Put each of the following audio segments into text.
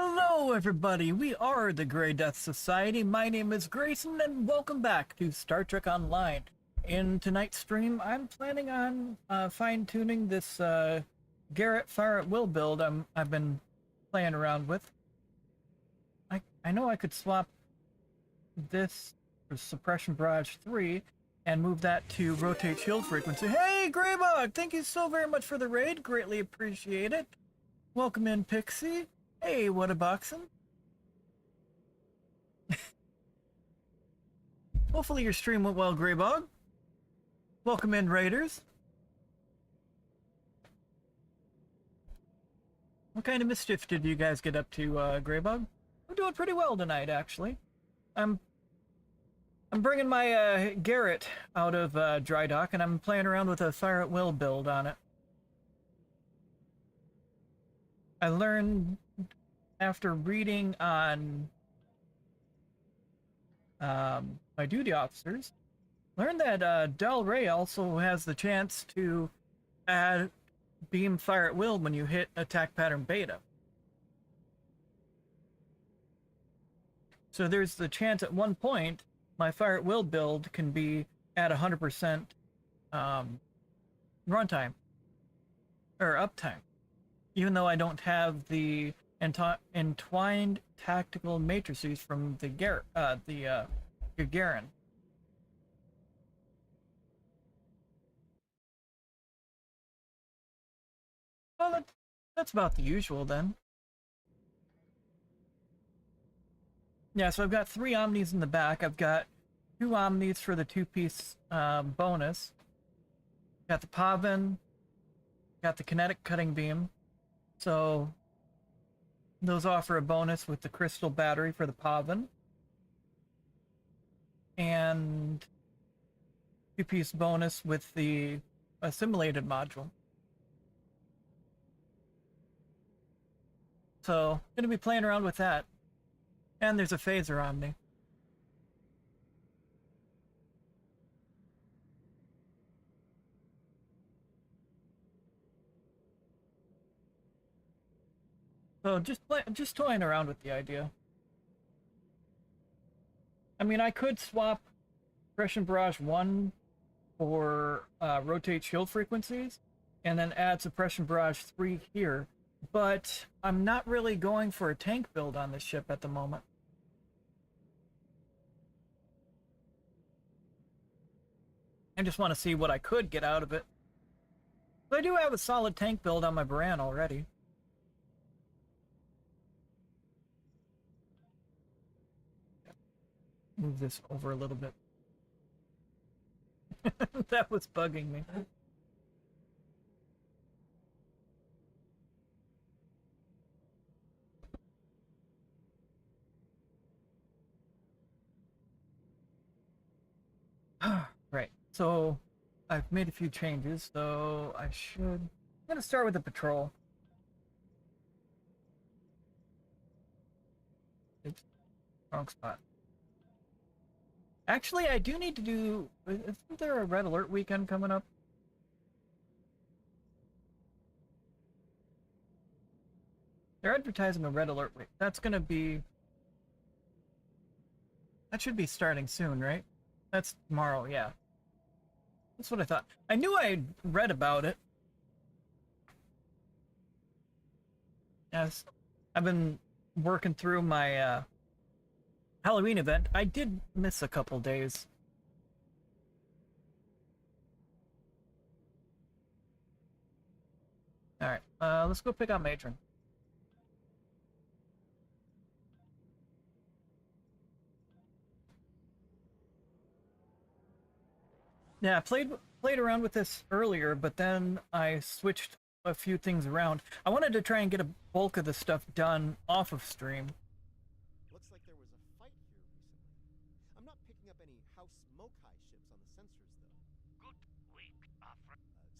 Hello, everybody. We are the Grey Death Society. My name is Greyson, and welcome back to Star Trek Online. In tonight's stream, I'm planning on fine-tuning this Garret Fire at Will build I've been playing around with. I know I could swap this for Suppression Barrage 3 and move that to Rotate Shield Frequency. Hey, Greybog! Thank you so very much for the raid. Greatly appreciate it. Welcome in, Pixie. Hey, Wataboxen. Hopefully your stream went well, Greybog. Welcome in, Raiders. What kind of mischief did you guys get up to, Greybog? I'm doing pretty well tonight, actually. I'm bringing my Garret out of dry dock, and I'm playing around with a Fire at Will build on it. I learned after reading on my duty officers, learned that Del Rey also has the chance to add beam fire at will when you hit attack pattern beta. So there's the chance at one point my fire at will build can be at 100% runtime or uptime, even though I don't have the entwined tactical matrices from the Gagarin. Well, that's about the usual then. Yeah, so I've got 3 Omnis in the back. I've got 2 Omnis for the 2-piece bonus. Got the Pavin, got the kinetic cutting beam. So those offer a bonus with the crystal battery for the Pavin. And 2-piece bonus with the assimilated module. So, gonna be playing around with that. And there's a phaser Omni. So just toying around with the idea. I mean, I could swap Suppression Barrage 1 for Rotate Shield Frequencies, and then add Suppression Barrage 3 here, but I'm not really going for a tank build on this ship at the moment. I just want to see what I could get out of it. But I do have a solid tank build on my Baran already. Move this over a little bit. That was bugging me. Right, so I've made a few changes, so I'm gonna start with the patrol. Oops, wrong spot. Actually, I do need to do... Isn't there a Red Alert weekend coming up? They're advertising a Red Alert week. That's gonna be... That should be starting soon, right? That's tomorrow, yeah. That's what I thought. I knew I'd read about it. Yes. I've been working through my Halloween event. I did miss a couple days. Alright, let's go pick out Matron. Yeah, I played around with this earlier, but then I switched a few things around. I wanted to try and get a bulk of the stuff done off of stream. Looks like there was a fight here recently. I'm not picking up any House Mokai ships on the sensors, though. Good week,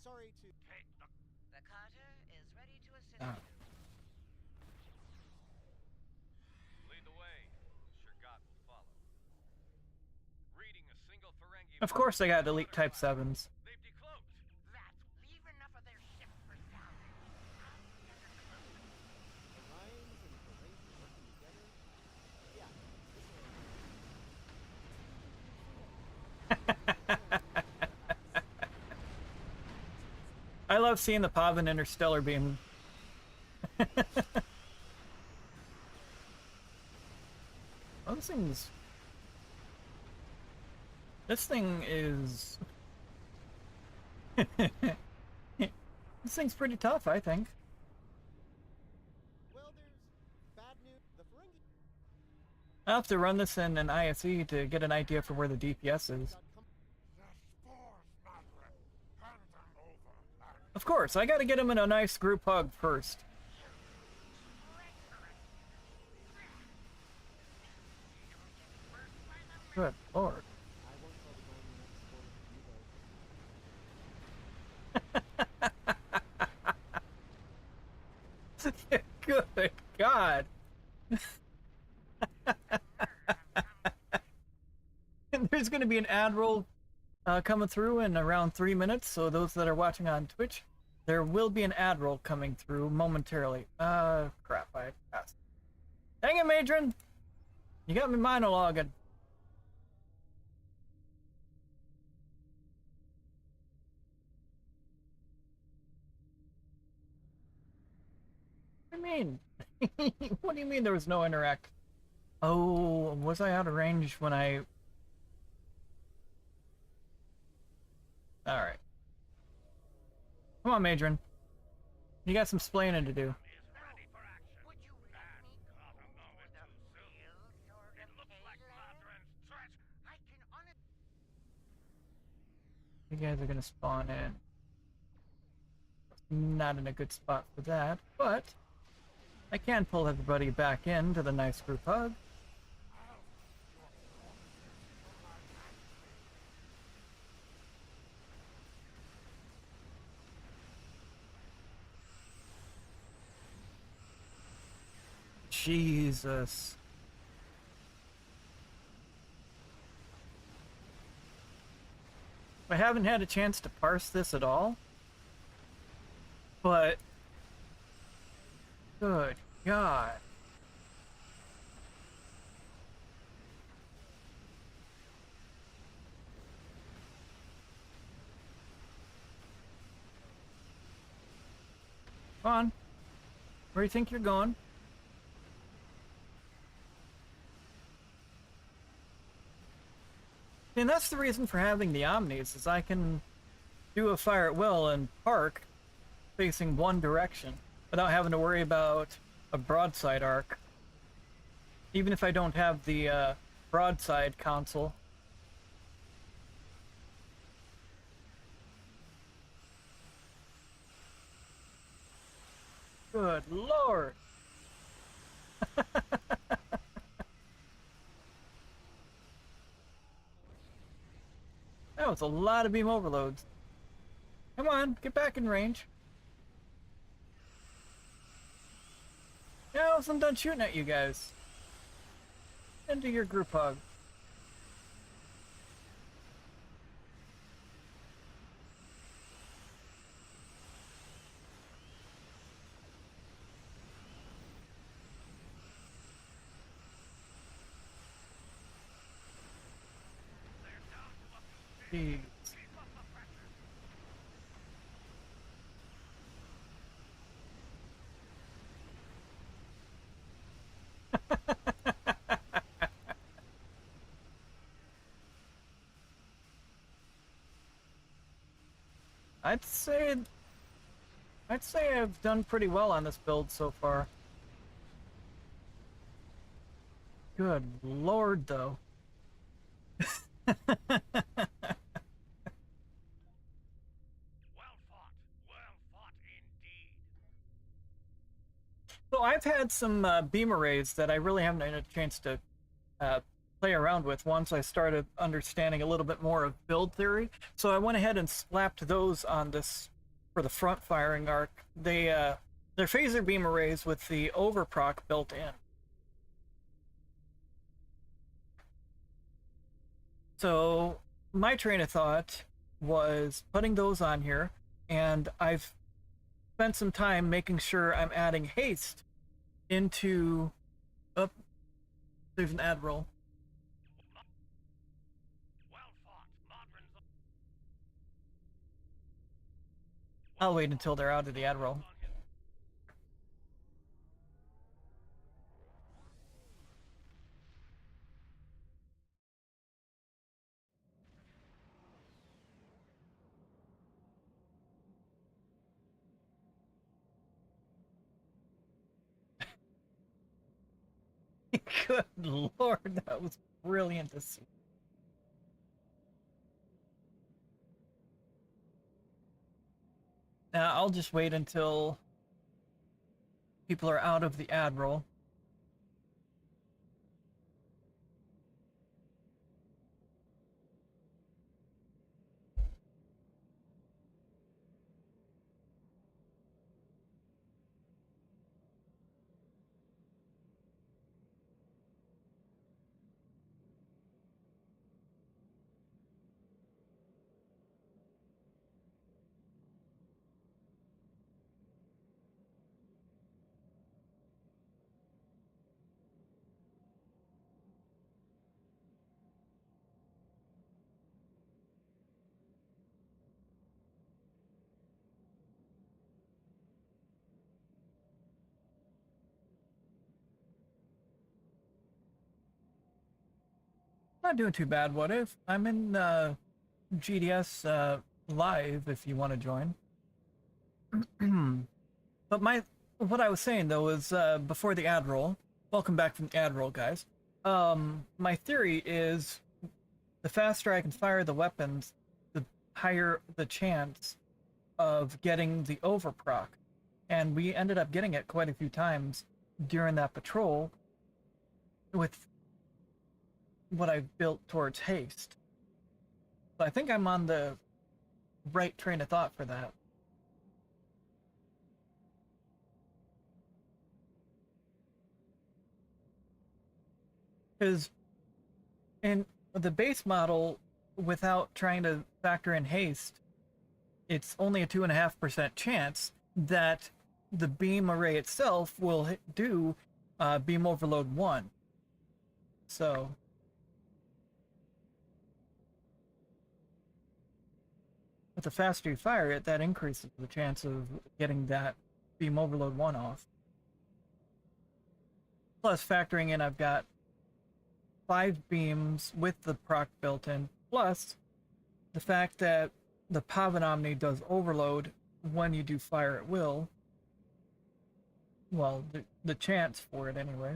Sorry to... take The Carter is ready to assist you. Lead the way. Sure God will follow. Reading a single Ferengi... Of course I got Elite Type 7s. They've decloaked. that. Leave enough of their ship for salvage. Orions and Berri love seeing the Pavin Interstellar beam. Oh, this thing is... This thing's pretty tough, I think. Well, there's bad news. The Ferengi I'll have to run this in an ISE to get an idea for where the DPS is. got Of course, I gotta get him in a nice group hug first. Good lord. I won't tell the going next door to you, though. Good God. And there's going to be an ad roll coming through in around 3 minutes, so those that are watching on Twitch, there will be an ad roll coming through momentarily. Crap, I passed. Dang it, Madron! You got me monologuing. What do you mean? What do you mean there was no interact? Oh, was I out of range when I... Alright. Come on, Madron. You got some splaining to do. Would you let me go for the real sort of payload? I can honestly... You guys are gonna spawn in. Not in a good spot for that, but I can pull everybody back into the nice group hug. Jesus. I haven't had a chance to parse this at all, but good God. Come on. Where do you think you're going? And that's the reason for having the Omnis, is I can do a fire at will and park facing one direction without having to worry about a broadside arc. Even if I don't have the broadside console. Good Lord! That was a lot of beam overloads. Come on, get back in range. Now I'm done shooting at you guys. Into your group hug. Jeez. I'd say I've done pretty well on this build so far. Good Lord, though. Well fought indeed. So I've had some beam arrays that I really haven't had a chance to play around with once I started understanding a little bit more of build theory. So I went ahead and slapped those on this for the front firing arc. They're phaser beam arrays with the overproc built in. So my train of thought was putting those on here, and I've spent some time making sure I'm adding haste into... Oh, there's an ad roll. I'll wait until they're out of the Admiral. Good lord, that was brilliant to see. Now, I'll just wait until people are out of the Admiral. Not doing too bad. What if I'm in GDS live if you want to join? But what I was saying though is before the Admiral. Welcome back from the Admiral, guys. My theory is the faster I can fire the weapons, the higher the chance of getting the overproc. And we ended up getting it quite a few times during that patrol with what I built towards haste. So I think I'm on the right train of thought for that. Because in the base model, without trying to factor in haste, it's only a 2.5% chance that the beam array itself will do beam overload 1. So but the faster you fire it, that increases the chance of getting that beam overload 1 off. Plus, factoring in, I've got 5 beams with the proc built in, plus the fact that the Pavan Omni does overload when you do fire at will. Well, the chance for it anyway.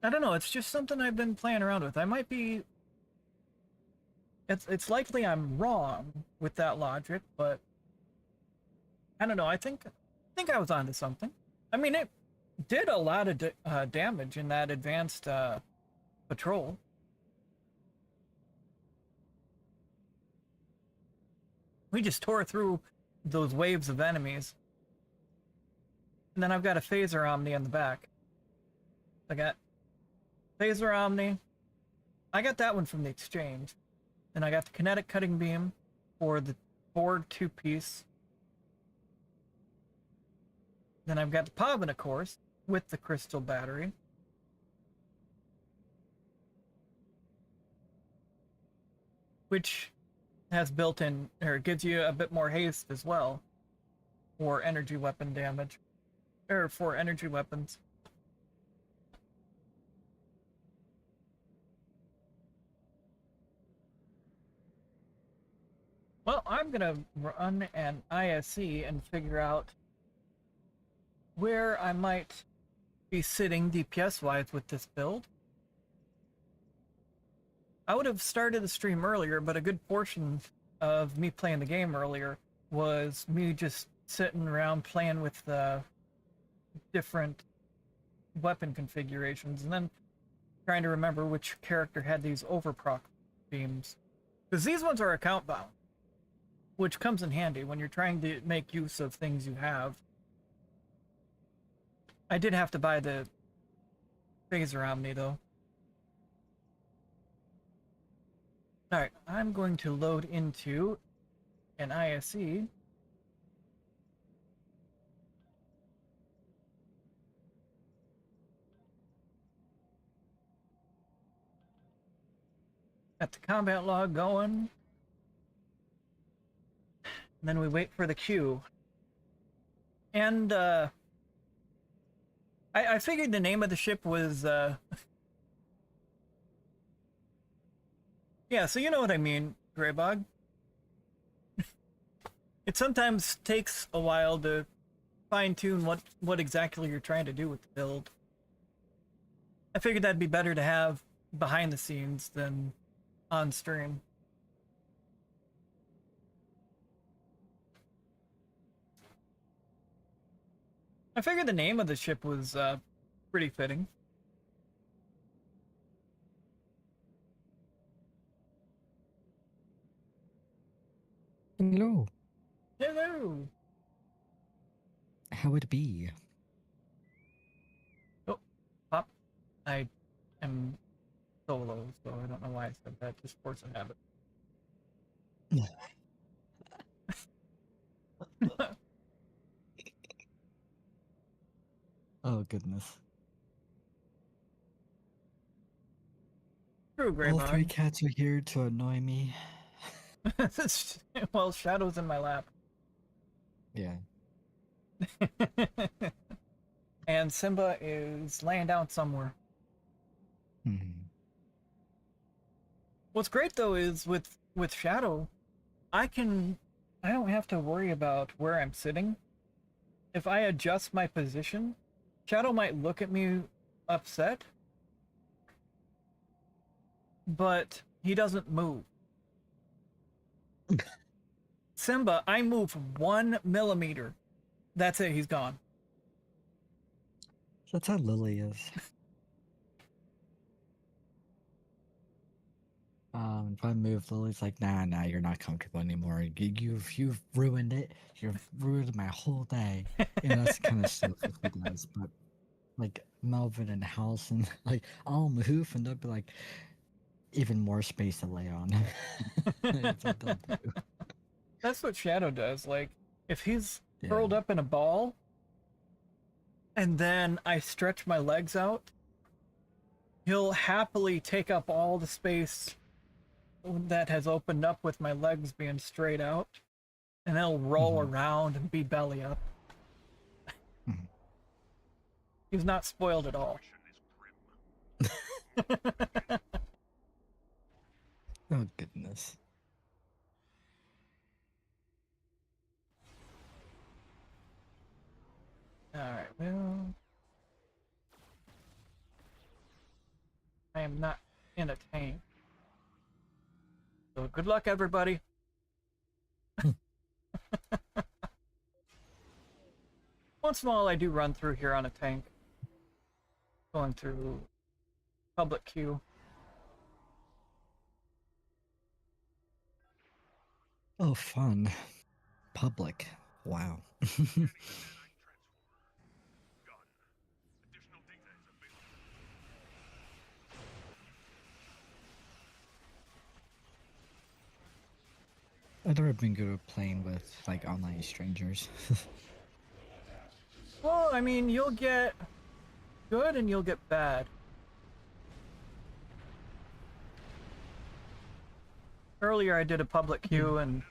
I don't know, it's just something I've been playing around with. I might be... It's likely I'm wrong with that logic, but I don't know. I think I was onto something. I mean, it did a lot of damage in that advanced patrol. We just tore through those waves of enemies. And then I've got a phaser Omni in the back. I got phaser Omni. I got that one from the exchange. And I got the kinetic cutting beam for the board 2-piece. Then I've got the Pavan, of course, with the crystal battery. Which has built-in, or gives you a bit more haste as well. For energy weapon damage. Or for energy weapons. Well, I'm gonna run an ISE and figure out where I might be sitting DPS-wise with this build. I would have started the stream earlier, but a good portion of me playing the game earlier was me just sitting around playing with the different weapon configurations and then trying to remember which character had these overproc beams. Because these ones are account bound, which comes in handy when you're trying to make use of things you have. I did have to buy the phaser Omni though. Alright, I'm going to load into an ISE. Got the combat log going. And then we wait for the queue. And I figured the name of the ship was yeah, so you know what I mean, Greybog. It sometimes takes a while to fine-tune what exactly you're trying to do with the build. I figured that'd be better to have behind the scenes than on stream. I figured the name of the ship was pretty fitting. Hello. Hello! How it be? Oh, Pop. I am solo, so I don't know why I said that. Just force a habit. Oh goodness. True, All three Greybog. cats are here to annoy me. Well, Shadow's in my lap. Yeah. And Simba is laying down somewhere. Hmm. What's great though is with Shadow, I don't have to worry about where I'm sitting. If I adjust my position, Shadow might look at me upset, but he doesn't move. Simba, I move 1 millimeter. That's it, he's gone. That's how Lily is. If I move, Lily's like, nah, you're not comfortable anymore. You've ruined it. You've ruined my whole day. And that's kind of stuff that he does. But like Melvin and House and like I'll move and they'll be like even more space to lay on. That's what they'll do. That's what Shadow does. Like, if he's Yeah. curled up in a ball, and then I stretch my legs out, he'll happily take up all the space that has opened up with my legs being straight out, and he'll roll around and be belly up. Mhm. He's not spoiled at all. Oh goodness. Alright, well... I am not in a tank. So good luck, everybody. Once in a while I do run through here on a tank. Going through public queue. Oh, fun. Public. Wow. I've never been good at playing with like online strangers. Well, I mean, you'll get good and you'll get bad. Earlier I did a public queue and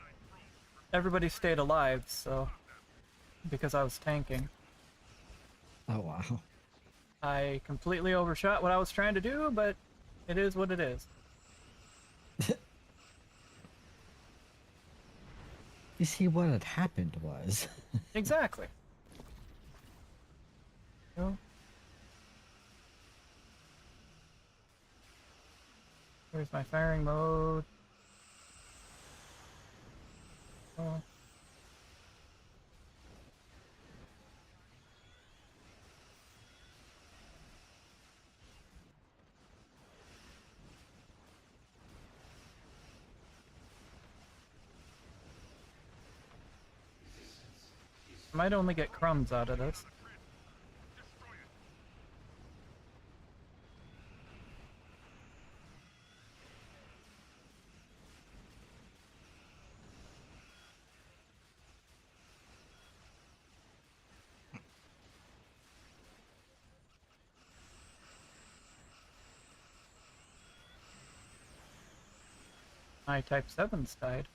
everybody stayed alive, so... because I was tanking. Oh wow. I completely overshot what I was trying to do, but it is what it is. You see, what had happened was Exactly. So, here's my firing mode. Oh. I might only get crumbs out of this. My Type 7's died.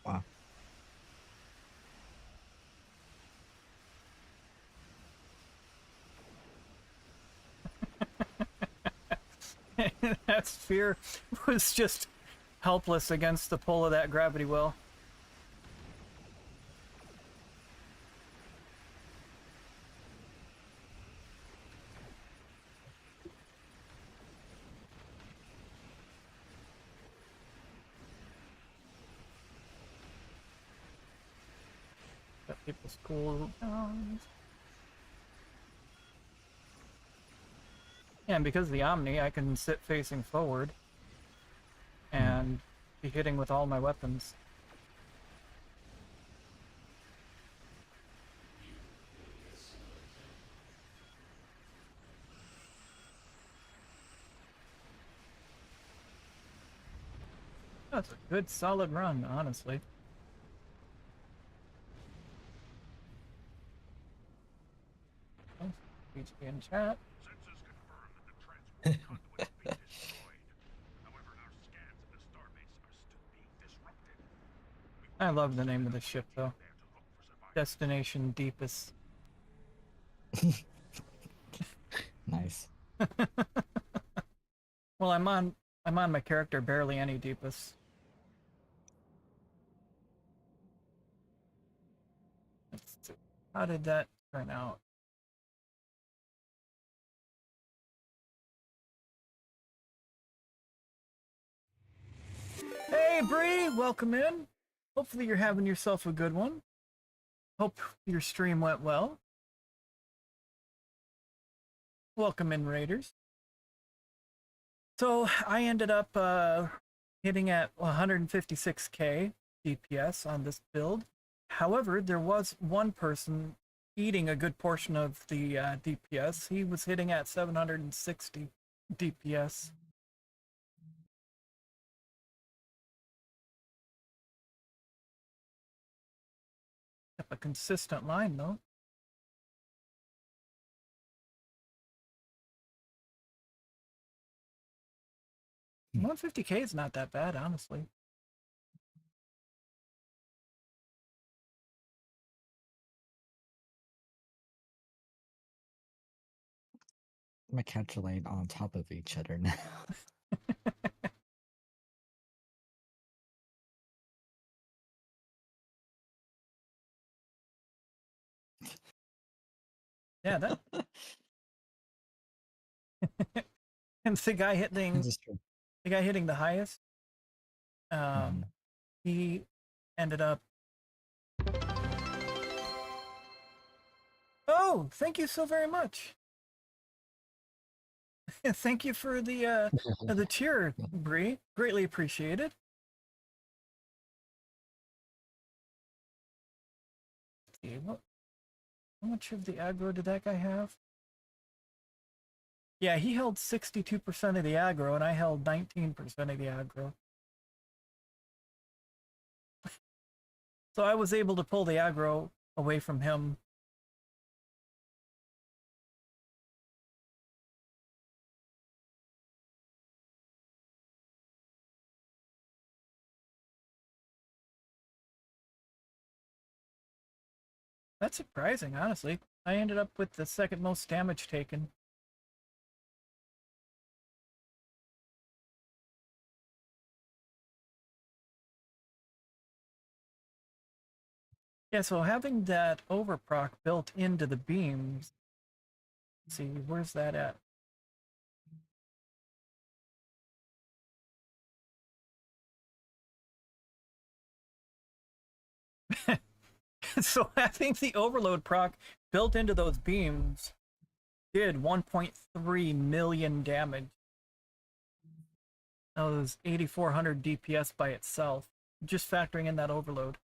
wow. That sphere was just helpless against the pull of that gravity well. Got people's cool downs. Yeah, and because of the Omni, I can sit facing forward and be hitting with all my weapons. That's a good solid run, honestly. Oh, HP in chat. Sensors confirm that the transport conduit has been destroyed. However, our scans of the starbase are still being disrupted. I love the name of the ship, though. There to look for survivors. Destination Deepus. Nice. Well, I'm on my character barely any Deepus. Let's see. How did that turn out? Hey Bree, welcome in. Hopefully you're having yourself a good one. Hope your stream went well. Welcome in, Raiders. So I ended up hitting at 156k DPS on this build. However, there was one person eating a good portion of the DPS. He was hitting at 760 DPS. Kept a consistent line, though. Hmm. 150k is not that bad, honestly. My cats are laying on top of each other now. Yeah, that. And the guy hitting Just true. the highest, he ended up. Oh, thank you so very much. Thank you for the cheer, Bree. Greatly appreciated. Let's see, how much of the aggro did that guy have? Yeah, he held 62% of the aggro, and I held 19% of the aggro. So I was able to pull the aggro away from him. That's surprising, honestly. I ended up with the second most damage taken. Yeah, so having that overproc built into the beams. Let's see, where's that at? So having the overload proc built into those beams did 1.3 million damage. That was 8,400 DPS by itself, just factoring in that overload.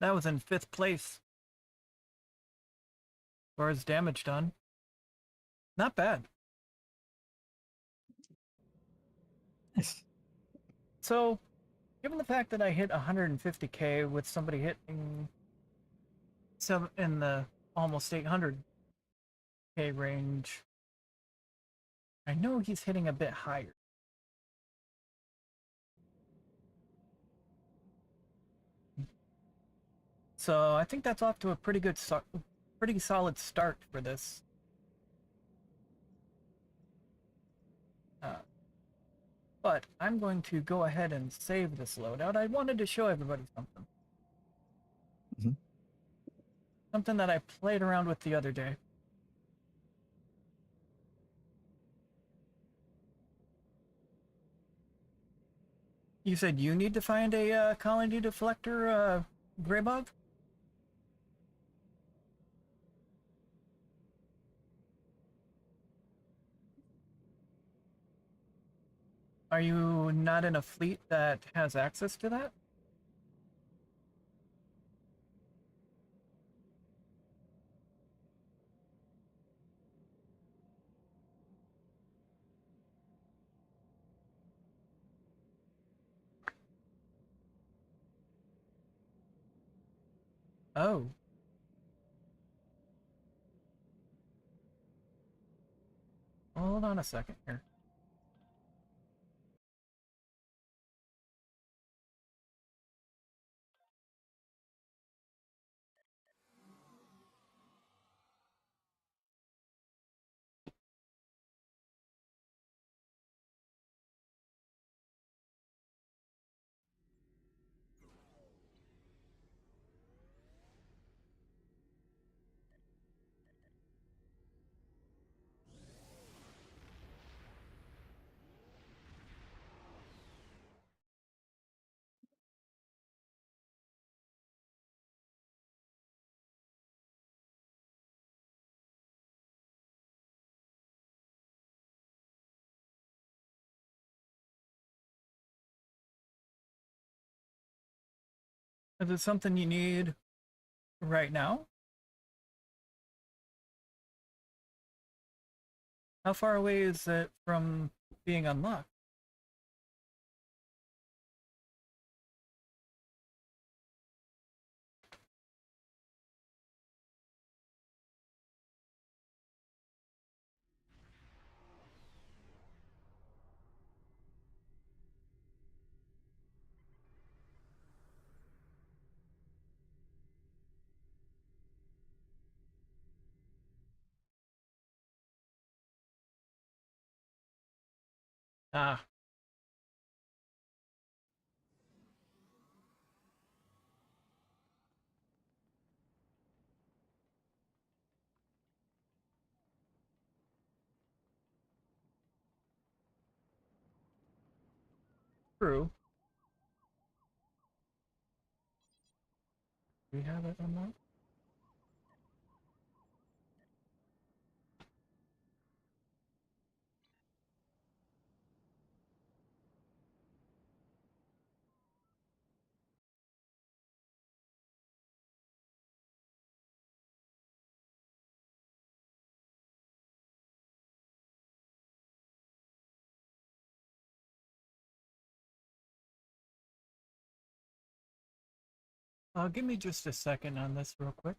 That was in 5th place. As far as damage done. Not bad. Nice. So, given the fact that I hit 150k with somebody hitting some in the almost 800k range, I know he's hitting a bit higher. So I think that's off to a pretty good, pretty solid start for this. But I'm going to go ahead and save this loadout. I wanted to show everybody something. Mhm. Something that I played around with the other day. You said you need to find a colony deflector, Greybog? Are you not in a fleet that has access to that? Oh. Hold on a second here. Is it something you need right now? How far away is it from being unlocked? Ah, true. Do we have it unlocked? Give me just a second on this real quick.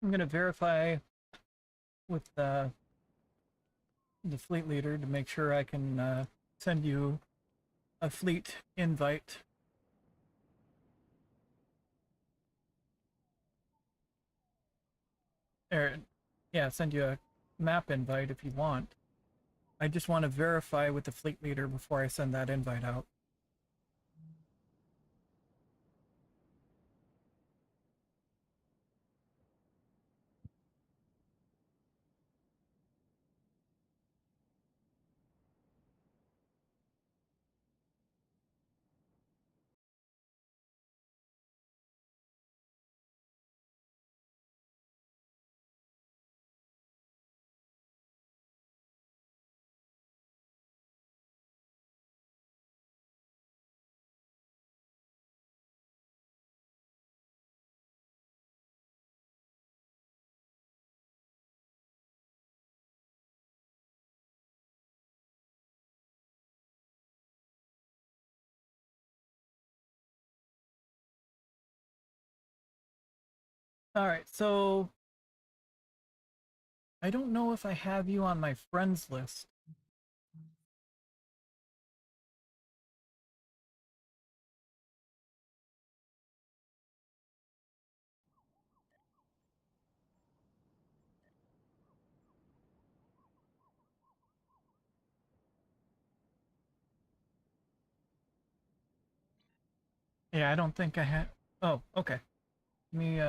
I'm gonna verify with the fleet leader to make sure I can send you a fleet invite. Or, yeah, send you a map invite if you want. I just want to verify with the fleet leader before I send that invite out. Alright, so I don't know if I have you on my friends list. Yeah, I don't think I have. Oh, okay. Let me,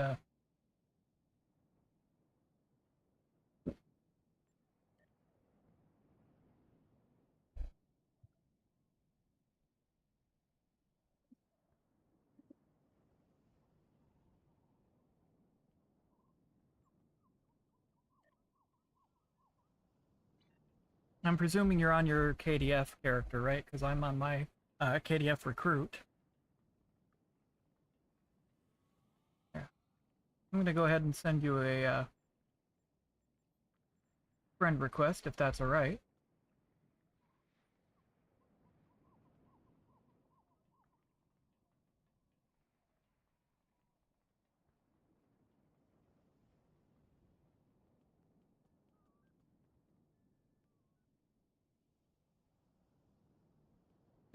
I'm presuming you're on your KDF character, right? Because I'm on my KDF recruit. Yeah. I'm gonna go ahead and send you a friend request if that's alright.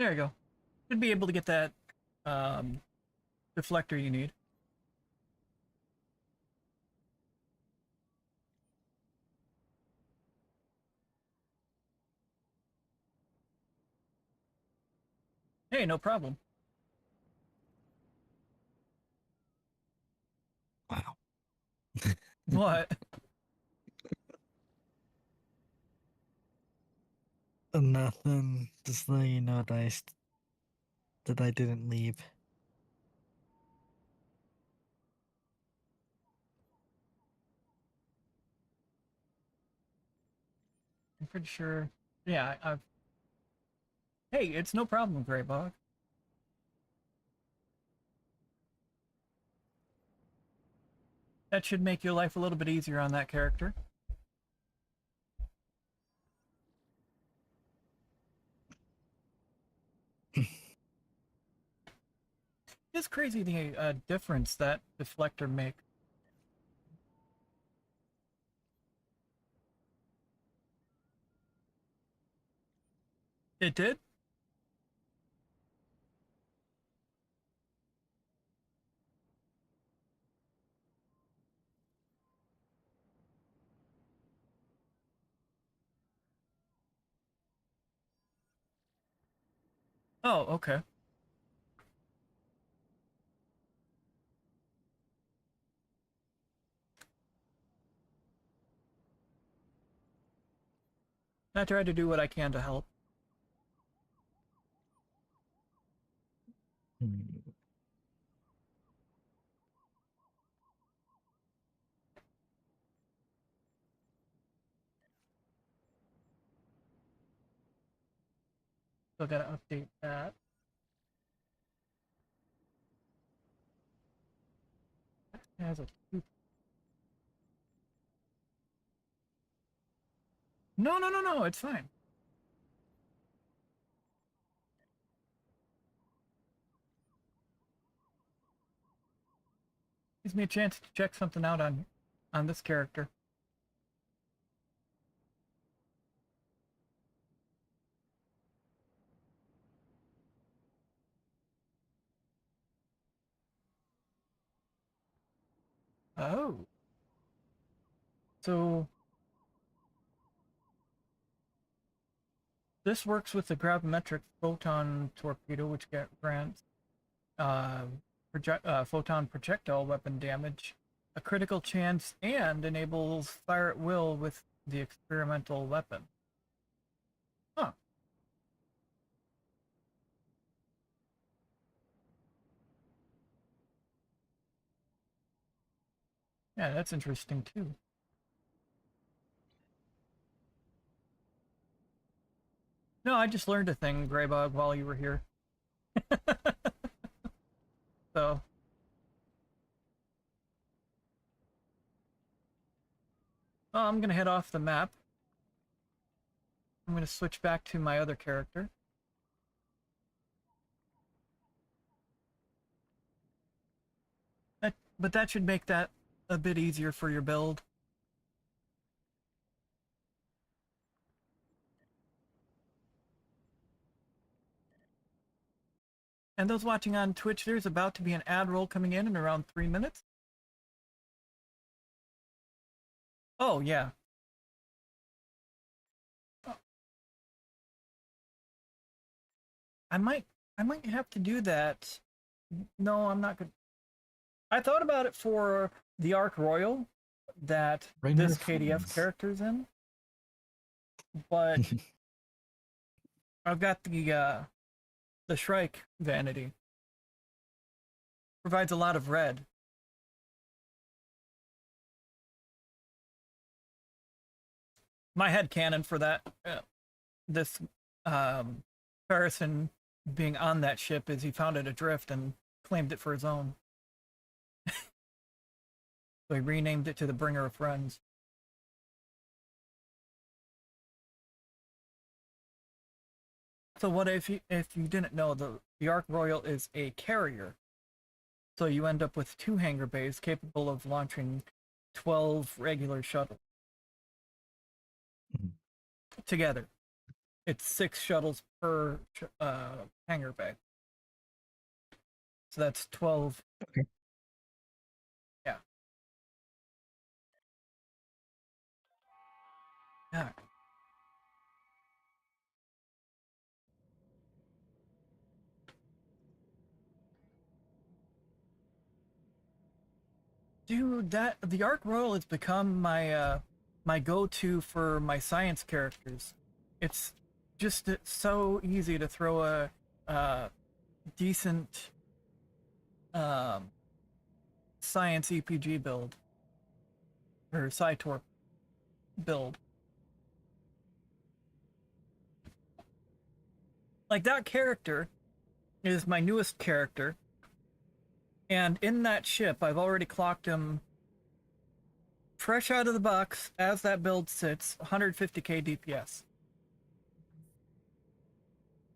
There you go. Should be able to get that um, deflector you need. Hey, no problem. Wow. What? Nothing. Just letting you know that that I didn't leave. I'm pretty sure. Yeah, I've. Hey, it's no problem, Greybog. That should make your life a little bit easier on that character. It's crazy the difference that deflector makes. It did? Oh, okay. I try to do what I can to help. Hmm. So I gotta update that. It has a No, no, no, no, it's fine. Gives me a chance to check something out on this character. Oh. So this works with the gravimetric photon torpedo, which grants uh, photon projectile weapon damage, a critical chance, and enables fire at will with the experimental weapon. Huh. Yeah, that's interesting too. No, I just learned a thing, Greybog, while you were here. So, well, I'm gonna head off the map. I'm gonna switch back to my other character. But that should make that a bit easier for your build. And those watching on Twitch, there's about to be an ad roll coming in around 3 minutes. Oh, yeah. I might have to do that. No, I'm not good. I thought about it for the Arc Royal that Rainer this KDF Friends. character's in, but I've got the Shrike vanity. Provides a lot of red. My head canon for that, this Harrison being on that ship is he found it adrift and claimed it for his own. So he renamed it to the Bringer of Friends. So what if you didn't know, the Ark Royal is a carrier. So you end up with 2 hangar bays capable of launching 12 regular shuttles. Together. It's 6 shuttles per hangar bay. So that's 12. Okay. Yeah. Yeah. Dude, the Ark Royal has become my my go-to for my science characters. It's just so easy to throw a decent science EPG build or Sci-Torp build. Like, that character is my newest character, and in that ship I've already clocked him fresh out of the box as that build sits 150k DPS,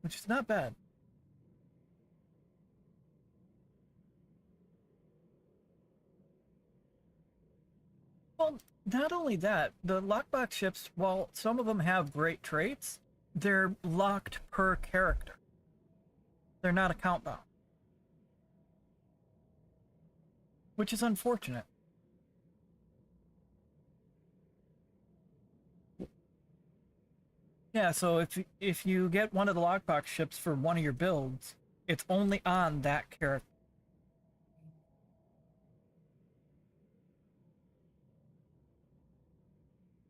which is not bad. Well, not only that, the lockbox ships, while some of them have great traits, they're locked per character. They're not account bound, which is unfortunate. Yeah, so if you get one of the lockbox ships for one of your builds, it's only on that character.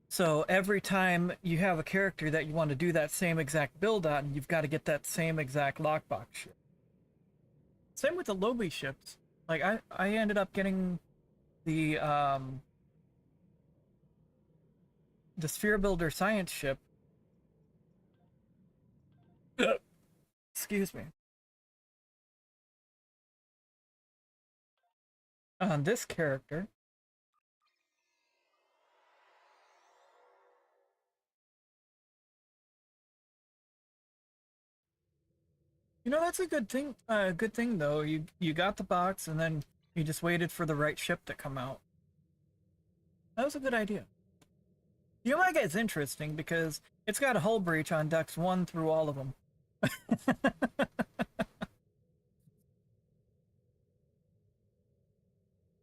So every time you have a character that you want to do that same exact build on, you've got to get that same exact lockbox ship. Same with the Lobby ships. Like, I ended up getting the Sphere Builder Science ship. Excuse me. On this character. You know, that's a good thing. Good thing though. You got the box and then you just waited for the right ship to come out. That was a good idea. The Omega is interesting because it's got a hull breach on decks 1 through all of them.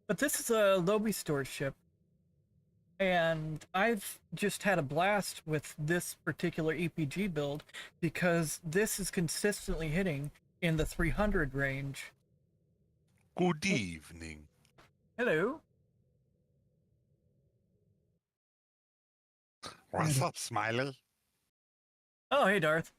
But this is a Lobby store ship, and I've just had a blast with this particular EPG build because this is consistently hitting in the 300 range. Good evening. Hello. What's up, Smiley? Oh, hey, Darth.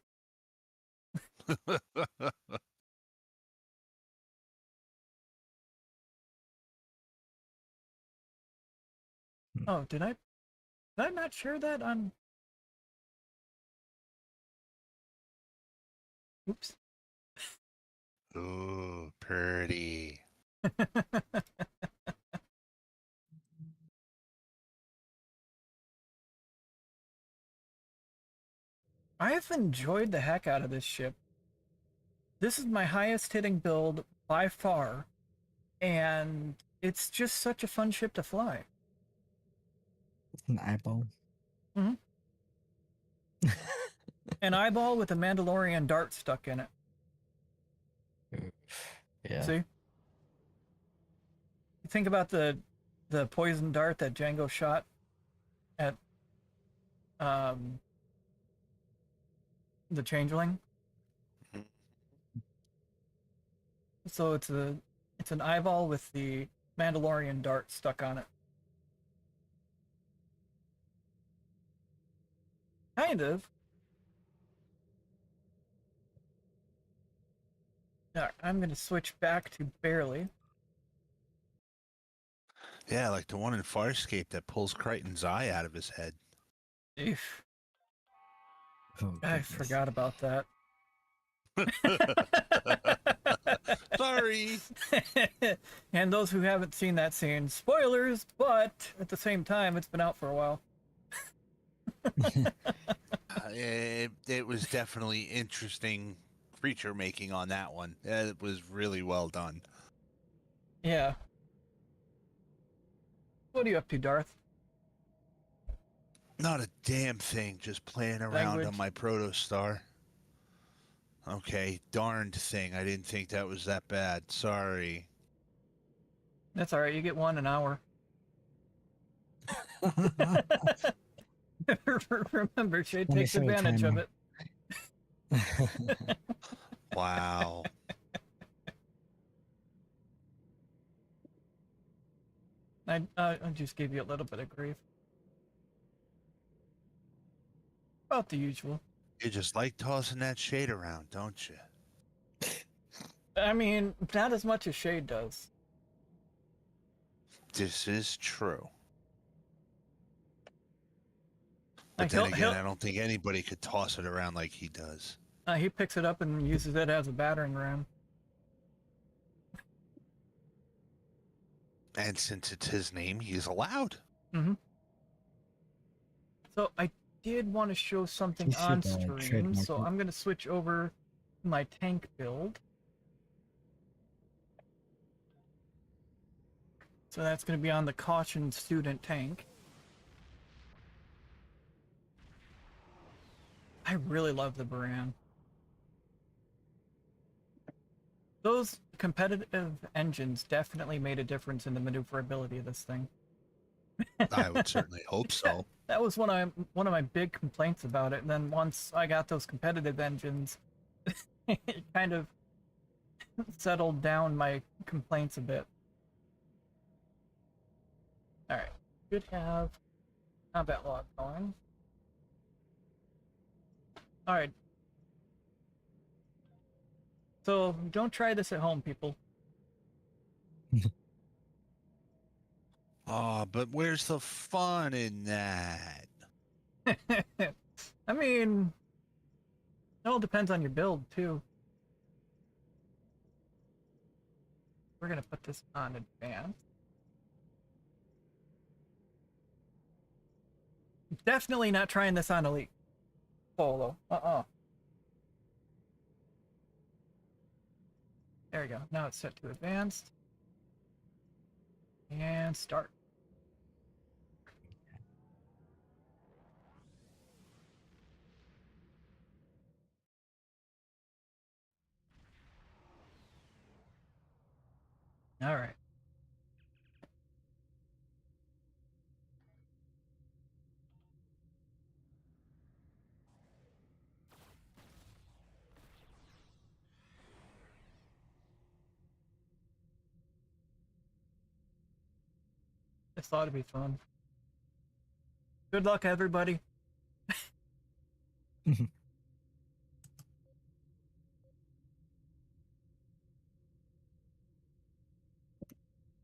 Oh, did I not share that on? Oops. Ooh, pretty. I've enjoyed the heck out of this ship. This is my highest hitting build by far, and It's just such a fun ship to fly. It's an eyeball. Mhm. An eyeball with a Mandalorian dart stuck in it. Yeah. See? You think about the poison dart that Django shot at the changeling. So it's an eyeball with the Mandalorian dart stuck on it. Kind of. Alright, I'm gonna switch back to Berri. Yeah, like the one in Farscape that pulls Crichton's eye out of his head. Oof, Oh, I goodness. forgot about that. Sorry. And those who haven't seen that scene, spoilers, but at the same time, it's been out for a while. It was definitely interesting creature making on that one. It was really well done. Yeah. What are you up to, Darth? Not a damn thing, just playing around Language. on my protostar. Okay, darned thing. I didn't think that was that bad. Sorry. That's alright, you get one an hour. Remember, Shade Let me takes show you advantage of timer. it. Wow. I just gave you a little bit of grief. About the usual. You just like tossing that shade around, don't you? I mean, not as much as Shade does. This is true. But Like, then again, I don't think anybody could toss it around like he does. he picks it up and uses it as a battering ram. And since it's his name, he's allowed. Mm-hmm. So I did want to show something You should, on stream, trademark so it. I'm going to switch over to my tank build. So that's going to be on the Caution Student tank. I really love the Baran. Those competitive engines definitely made a difference in the maneuverability of this thing. I would certainly hope so. That was one of my big complaints about it. And then once I got those competitive engines, it kind of settled down my complaints a bit. All right, should have combat log going. All right. So don't try this at home, people. Oh, but where's the fun in that? I mean, it all depends on your build, too. We're going to put this on advanced. Definitely not trying this on elite. Polo. There we go. Now it's set to advanced. And start. All right. This ought to be fun. Good luck, everybody.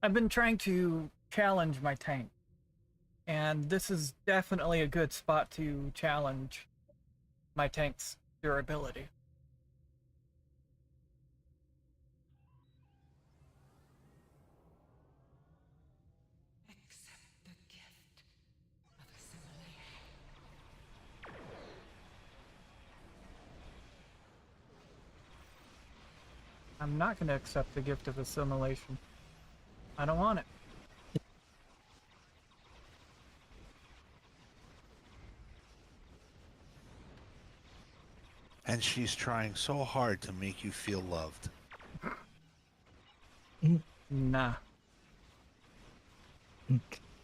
I've been trying to challenge my tank, and this is definitely a good spot to challenge my tank's durability. Accept the gift of assimilation. I'm not going to accept the gift of assimilation. I don't want it. And she's trying so hard to make you feel loved. Nah.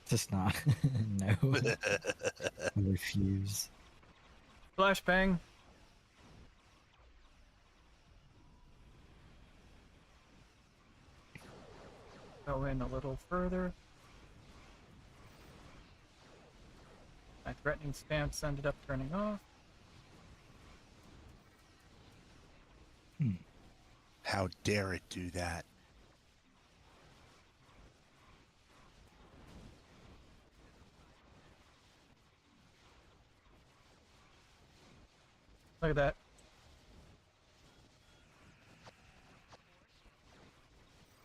Just not. No. I refuse. Flashbang. Go in a little further. My threatening stance ended up turning off. How dare it do that? Look at that.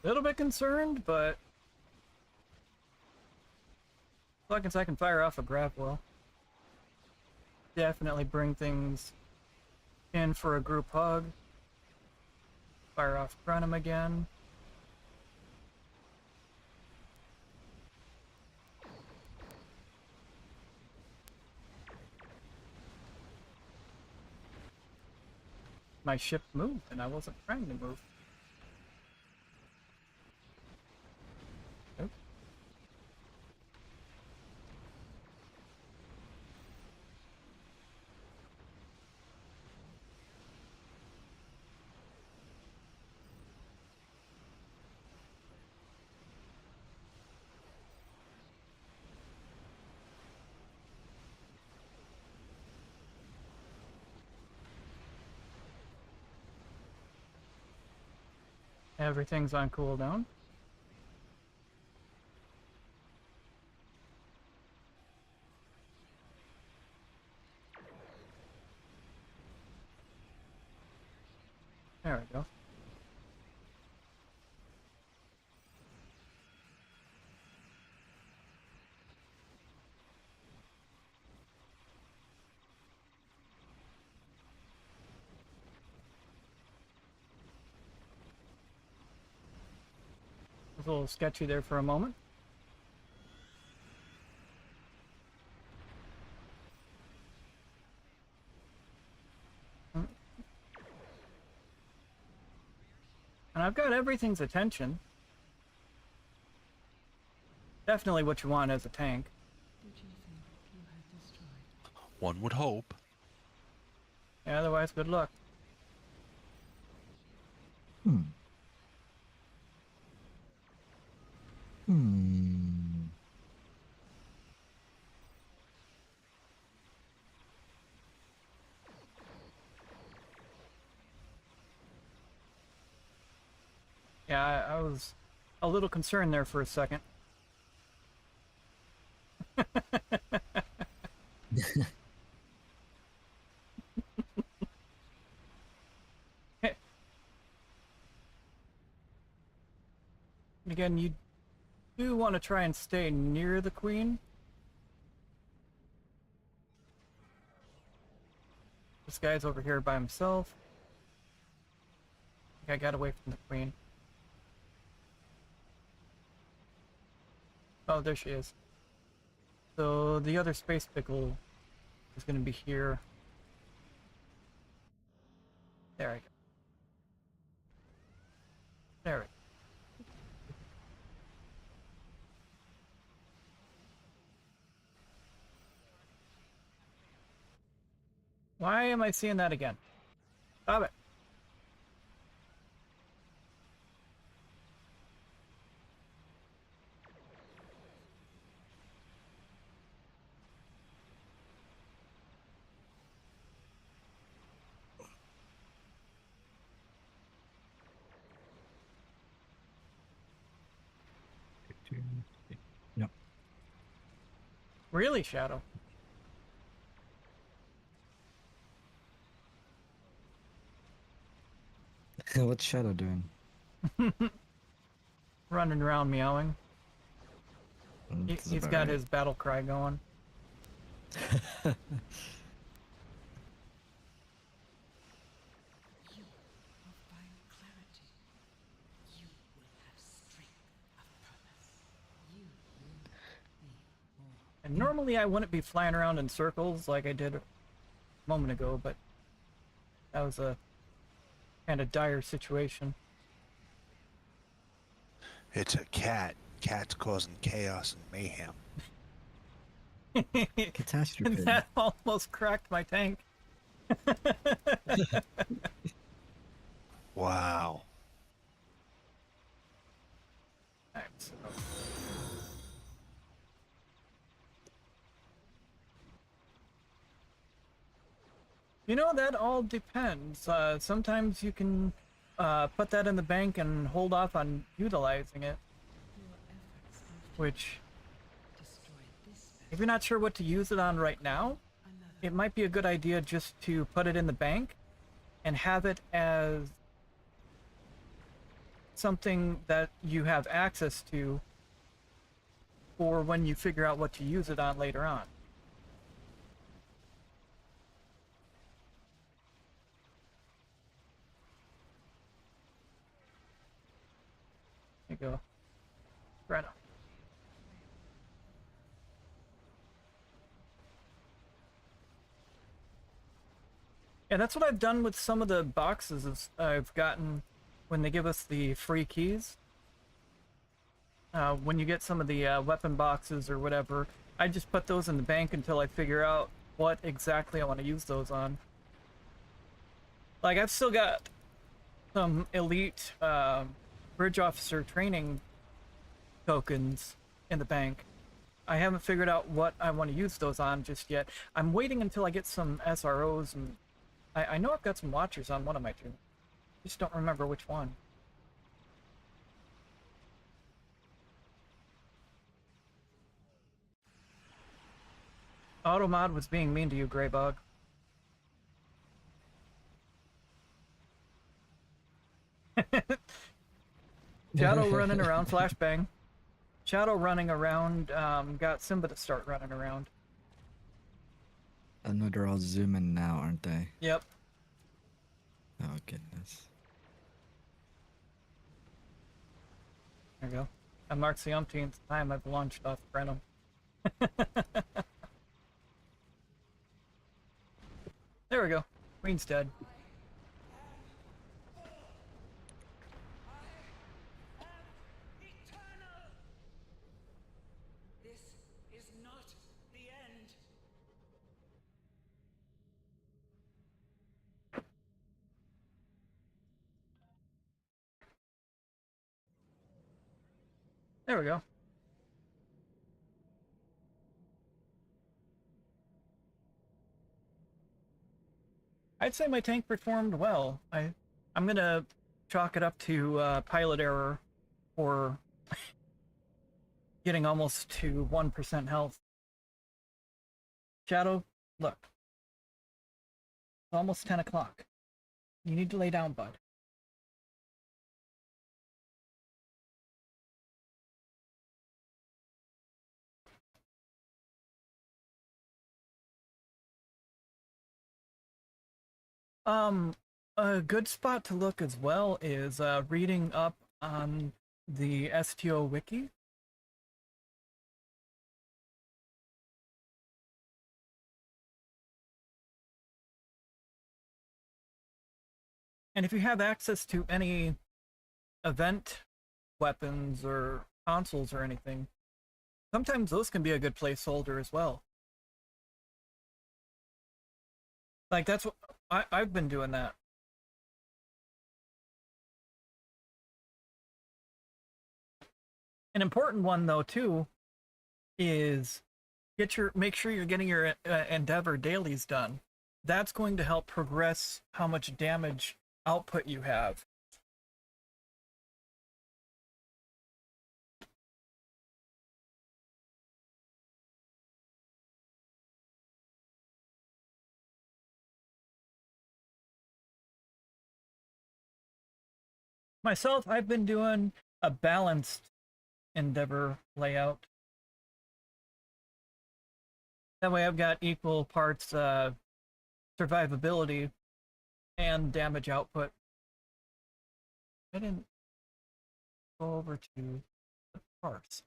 A little bit concerned, but as long as I can fire off a grab well. Definitely bring things in for a group hug. Fire off Grenum again. My ship moved and I wasn't trying to move. Nope. Everything's on cooldown. There we go. It was a little sketchy there for a moment. And I've got everything's attention. Definitely what you want as a tank. One would hope. Yeah, otherwise, good luck. Hmm. Yeah, I was a little concerned there for a second. Again, you do want to try and stay near the queen. This guy's over here by himself. I think I got away from the queen. Oh, there she is. So the other space pickle is going to be here. There we go. There we go. Why am I seeing that again? Stop it. Yep. Really, Shadow? What's Shadow doing? Running around meowing. That's He's about got right. his battle cry going. You will find clarity. You will have strength of purpose. Normally I wouldn't be flying around in circles like I did a moment ago, but that was a kind of dire situation. It's a cat. Cat's causing chaos and mayhem. Catastrophe. That almost cracked my tank. Wow. Alright, so you know, that all depends. Sometimes you can put that in the bank and hold off on utilizing it. Which, if you're not sure what to use it on right now, it might be a good idea just to put it in the bank and have it as something that you have access to for when you figure out what to use it on later on. There you go. Right on. Yeah, that's what I've done with some of the boxes is I've gotten when they give us the free keys. When you get some of the weapon boxes or whatever, I just put those in the bank until I figure out what exactly I want to use those on. Like, I've still got some elite bridge officer training tokens in the bank. I haven't figured out what I want to use those on just yet. I'm waiting until I get some SROs, and I know I've got some watchers on one of my two. Just don't remember which one. Automod was being mean to you, Greybug. Shadow running around, flashbang. Shadow running around, got Simba to start running around. I know they're all zooming now, aren't they? Yep. Oh, goodness. There you go. That marks the umpteenth time I've launched off Brenham. There we go. Queen's dead. This is not the end. There we go. I'd say my tank performed well. I'm gonna chalk it up to pilot error for getting almost to 1% health. Shadow, look. It's almost 10 o'clock. You need to lay down, bud. A good spot to look as well is reading up on the STO wiki. And if you have access to any event weapons or consoles or anything, sometimes those can be a good placeholder as well. Like, that's what I've been doing that. An important one though too is make sure you're getting your Endeavor dailies done. That's going to help progress how much damage output you have. Myself, I've been doing a balanced Endeavor layout. That way I've got equal parts survivability and damage output. I didn't go over to the parts.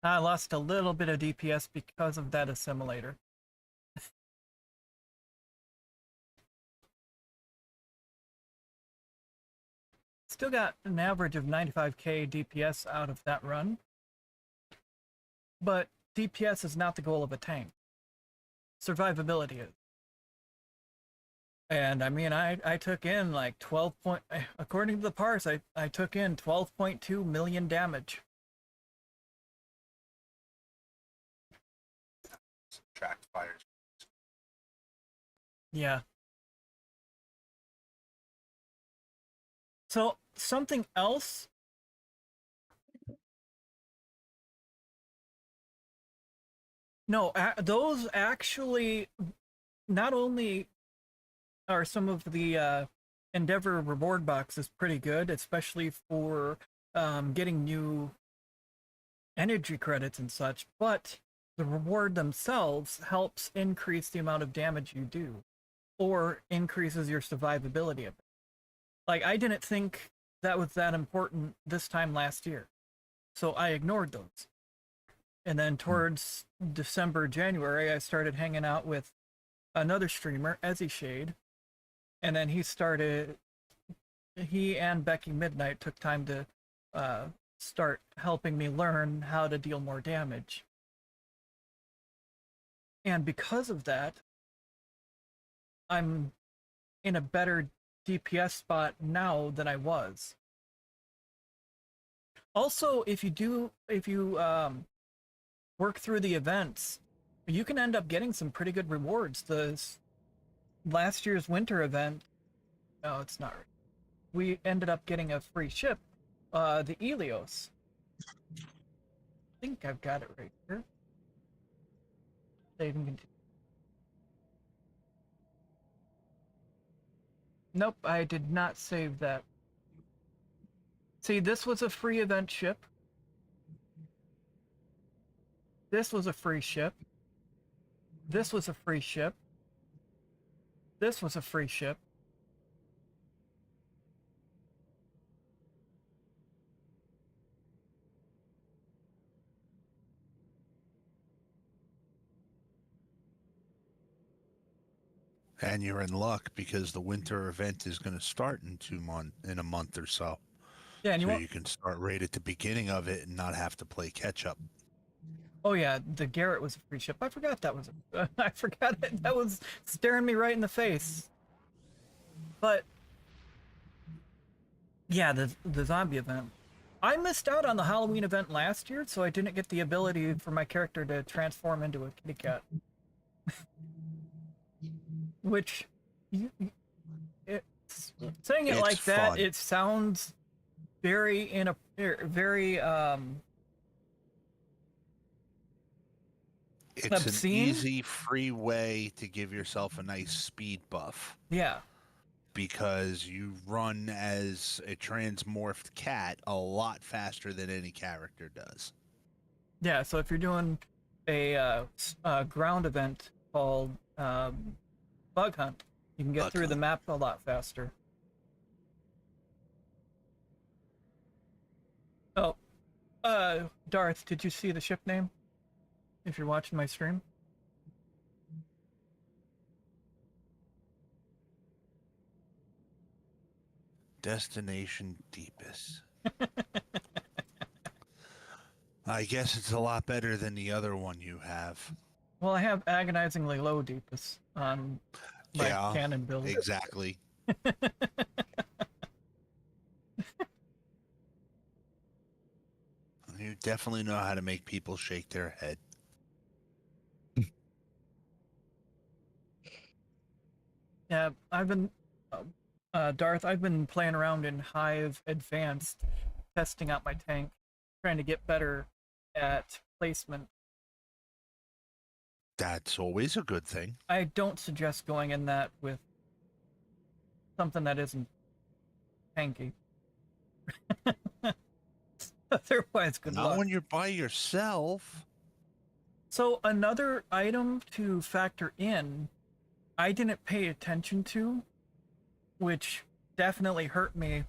I lost a little bit of DPS because of that assimilator. Still got an average of 95k DPS out of that run. But DPS is not the goal of a tank. Survivability is. And I mean, I took in like 12 point, according to the parse, I took in 12.2 million damage. Tracked fires. Yeah. So something else. No, those actually not only are some of the Endeavor reward boxes pretty good, especially for getting new energy credits and such, but the reward themselves helps increase the amount of damage you do, or increases your survivability of it. Like, I didn't think that was that important this time last year, so I ignored those. And then towards December, January, I started hanging out with another streamer, EzzyShade, and then he and Becky Midnight took time to start helping me learn how to deal more damage. And because of that, I'm in a better DPS spot now than I was. Also, if you work through the events, you can end up getting some pretty good rewards. The last year's winter event, no, it's not. We ended up getting a free ship, the Elios. I think I've got it right here. Save and continue. Nope, I did not save that. See, this was a free event ship. This was a free ship. This was a free ship. This was a free ship. And you're in luck because the winter event is going to start in a month or so. Yeah, and so you can start right at the beginning of it and not have to play catch up. Oh yeah, the Garret was a free ship. I forgot that was. I forgot it. That was staring me right in the face. But yeah, the zombie event. I missed out on the Halloween event last year, so I didn't get the ability for my character to transform into a kitty cat. Which, saying it It's like that, fun. it sounds very It's obscene? an easy, free way to give yourself a nice speed buff Yeah. because you run as a transmorphed cat a lot faster than any character does. Yeah, so if you're doing a ground event called Bug Hunt, you can get Bug through the Hunt. map a lot faster. Oh, Darth, did you see the ship name? If you're watching my stream? Destination Deepus. I guess it's a lot better than the other one you have. Well, I have agonizingly low Deepus on my Yeah, cannon build. Exactly. You definitely know how to make people shake their head. Yeah, I've been, Darth, I've been playing around in Hive Advanced, testing out my tank, trying to get better at placement. That's always a good thing. I don't suggest going in that with something that isn't tanky. Otherwise, good Not luck. when you're by yourself. So another item to factor in, I didn't pay attention to, which definitely hurt me,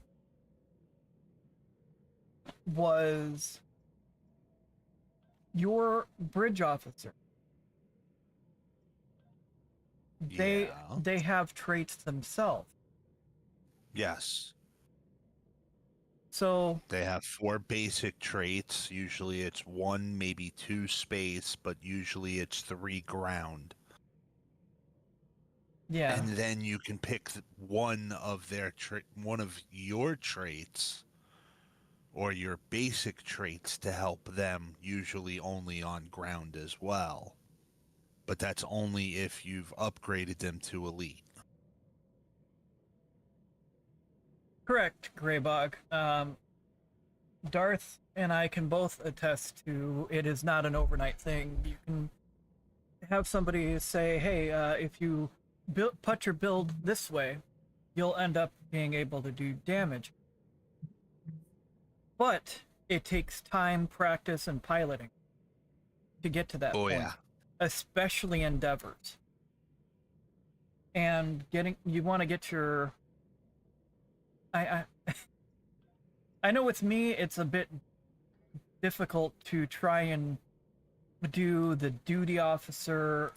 was your bridge officer, they Yeah. they have traits themselves. Yes. So They have 4 basic traits. Usually it's 1, maybe 2 space, but usually it's 3 ground. yeah, And then you can pick one of one of your traits or your basic traits to help them, usually only on ground as well. But that's only if you've upgraded them to elite. correct, Greybog. Darth and I can both attest to it is not an overnight thing. You can have somebody say, hey, if you put your build this way, you'll end up being able to do damage. But it takes time, practice, and piloting to get to that Oh, point, yeah. especially endeavors. And you want to get your. I know with me, it's a bit difficult to try and do the duty officer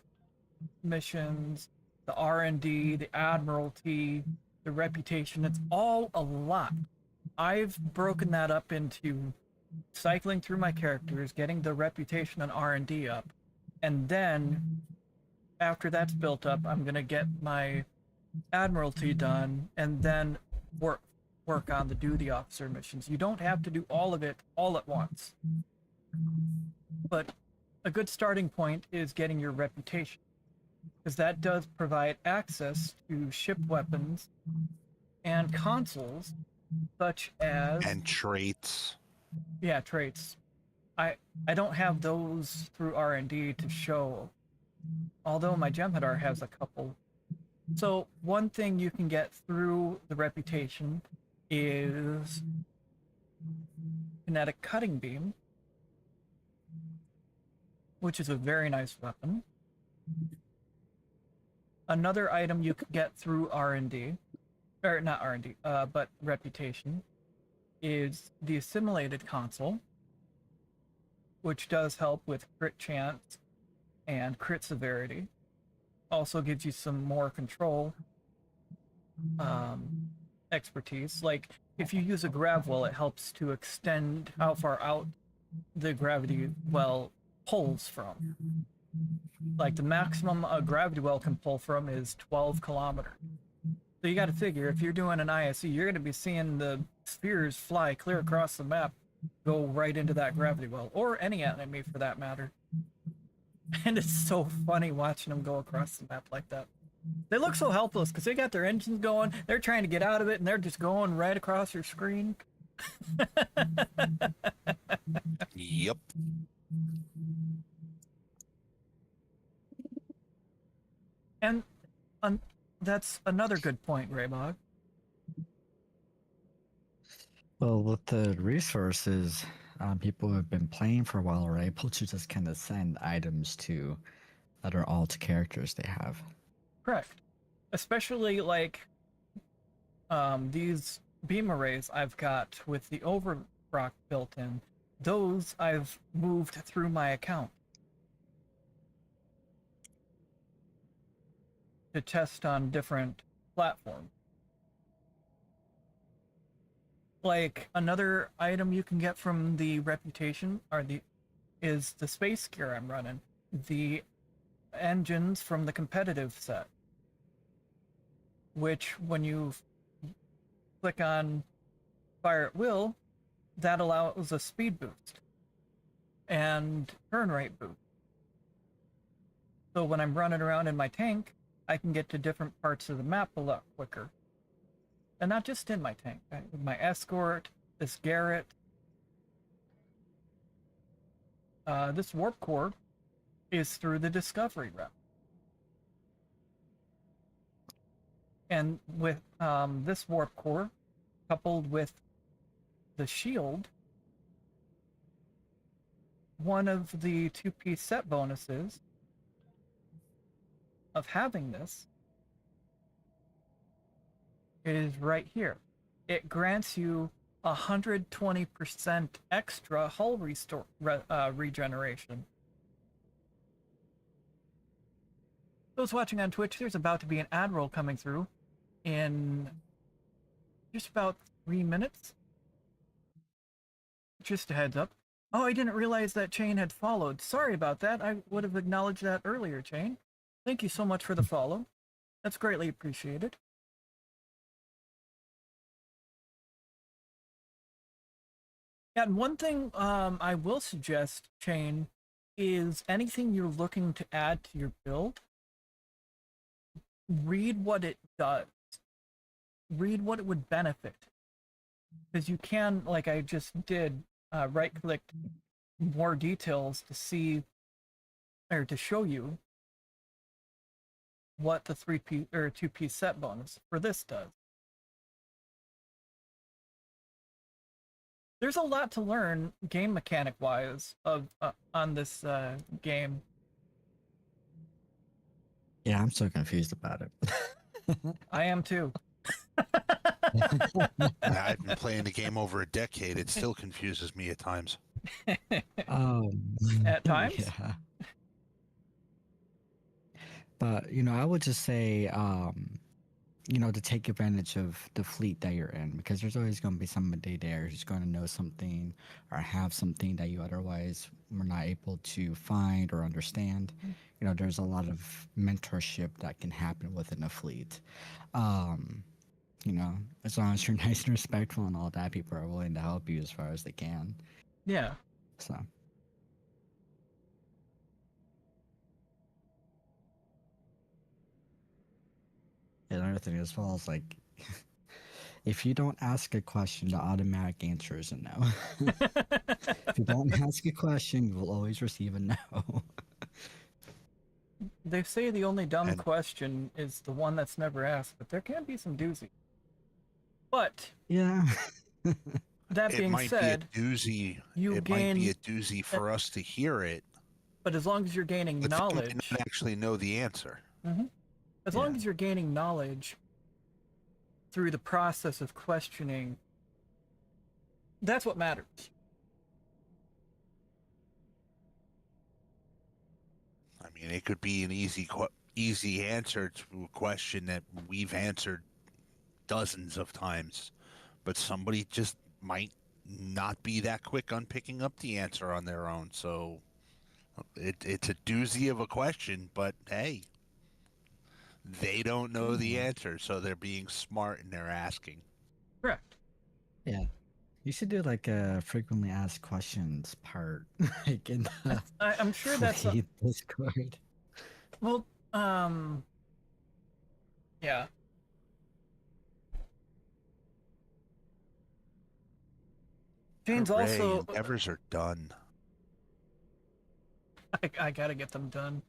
missions, the R&D, the admiralty, the reputation. It's all a lot. I've broken that up into cycling through my characters, getting the reputation and R&D up, and then after that's built up, I'm gonna get my admiralty done, and then work on the duty officer missions. You don't have to do all of it all at once, but a good starting point is getting your reputation, because that does provide access to ship weapons and consoles such as And traits. yeah, traits. I don't have those through R&D to show, although my Jem'Hadar has a couple. So one thing you can get through the reputation is kinetic cutting beam, which is a very nice weapon. Another item you can get through R&D, or not R&D, but reputation, is the assimilated console, which does help with crit chance and crit severity. Also gives you some more control expertise. Like if you use a grav well, it helps to extend how far out the gravity well pulls from. Like the maximum a gravity well can pull from is 12 kilometers. So you got to figure, if you're doing an ISE, you're going to be seeing the spheres fly clear across the map, go right into that gravity well, or any enemy for that matter. And it's so funny watching them go across the map like that. They look so helpless because they got their engines going, they're trying to get out of it, and they're just going right across your screen. Yep. And that's another good point, Raybog. Well, with the resources, people who have been playing for a while are able to just kind of send items to that are all to characters they have. Correct. Especially like these beam arrays I've got with the overrock built in. Those I've moved through my account to test on different platforms. Like another item you can get from the reputation is the space gear I'm running. The engines from the competitive set, which when you click on fire at will, that allows a speed boost and turn rate boost. So when I'm running around in my tank, I can get to different parts of the map a lot quicker. And not just in my tank, my escort, this garret, this warp core is through the discovery route. And with this warp core, coupled with the shield, one of the 2-piece set bonuses of having this is right here. It grants you 120% extra hull regeneration. Those watching on Twitch, there's about to be an ad roll coming through in just about 3 minutes. Just a heads up. Oh, I didn't realize that Chain had followed. Sorry about that. I would have acknowledged that earlier, Chain. Thank you so much for the follow. That's greatly appreciated. And one thing I will suggest, Chain, is anything you're looking to add to your build, read what it does. Read what it would benefit. Because you can, like I just did, right-click more details to see, or to show you what the 3-piece or 2-piece set bonus for this does. There's a lot to learn game mechanic wise of on this game. Yeah, I'm so confused about it. I am too. I've been playing the game over a decade. It still confuses me at times. Oh, At times? yeah. But, I would just say, to take advantage of the fleet that you're in, because there's always going to be somebody there who's going to know something or have something that you otherwise were not able to find or understand. There's a lot of mentorship that can happen within a fleet. As long as you're nice and respectful and all that, people are willing to help you as far as they can. Yeah. So. Another thing as well is like, if you don't ask a question, the automatic answer is a no. If you don't ask a question, you will always receive a no. They say the only dumb question is the one that's never asked, but there can be some doozy. But yeah, that being said, be a doozy. It might be a doozy for us to hear it. But as long as you're gaining but knowledge, they might not actually know the answer. Mm-hmm. As long as you're gaining knowledge through the process of questioning, that's what matters. I mean, it could be an easy answer to a question that we've answered dozens of times, but somebody just might not be that quick on picking up the answer on their own. So it's a doozy of a question, but hey, they don't know the answer, so they're being smart and they're asking. Correct. Yeah. You should do like a frequently asked questions part, like in the I'm sure that's Discord. Well, yeah. Jane's also endeavors are done. I gotta get them done.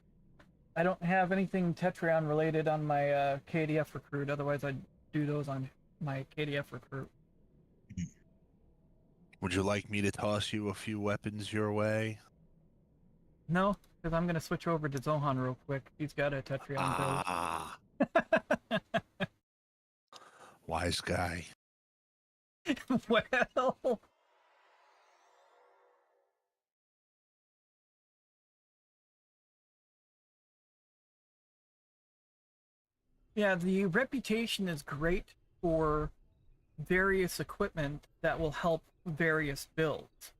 I don't have anything Tetrion related on my KDF recruit. Otherwise, I'd do those on my KDF recruit. Would you like me to toss you a few weapons your way? No, because I'm gonna switch over to Zohan real quick. He's got a Tetrion build. Wise guy. Well. Yeah, the reputation is great for various equipment that will help various builds.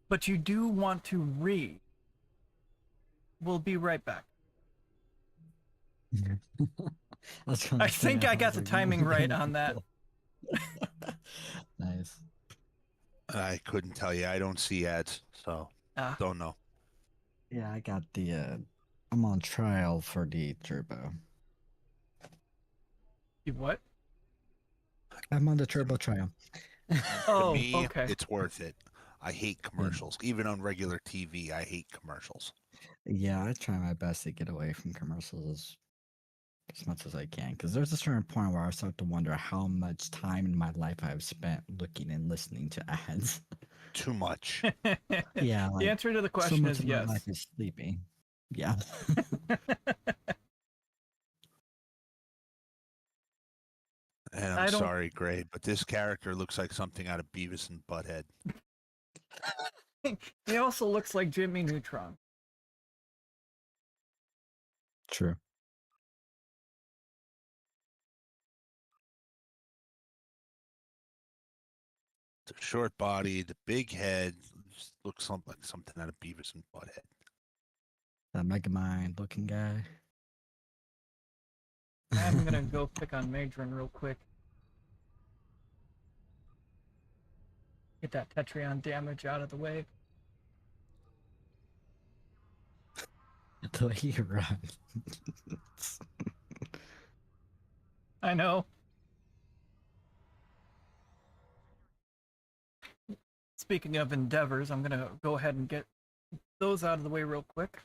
But you do want to read. We'll be right back. I think I got the timing right on that. Nice. I couldn't tell you. I don't see ads, so don't know. Yeah, I got the I'm on trial for the turbo. You what? I'm on the turbo trial. Oh, to me, okay. It's worth it. I hate commercials. Even on regular TV, I hate commercials. Yeah, I try my best to get away from commercials as much as I can, because there's a certain point where I start to wonder how much time in my life I've spent looking and listening to ads. Too much. Yeah. The answer to the question is yes. My life is sleeping. Yeah. And I'm I don't. sorry, Gray, but this character looks like something out of Beavis and Butthead. He also looks like Jimmy Neutron. True. The short body, the big head, just looks like something out of Beavis and Butthead. That Megamind looking guy. I'm gonna go pick on Madron real quick. Get that Tetrion damage out of the way. The way he runs. I know. Speaking of endeavors, I'm gonna go ahead and get those out of the way real quick.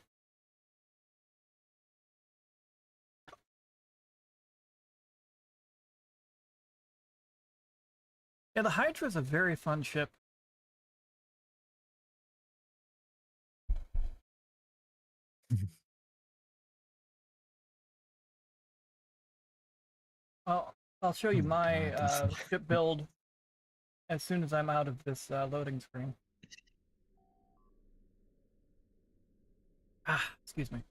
Yeah, the Hydra is a very fun ship. I'll show you Oh my my God, ship build as soon as I'm out of this loading screen. Excuse me.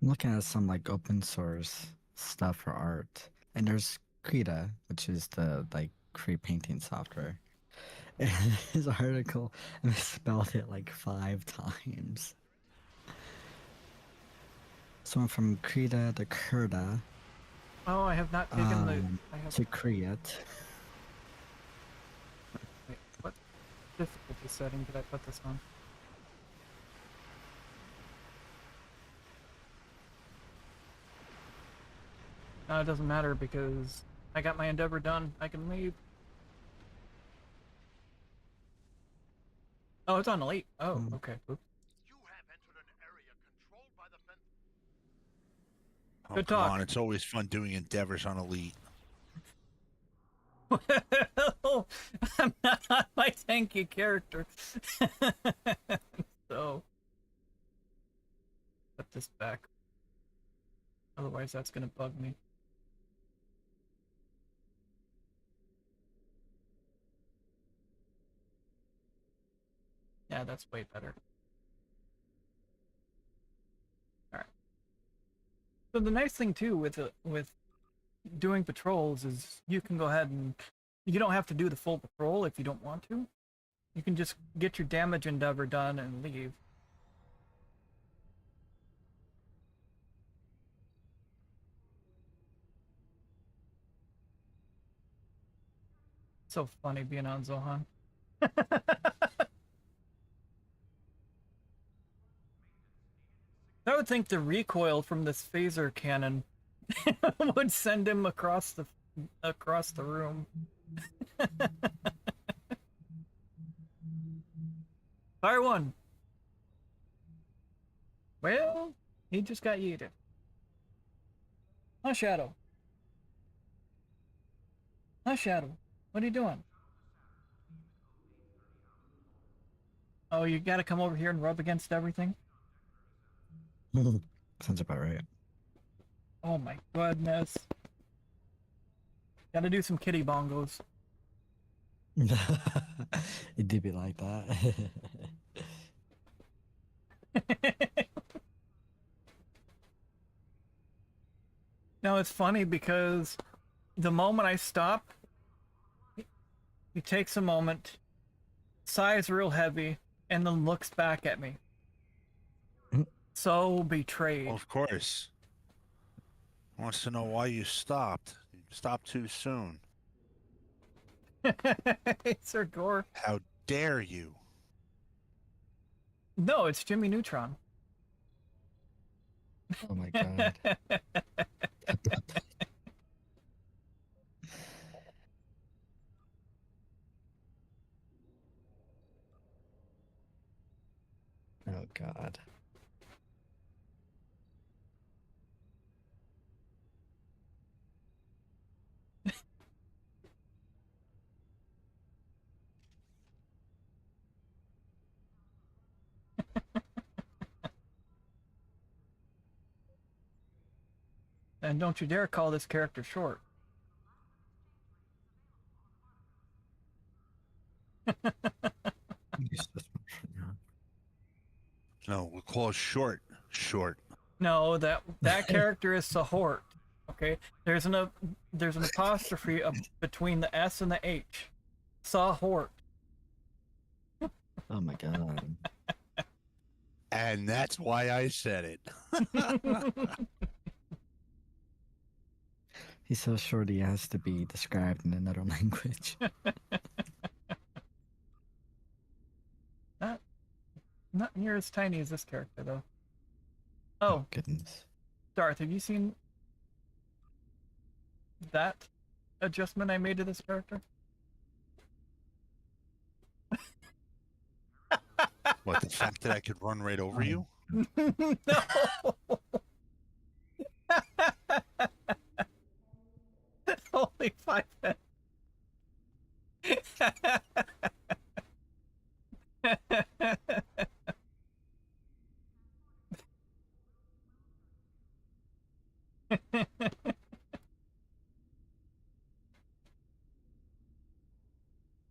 I'm looking at some like open source stuff for art, and there's Krita, which is the like free painting software. And his article misspelled it like 5 times. Someone from Krita to Kurta Oh, I have not taken the. I have. to create. Wait, what difficulty setting did I put this on? No, it doesn't matter because I got my endeavor done. I can leave. Oh, it's on elite. Oh, okay. Oops. You have entered an area controlled by the Oh, Good come talk. on. It's always fun doing endeavors on Elite. Well, I'm not my tanky character. So, put this back. Otherwise, that's gonna bug me. Yeah, that's way better. Alright. So the nice thing too with doing patrols is you can go ahead and you don't have to do the full patrol if you don't want to. You can just get your damage endeavor done and leave. So funny being on Zohan. I would think the recoil from this phaser cannon would send him across the room. Fire one. Well, he just got yeeted. Huh, Shadow? Huh, Shadow? What are you doing? Oh, you gotta come over here and rub against everything? Sounds about right. Oh my goodness. Gotta do some kitty bongos. It did be like that. Now it's funny because the moment I stop, he takes a moment, sighs real heavy, and then looks back at me. So betrayed. Well, of course. Wants to know why you stopped. You stopped too soon. Sir Gore. How dare you? No, it's Jimmy Neutron. Oh my God. Oh God. And don't you dare call this character short. No, we'll call short. Short. No, that character is Sahort. Okay, there's an apostrophe between the S and the H. Sahort. Oh my god. And that's why I said it. He's so short he has to be described in another language. Not near as tiny as this character, though. Oh, Goodness. Darth, have you seen that adjustment I made to this character? What, the fact that I could run right over you? No. Only 5 minutes.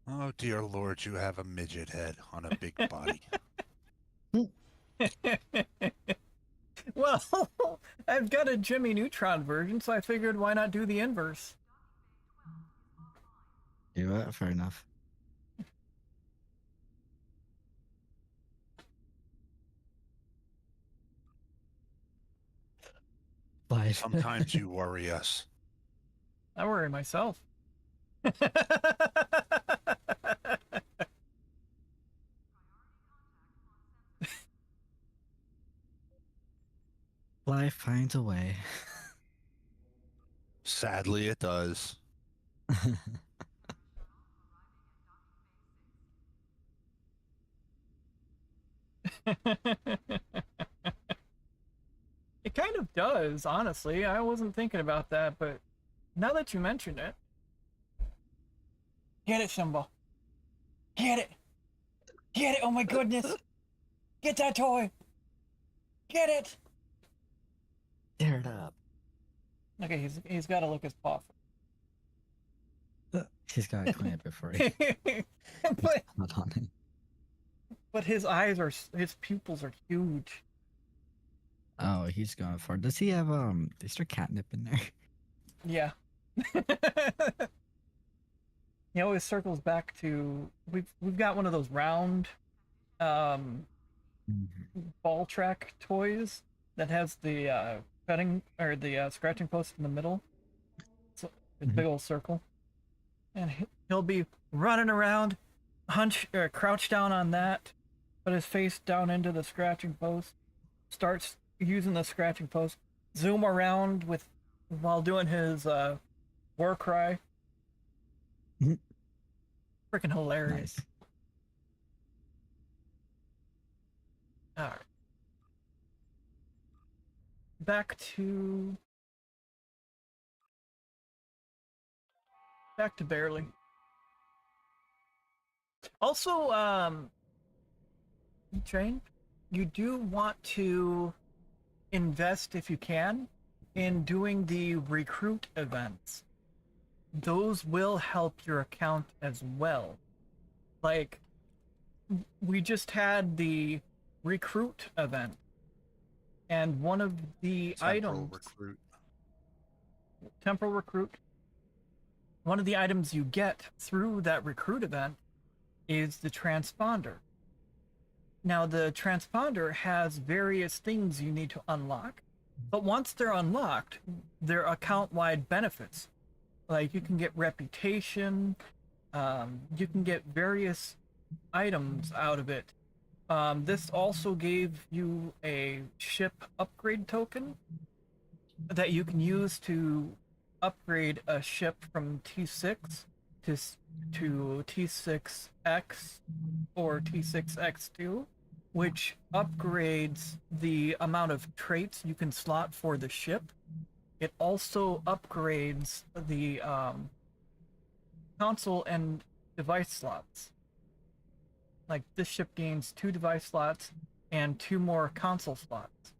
Oh, dear Lord, you have a midget head on a big body. Well, I've got a Jimmy Neutron version, so I figured why not do the inverse? Do it? Fair enough. Life. Sometimes you worry us. I worry myself. Life finds a way. Sadly, it does. It kind of does, honestly. I wasn't thinking about that, but now that you mention it. Get it, Simba. Get it. Get it. Oh my goodness. Get that toy. Get it. Tear it up. Okay, he's got to look his paw. He's got to clean it before he but not on it. but his pupils are huge. Oh, he's going for it. Does he have is there catnip in there? Yeah. He always circles back to we've got one of those round ball track toys that has the cutting or the scratching post in the middle. So a big old circle. And he'll be running around, crouch down on that, put his face down into the scratching post, starts using the scratching post, zoom around while doing his war cry. Freaking hilarious. Nice. All right. Back to Berri. Also, Train, you do want to invest, if you can, in doing the recruit events. Those will help your account as well. Like, we just had the recruit event, and one of the items... Temporal recruit. One of the items you get through that recruit event is the transponder. Now, the transponder has various things you need to unlock, but once they're unlocked, they're account-wide benefits. Like, you can get reputation, you can get various items out of it. This also gave you a ship upgrade token that you can use to upgrade a ship from T6 to T6X or T6X2, which upgrades the amount of traits you can slot for the ship. It also upgrades the console and device slots. Like, this ship gains 2 device slots and 2 more console slots.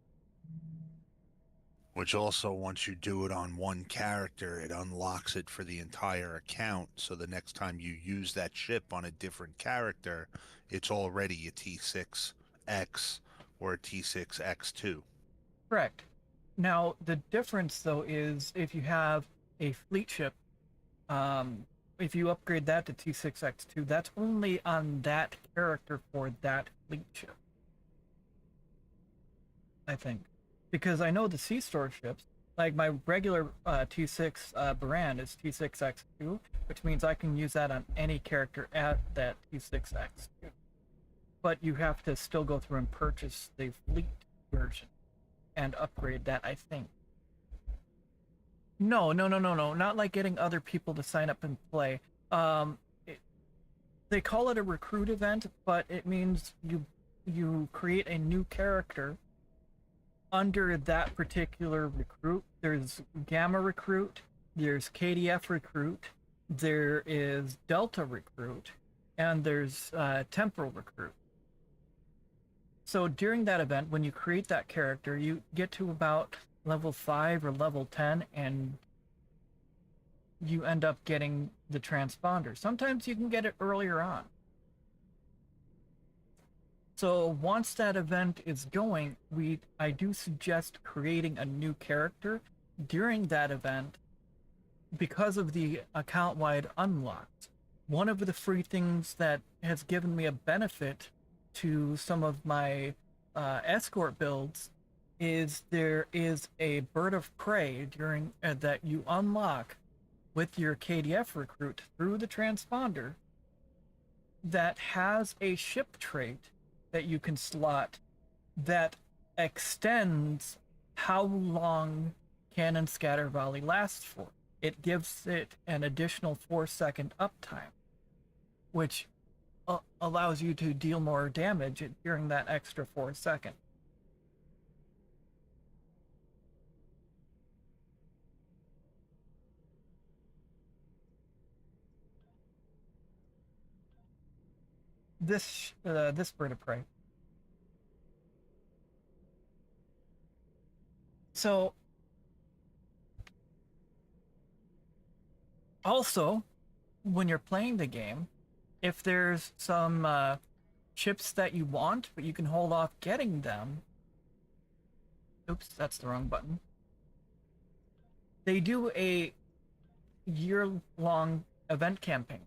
Which also, once you do it on one character, it unlocks it for the entire account. So the next time you use that ship on a different character, it's already a T6X or a T6X2. Correct. Now, the difference, though, is if you have a fleet ship, if you upgrade that to T6X2, that's only on that character for that fleet ship. I think. Because I know the C-Store ships, like my regular T6 Baran is T6X2, which means I can use that on any character at that T6X2. But you have to still go through and purchase the fleet version and upgrade that, I think. No, not like getting other people to sign up and play. They call it a recruit event, but it means you create a new character under that particular recruit. There's Gamma Recruit, there's KDF Recruit, there is Delta Recruit, and there's Temporal Recruit. So during that event, when you create that character, you get to about level 5 or level 10, and you end up getting the transponder. Sometimes you can get it earlier on. So once that event is going, I do suggest creating a new character during that event because of the account-wide unlocks. One of the free things that has given me a benefit to some of my escort builds is there is a bird of prey during that you unlock with your KDF recruit through the transponder that has a ship trait that you can slot that extends how long Cannon Scatter Volley lasts for. It gives it an additional 4-second uptime, which allows you to deal more damage during that extra 4 seconds. This bird of prey. So also, when you're playing the game, if there's some chips that you want, but you can hold off getting them. Oops, that's the wrong button. They do a year-long event campaign.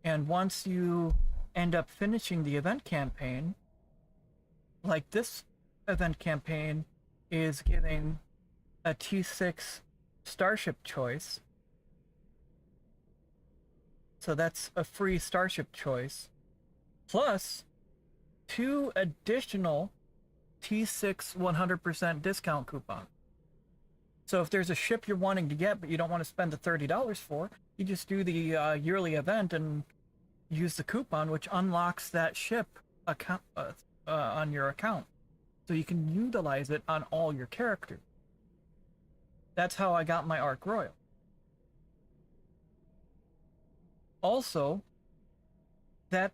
And once you end up finishing the event campaign, like this event campaign is giving a T6 starship choice. So that's a free starship choice, plus 2 additional T6 100% discount coupons. So if there's a ship you're wanting to get, but you don't want to spend the $30 for, you just do the yearly event and use the coupon, which unlocks that ship account on your account. So you can utilize it on all your characters. That's how I got my Ark Royal. Also, that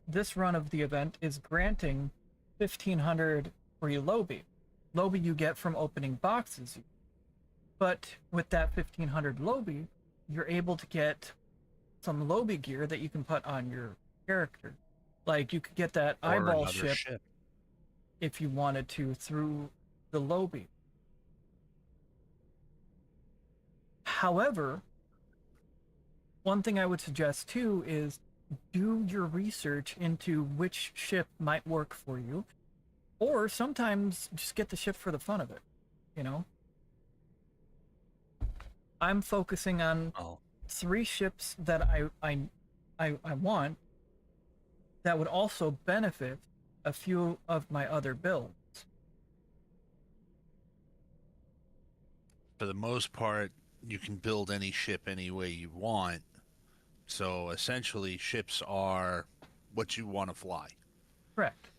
this run of the event is granting 1,500 free Lobi. Lobi you get from opening boxes. But with that 1,500 Lobi, you're able to get some Lobi gear that you can put on your character. Like you could get that Or eyeball another ship if you wanted to through the Lobi. However, one thing I would suggest too is do your research into which ship might work for you, or sometimes just get the ship for the fun of it, you know? I'm focusing on 3 ships that I want that would also benefit a few of my other builds. For the most part, you can build any ship any way you want. So essentially, ships are what you want to fly. Correct.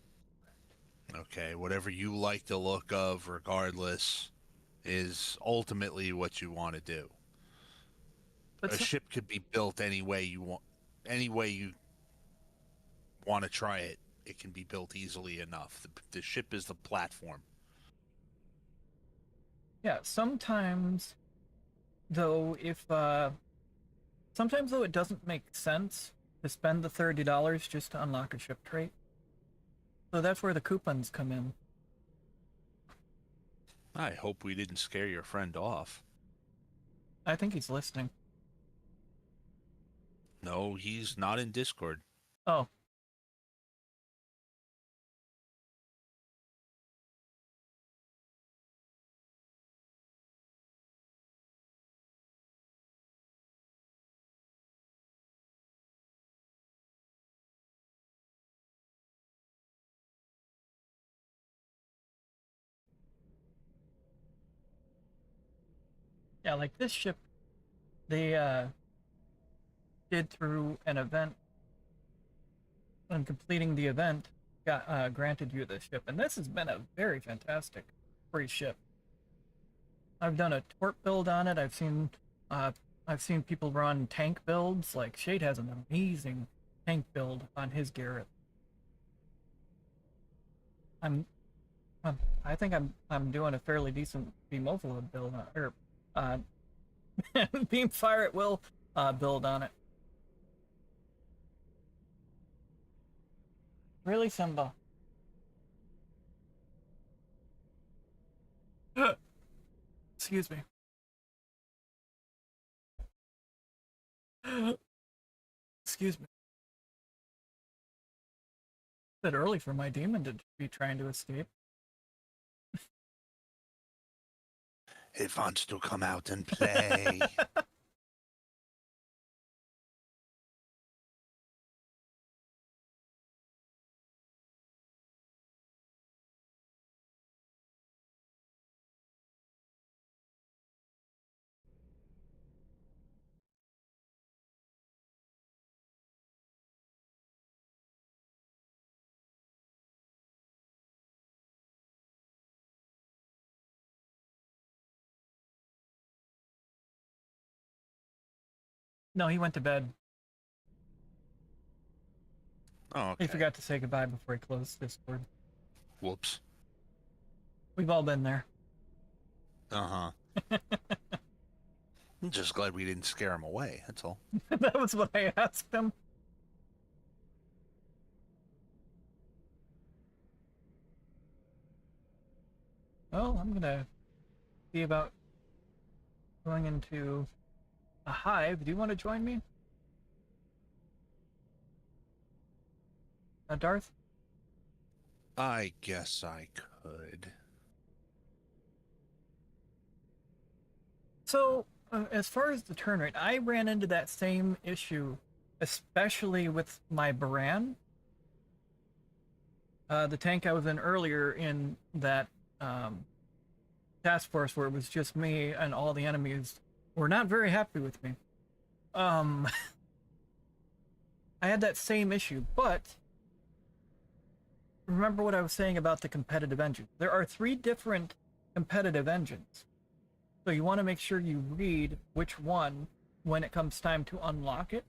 Okay, whatever you like the look of, regardless, is ultimately what you want to do. But A ship could be built any way you want, any way you want to try it. It can be built easily enough. The ship is the platform. Yeah, sometimes though, sometimes though it doesn't make sense to spend the $30 just to unlock a ship trait. So that's where the coupons come in. I hope we didn't scare your friend off. I think he's listening. No, he's not in Discord. Oh. Yeah, like this ship, they did through an event, and completing the event got granted you the ship, and this has been a very fantastic free ship. I've done a torp build on it. I've seen people run tank builds. Like Shade has an amazing tank build on his Garret. I'm, I think I'm doing a fairly decent beam overload build on, or beam fire at will build on it. Really, Simba? Excuse me. Excuse me. A bit early for my demon to be trying to escape. It wants to come out and play. No, he went to bed. Oh, okay. He forgot to say goodbye before he closed Discord. Whoops. We've all been there. Uh-huh. I'm just glad we didn't scare him away, that's all. That was what I asked him. Well, I'm gonna see about going into a hive. Do you want to join me? Darth? I guess I could. So, as far as the turn rate, I ran into that same issue, especially with my Baran. The tank I was in earlier in that task force where it was just me and all the enemies were not very happy with me. I had that same issue, but remember what I was saying about the competitive engine. There are 3 different competitive engines. So you want to make sure you read which one when it comes time to unlock it.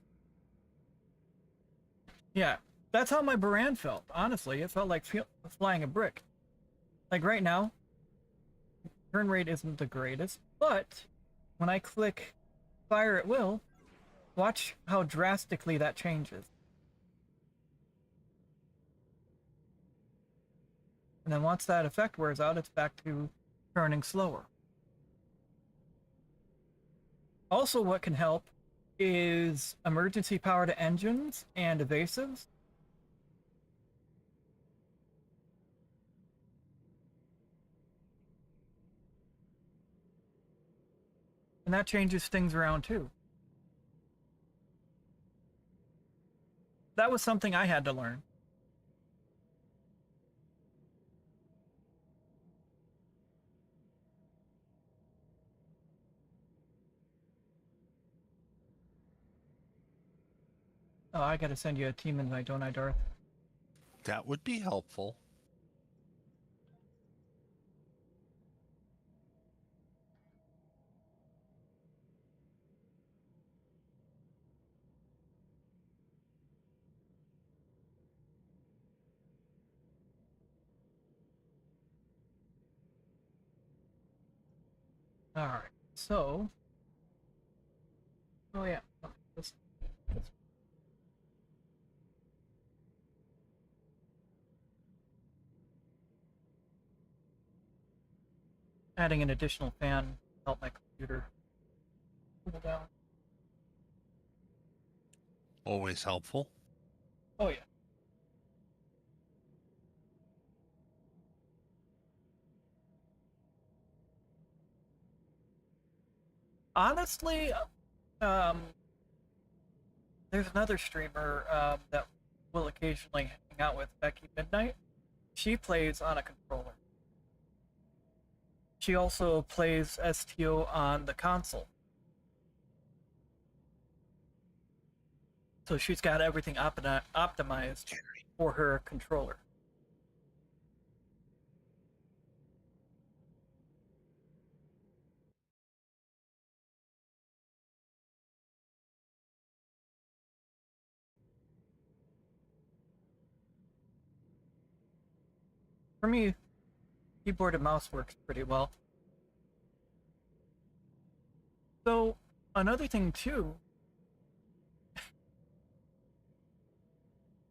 Yeah, that's how my Baran felt. Honestly, it felt like flying a brick. Like right now, turn rate isn't the greatest, but when I click fire at will, watch how drastically that changes. And then once that effect wears out, it's back to turning slower. Also, what can help is emergency power to engines and evasives. And that changes things around too. That was something I had to learn. Oh, I gotta send you a team invite, don't I, Darth? That would be helpful. Alright, so... Oh yeah, this... Adding an additional fan to help my computer cool down. Always helpful. Oh yeah. Honestly, there's another streamer that will occasionally hang out with, Becky Midnight. She plays on a controller. She also plays STO on the console. So she's got everything optimized for her controller. For me, keyboard and mouse works pretty well. So, another thing too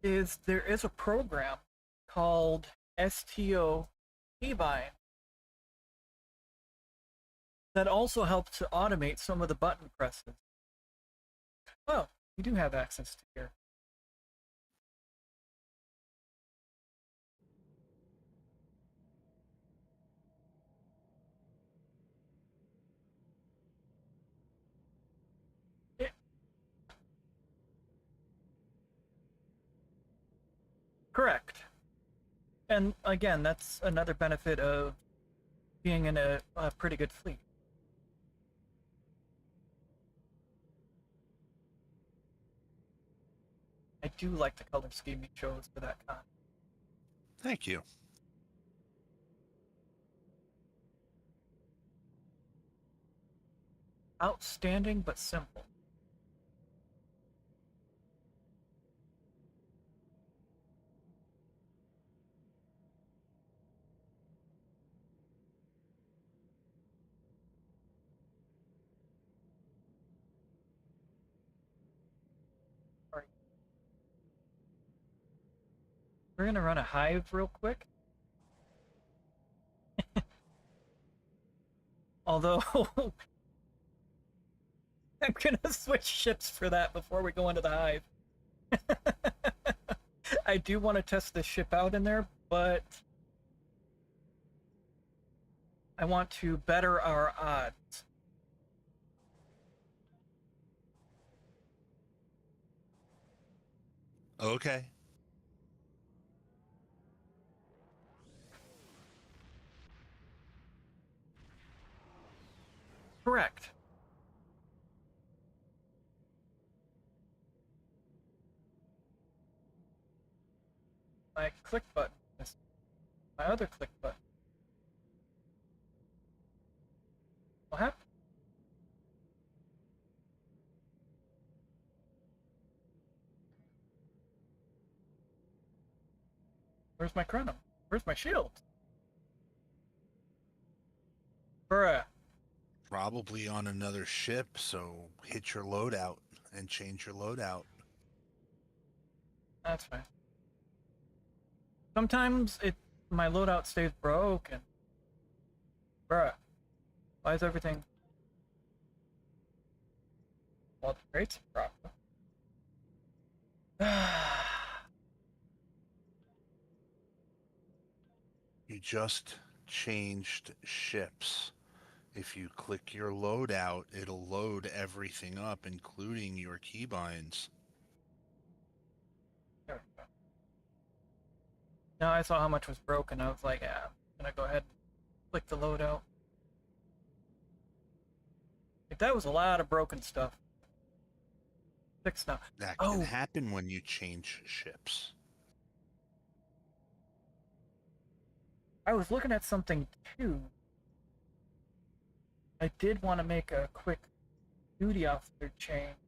is there is a program called STO Keybind that also helps to automate some of the button presses. Oh, you do have access to here. Correct. And again, that's another benefit of being in a pretty good fleet. I do like the color scheme you chose for that con. Thank you. Outstanding but simple. Alright. We're gonna run a hive real quick. Although I'm gonna switch ships for that before we go into the hive. I do want to test this ship out in there, but I want to better our odds. Okay. Correct. My click button is my other click button. What happened? Where's my chrono? Where's my shield? Bruh. Probably on another ship, so hit your loadout and change your loadout. That's fine. Sometimes my loadout stays broken. Bruh. Why is everything... Well, the crate's a problem. You just changed ships. If you click your loadout, it'll load everything up, including your keybinds. There we go. Now I saw how much was broken. I was like, yeah, I'm gonna go ahead and click the loadout. Like, that was a lot of broken stuff. Fixed now. That can happen when you change ships. I was looking at something too. I did want to make a quick duty officer change.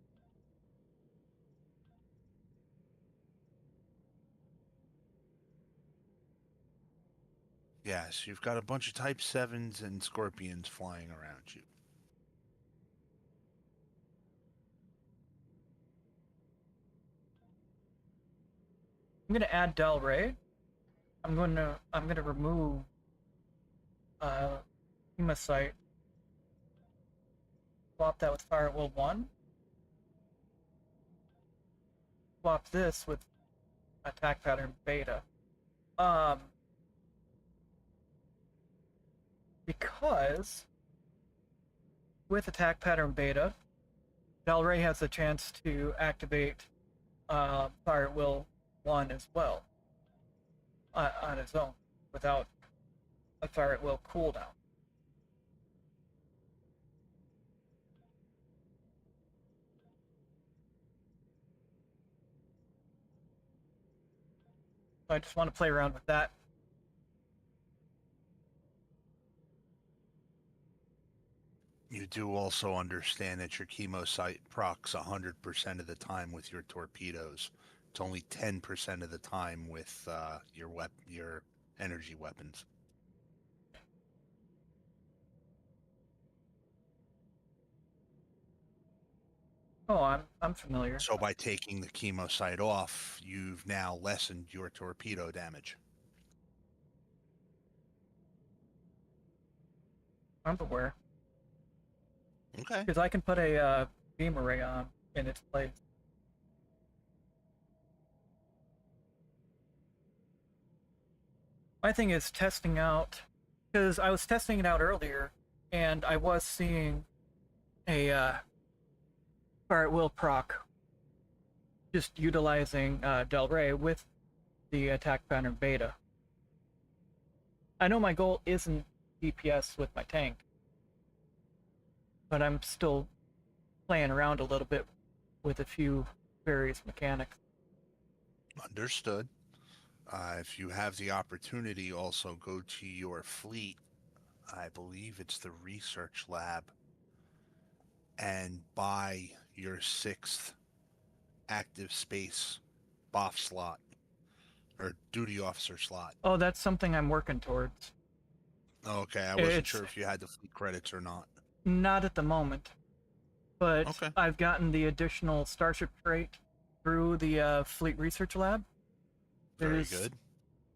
Yes, you've got a bunch of Type 7s and Scorpions flying around you. I'm gonna add Del Rey. I'm gonna remove Hematite. Swap that with Fire at Will 1. Swap this with Attack Pattern Beta. Because with Attack Pattern Beta, Del Rey has the chance to activate Fire at Will 1 as well on its own without a Fire at Will cooldown. So I just want to play around with that. You do also understand that your chemosite procs 100% of the time with your torpedoes. It's only 10% of the time with your energy weapons. Oh, I'm familiar. So by taking the chemosite off, you've now lessened your torpedo damage. I'm aware. Okay. Because I can put a beam array on in its place. My thing is testing out, because I was testing it out earlier, and I was seeing a Fire at Will proc, just utilizing Del Rey with the Attack Pattern Beta. I know my goal isn't DPS with my tank, but I'm still playing around a little bit with a few various mechanics. Understood. If you have the opportunity, also go to your fleet. I believe it's the research lab, and buy your 6th active space BOF slot or duty officer slot. Oh, that's something I'm working towards. Okay, I wasn't sure if you had the fleet credits or not. Not at the moment, but Okay. I've gotten the additional starship trait through the fleet research lab. Very There's good.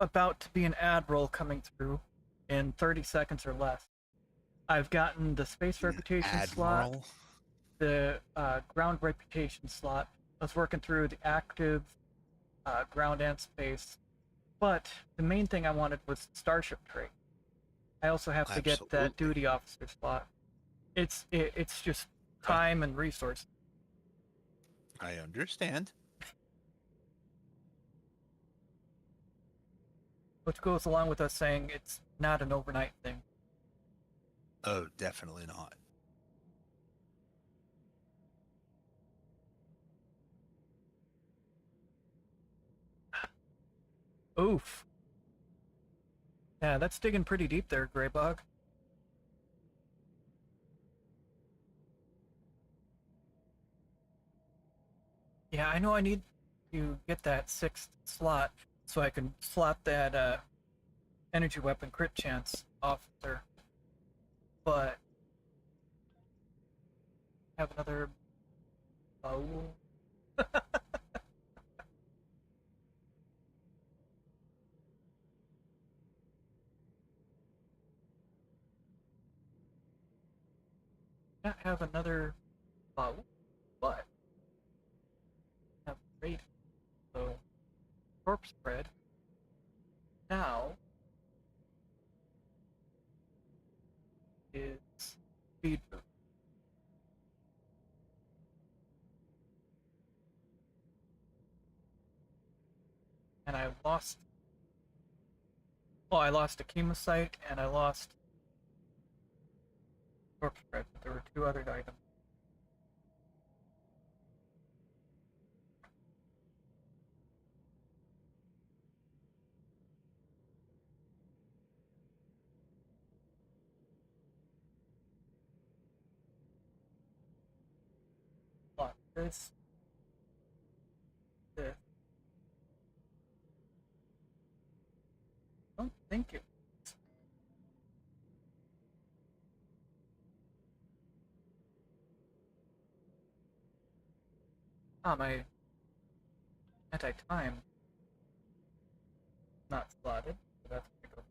about to be an admiral coming through in 30 seconds or less. I've gotten the space reputation slot, Admiral. the ground reputation slot. I was working through the active ground and space, but the main thing I wanted was starship trait. I also have to get that Absolutely. duty officer slot. It's just time and resource. I understand. Which goes along with us saying it's not an overnight thing. Oh, definitely not. Oof. Yeah, that's digging pretty deep there, Greybog. Yeah, I know I need to get that 6th slot so I can slot that energy weapon crit chance officer. But have another bow. Not have another bow, but have great. So corpse spread. Now is speed boost. And I lost. Well, I lost a chemosite and I lost corpse spread, but there were 2 other items. Lost this. This. I don't think it Ah, my anti-time not slotted, so that's gonna go.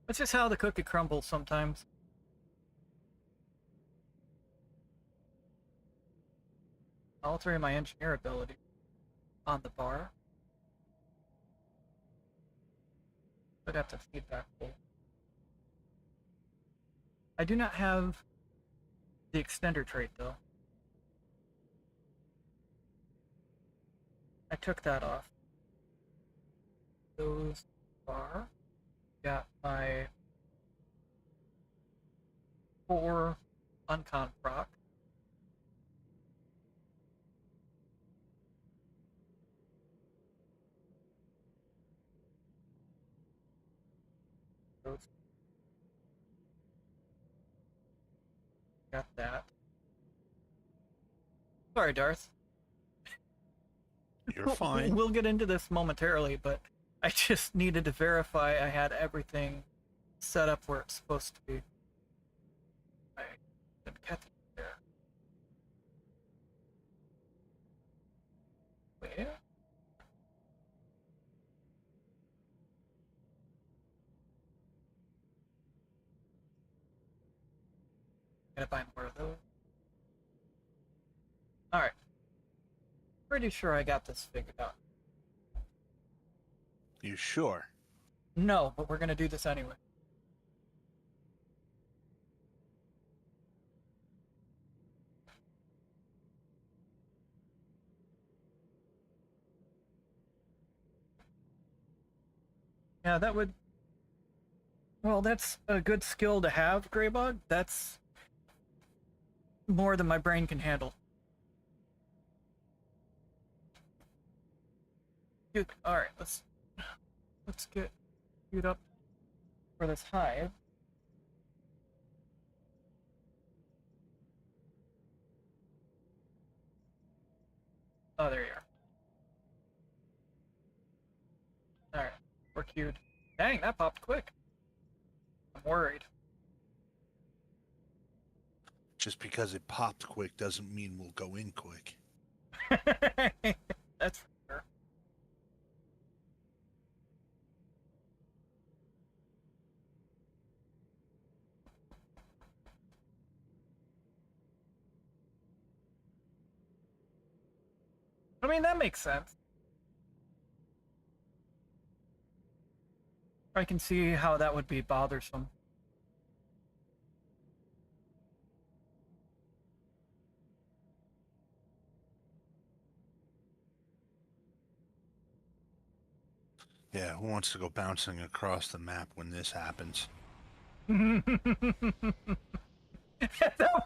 That's just how the cookie crumbles sometimes. Altering my engineer ability on the bar. But have to feedback pull. I do not have the extender trait though. I took that off. Those bar. Got my 4 uncon proc. Those. Got that. Sorry, Darth. You're fine. We'll get into this momentarily, but I just needed to verify I had everything set up where it's supposed to be. I didn't catch it there. Wait. Gotta buy more of those. Alright. Pretty sure I got this figured out. You sure? No, but we're gonna do this anyway. Yeah, that would... Well, that's a good skill to have, Greybog. That's more than my brain can handle. Good. Alright, let's get queued up for this hive. Oh, there you are. Alright, we're queued. Dang, that popped quick. I'm worried. Just because it popped quick doesn't mean we'll go in quick. That's for sure. I mean, that makes sense. I can see how that would be bothersome. Yeah, who wants to go bouncing across the map when this happens? That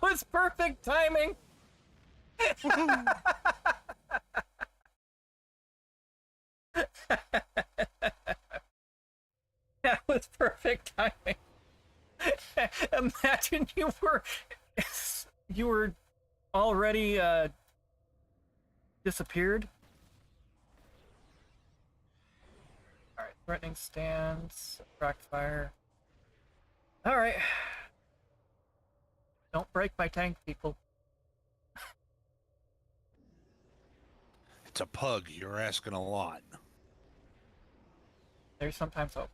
was perfect timing. That was perfect timing. Imagine you were already disappeared. All right, threatening stance, attract fire. All right, don't break my tank, people. It's a pug. You're asking a lot. There's sometimes hope.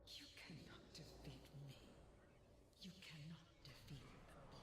You cannot defeat me. You cannot defeat the ball.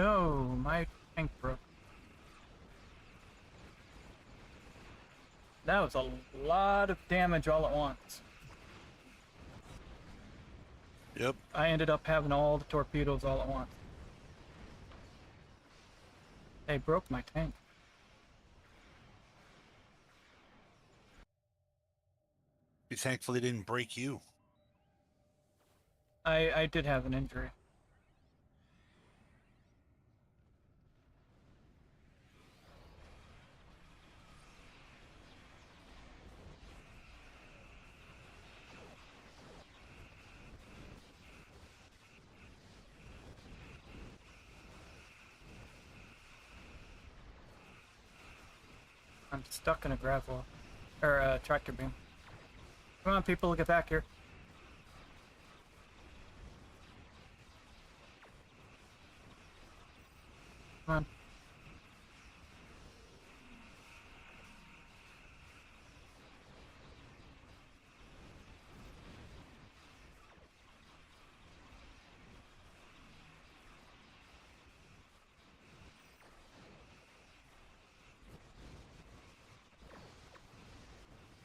Oh, my tank broke. That was a lot of damage all at once. Yep. I ended up having all the torpedoes all at once. They broke my tank. Be thankful they didn't break you. I did have an injury. I'm stuck in a gravel or a tractor beam. Come on, people, get back here. Come on.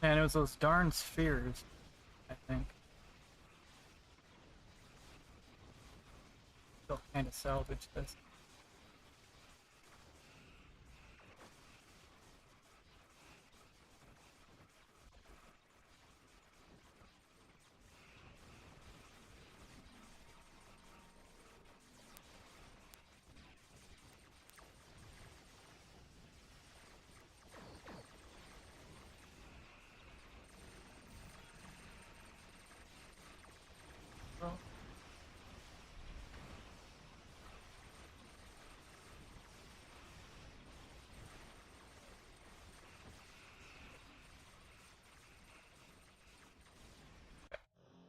Man, it was those darn spheres, I think. Still kind of salvage this. Well,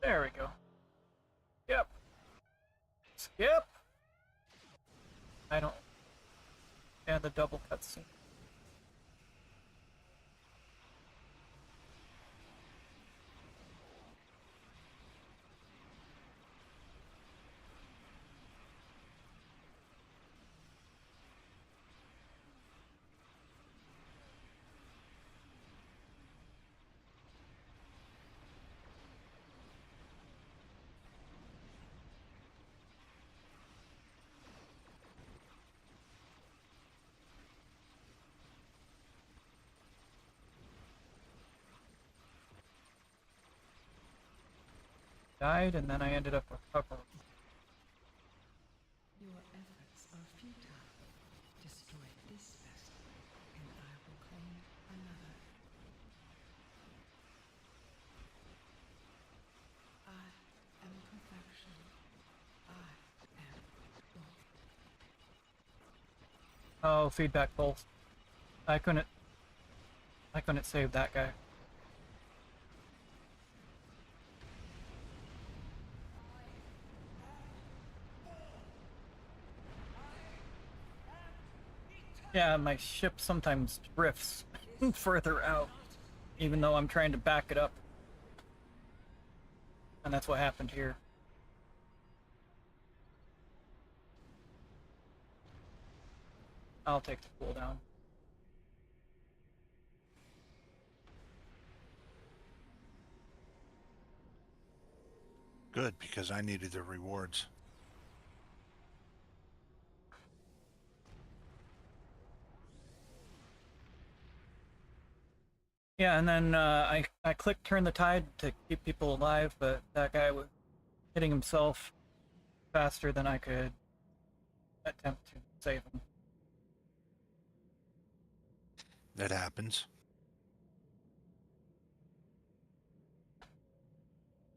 there we go. Yep. Skip. I don't. Yeah, the double cutscene. Died, and then I ended up recovering. Your efforts are futile. Destroy this vessel, and I will claim another. I am perfection. I am God. Oh, feedback pulse. I couldn't save that guy. Yeah, my ship sometimes drifts further out, even though I'm trying to back it up. And that's what happened here. I'll take the cooldown. Good, because I needed the rewards. Yeah, and then I clicked turn the tide to keep people alive, but that guy was hitting himself faster than I could attempt to save him. That happens.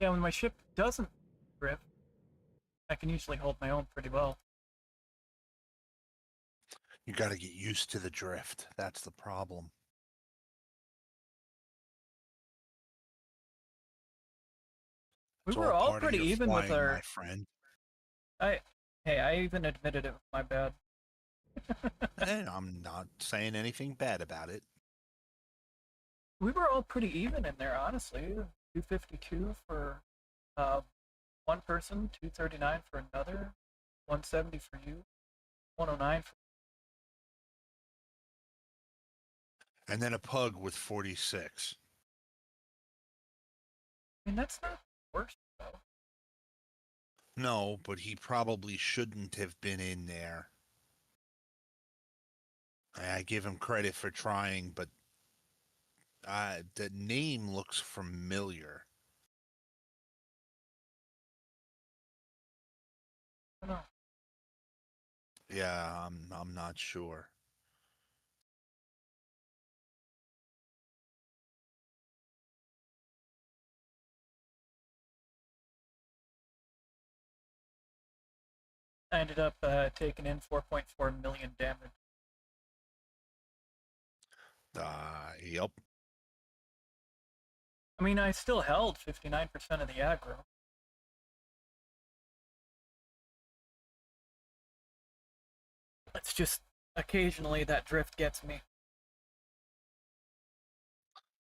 Yeah, when my ship doesn't drift, I can usually hold my own pretty well. You got to get used to the drift. That's the problem. We It's were all part of pretty your even with flying, our. my friend. Hey, I even admitted it was my bad. And I'm not saying anything bad about it. We were all pretty even in there, honestly. 252 for one person, 239 for another, 170 for you. 109. And then a pug with 46. I mean, that's not worse, though. No, but he probably shouldn't have been in there. I give him credit for trying, but the name looks familiar. I don't know. Yeah, I'm not sure. I ended up taking in 4.4 million damage. Yep. I mean, I still held 59% of the aggro. It's just occasionally that drift gets me.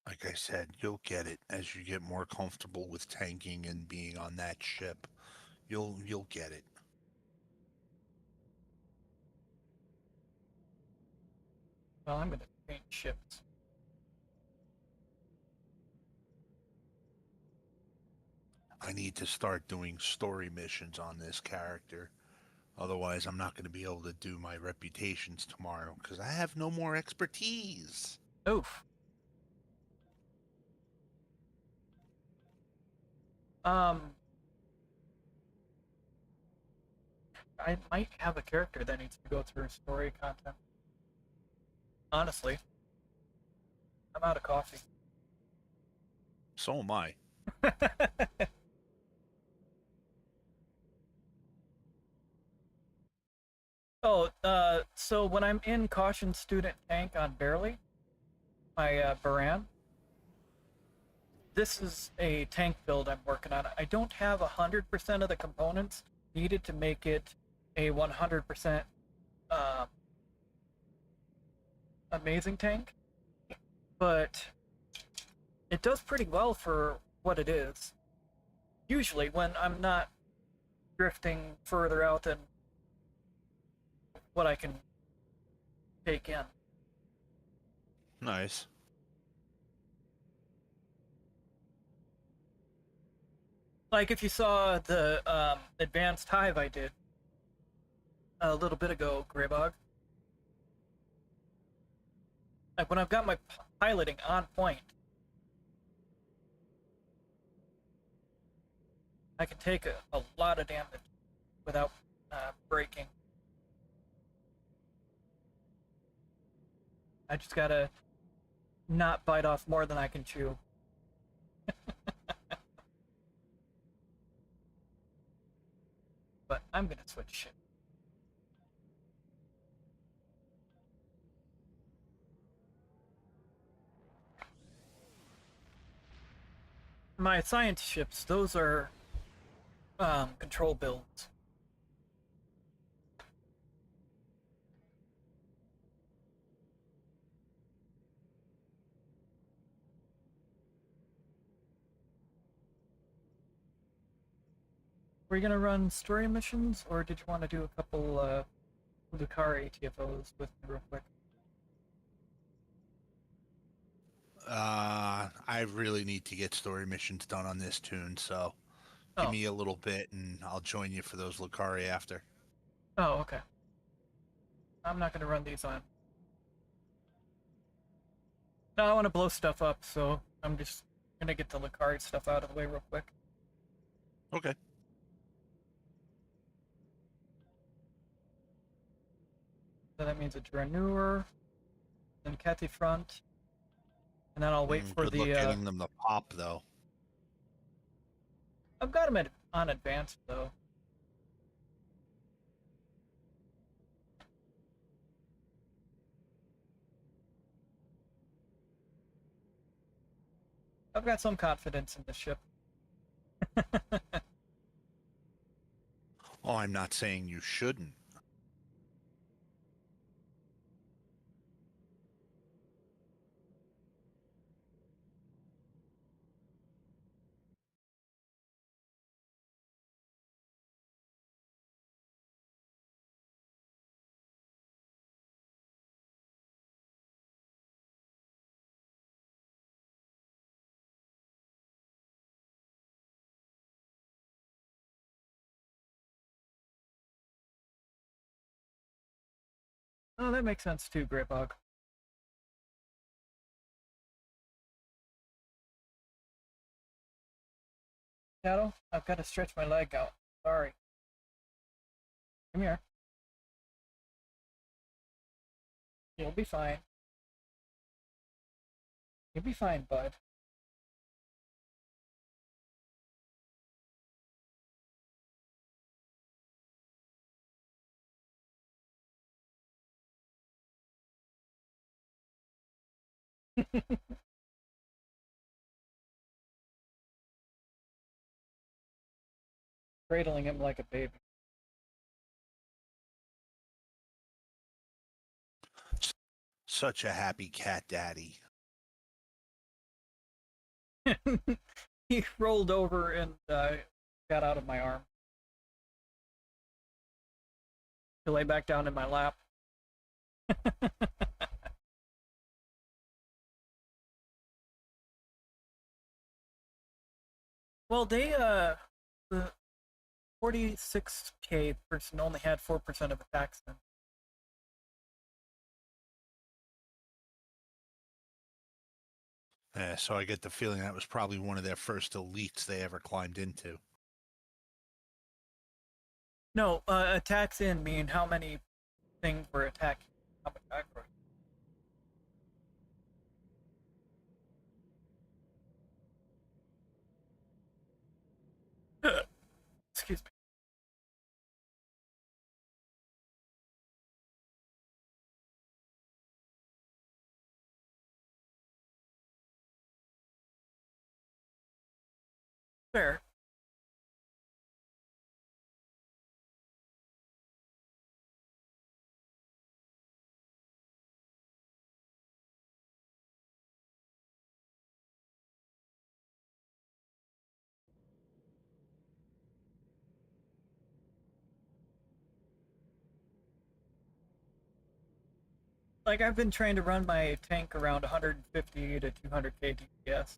Like I said, you'll get it as you get more comfortable with tanking and being on that ship. You'll get it. Well, I'm gonna change ships. I need to start doing story missions on this character. Otherwise, I'm not going to be able to do my reputations tomorrow because I have no more expertise. Oof. I might have a character that needs to go through story content. Honestly, I'm out of coffee. So am I. Oh, so when I'm in Caution Student Tank on Berri, my Baran, this is a tank build I'm working on. I don't have 100% of the components needed to make it a 100% amazing tank, but it does pretty well for what it is. Usually, when I'm not drifting further out than what I can take in. Nice. Like if you saw the advanced hive I did a little bit ago, Greybog. Like when I've got my piloting on point, I can take a lot of damage without breaking. I just gotta not bite off more than I can chew. But I'm gonna switch shit. My science ships, those are control builds. Were you gonna run story missions, or did you want to do a couple Lucaria ATFOs with me real quick? I really need to get story missions done on this tune, so give Oh. me a little bit and I'll join you for those Lucari after. Oh, okay. I'm not gonna run these on. No, I want to blow stuff up, so I'm just gonna get the Lucaria stuff out of the way real quick. Okay. So that means a Draeneur, then Cathy Front, and then I'll wait for Good the. luck getting them to pop, though. I've got them on advanced though. I've got some confidence in the ship. Oh, I'm not saying you shouldn't. Oh, that makes sense too, Greybog. Shadow, I've got to stretch my leg out. Sorry. Come here. You'll be fine. You'll be fine, bud. Cradling him like a baby. Such a happy cat daddy. He rolled over and got out of my arm. He lay back down in my lap. Well, the 46K person only had 4% of attacks then. Yeah, so I get the feeling that was probably one of their first elites they ever climbed into. No, attacks in mean how many things were attacking. How much aggro. Excuse me. Fair. Like, I've been trying to run my tank around 150 to 200k DPS.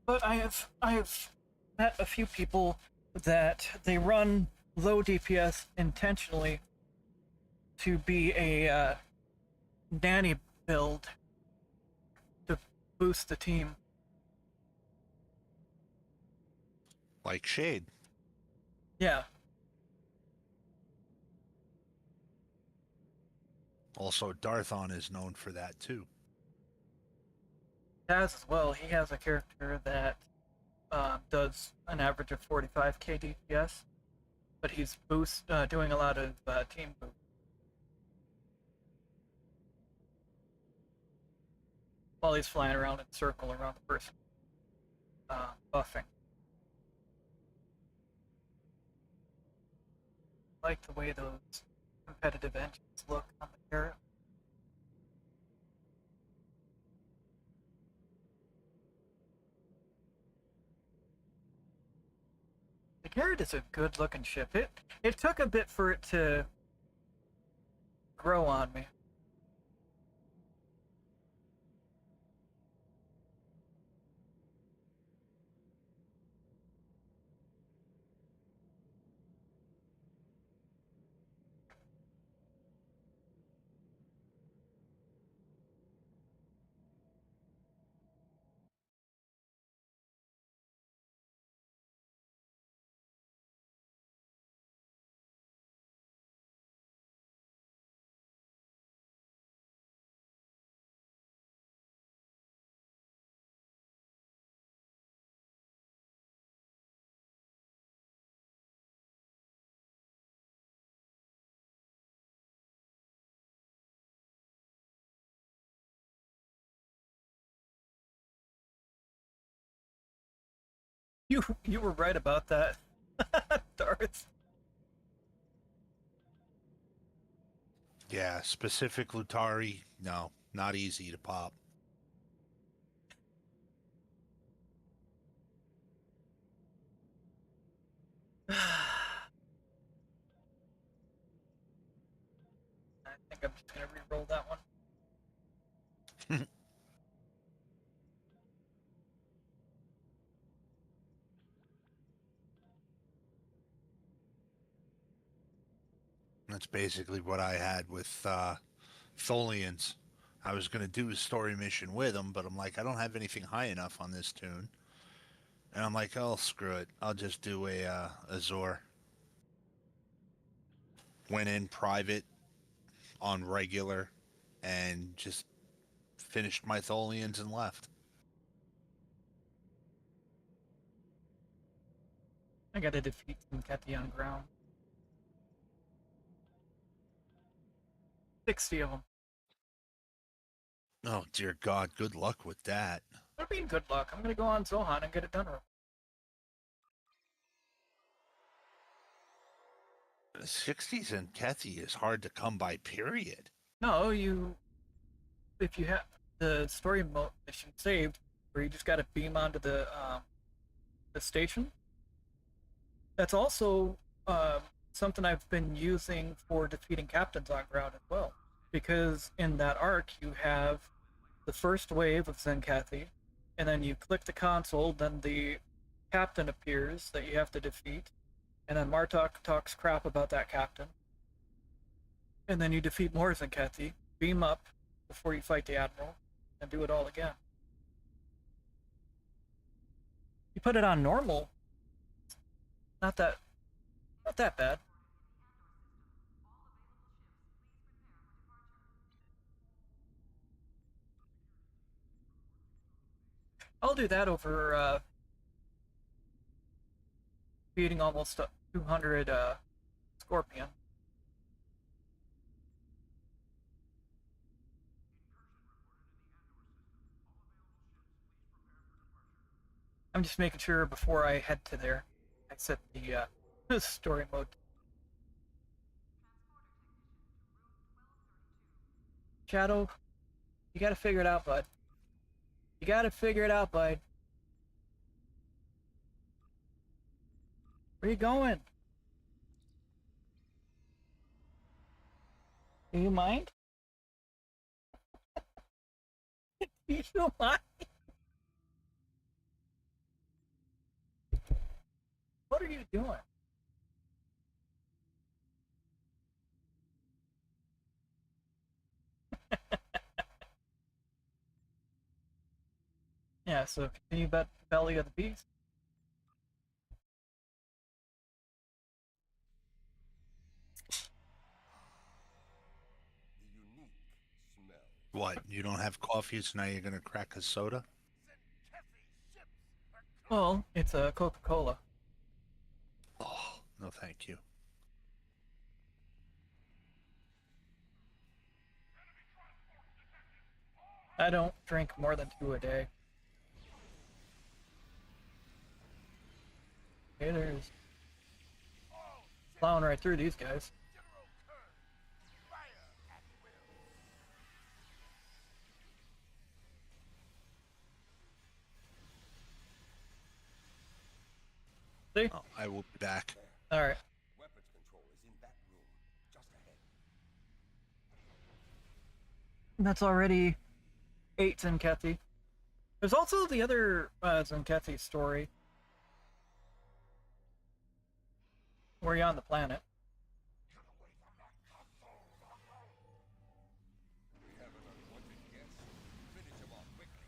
But I have met a few people that they run low DPS intentionally to be a nanny build to boost the team. Like Shade. Yeah. Also, Darthon is known for that too. Taz as well. He has a character that does an average of 45k DPS, but he's doing a lot of team boost. While he's flying around in a circle around the person, buffing. I like the way those competitive engines look on the garret. The garret is a good looking ship. It took a bit for it to grow on me. You were right about that, Darth. Yeah, specific Lutari, no, not easy to pop. I think I'm just gonna re-roll that one. That's basically what I had with Tholians. I was going to do a story mission with them, but I'm like, I don't have anything high enough on this tune. And I'm like, oh, screw it. I'll just do a Zor. Went in private on regular and just finished my Tholians and left. I gotta defeat some Kethy on ground. 60 of them. Oh, dear God. Good luck with that. I mean, good luck. I'm gonna go on Zohan and get it done. 60s and Kethy is hard to come by, period. No, if you have the story mode mission saved, where you just gotta beam onto the station. That's also something I've been using for defeating captains on ground as well. Because in that arc, you have the first wave of Zenkathy, and then you click the console, then the captain appears that you have to defeat, and then Martok talks crap about that captain. And then you defeat more Zenkathy, beam up before you fight the Admiral, and do it all again. You put it on normal, not that bad. I'll do that over beating almost 200 Scorpion. I'm just making sure before I head to there, I set the story mode. Shadow, you gotta figure it out, bud. You gotta figure it out, bud. Where you going? Do you mind? Do you mind? What are you doing? Yeah, so continue about the belly of the beast. The unique smell. What? You don't have coffee, so now you're going to crack a soda? Well, it's a Coca-Cola. Oh, no thank you. I don't drink more than 2 a day. Okay, there's plowing right through these guys. See? Oh, I will be back. Alright. Weapons control is in that room, just ahead. That's already 8 Zenkathy. There's also the other Zenkathy story. Where you're on the planet. We have an unwanted guest. Finish him off quickly.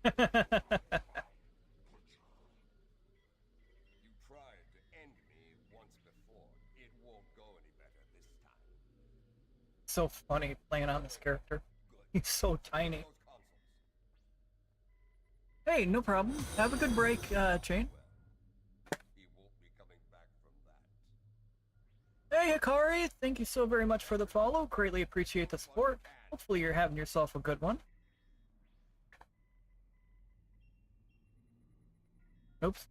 You tried to end me once before. It won't go any better this time. So funny playing on this character. He's so tiny. Those consoles. Hey, no problem. Have a good break, Chain. He won't be coming back from that. Hey, Hikari, thank you so very much for the follow. Greatly appreciate the support. Hopefully you're having yourself a good one. Oops.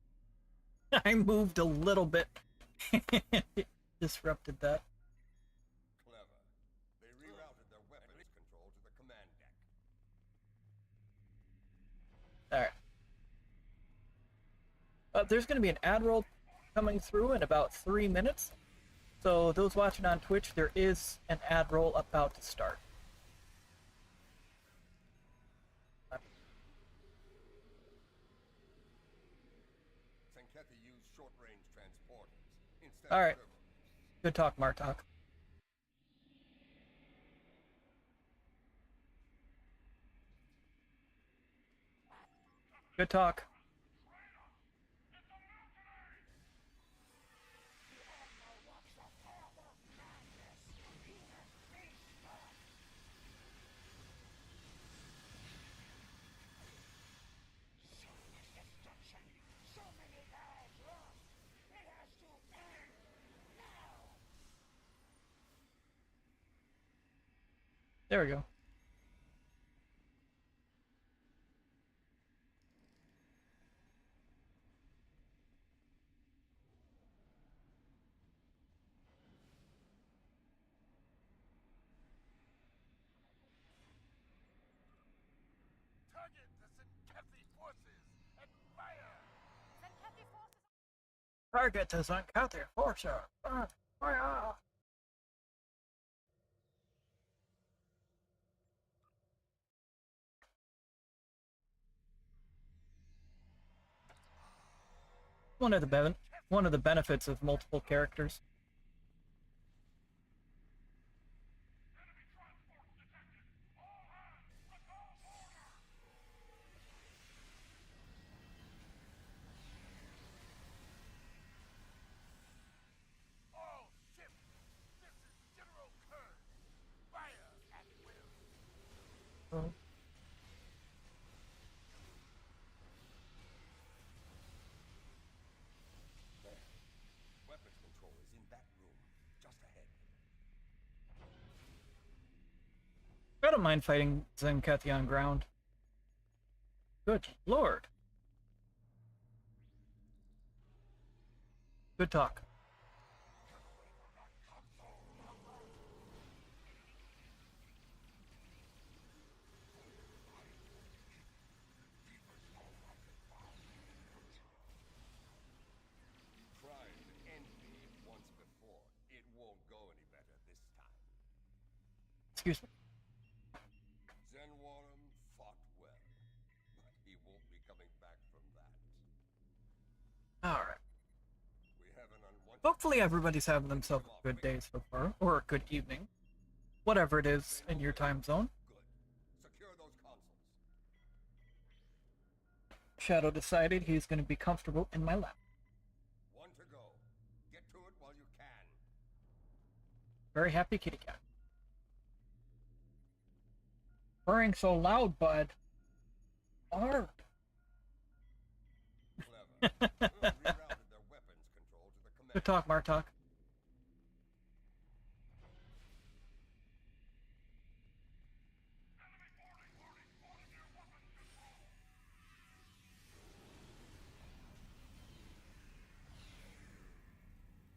I moved a little bit. Disrupted that. Clever. They rerouted their weapons control to the command deck. Alright. There's going to be an ad roll coming through in about 3 minutes. So those watching on Twitch, there is an ad roll about to start. Zenkathy used short-range transporters instead All of right. turbos. Good talk, Martok. Good talk. There we go. Target the Zenkethi forces and fire! Target to Zenkethi Forcer. Fire! One of the benefits of multiple characters. All ships! This is General Kern! Fire at will! Oh. There. Weapons control is in that room, just ahead. I don't mind fighting Zenkethi on ground. Good lord. Good talk. Tried to end me once before. It won't go any better this time. Excuse me. Zenwarum fought well, but he won't be coming back from that. Alright. We have an unwanted... Hopefully everybody's having themselves a good day so far, or a good evening. Whatever it is in your time zone. Good. Secure those consoles. Shadow decided he's going to be comfortable in my lap. One to go. Get to it while you can. Very happy kitty cat. Purring so loud, bud. Arg. Clever. Rerouted their weapons control to the command. Good talk, Martok.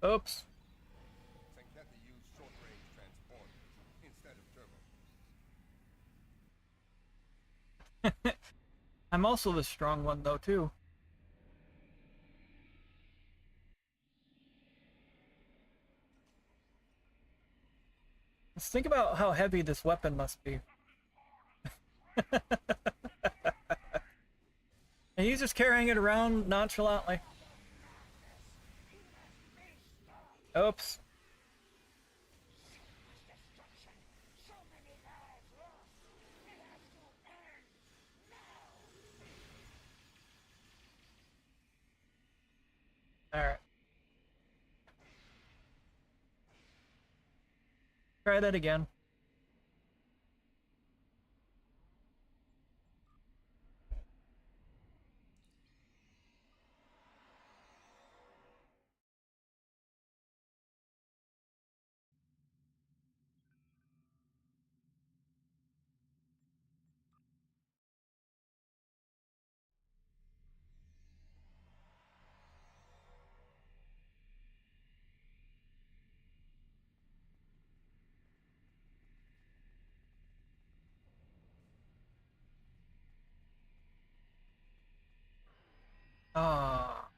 Oops. Zenkethi use short-range transporters instead of turbos. I'm also the strong one, though, too. Let's think about how heavy this weapon must be. And he's just carrying it around nonchalantly. Oops. Alright. Try that again. Ah.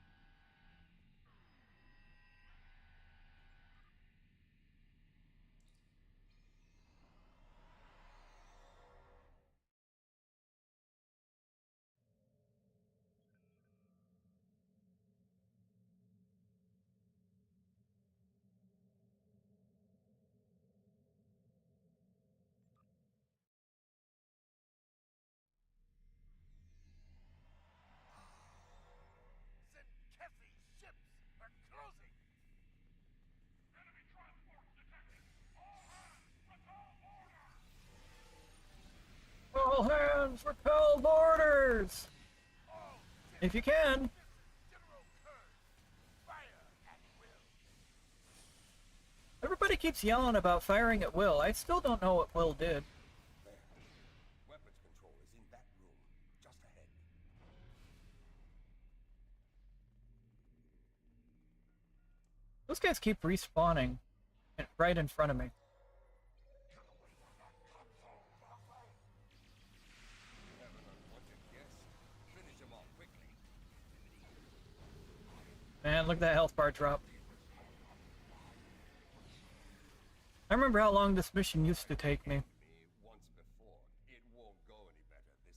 Give repelled orders! If you can. Everybody keeps yelling about firing at will. I still don't know what Will did. Weapons control is in that room, just ahead. Those guys keep respawning right in front of me. Man, look at that health bar drop. I remember how long this mission used to take me. Once before, it won't go any better this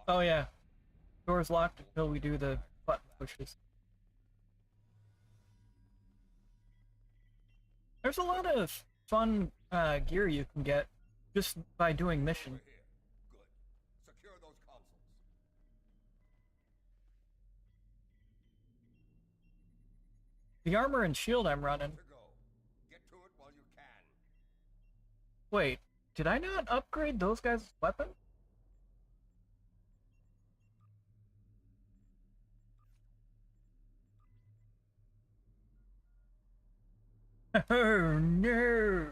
time. Oh yeah. Door's locked until we do the button pushes. There's a lot of fun gear you can get just by doing mission. Good. Secure those consoles. The armor and shield I'm running. To go. Get to it while you can. Wait, did I not upgrade those guys' weapon? Oh no!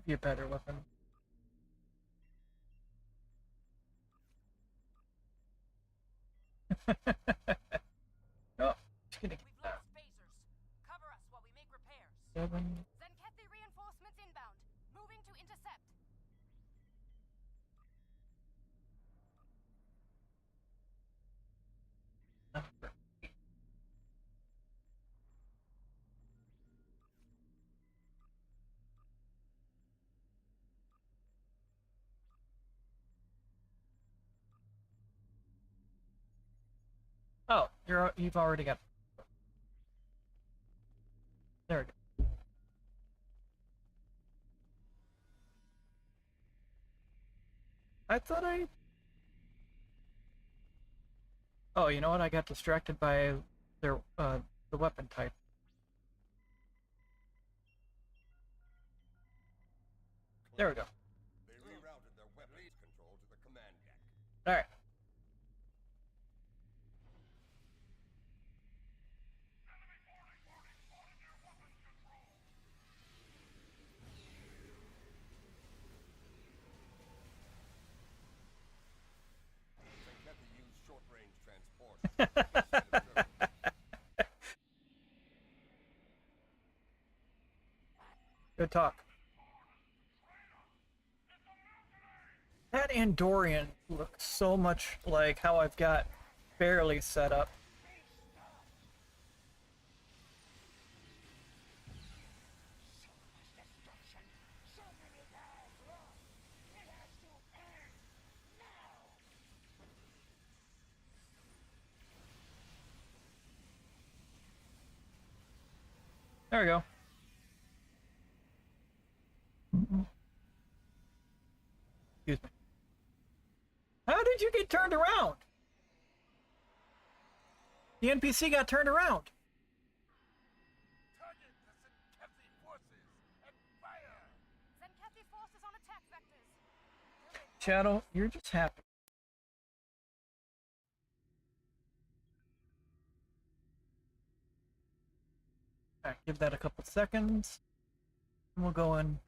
Be a better weapon. Oh, just gonna get We've that. lost phasers. Cover us while we make repairs. 7. Zenkethi reinforcements inbound. Moving to intercept. Oh, you've already got. There we go. I thought I. Oh, you know what? I got distracted by their the weapon type. There we go. They rerouted their weapons control to the command deck. All right. Zenkethi used short-range transport. Good talk. That Andorian looks so much like how I've got Berri set up. There we go. Excuse me. How did you get turned around? The NPC got turned around. Target the Zenkethi forces and fire! Zenkethi forces on attack vectors. Shadow, you're just happy. Alright, give that a couple seconds. And we'll go and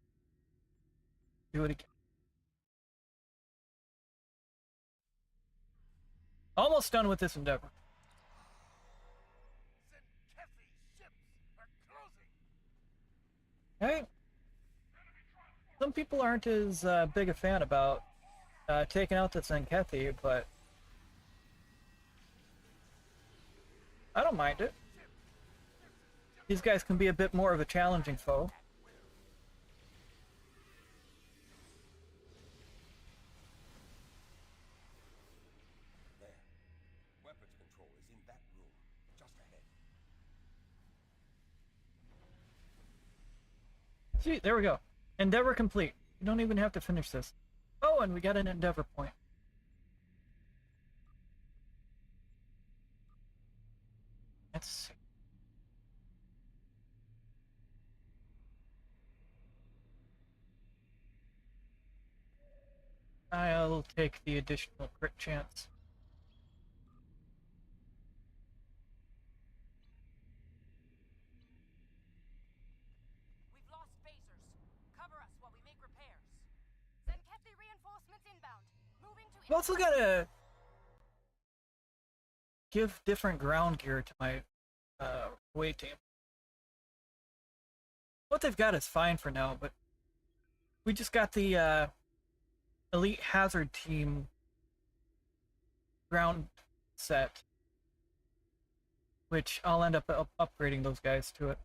do it again. Almost done with this endeavor. Zenkethi ships are closing! Hey, some people aren't as big a fan about taking out the Zenkethi, but I don't mind it. These guys can be a bit more of a challenging foe. There. Weapons control is in that room, just ahead. See, there we go. Endeavor complete. You don't even have to finish this. Oh, and we got an endeavor point. Let's see. I'll take the additional crit chance. We've lost phasers. Cover us while we make repairs. Send Kethy reinforcements inbound. Moving to I'm also gonna give different ground gear to my away team. What they've got is fine for now, but we just got the elite hazard team ground set, which I'll end up upgrading those guys to it.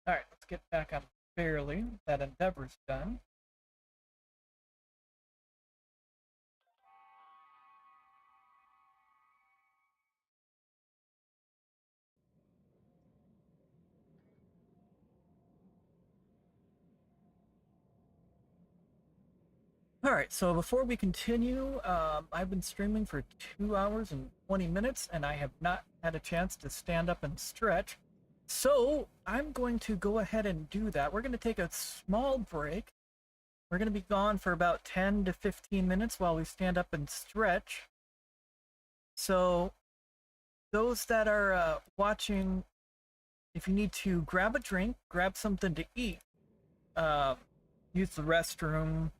Alright, let's get back on Berri. That endeavor's done. Alright, so before we continue, I've been streaming for 2 hours and 20 minutes, and I have not had a chance to stand up and stretch. So, I'm going to go ahead and do that. We're going to take a small break. We're going to be gone for about 10 to 15 minutes while we stand up and stretch. So, those that are watching, if you need to grab a drink, grab something to eat, use the restroom,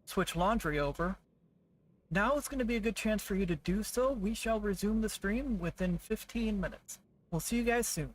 switch laundry over, now is going to be a good chance for you to do so. We shall resume the stream within 15 minutes. We'll see you guys soon.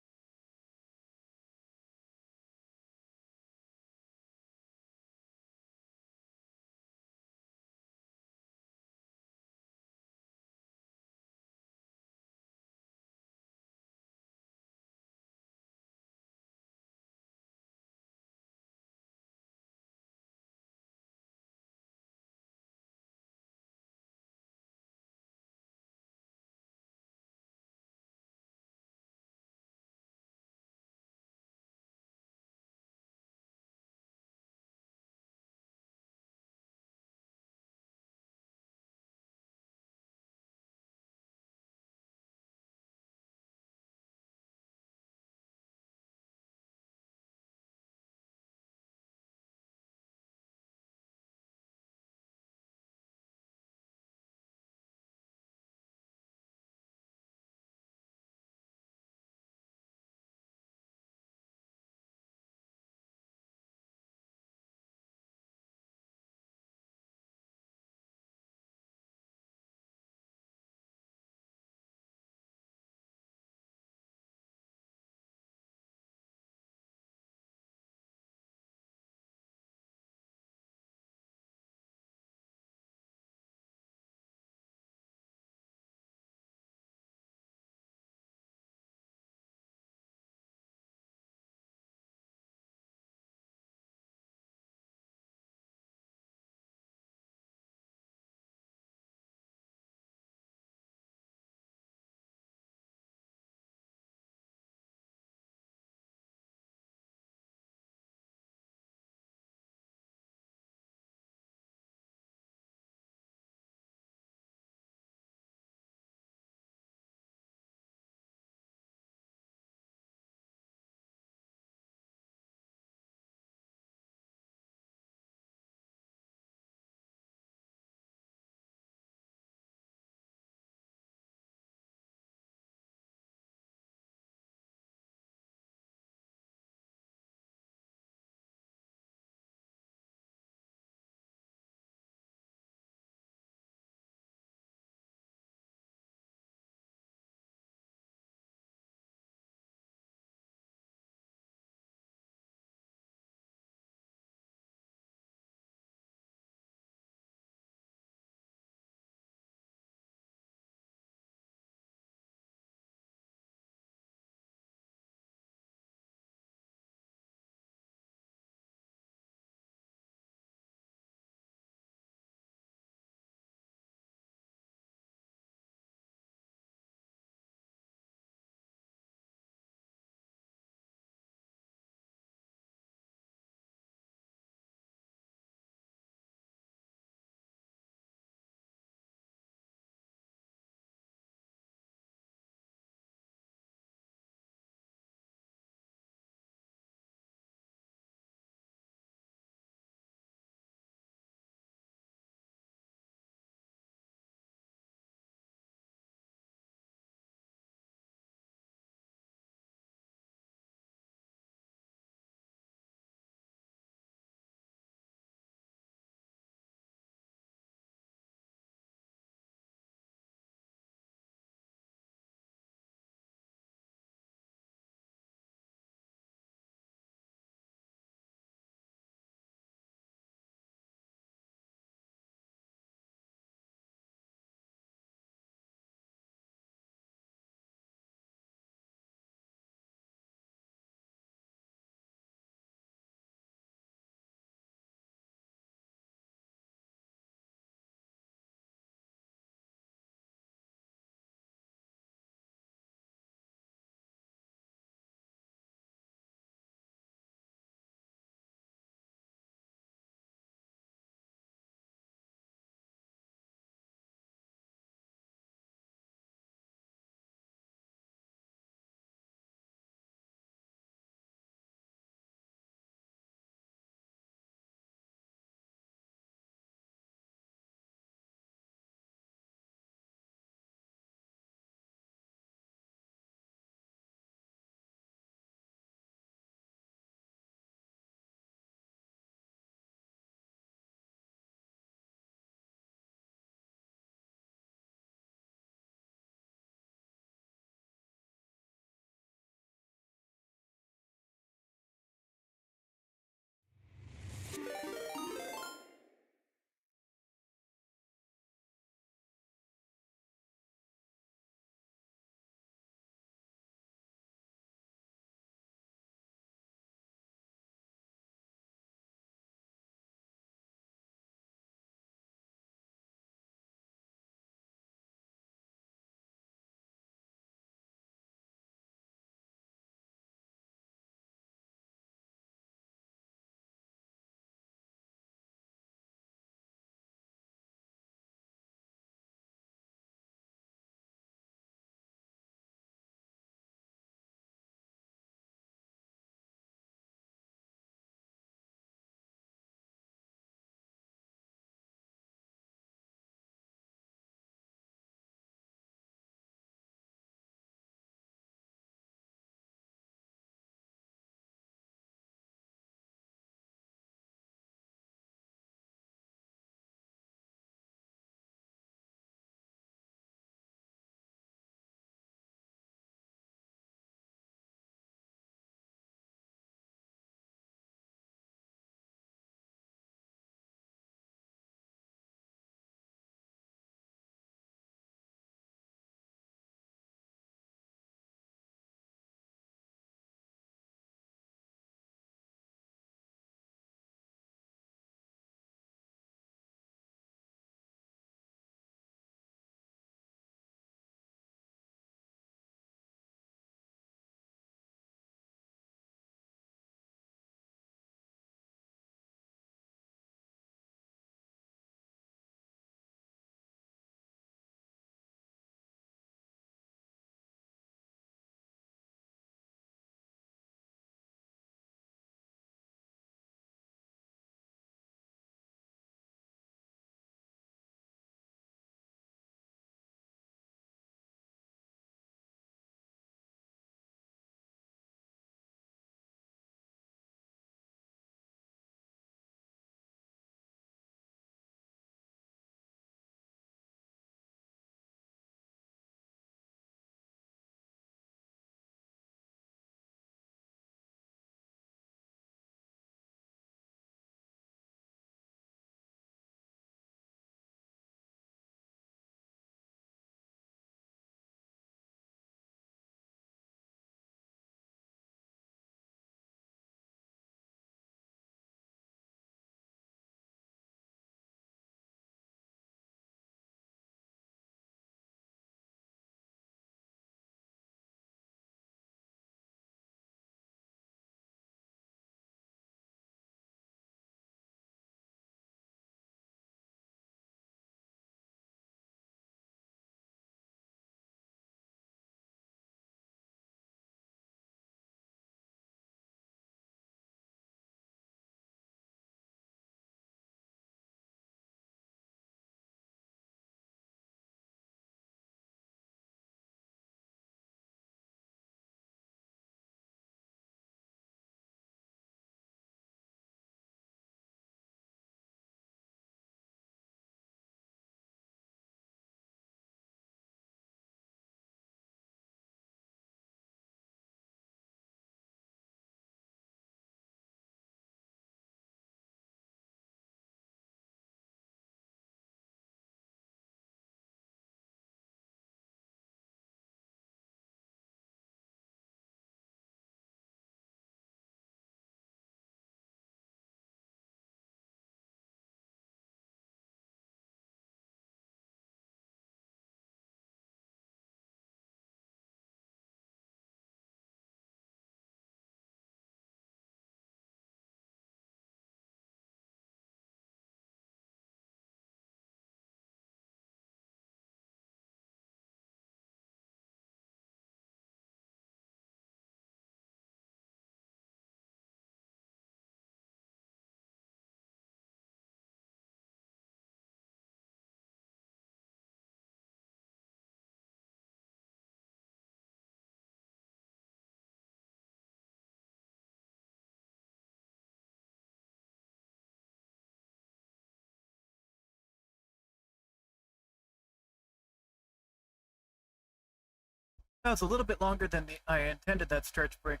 That was a little bit longer than I intended that stretch break.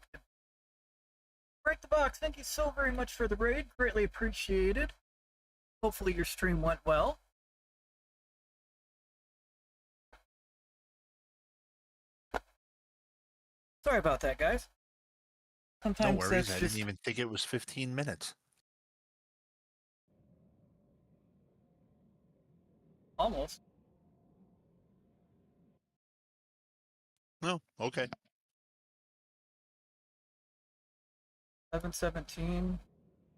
Break the box, thank you so very much for the raid. Greatly appreciated. Hopefully your stream went well. Sorry about that, guys. Sometimes No worries, that's I just didn't even think it was 15 minutes. almost. No, okay. 11:17.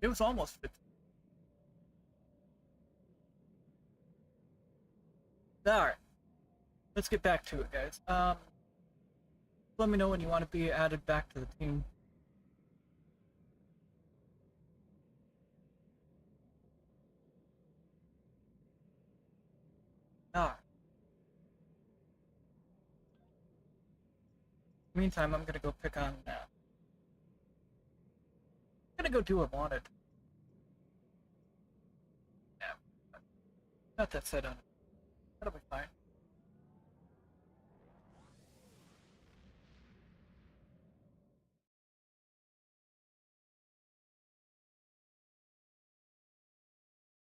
It was almost 15. Alright. Let's get back to it, guys. Let me know when you want to be added back to the team. Alright. Meantime, I'm gonna go pick on I'm gonna go do what I wanted. Yeah. Got that set on. That'll be fine.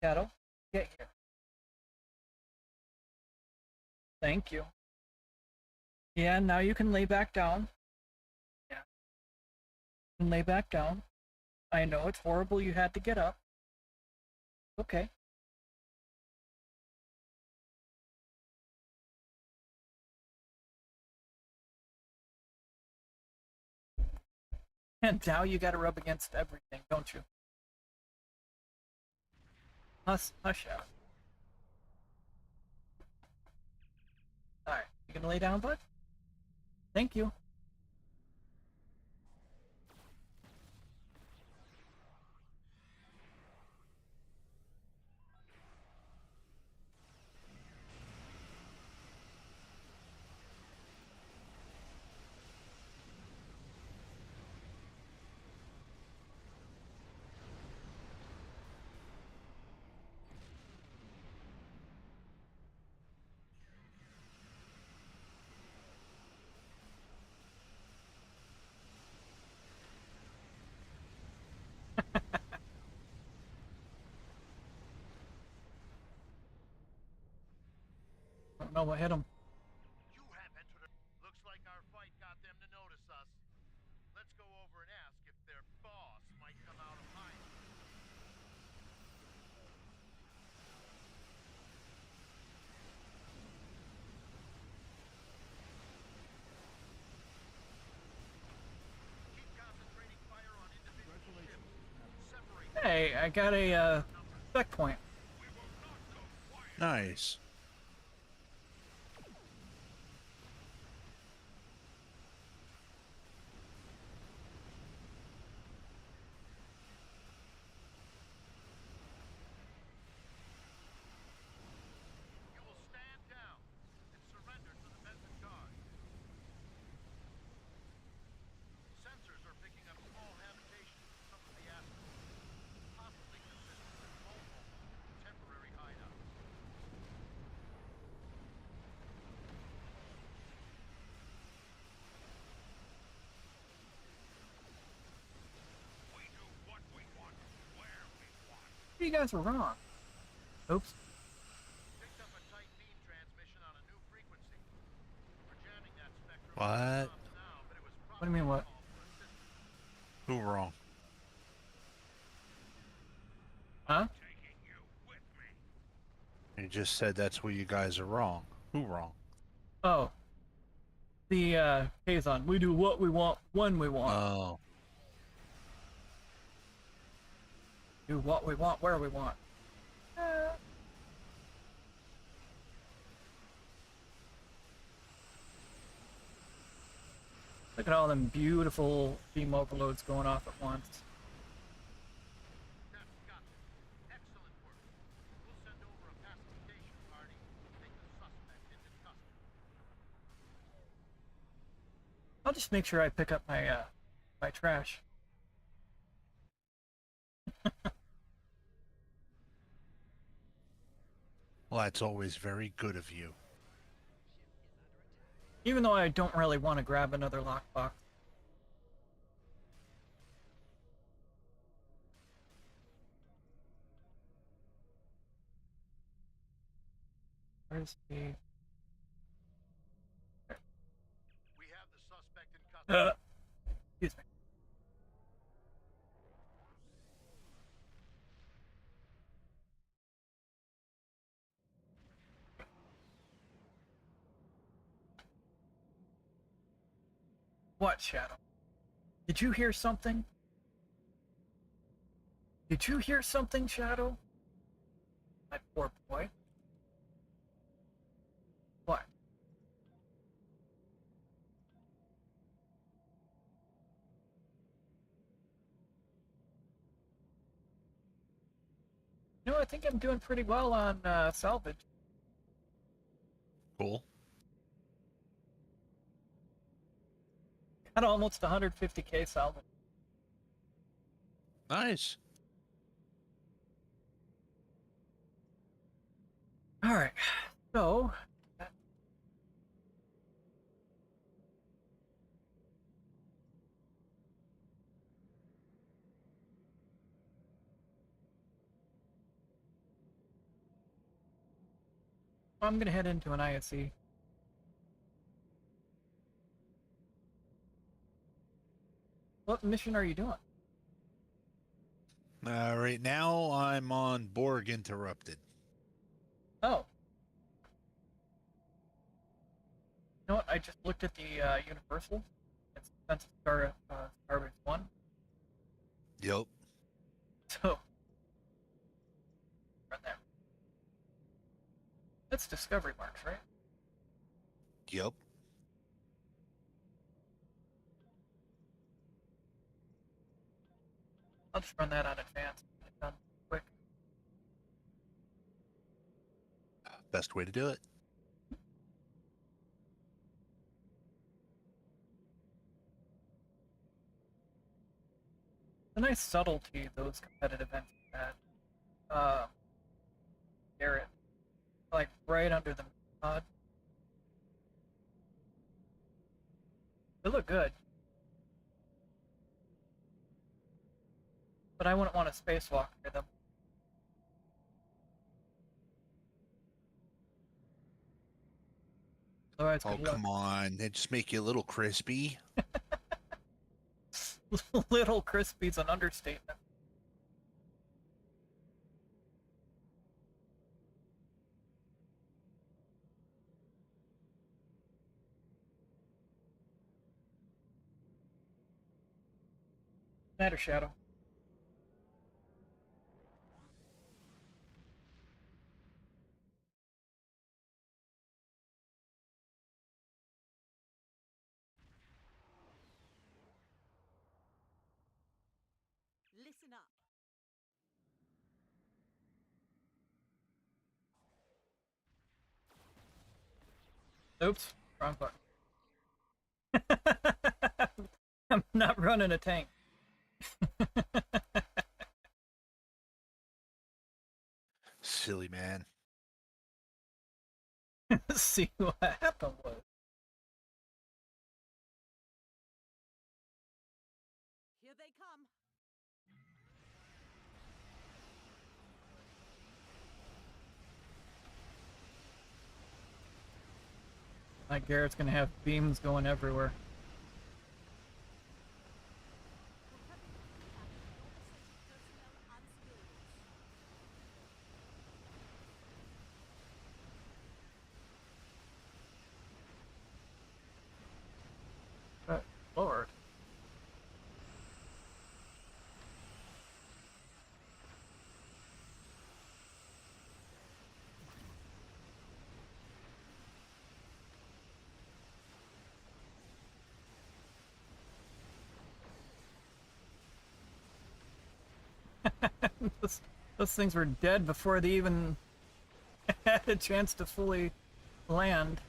Cattle, get here. Thank you. Yeah, now you can lay back down. Yeah. You can lay back down. I know it's horrible you had to get up. Okay. And now you gotta rub against everything, don't you? Hush out. Alright, you gonna lay down, bud? Thank you. Don't know what hit him. You have entered. Looks like our fight got them to notice us. Let's go over and ask if their boss might come out of hiding. Keep concentrating fire on individual ships. Separate. Hey, I got a spec point. Nice. You will stand down and surrender to the Benson Guard. Sensors are picking up small habitations in some of the asteroids, possibly consistent with mobile temporary hideouts. We do what we want, where we want. You guys were wrong. Oops. Picked up a tight beam transmission on a new frequency. We're jamming that spectrum. What? Now, but it was What do you mean, what? call for assistance. Who wrong? Huh? Taking you with me. You just said that's where you guys are wrong. Who wrong? Oh. The, Kazon. We do what we want, when we want. Oh. Do what we want, where we want. Look at all them beautiful beam overloads going off at once. That's got it. Excellent work. We'll send over a pacification party to take the suspect into custody. I'll just make sure I pick up my, my trash. Well, that's always very good of you. Even though I don't really want to grab another lockbox. Where's the... We have the suspect in custody. Excuse me. What, Shadow? Did you hear something? Did you hear something, Shadow? My poor boy. What? No, I think I'm doing pretty well on salvage. Cool. Got almost 150k salvage. Nice. Alright, so... I'm gonna head into an ISE. What mission are you doing? Right now, I'm on Borg Interrupted. Oh. You know what? I just looked at the Universal. It's Census Starbase 1. Yep. So. Right there. That's Discovery Marks, right? Yep. I'll just run that on advance. Get it done quick. Best way to do it. A nice subtlety those competitive events had. Garret. Like right under the pod. They look good. But I wouldn't want to spacewalk near them. Otherwise, Oh, come on. They just make you a little crispy. Little crispy's an understatement. Matter Shadow. Listen up. Oops, wrong button. I'm not running a tank. Silly man. See what happened was. Here they come. Like Garrett's gonna have beams going everywhere. But Lord. those things were dead before they even had a chance to fully land.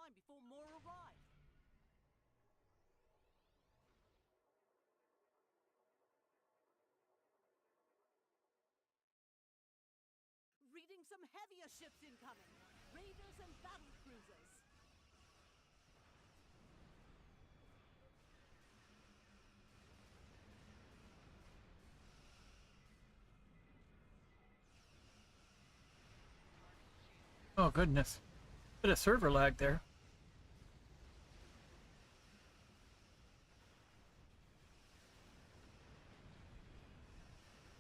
time before more arrive. Reading some heavier ships incoming. Raiders and battle cruisers. Oh goodness. Bit of server lag there.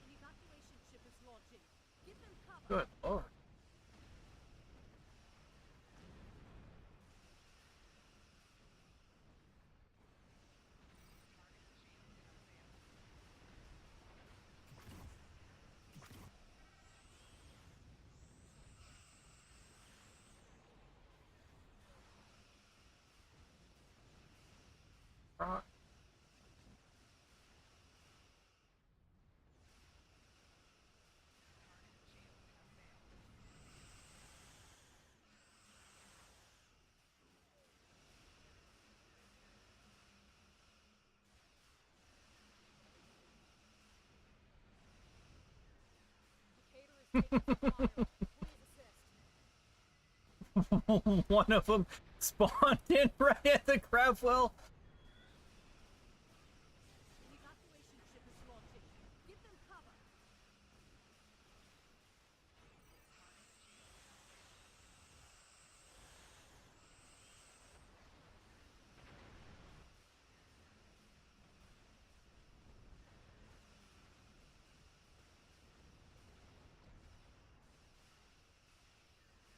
An evacuation ship is launching. Give them cover. Good lord. One of them spawned in right at the crab well. An evacuation ship is launching. Give them cover.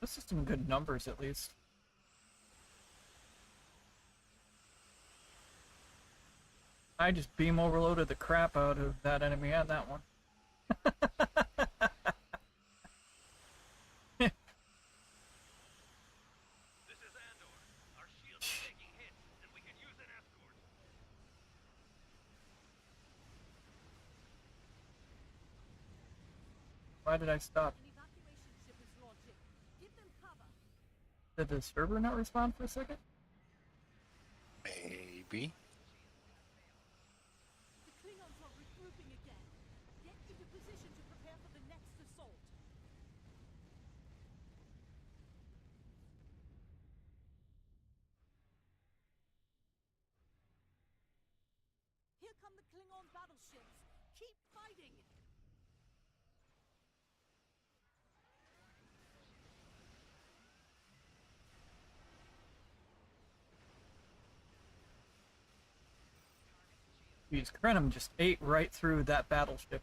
This is some good numbers at least. I just beam overloaded the crap out of that enemy and that one. This is Andor. Our shields are taking hits, and we can use an escort. Why did I stop? An evacuation ship is launching. Give them cover. Did the server not respond for a second? Maybe. The Klingons are regrouping again. Get into position to prepare for the next assault. Here come the Klingon battleships. Keep fighting. Jeez, Krenum just ate right through that battleship.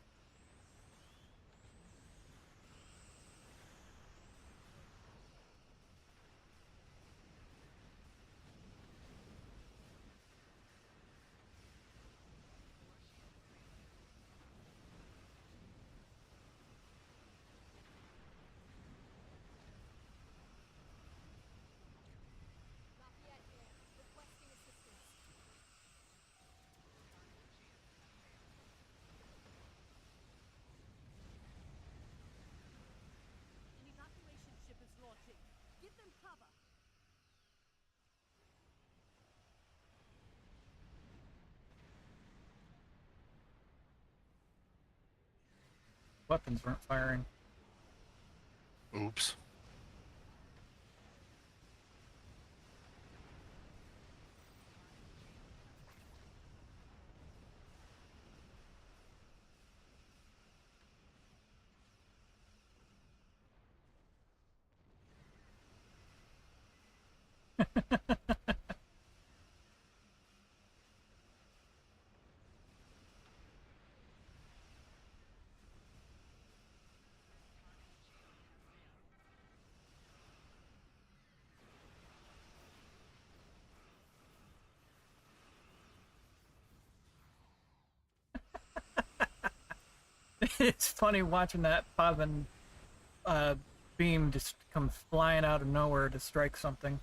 Lafayette here. Requesting assistance. An evacuation ship is launching. Give them cover. Weapons weren't firing. Oops. It's funny watching that Pavan beam just come flying out of nowhere to strike something.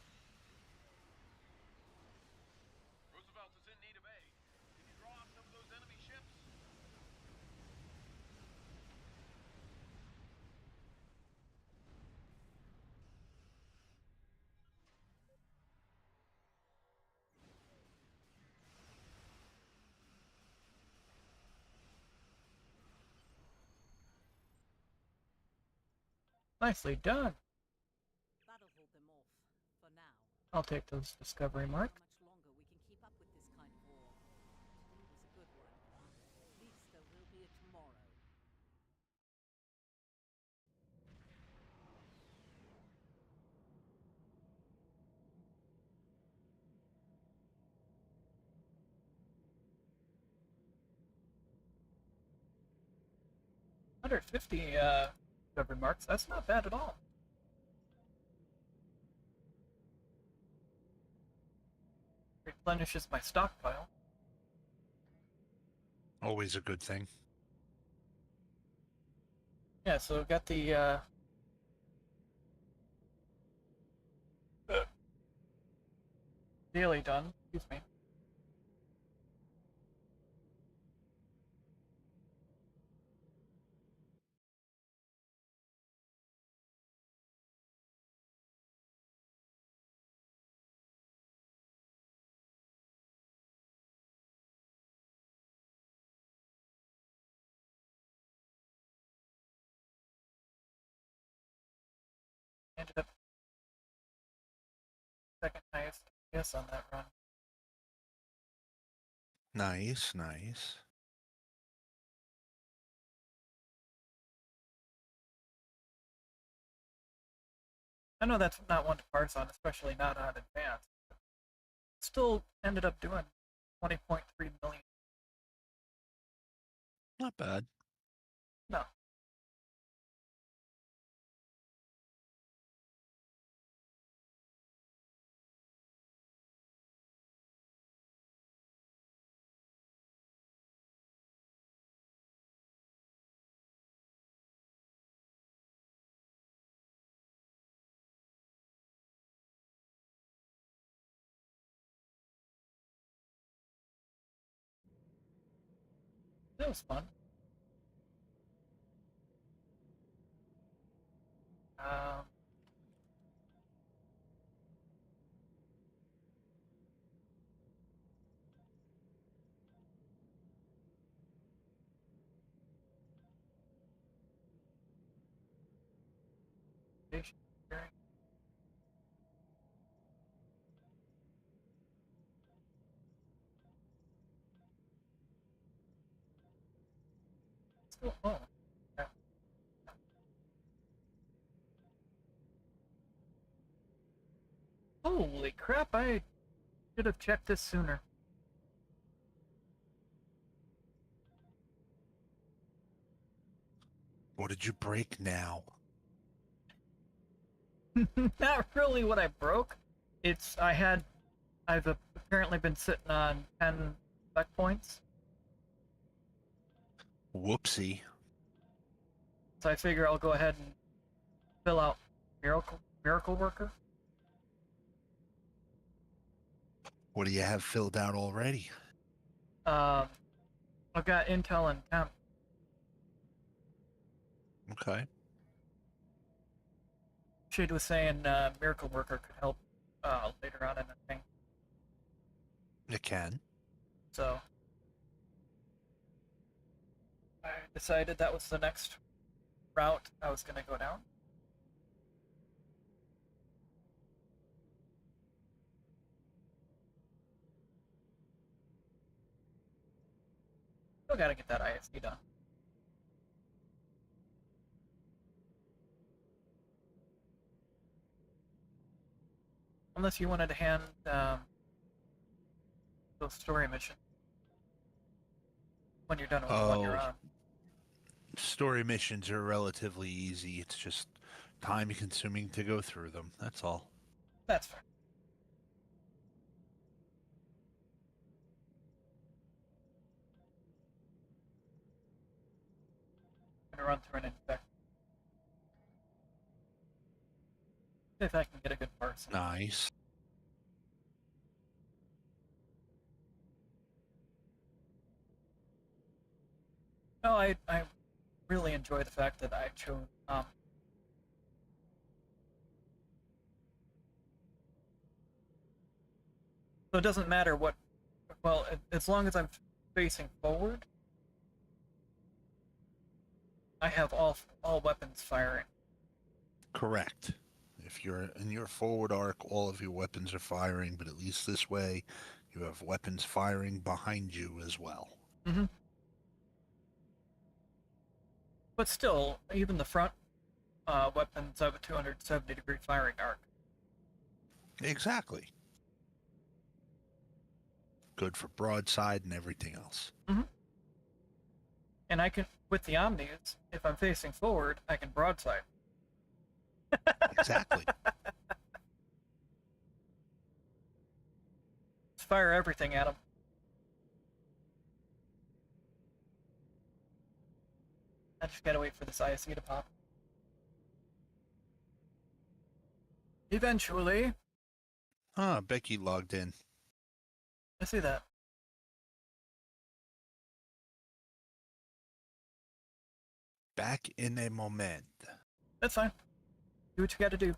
Roosevelt is in need of aid. Can you draw off some of those enemy ships? Nicely done. That'll hold them off, for now. I'll take those discovery marks. How much longer we can keep up with this kind of war. Today was a good one. At least there will be a tomorrow. Hundred 50 discovery marks. That's not bad at all. Replenishes my stockpile. Always a good thing. Yeah, so I've got the daily done. Excuse me. Ended up second highest guess on that run. Nice, nice. I know that's not one to parse on, especially not on advanced. But still ended up doing 20.3 million. Not bad. No. That was fun. Um, station sharing. Still, oh, yeah. Holy crap, I should have checked this sooner. What did you break now? Not really what I broke. It's, I've apparently been sitting on 10 spec points. Whoopsie. So I figure I'll go ahead and fill out Miracle Worker. What do you have filled out already? I've got Intel and Temp. Okay. Shade was saying Miracle Worker could help later on in the thing. You can. So I decided that was the next route I was going to go down. Still got to get that ISD done. Unless you wanted to hand those story missions when you're done with the one you're on. Story missions are relatively easy. It's just time consuming to go through them. That's all. That's fair. I'm gonna run through an infect. See if I can get a good parse. Nice. No, I really enjoy the fact that I chose so it doesn't matter what, well, as long as I'm facing forward, I have all weapons firing. Correct. If you're in your forward arc, all of your weapons are firing, but at least this way, you have weapons firing behind you as well. Mm-hmm. But still, even the front weapons have a 270-degree firing arc. Exactly. Good for broadside and everything else. Mm-hmm. And I can, with the Omnis, if I'm facing forward, I can broadside. Exactly. Just fire everything at them. I just gotta wait for this ISE to pop. Eventually. Ah, Becky logged in. I see that. Back in a moment. That's fine. Do what you gotta do.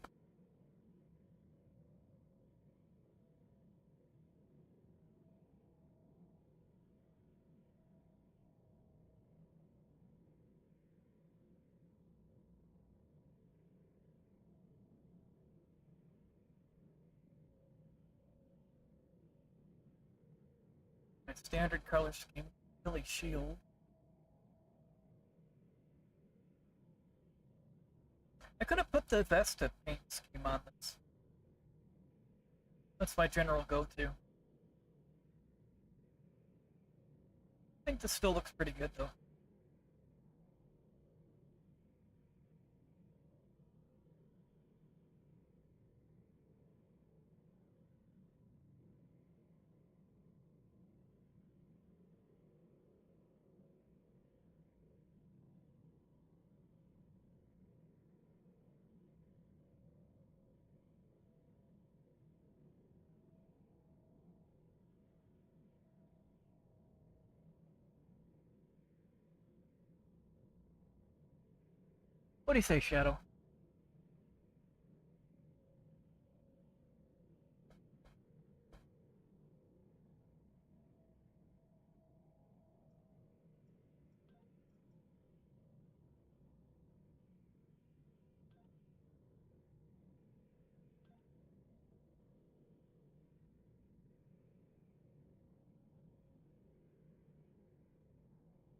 My standard color scheme, Billy Shield. I could have put the Vesta paint scheme on this. That's my general go-to. I think this still looks pretty good though. What do you say, Shadow?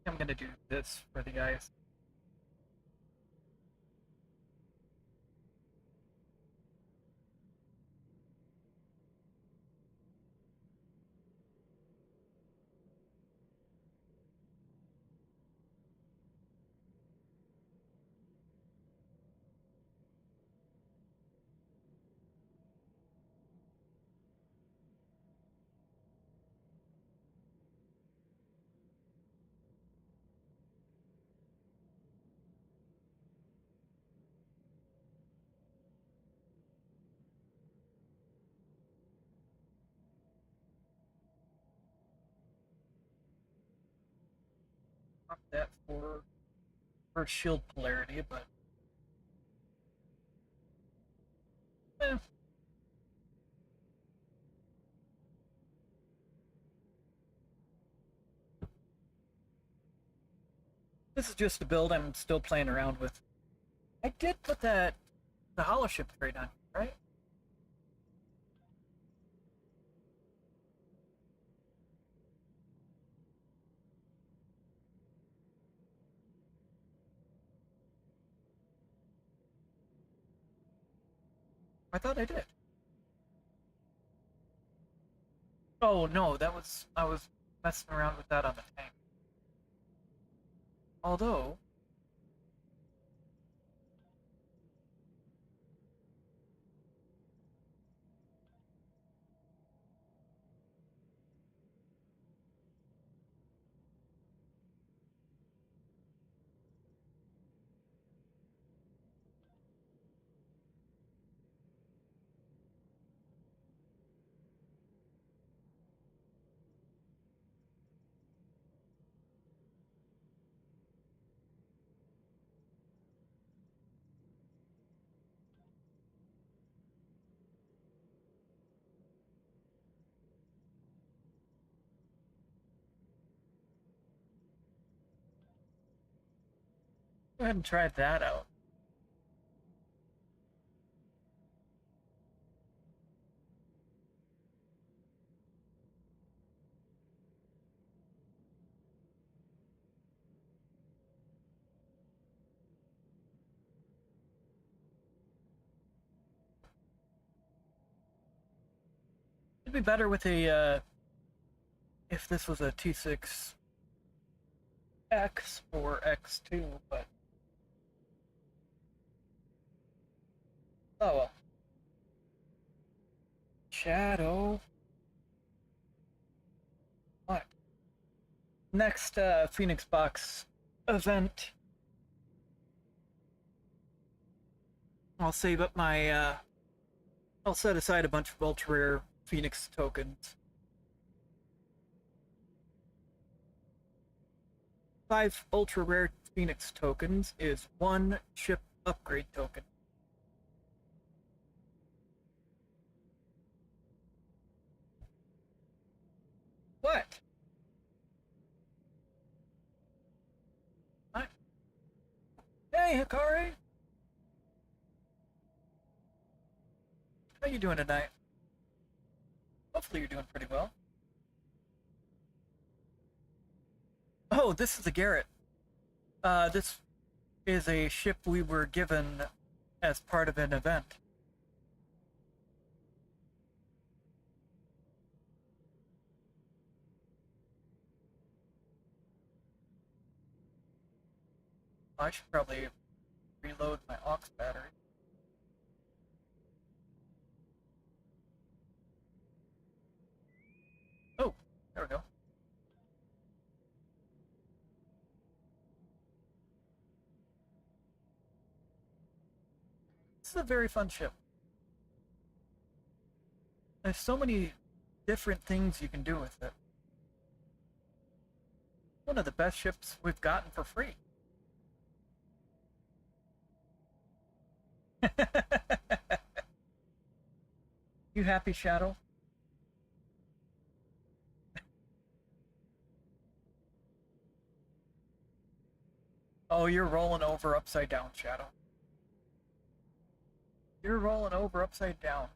I'm gonna do this for the guys. Not that for shield polarity, but eh. This is just a build I'm still playing around with. I did put the hollow ship trade on, right? I thought I did. Oh no, I was messing around with that on the tank. Although go ahead and try that out. be better with a, if this was a T6X or X2, but... Oh well. Shadow. What? Next, Phoenix Box event. I'll save up my, I'll set aside a bunch of ultra rare Phoenix tokens. 5 ultra rare Phoenix tokens is 1 ship upgrade token. What? What? Hey, Hikari! How you doing tonight? Hopefully you're doing pretty well. Oh, this is the Garret. This is a ship we were given as part of an event. I should probably reload my aux battery. Oh, there we go. This is a very fun ship. There's so many different things you can do with it. One of the best ships we've gotten for free. You happy, Shadow? Oh, you're rolling over upside down, Shadow. You're rolling over upside down.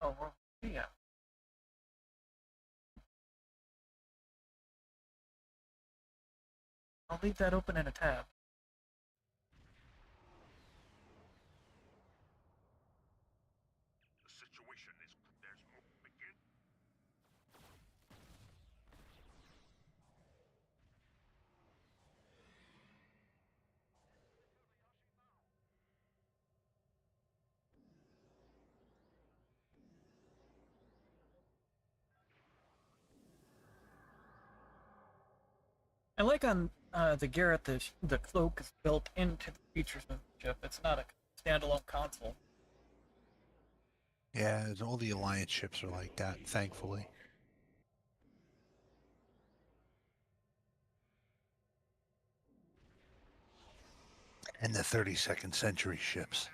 Oh, well, yeah. I'll leave that open in a tab. The situation is there's more to begin. I like on the Garret, the cloak is built into the features of the ship. It's not a standalone console. Yeah, all the Alliance ships are like that, thankfully. And the 32nd century ships.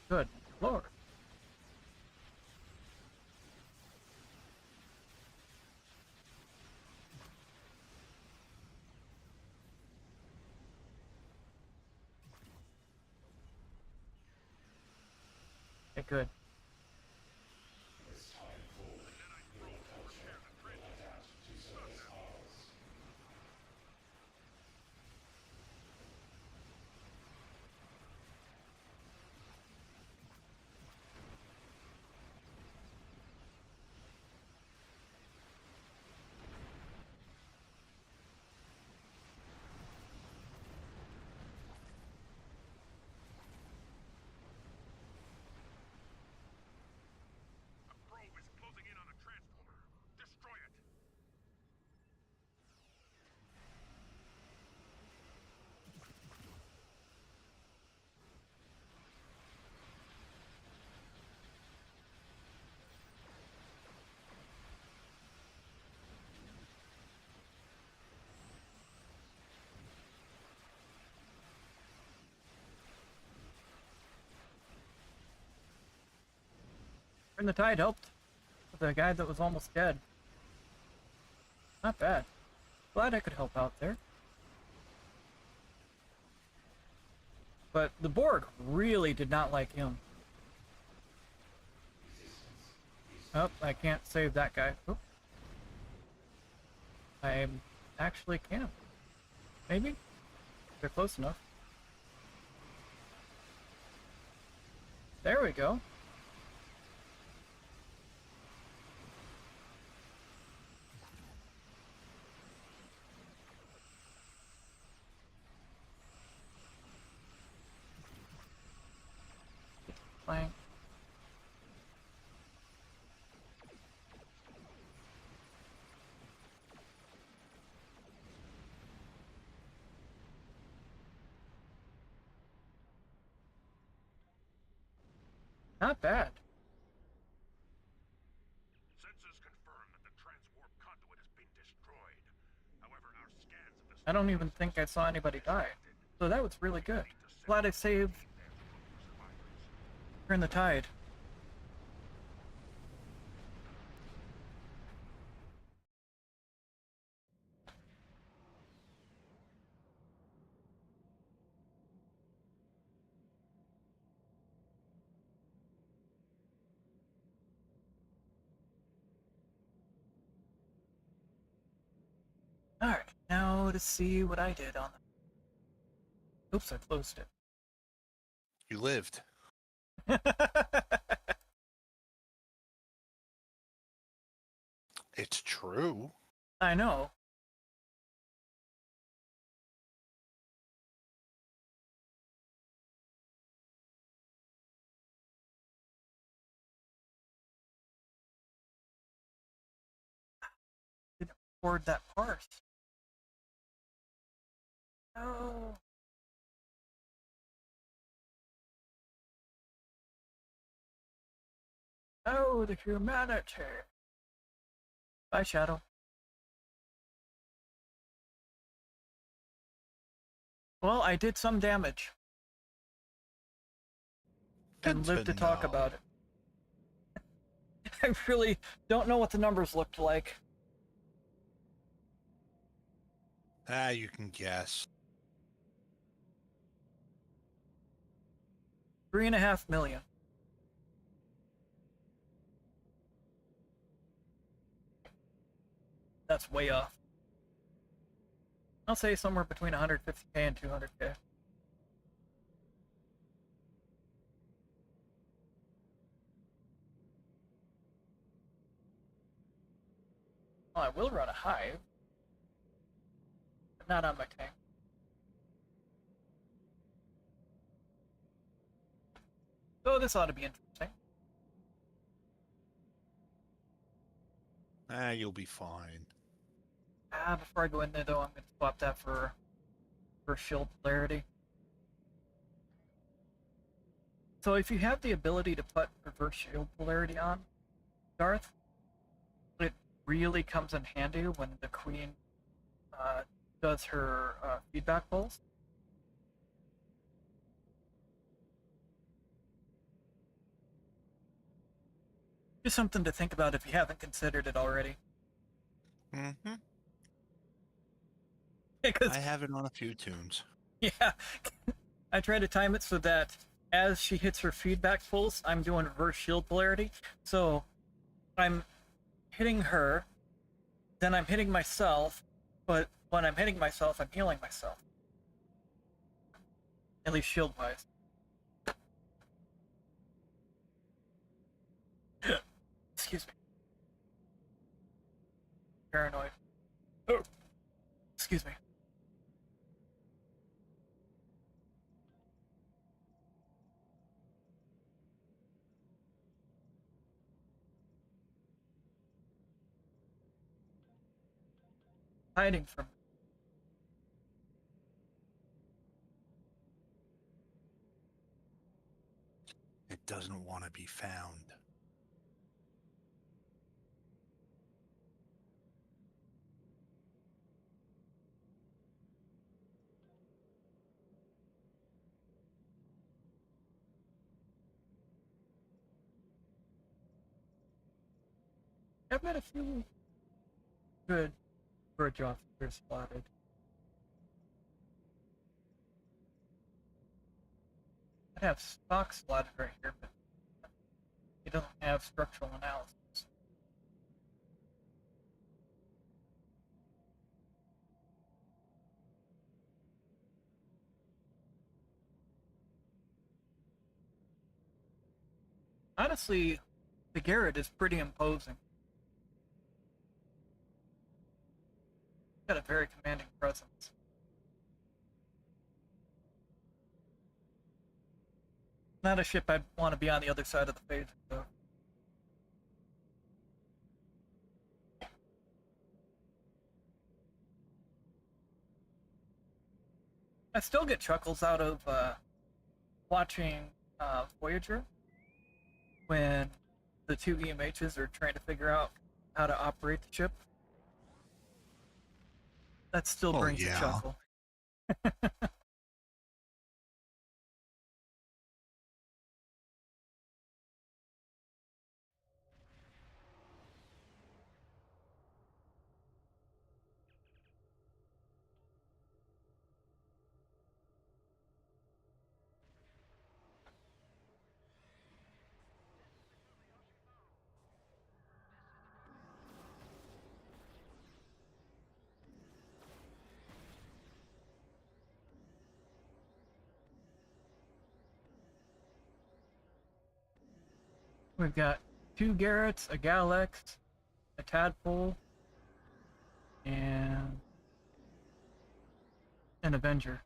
Good Lord. Okay, good. Probe is closing in on a transformer. Destroy it. Turn the Tide helped the guy that was almost dead. Not bad. Glad I could help out there. But the Borg really did not like him. Oh, I can't save that guy. Oh. I actually can. Maybe? They're close enough. There we go. Plank. Not bad. Sensors confirm that the transwarp conduit has been destroyed. However, our scans of the I don't even think I saw anybody die. So that was really good. Glad I saved. Turn the tide. Alright, now to see what I did on the... Oops, I closed You lived. it. It's true. I know. Didn't record that part. Oh. Oh, the humanity. Bye, Shadow. Well, I did some damage. And Good lived to to talk know. about it. I really don't know what the numbers looked like. You can guess. 3.5 million. That's way off. I'll say somewhere between 150k and 200k. Well, I will run a hive, but not on my tank. So this ought to be interesting. You'll be fine. Before I go in there though, I'm going to swap that for shield polarity. So if you have the ability to put reverse shield polarity on, Darth, it really comes in handy when the queen does her feedback pulse. Just something to think about if you haven't considered it already. Mm-hmm. Because I have it on a few tunes. yeah, I try to time it so that as she hits her feedback pulse, I'm doing reverse shield polarity. So I'm hitting her, then I'm hitting myself, but when I'm hitting myself, I'm healing myself. At least shield-wise. Excuse me. Paranoid. Oh, excuse me. Hiding from me. It doesn't want to be found. I've met a few good bridge officer spotted. I have stock slotted right here, but it doesn't have structural analysis. Honestly, the garret is pretty imposing. Got a very commanding presence. Not a ship I'd want to be on the other side of the phaser, though. I still get chuckles out of watching Voyager when the two EMHs are trying to figure out how to operate the ship. That still brings a chuckle. We've got 2 garrets, a Galax, a Tadpole, and an Avenger.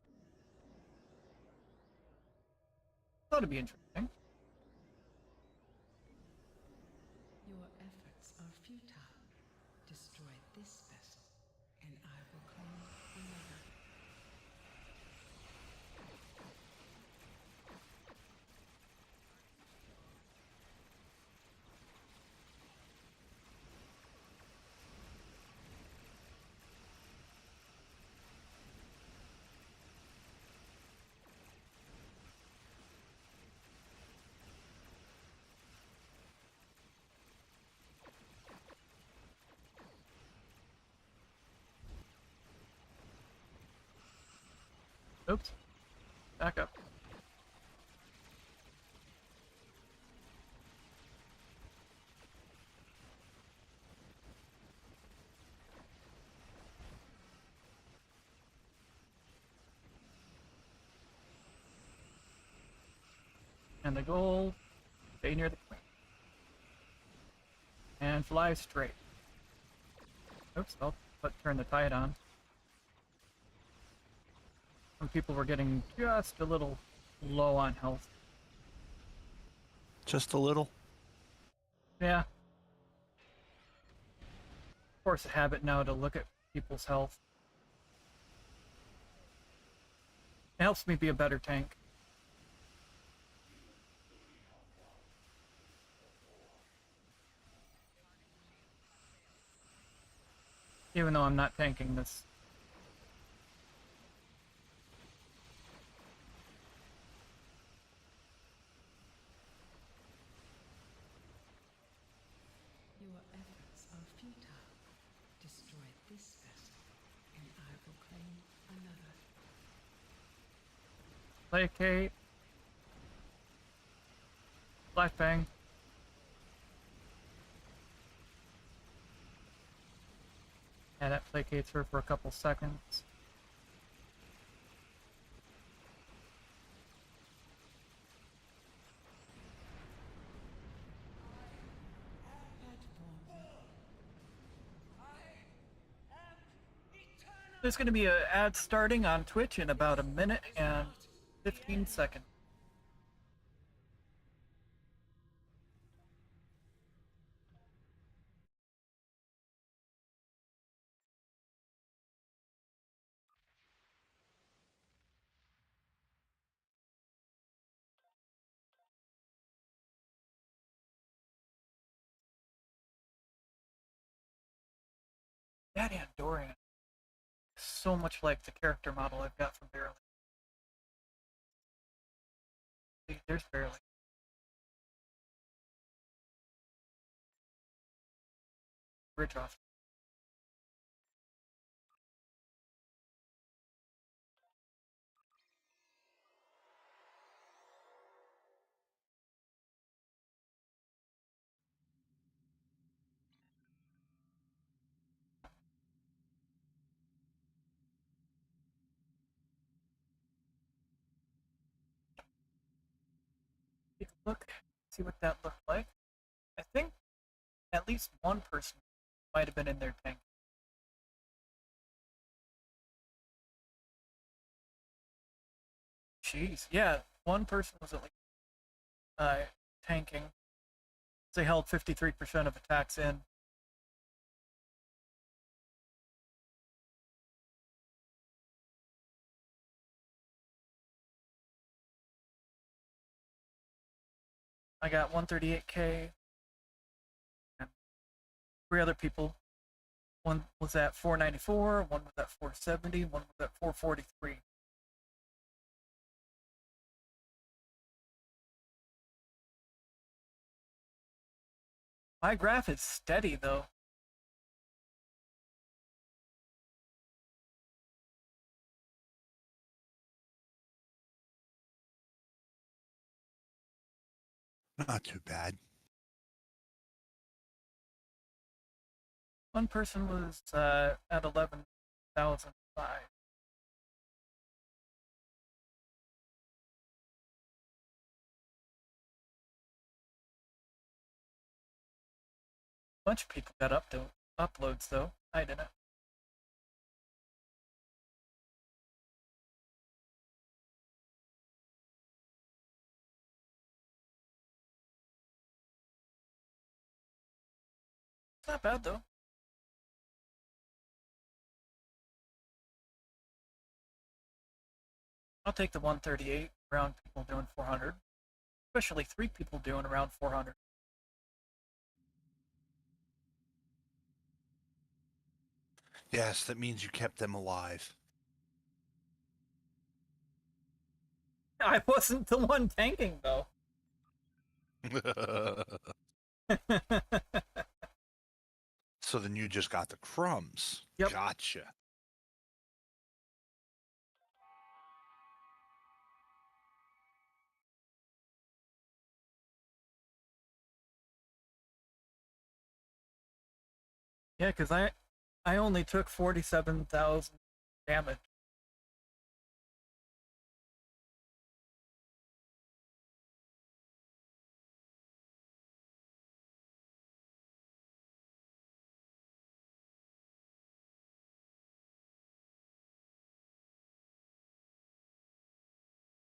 Thought it'd be interesting. Your efforts are futile. Destroy this vessel, and I will claim another. Oops. Back up. And the goal, stay near the queen. And fly straight. Oops, I'll turn the tide on. Some people were getting just a little low on health. Just a little? Yeah. Force a habit now to look at people's health. It helps me be a better tank. Even though I'm not tanking this. Your efforts are futile. Destroy this vessel, and I will claim another. Placate. Flashbang. Yeah, that placates her for a couple seconds. There's going to be an ad starting on Twitch in about a minute and 15 seconds. That Andorian is so much like the character model I've got from Berri. There's Berri. Bridge off. look, see what that looked like. I think at least one person might have been in their tank. Jeez, yeah, one person was at least tanking. They held 53% of attacks in. I got 138k. And 3 other people. One was at 494, one was at 470, one was at 443. My graph is steady though. Not too bad. One person was at 11,005. Bunch of people got uploads though. I didn't. It's not bad though. I'll take the 138 around people doing 400. Especially 3 people doing around 400. Yes, that means you kept them alive. I wasn't the one tanking though. So then you just got the crumbs. Yep. Gotcha. Yeah, because I only took 47,000 damage.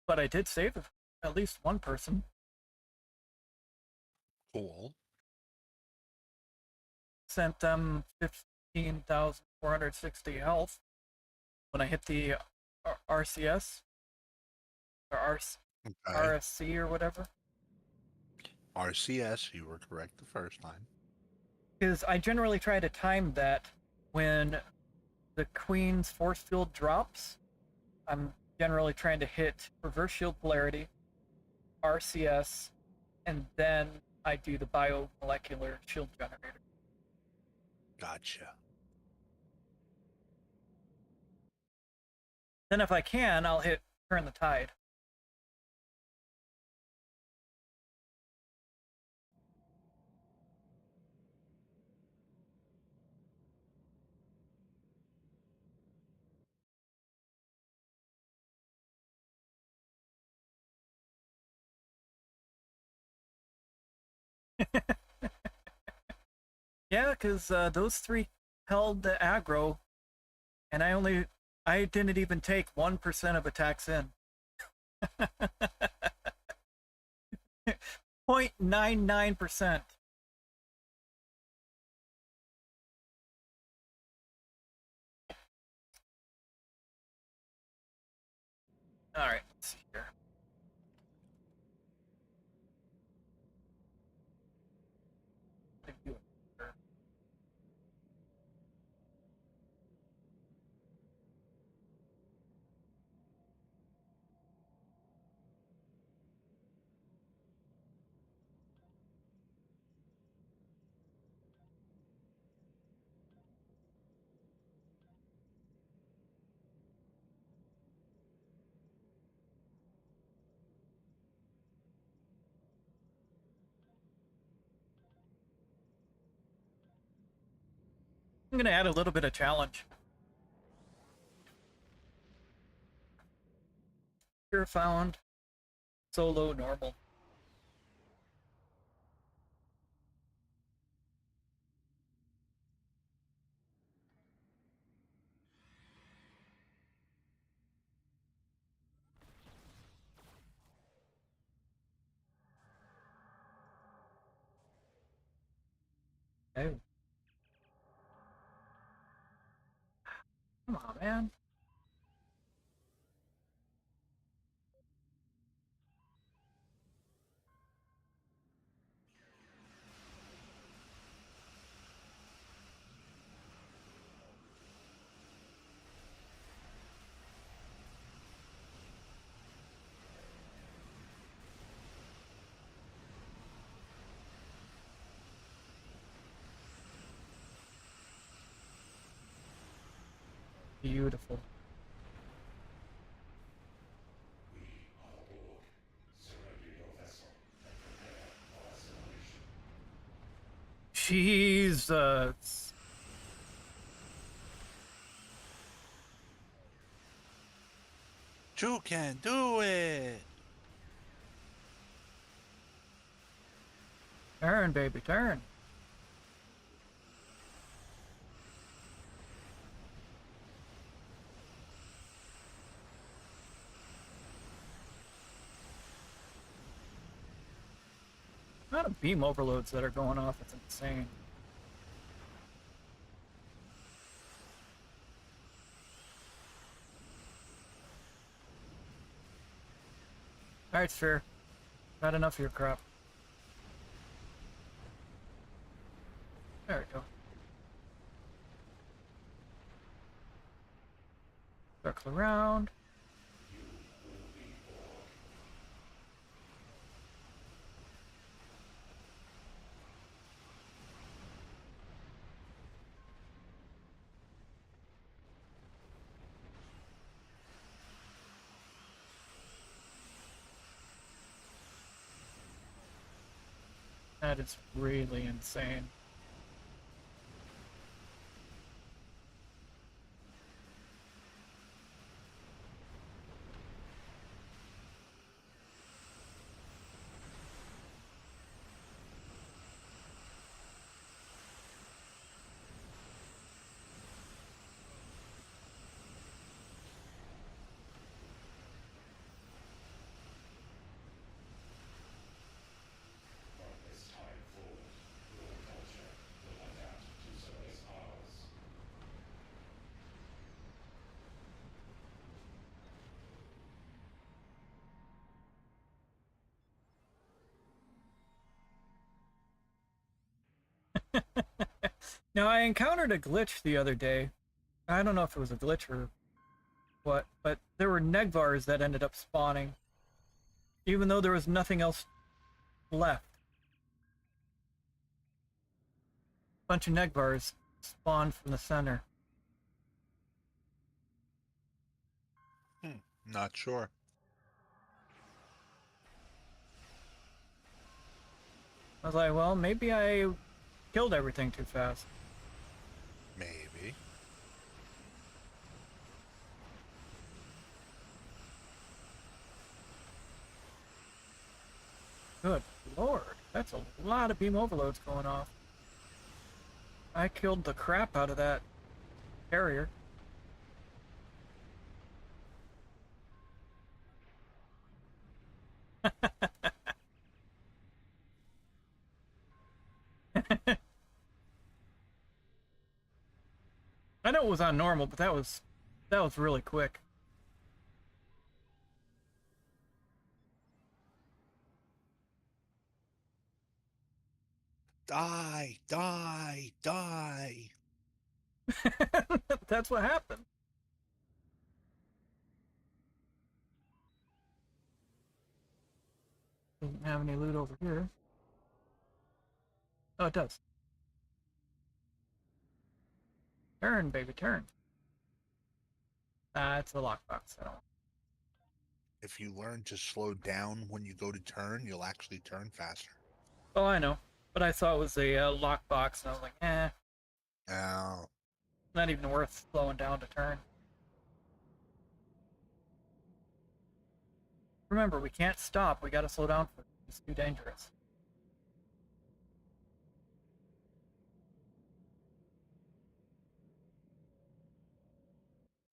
But I did save at least one person. Cool. Sent them 15,460 health when I hit the RCS or Okay. RSC or whatever. RCS, you were correct the first time. Because I generally try to time that when the Queen's force field drops. I'm generally trying to hit reverse shield polarity, RCS, and then I do the biomolecular shield generator. Gotcha. Then if I can, I'll hit turn the tide. Yeah, because those 3 held the aggro, and I didn't even take 1% of attacks in. 0.99%. All right, let's see here. I'm gonna add a little bit of challenge. Pure found, solo, normal. Oh. Come on, man. Beautiful. Jesus. You can do it. Turn, baby, turn. The amount of beam overloads that are going off, it's insane. Alright, Sphere. Not enough of your crap. There we go. Circle around. That is really insane. Now, I encountered a glitch the other day. I don't know if it was a glitch or what, but there were Negvars that ended up spawning, even though there was nothing else left. A bunch of Negvars spawned from the center. Not sure. I was like, well, maybe I killed everything too fast. Maybe. Good lord, that's a lot of beam overloads going off. I killed the crap out of that carrier. I know it was on normal, but that was really quick. Die, die, die. That's what happened. Doesn't have any loot over here. Oh, it does. Turn, baby, turn. It's a lockbox. I don't. If you learn to slow down when you go to turn, you'll actually turn faster. Oh, I know. But I saw it was a lockbox, and I was like, eh. Oh. Not even worth slowing down to turn. Remember, we can't stop. We gotta slow down for it. It's too dangerous.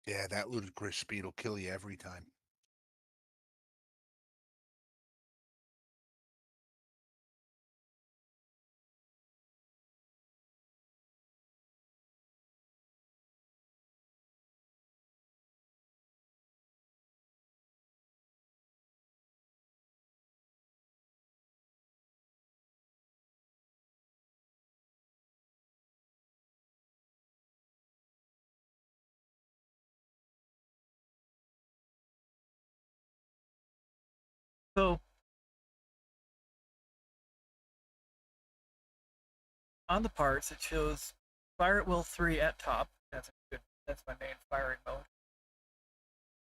Yeah, that ludicrous speed will kill you every time. So on the parts, it shows fire at will 3 at top. That's my main firing mode.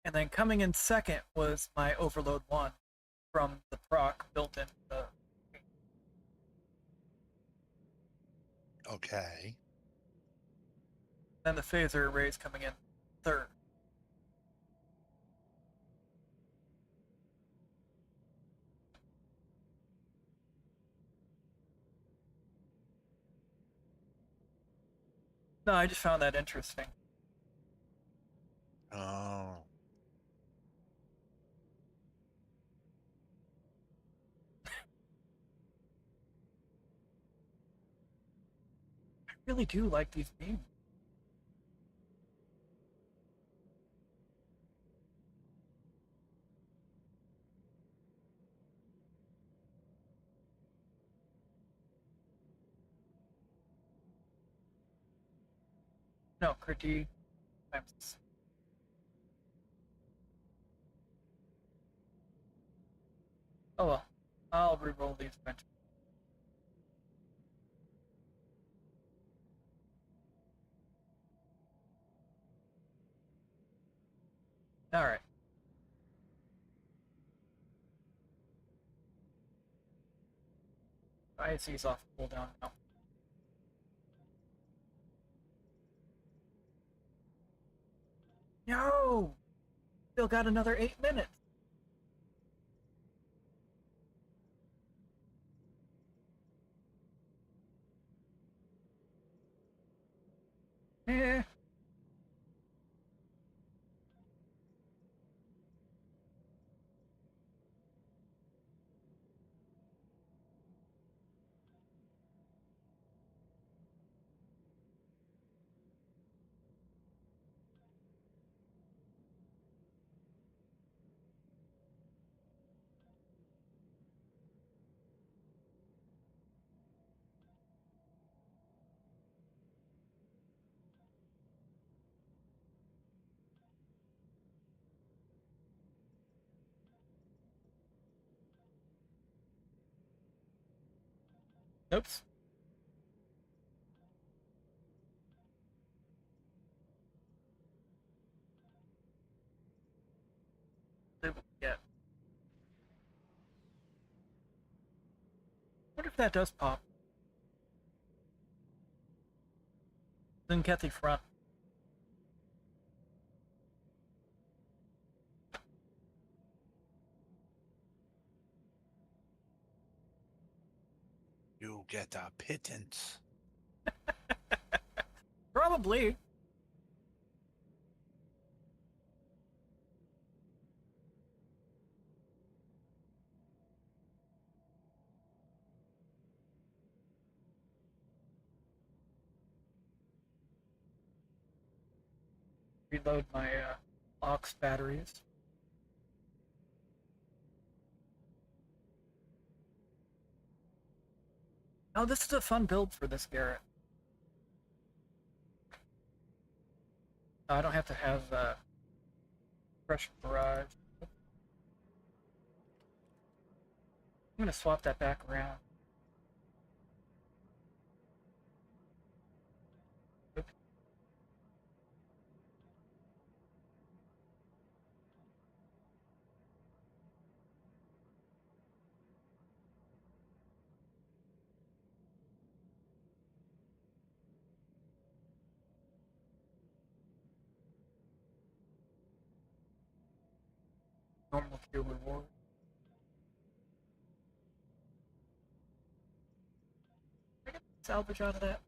And then coming in second was my overload 1 from the proc built in the. Okay. Then the phaser arrays coming in third. No, I just found that interesting. Oh. I really do like these beams. No, critique. Oh well, I'll reroll these eventually. Alright. IC's off cooldown now. No! Still got another 8 minutes. Eh. Oops. Yeah. What if that does pop? Then Kathy front. You get a pittance. Probably. Reload my aux batteries. Oh, this is a fun build for this garret. I don't have to have fresh barrage. I'm gonna swap that back around. Oops. Normal fuel reward. I get salvage out of that.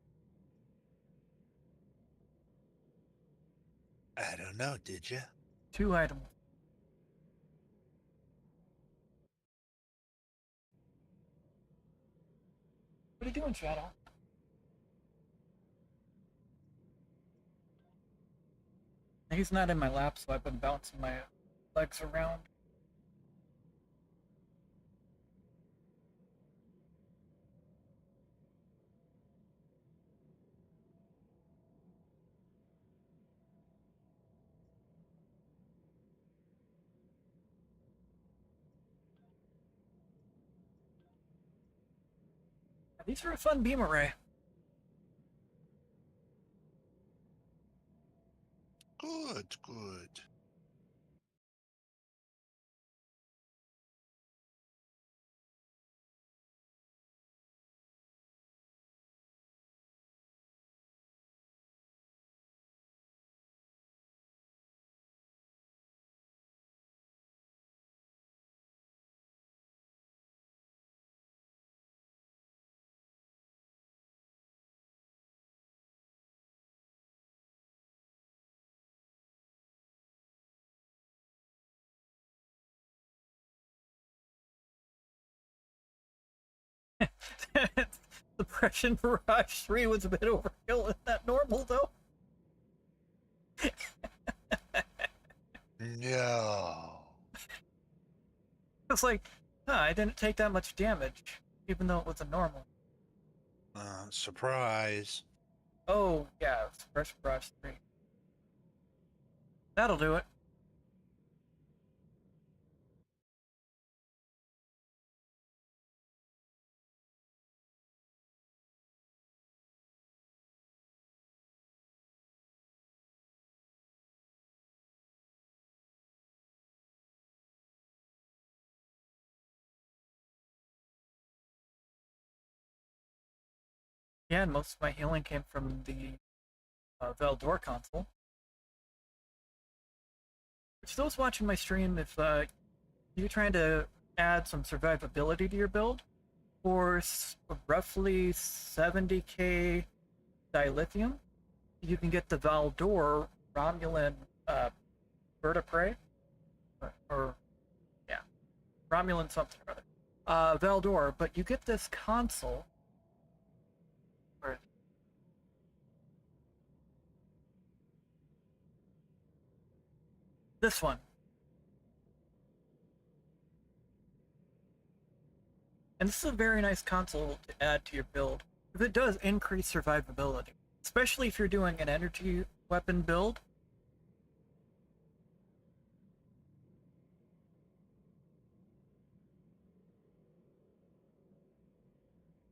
I don't know, did you? 2 items. What are you doing, Shadow? He's not in my lap, so I've been bouncing my legs around. These are a fun beam array. Good, good. Suppression Barrage 3 was a bit overkill. Isn't that normal, though? No. It's like, I didn't take that much damage, even though it was a normal. Surprise. Oh, yeah, Suppression Barrage 3. That'll do it. Yeah, and most of my healing came from the Veldor console. For those watching my stream, if you're trying to add some survivability to your build, for roughly 70k dilithium, you can get the Veldor Romulan vertebrae, or yeah, Romulan something or other. Veldor, but you get this console. This one. And this is a very nice console to add to your build, because it does increase survivability, especially if you're doing an energy weapon build.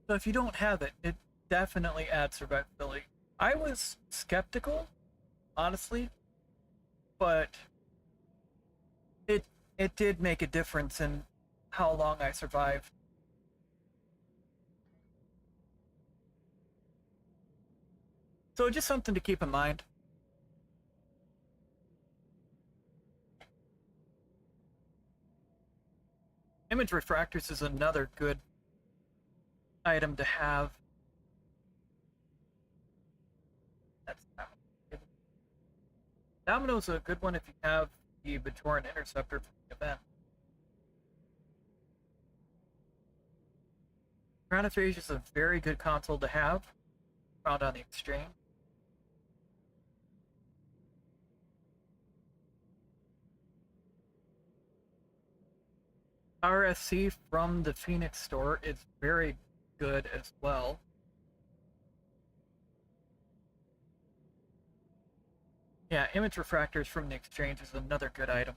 So if you don't have it, it definitely adds survivability. I was skeptical, honestly, but it did make a difference in how long I survived. So just something to keep in mind. Image refractors is another good item to have. That's Domino's a good one if you have the Bajoran Interceptor from the event. Chronophage is a very good console to have, found on the exchange. RSC from the Phoenix store is very good as well. Yeah, image refractors from the exchange is another good item.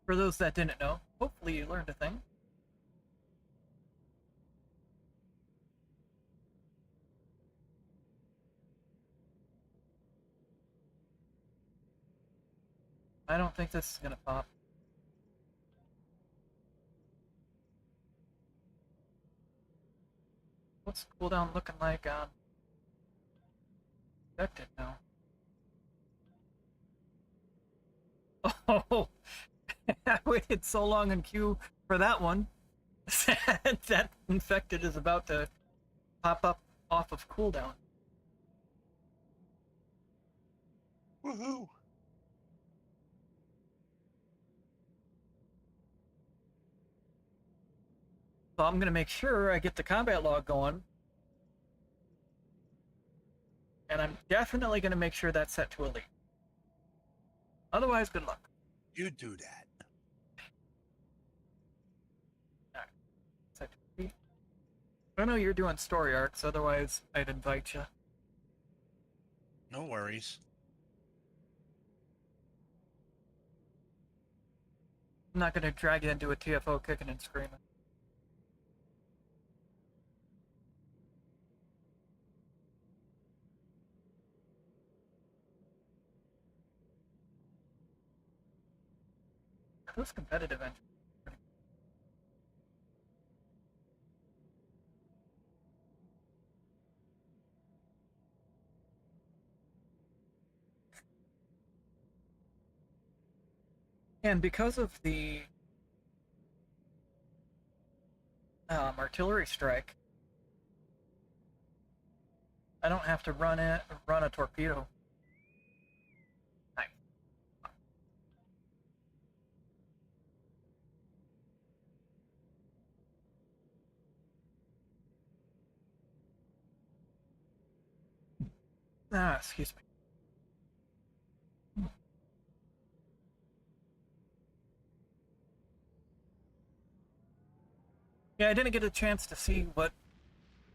For those that didn't know, hopefully you learned a thing. I don't think this is gonna pop. What's the cooldown looking like on Infected now? Oh, I waited so long in queue for that one. That Infected is about to pop up off of cooldown. Woohoo! So I'm gonna make sure I get the combat log going. And I'm definitely gonna make sure that's set to elite. Otherwise, good luck. You do that. Alright. Set to elite. I know you're doing story arcs, otherwise I'd invite you. No worries. I'm not gonna drag you into a TFO kicking and screaming. Those competitive engines. And because of the artillery strike, I don't have to run a torpedo. Nice. Excuse me. Yeah, I didn't get a chance to see what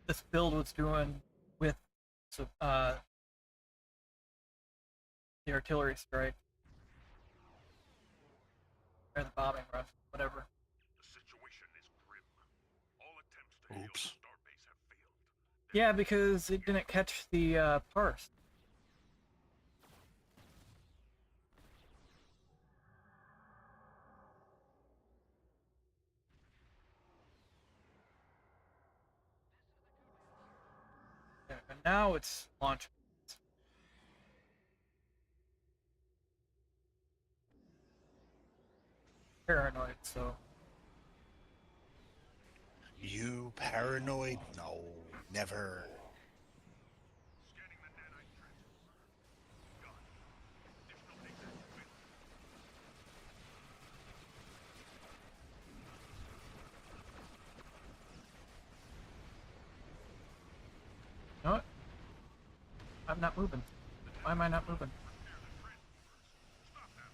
this build was doing with the artillery strike. Or the bombing run, whatever. The situation is grim. All attempts to hail the Oops. starbase have failed. Yeah, because it didn't catch the parse. Yeah, and now it's launching. Paranoid, so You paranoid? No, never. Scanning the nanite transformer. Gun. Additional data available. you know what? I'm not moving. Why am I not moving? Repair the transformers. Stop them.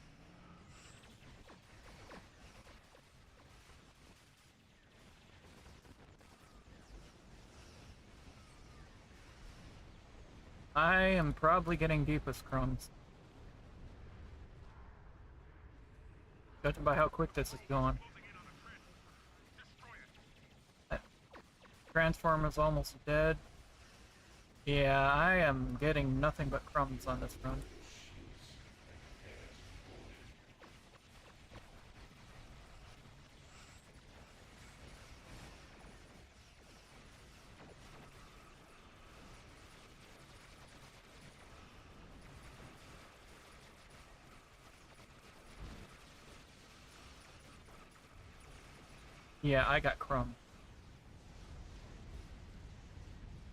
I am probably getting Deepus crumbs. Judging by how quick this is going. Closing in on the transformer. Destroy it. That transformer's almost dead. Yeah, I am getting nothing but crumbs on this run. Yeah, I got crumbs.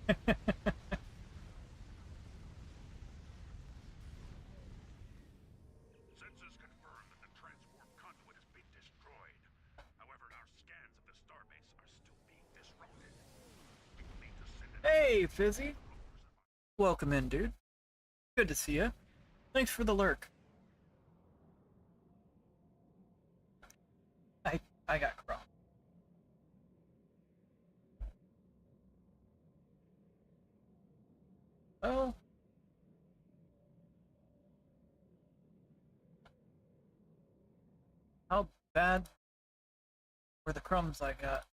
Sensors confirm that the transform conduit has been destroyed. However, our scans of the starbase are still being disrupted. We will need to send an Hey, Fizzy. Welcome in, dude. Good to see you. Thanks for the lurk. I got crumbs. Well, how bad were the crumbs I got?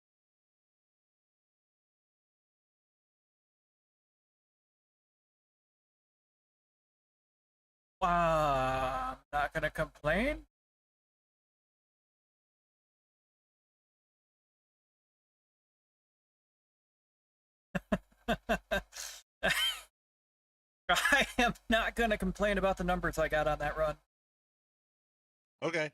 I'm not gonna complain. I am not gonna complain about the numbers I got on that run. Okay.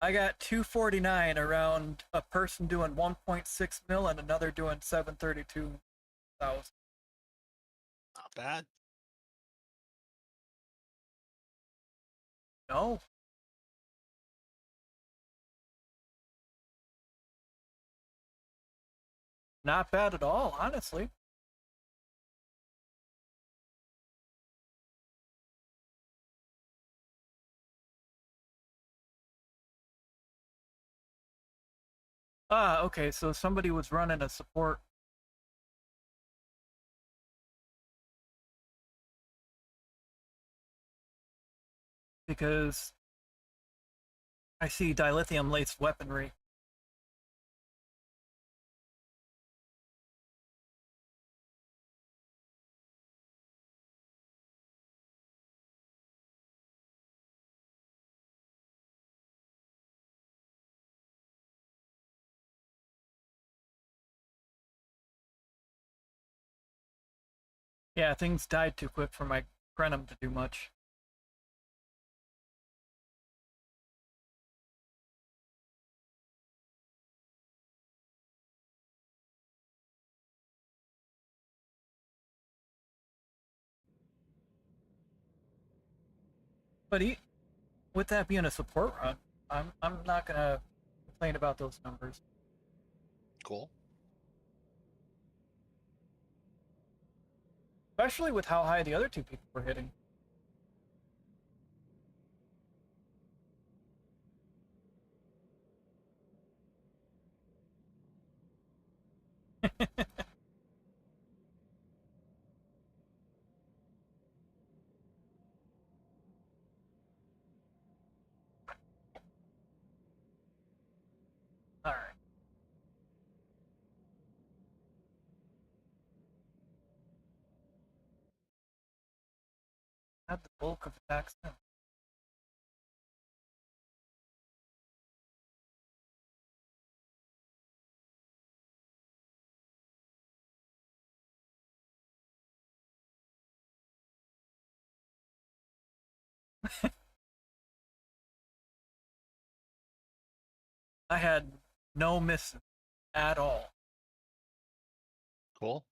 I got 249 around a person doing 1.6 mil and another doing 732,000. Not bad. No. Not bad at all, honestly. Ah, okay, so somebody was running a support. Because I see dilithium laced weaponry. Yeah, things died too quick for my Krenum to do much. But with that being a support run, I'm not gonna complain about those numbers. Cool. Especially with how high the other two people were hitting. Alright. Had the bulk of attacks in. I had no misses at all. Cool.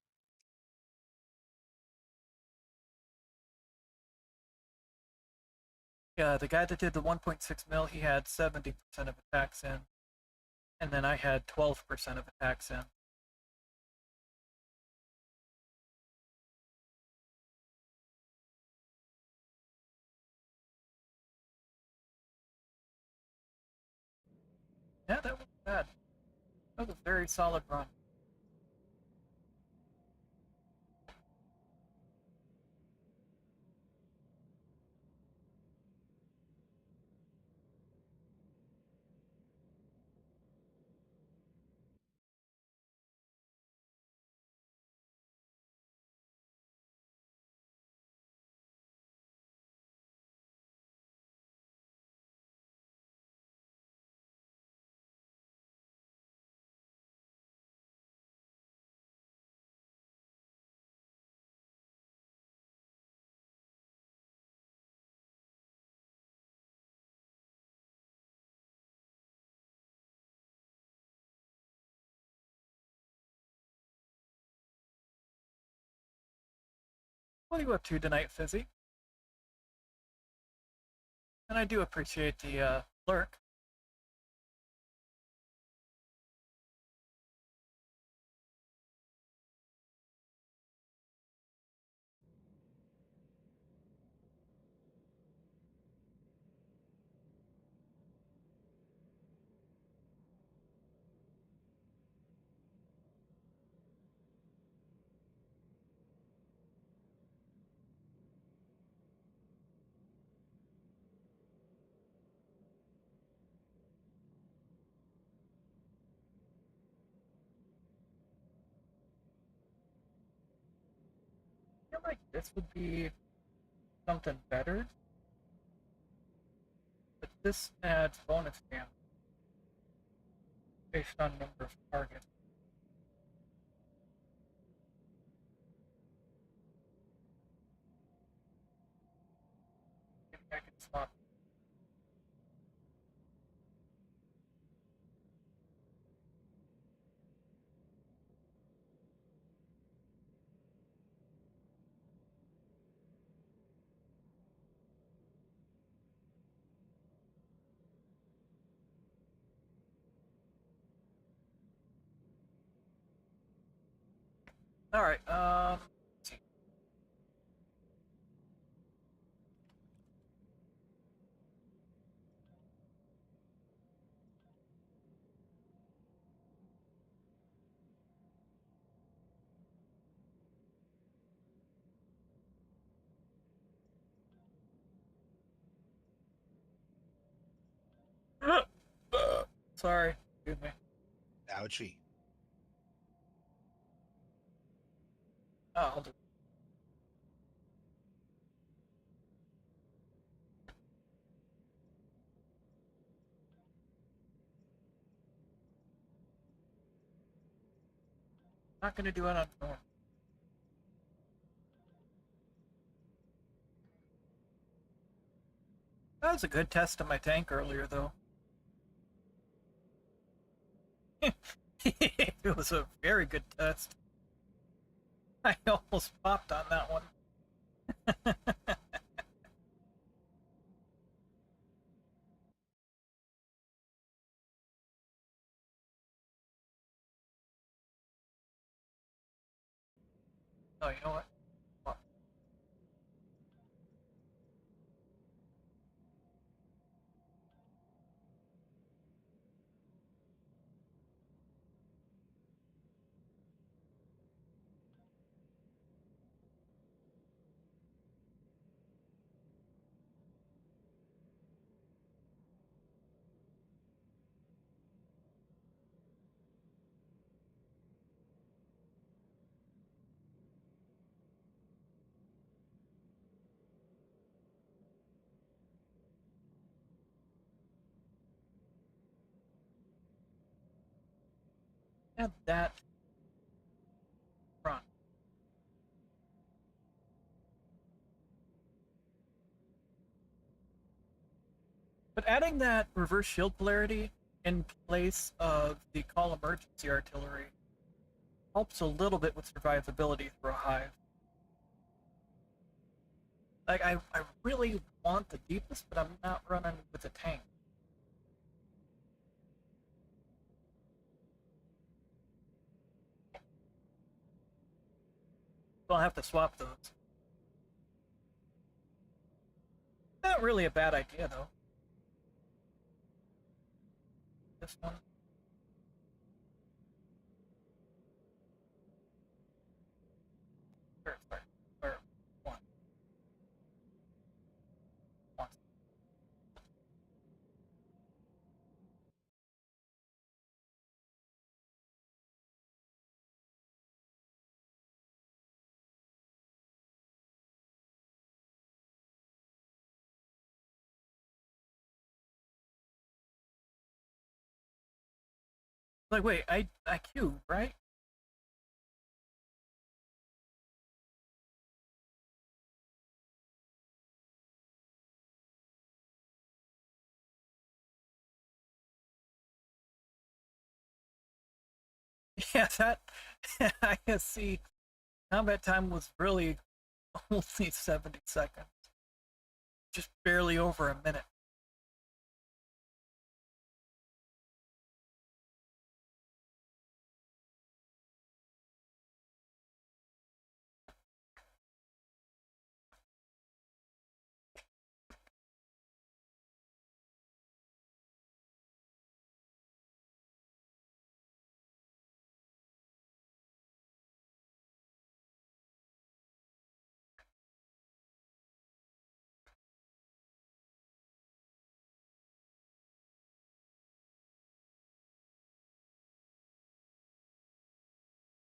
Yeah, the guy that did the 1.6 mil, he had 70% of attacks in. And then I had 12% of attacks in. Yeah, that was bad. That was a very solid run. What are you up to tonight, Fizzy? And I do appreciate the lurk. I feel like this would be something better. But this adds bonus damage based on number of targets. Maybe I can swap. Alright, let's see. Sorry. Excuse me. Ouchie. Oh, I'll do. Not gonna do it on normal. That was a good test of my tank earlier, though. It was a very good test. I almost popped on that one. Oh, you know what? Well, add that front. But adding that reverse shield polarity in place of the call emergency artillery helps a little bit with survivability for a hive. Like, I really want the Deepus, but I'm not running with a tank. So I'll have to swap those. Not really a bad idea, though. This one. Or one. One. Like, wait, I cube, right? Yeah, that I can see combat time was really only 70 seconds. Just barely over a minute.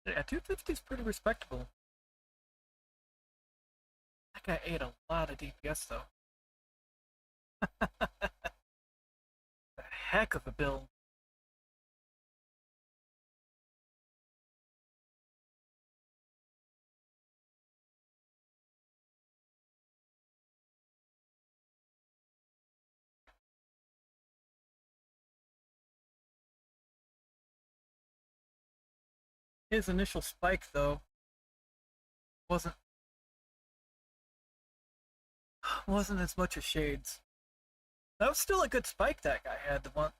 Yeah, 250 is pretty respectable. That guy ate a lot of DPS, though. A heck of a build. His initial spike, though, wasn't as much as Shade's. That was still a good spike that guy had, the 1.6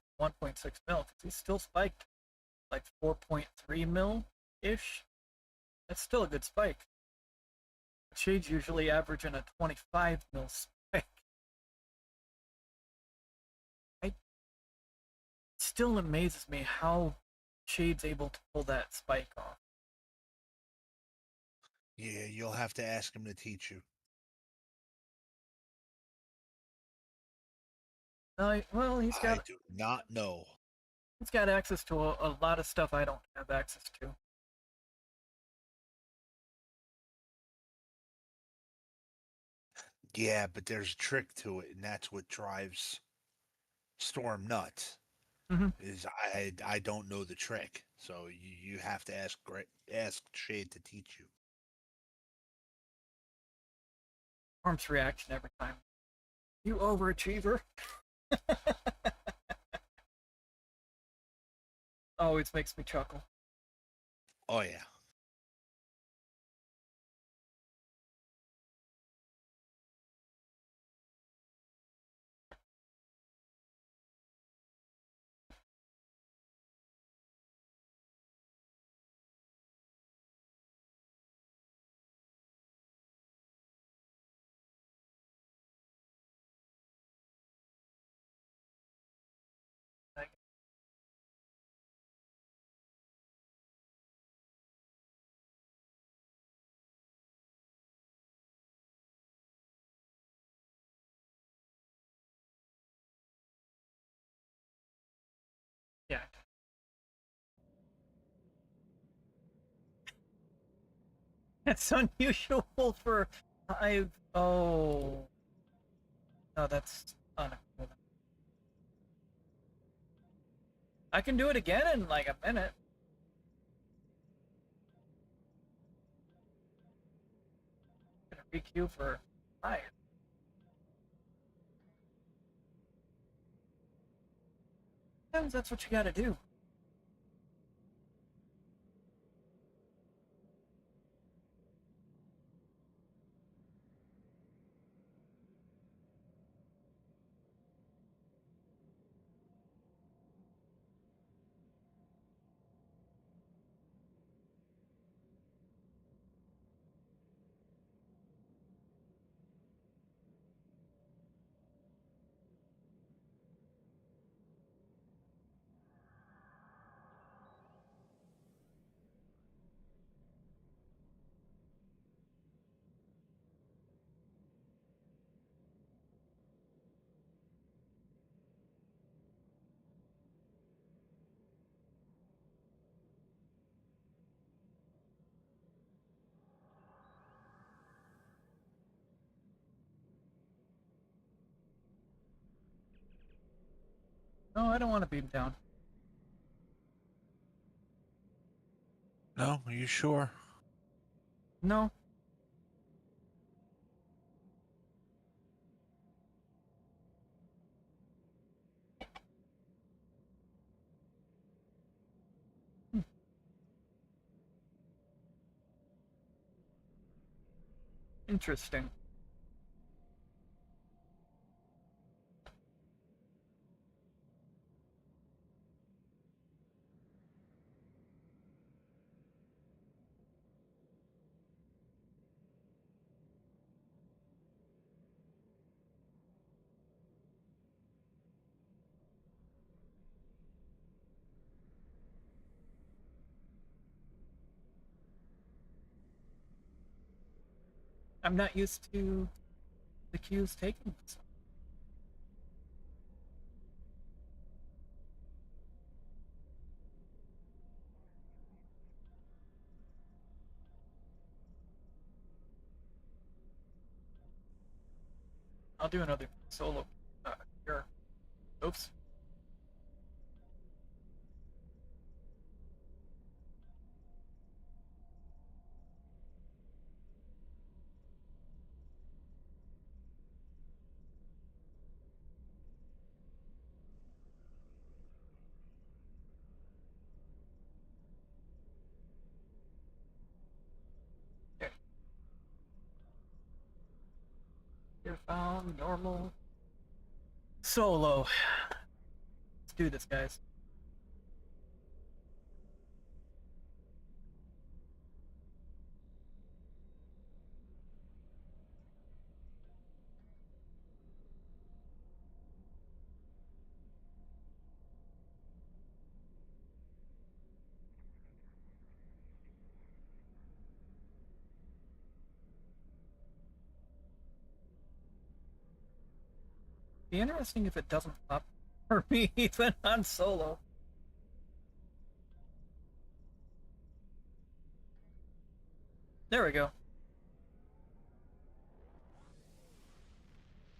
mil, because he still spiked like 4.3 mil-ish. That's still a good spike. Shade's usually averaging a 25 mil spike. It still amazes me how Shade's able to pull that spike off. Yeah, you'll have to ask him to teach you. Well, he's got. I do not know. It's got access to a lot of stuff I don't have access to. Yeah, but there's a trick to it, and that's what drives Storm nuts. Mhm. Is I don't know the trick, so you have to ask Shade to teach you. Storm's reaction every time. You overachiever. Always makes me chuckle. Oh yeah. Yeah. That's unusual for 5. Oh. No, that's unacceptable. I can do it again in like a minute. Gonna requeue for 5. Sometimes that's what you gotta do. No, I don't want to beat him down. No, are you sure? No. Interesting. I'm not used to the cues taking. I'll do another solo. Here. Oops. Okay. You're found normal. Solo. Let's do this, guys. Be interesting if it doesn't pop for me even on solo. There we go.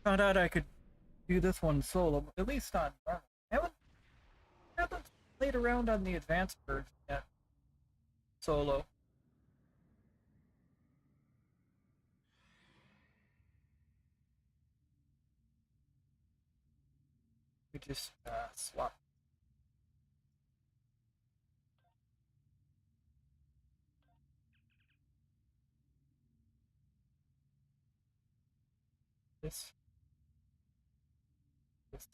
Found out I could do this one solo, at least on normal. I haven't played around on the advanced version yet. Solo. We just swap. This. This.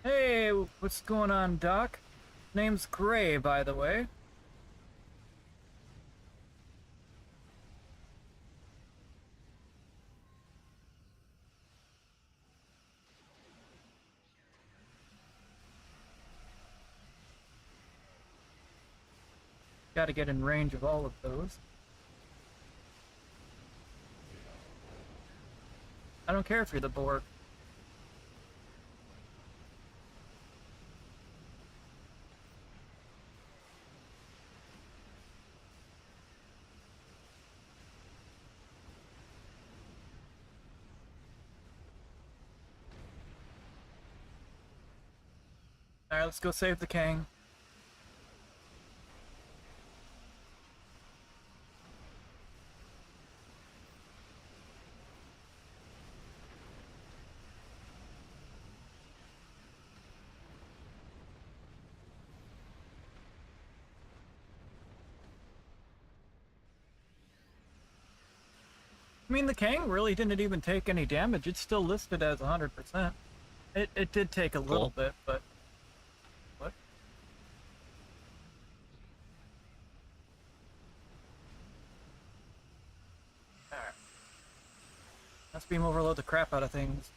Hey, what's going on, Doc? Name's Gray, by the way. Gotta get in range of all of those. I don't care if you're the Borg. Alright, let's go save the Kang. I mean, the Kang really didn't even take any damage. It's still listed as 100%. It did take a little bit, but... What? Alright. Let's beam overload the crap out of things.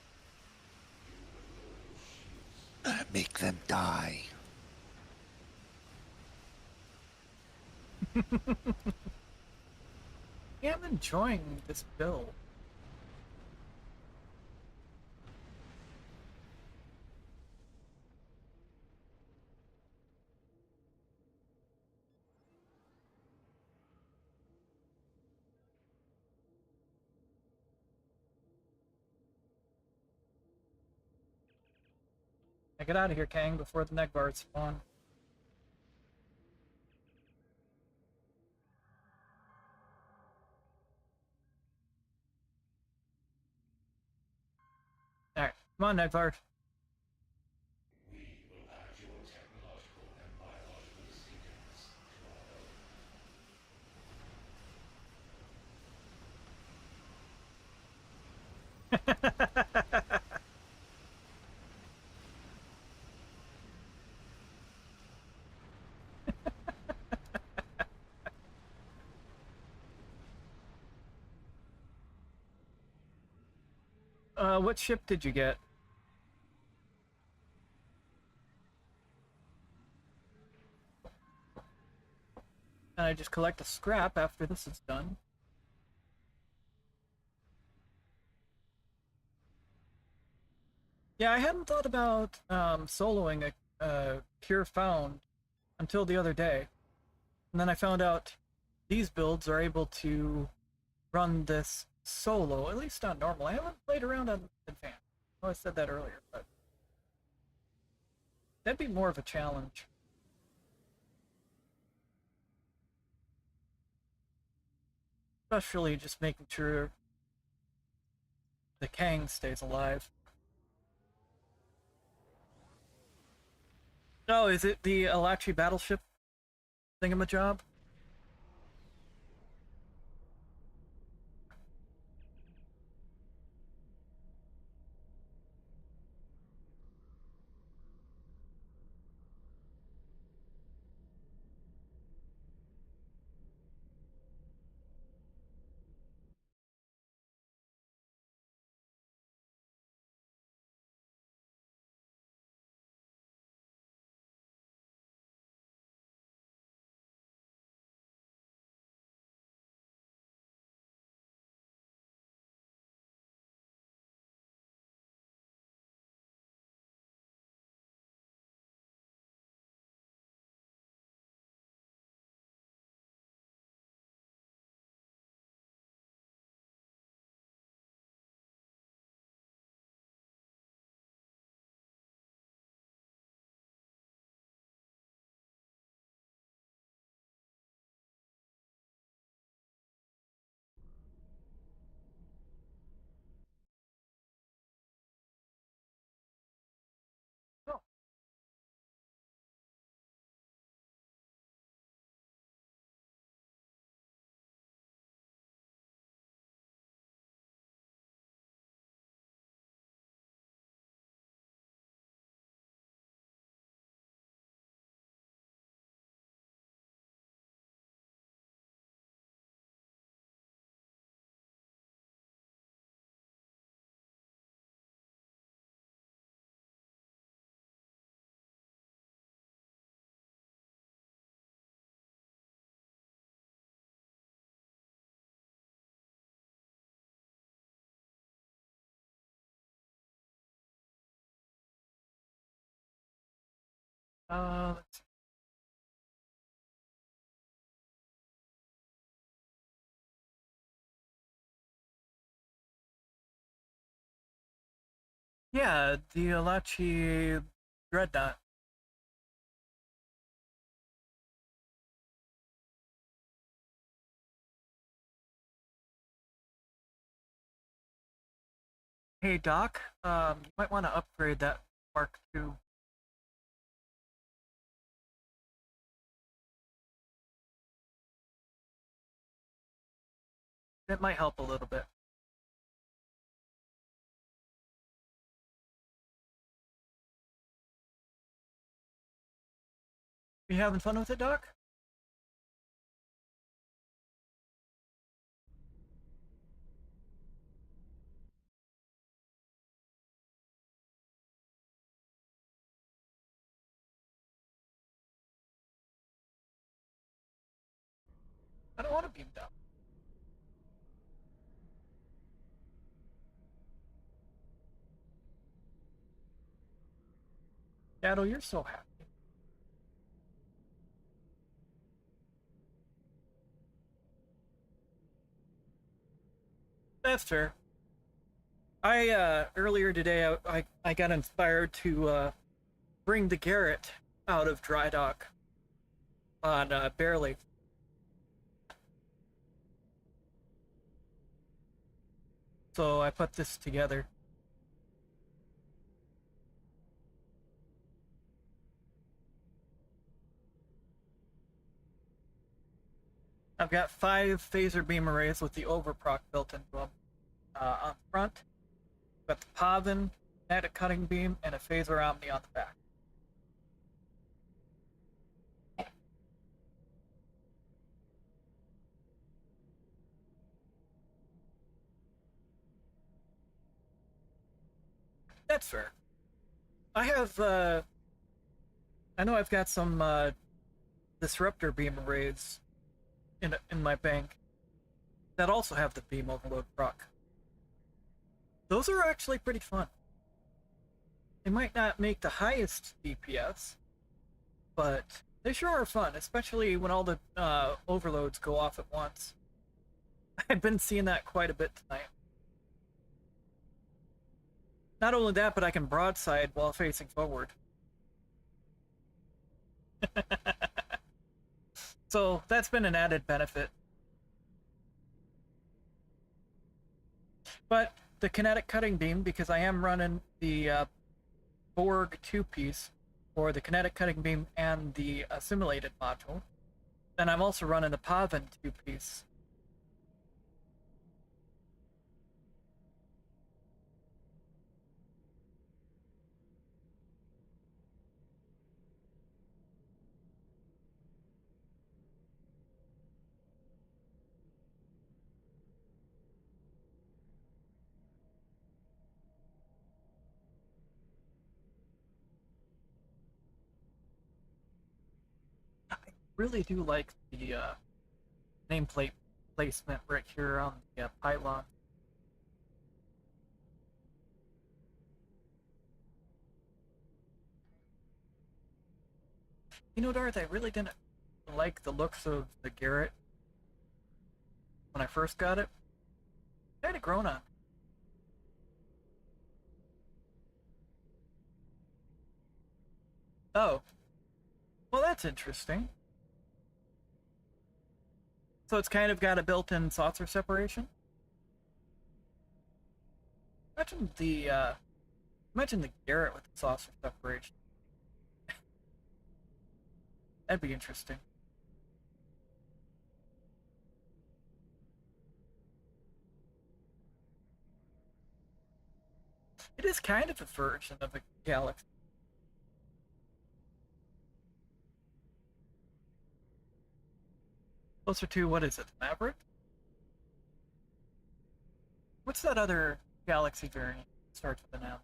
Make them die. Yeah, I'm enjoying this build. Now get out of here, Kang, before the Negbars spawn. Alright, come on, Negbard. What ship did you get? And I just collect a scrap after this is done. Yeah, I hadn't thought about soloing a Cure Found until the other day. And then I found out these builds are able to run this solo, at least on normal. I haven't played around on advanced. Oh, I said that earlier, but that'd be more of a challenge. Especially just making sure the Kang stays alive. Oh, is it the Alachi battleship thingamajob? Let's see. Yeah, the Alachi Dreadnought. Hey Doc, you might want to upgrade that Mark II. It might help a little bit. You having fun with it, Doc? I don't want to beam down. Shadow, you're so happy. That's fair. Earlier today, I got inspired to bring the Garret out of dry dock on Berri. So I put this together. I've got 5 phaser beam arrays with the overproc built into them. On the front, got the Pavin, a cutting beam, and a phaser omni on the back. That's fair. I have, I know I've got some disruptor beam arrays in my bank that also have the beam overload proc. Those are actually pretty fun. They might not make the highest DPS, but they sure are fun, especially when all the overloads go off at once. I've been seeing that quite a bit tonight. Not only that, but I can broadside while facing forward. So that's been an added benefit. But the kinetic cutting beam, because I am running the Borg 2-piece for the kinetic cutting beam and the assimilated module, then I'm also running the Pavin 2-piece. I really do like the nameplate placement right here on the pylon. You know, Darth, I really didn't like the looks of the Garret when I first got it. It had grown on. Oh. Well, that's interesting. So it's kind of got a built-in saucer separation? Imagine the Garret with the saucer separation. That'd be interesting. It is kind of a version of a galaxy. Closer to, what is it, Maverick? What's that other galaxy variant? Starts with an M.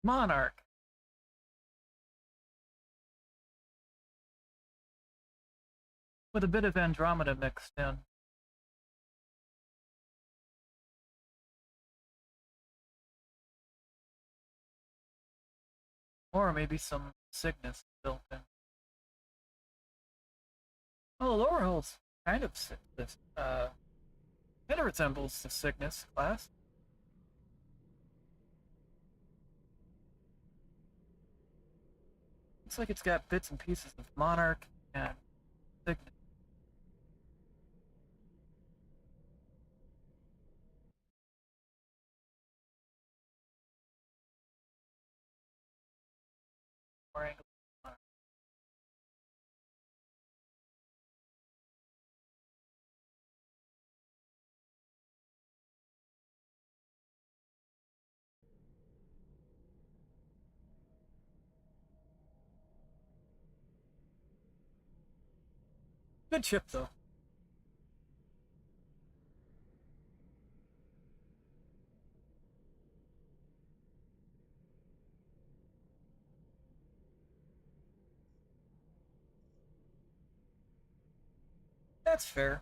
Monarch. With a bit of Andromeda mixed in. Or maybe some Cygnus built in. Oh, the lower hull's kind of this. It resembles the Cygnus class. Looks like it's got bits and pieces of Monarch and Cygnus. Good ship, though. That's fair.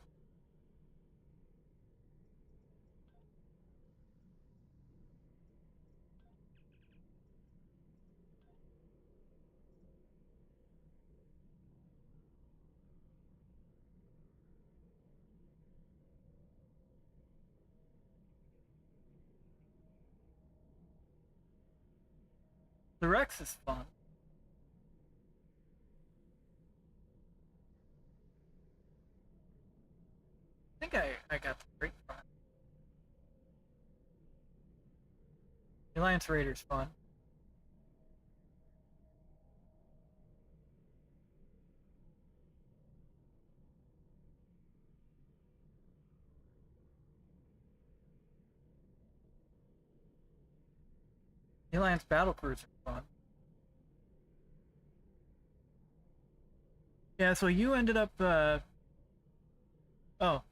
The Rex is fun. I think I got the great fun. The Alliance Raider's fun. The Alliance Battlecruiser fun. Yeah, so you ended up, oh.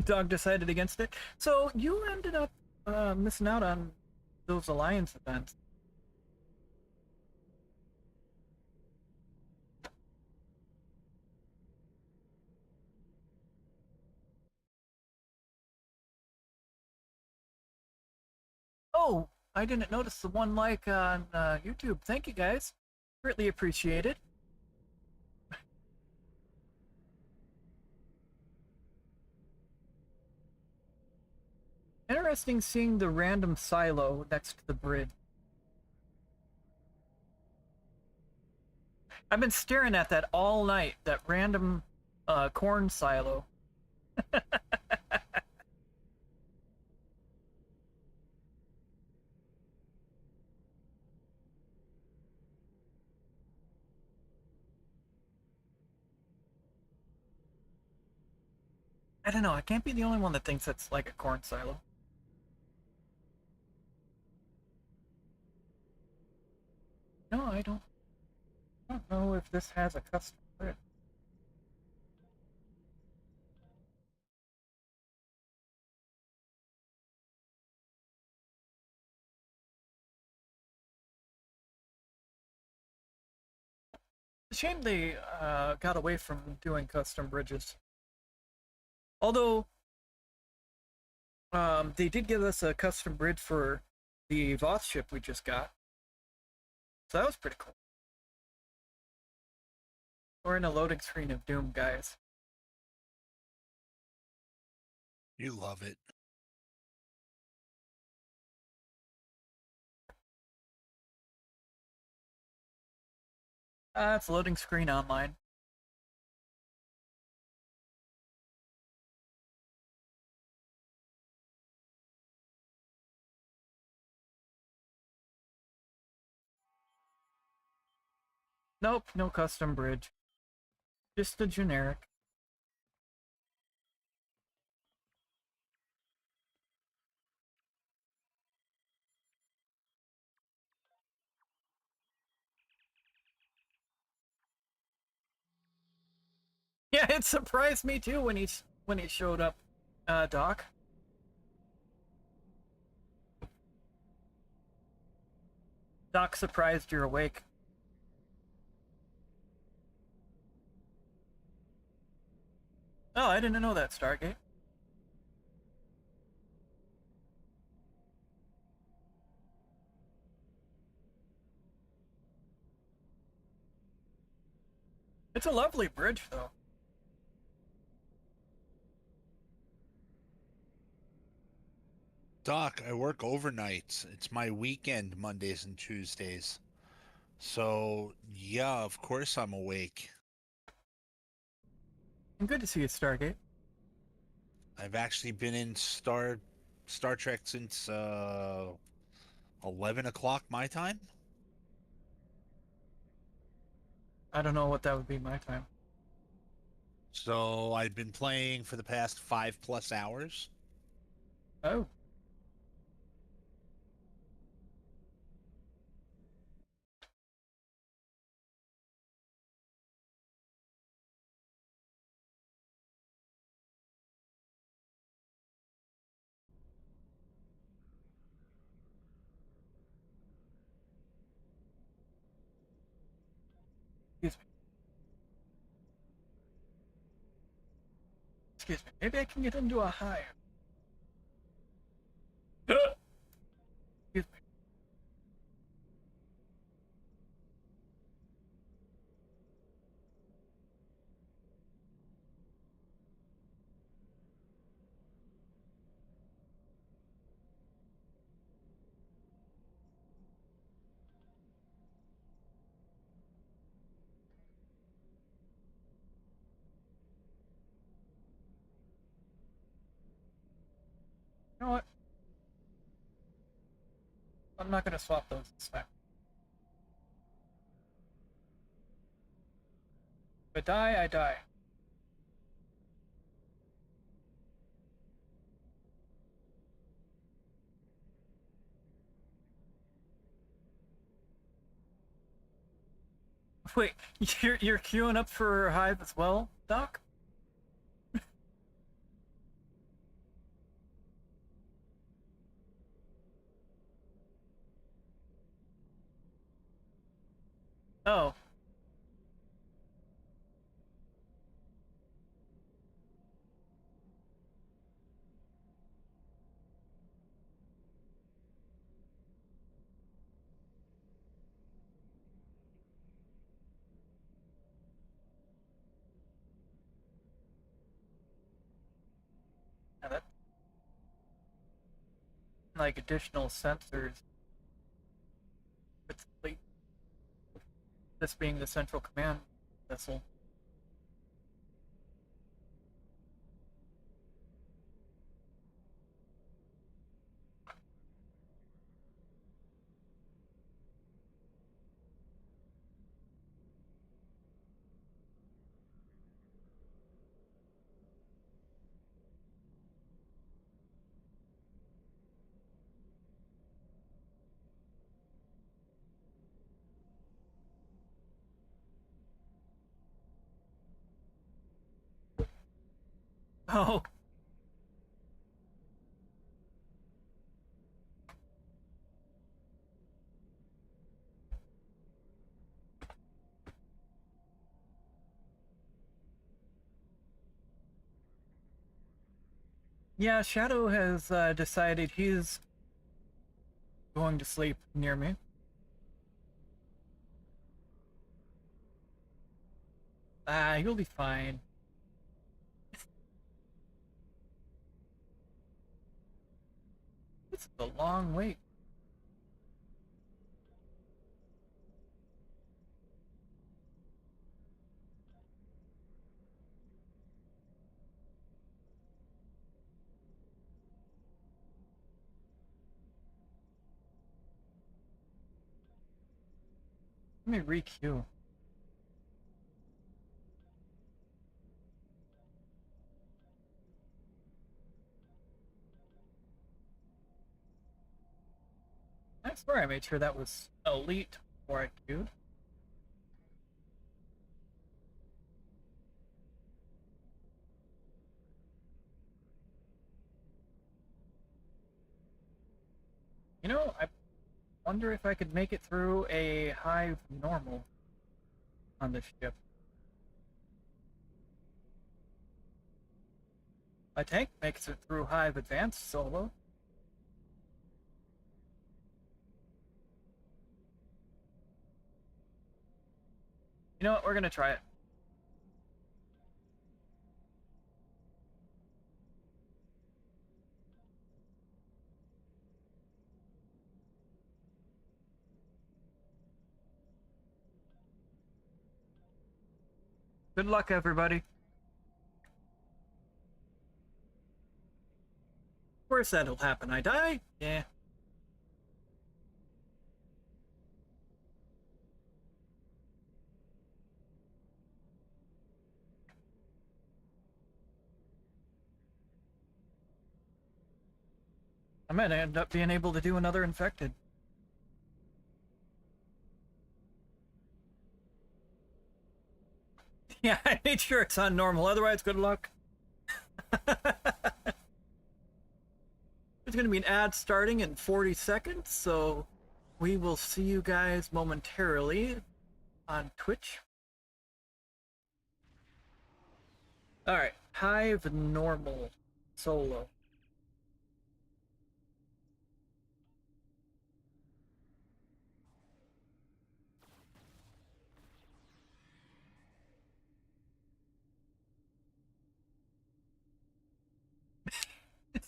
Dog decided against it. So you ended up missing out on those Alliance events. Oh, I didn't notice the one like on YouTube. Thank you guys. Greatly appreciated. Interesting seeing the random silo next to the bridge. I've been staring at that all night, that random corn silo. I don't know, I can't be the only one that thinks that's like a corn silo. No, I don't know if this has a custom grid. It's a shame they got away from doing custom bridges. Although, they did give us a custom bridge for the Voth ship we just got. So that was pretty cool. We're in a loading screen of Doom, guys. You love it. It's loading screen online. Nope, no custom bridge. Just a generic. Yeah, it surprised me too when he showed up, Doc. Doc, surprised you're awake. Oh, I didn't know that, Stargate. It's a lovely bridge, though. Doc, I work overnights. It's my weekend Mondays and Tuesdays. So, yeah, of course I'm awake. Good to see you, Stargate. I've actually been in Star Trek since 11 o'clock my time. I don't know what that would be my time. So I've been playing for the past 5+ hours. Oh. Excuse me. Excuse me. Maybe I can get into a hive. Excuse me. You know what? I'm not gonna swap those this time. If I die, I die. Wait, you're queuing up for hive as well, Doc? Oh. Yeah, that like additional sensors. It's like this being the central command vessel. Oh. Yeah, Shadow has decided he's going to sleep near me. Ah, you'll be fine. This is a long wait. Let me re-queue. I swear I made sure that was elite before I queued. You know, I wonder if I could make it through a hive normal on this ship. My tank makes it through hive advanced solo. You know what? We're gonna try it. Good luck, everybody. Of course that'll happen. I die? Yeah. I might end up being able to do another infected. Yeah, I made sure it's on normal, otherwise good luck. There's gonna be an ad starting in 40 seconds, so we will see you guys momentarily on Twitch. Alright, Hive normal solo.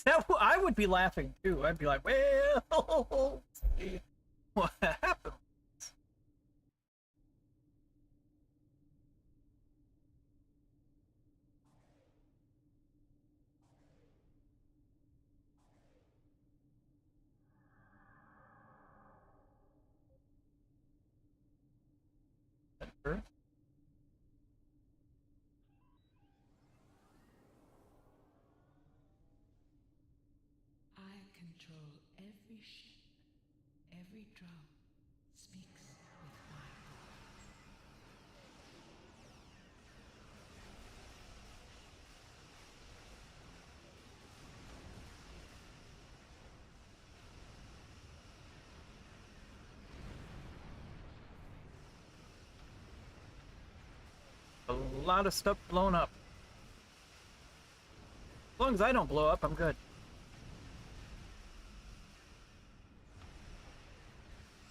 That I would be laughing too. I'd be like, well, what happened? Sure. I control every ship, every drum speaks with my voice. A lot of stuff blown up. As long as I don't blow up, I'm good.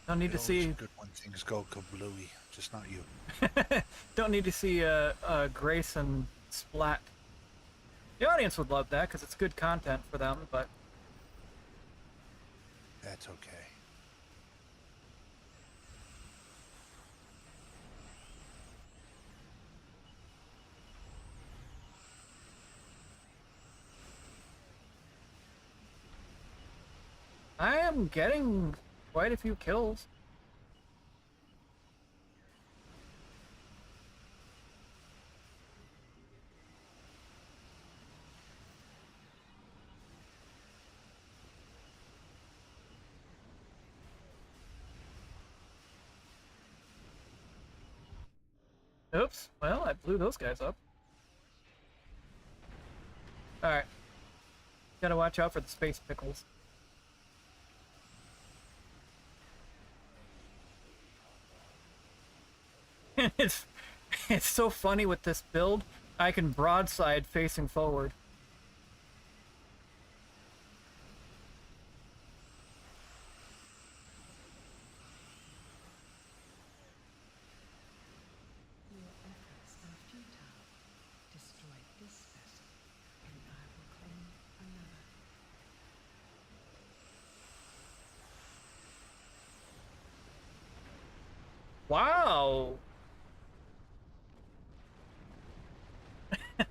Don't need to see. Good when things go kablooey, just not you. Don't need to see a Greyson splat. The audience would love that because it's good content for them, but That's okay. I am getting quite a few kills. Oops, well, I blew those guys up. Alright. Gotta watch out for the space pickles. it's so funny with this build. I can broadside facing forward. Your efforts are futile. Destroy this vessel, and I will claim another. Wow!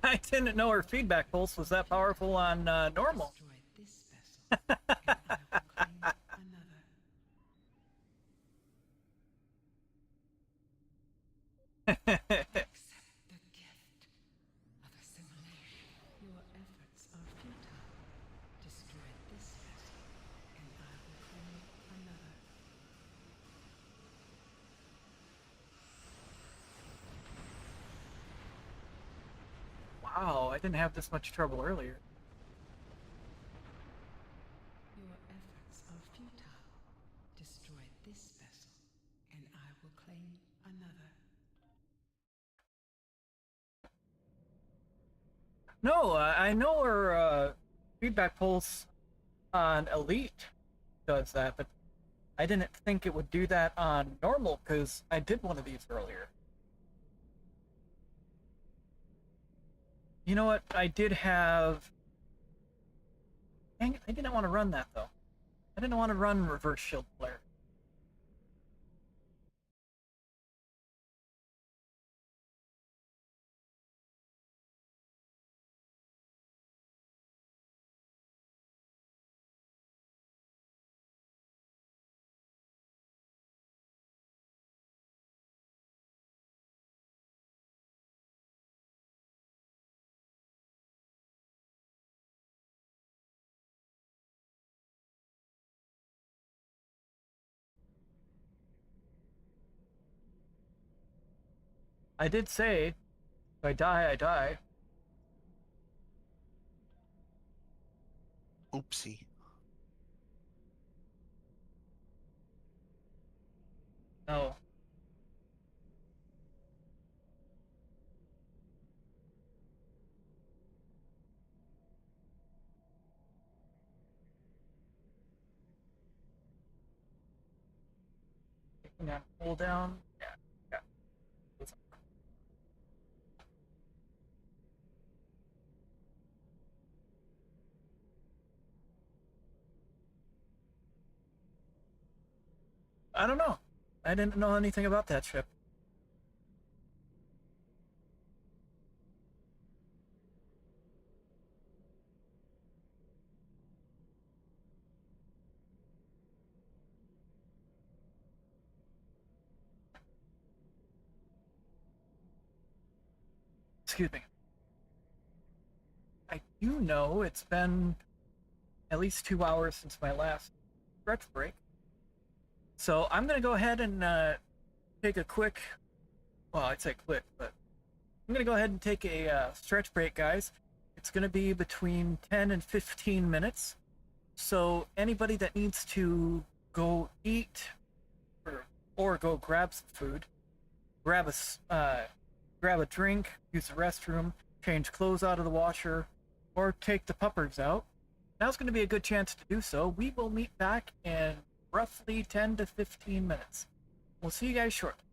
I didn't know her feedback pulse was that powerful on normal. Destroy this vessel, and I will claim another. Accept the gift of assimilation. Your efforts are futile. Destroy this vessel, and I will claim another. Wow, I didn't have this much trouble earlier. Your efforts are futile. Destroy No, I know our feedback pulse on Elite does that, but I didn't think it would do that on normal because I did one of these earlier. You know what? I did have. Dang it, I didn't want to run that though. I didn't want to run reverse shield flare. I did say, if I die, I die. Oopsie. No. Taking on cooldown. Yeah. Yeah. I don't know. I didn't know anything about that ship. Excuse me. I do know it's been at least 2 hours since my last stretch break. So I'm going to go ahead and take a quick, well, I'd say quick, but I'm going to go ahead and take a stretch break, guys. It's going to be between 10 and 15 minutes. So anybody that needs to go eat or go grab some food, grab a drink, use the restroom, change clothes out of the washer, or take the puppers out, now's going to be a good chance to do so. We will meet back in roughly 10 to 15 minutes. We'll see you guys shortly.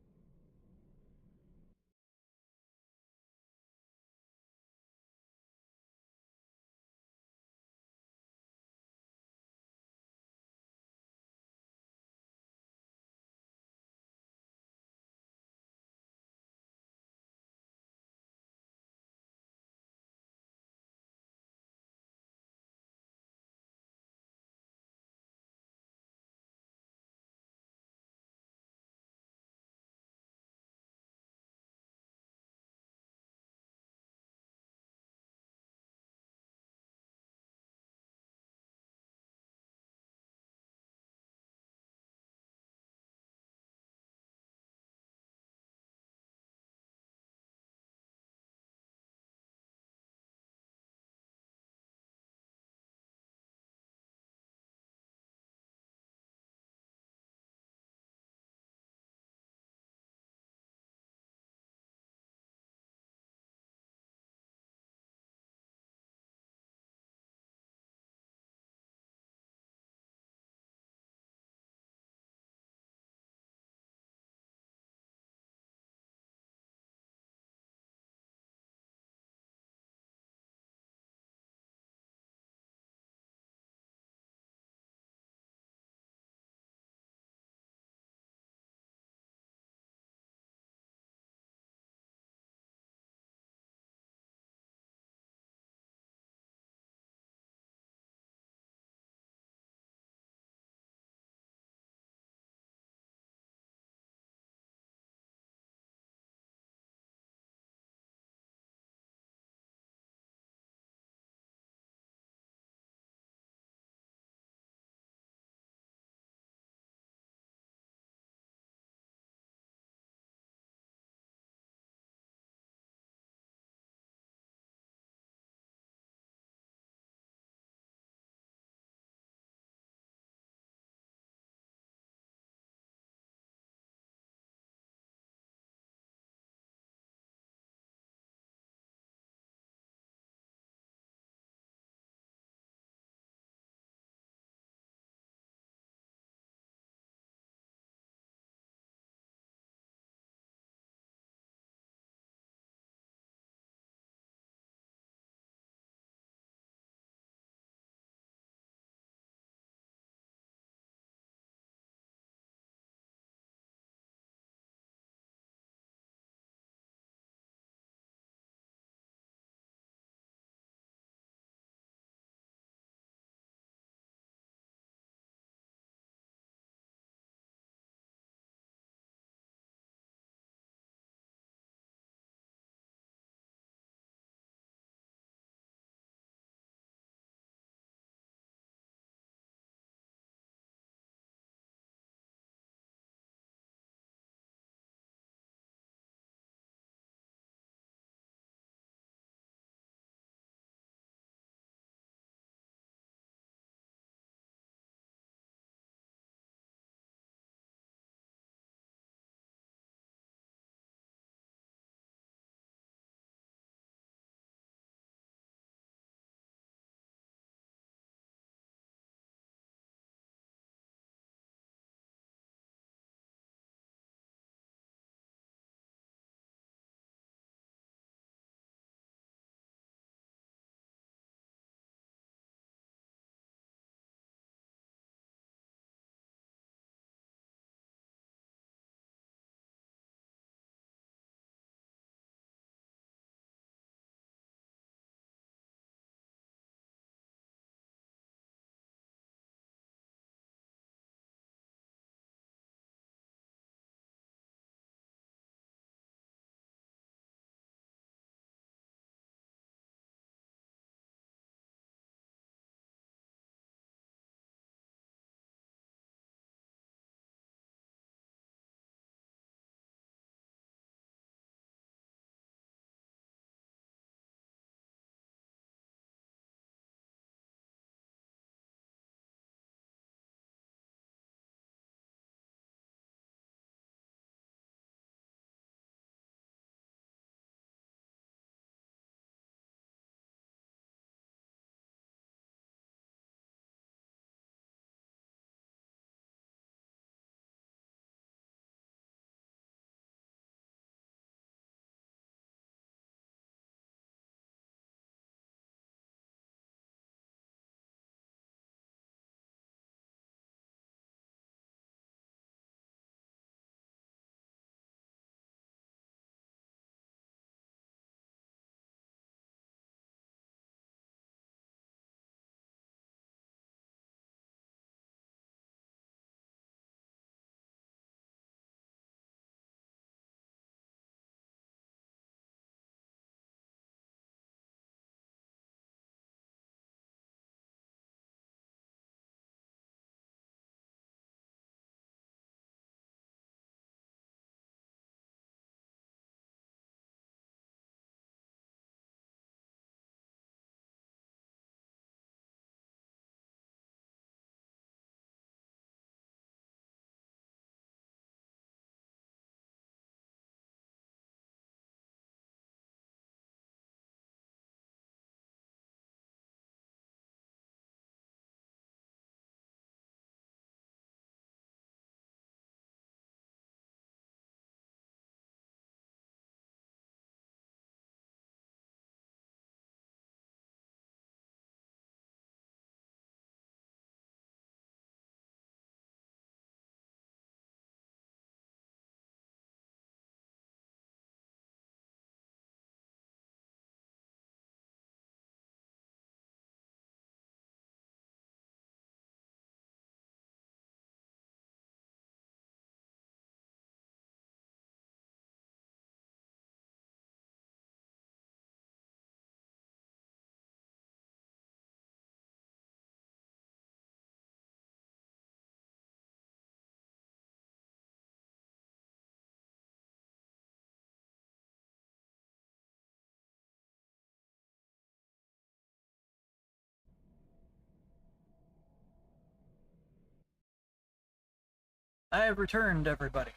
I have returned, everybody.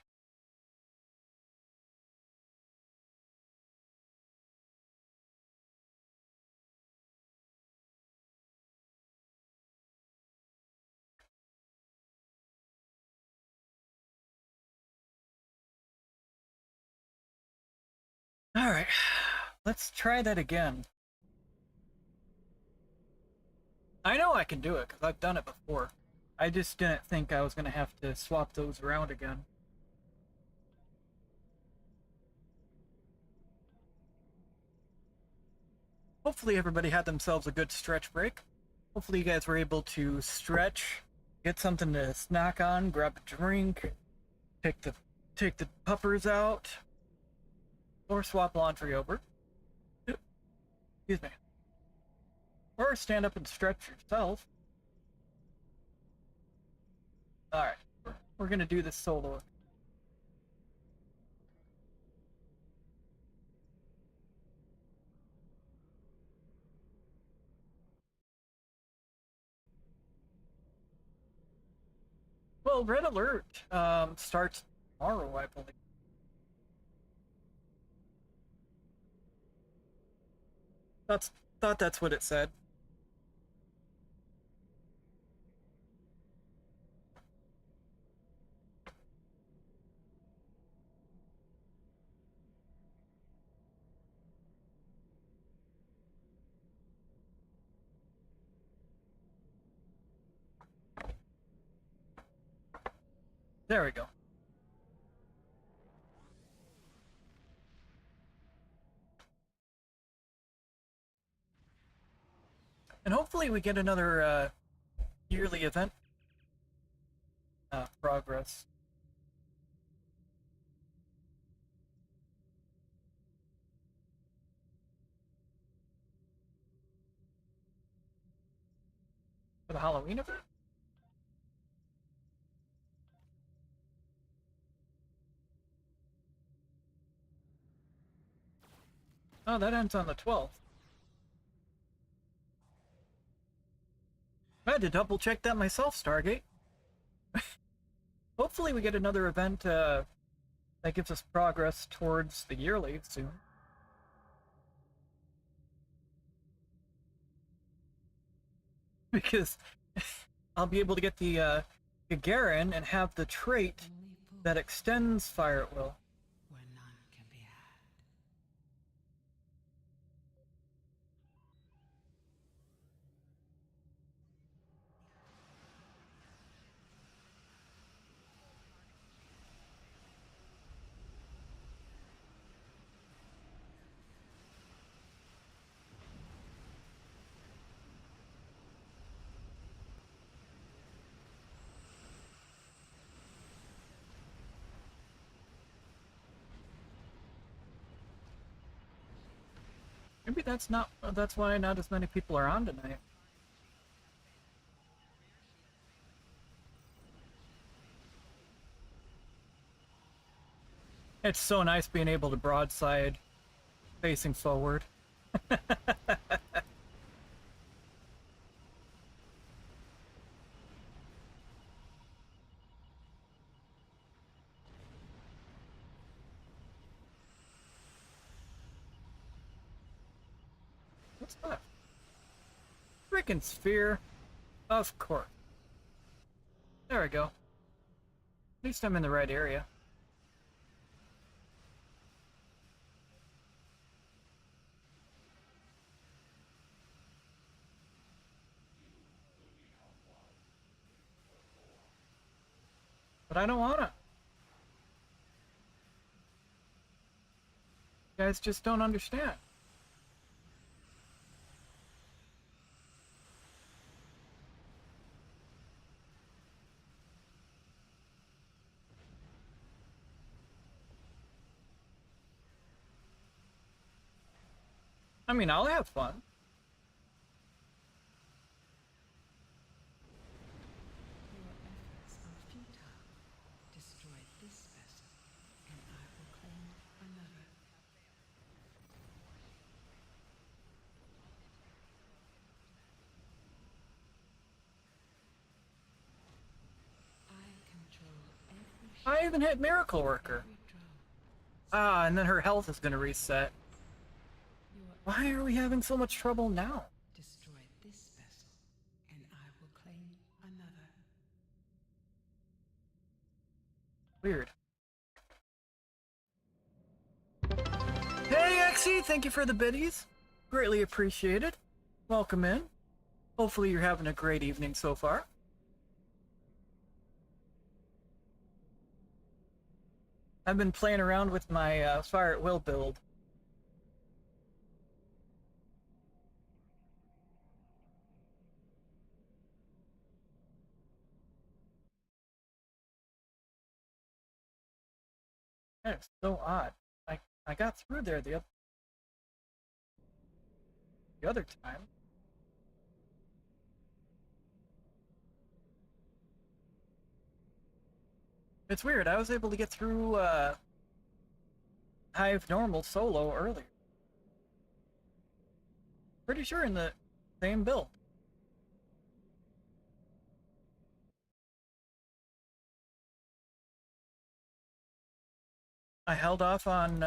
Alright, let's try that again. I know I can do it, because I've done it before. I just didn't think I was going to have to swap those around again. Hopefully everybody had themselves a good stretch break. Hopefully you guys were able to stretch, get something to snack on, grab a drink, take the puppers out, or swap laundry over. Excuse me. Or stand up and stretch yourself. Alright, we're gonna do this solo. Well, Red Alert starts tomorrow, I believe. Thought that's what it said. There we go. And hopefully we get another yearly event progress. For the Halloween event? Oh, that ends on the 12th. I had to double check that myself, Stargate. Hopefully we get another event that gives us progress towards the yearly soon. Because I'll be able to get the Gagarin and have the trait that extends fire at will. Where none can be had. Maybe that's why not as many people are on tonight. It's so nice being able to broadside facing forward. What's that? Freaking sphere. Of course. There we go. At least I'm in the right area. But I don't wanna. You guys just don't understand. I mean, I'll have fun. Your efforts are futile. Destroy this vessel, and I will claim another. I control every I even hit Miracle Worker. Ah, and then her health is gonna reset. Why are we having so much trouble now? Destroy this vessel, and I will claim another. Weird. Hey, Exy, thank you for the biddies. Greatly appreciated. Welcome in. Hopefully you're having a great evening so far. I've been playing around with my Fire at Will build. That is so odd. I got through there the other time. It's weird. I was able to get through Hive normal solo earlier. Pretty sure in the same build. I held off on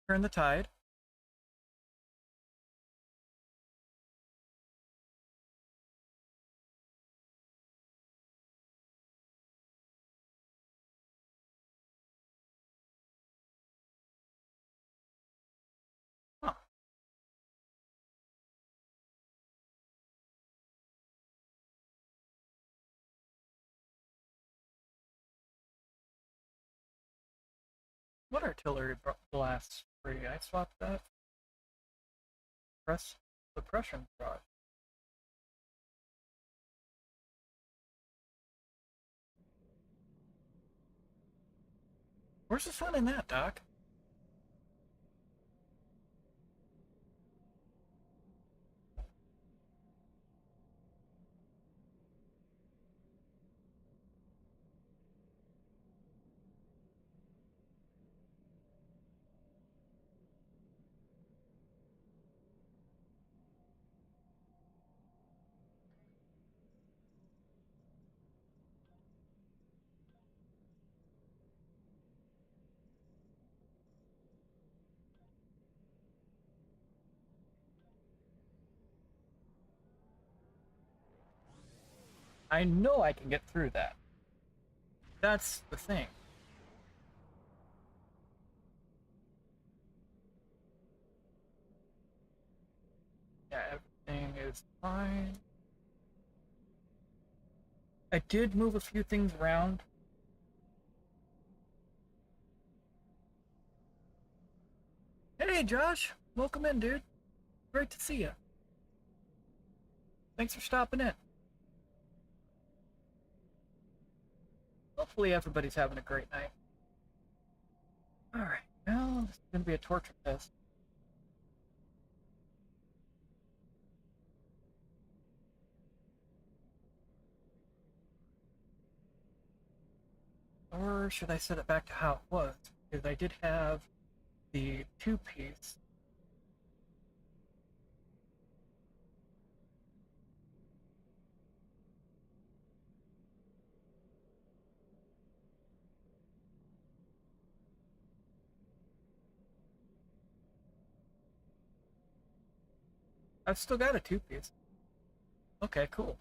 Turn the Tide. Huh. What artillery blasts free? I swapped that. Press suppression rod. Where's the fun in that, Doc? I know I can get through that. That's the thing. Yeah, everything is fine. I did move a few things around. Hey, Josh. Welcome in, dude. Great to see you. Thanks for stopping in. Hopefully everybody's having a great night. Alright, now this is going to be a torture test. Or should I set it back to how it was? Because I did have the two-piece. I've still got a two-piece. Okay, cool.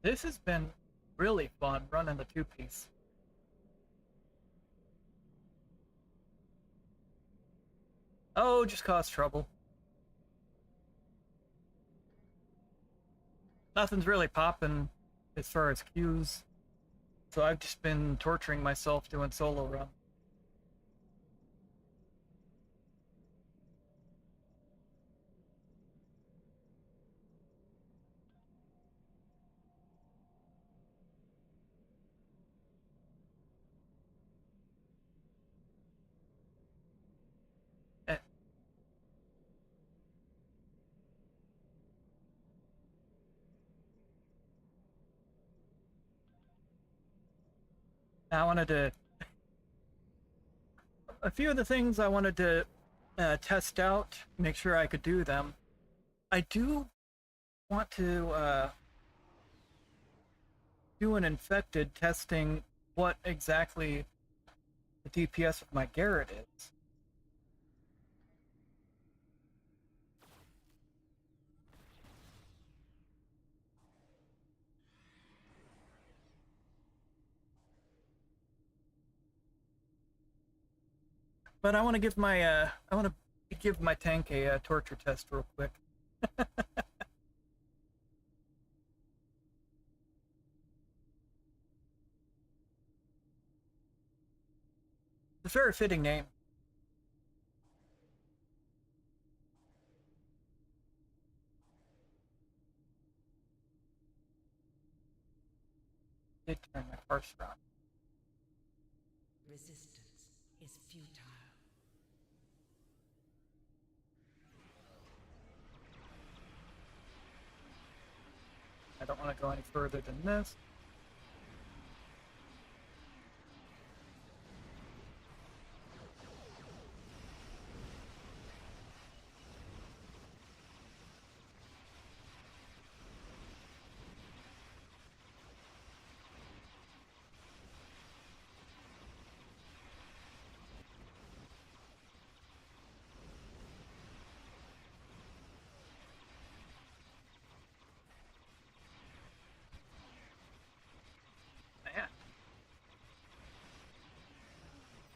This has been really fun running the two-piece. Oh, just cause trouble. Nothing's really popping as far as queues, so I've just been torturing myself doing solo run. I wanted to... A few of the things I wanted to test out, make sure I could do them. I do want to do an infected testing what exactly the DPS of my garret is. But I want to give my tank a torture test real quick. It's a very fitting name. Did turn my parse around. Resistance is futile. I don't want to go any further than this. Man.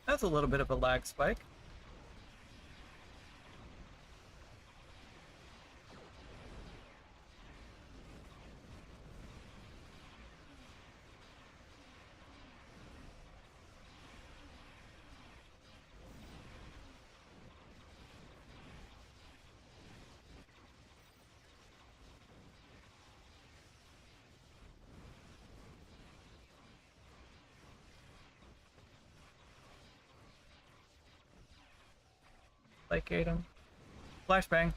That's a little bit of a lag spike. Placate him. Flashbang.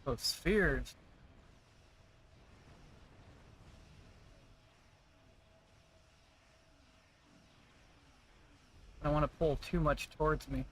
Those spheres. I don't want to pull too much towards me.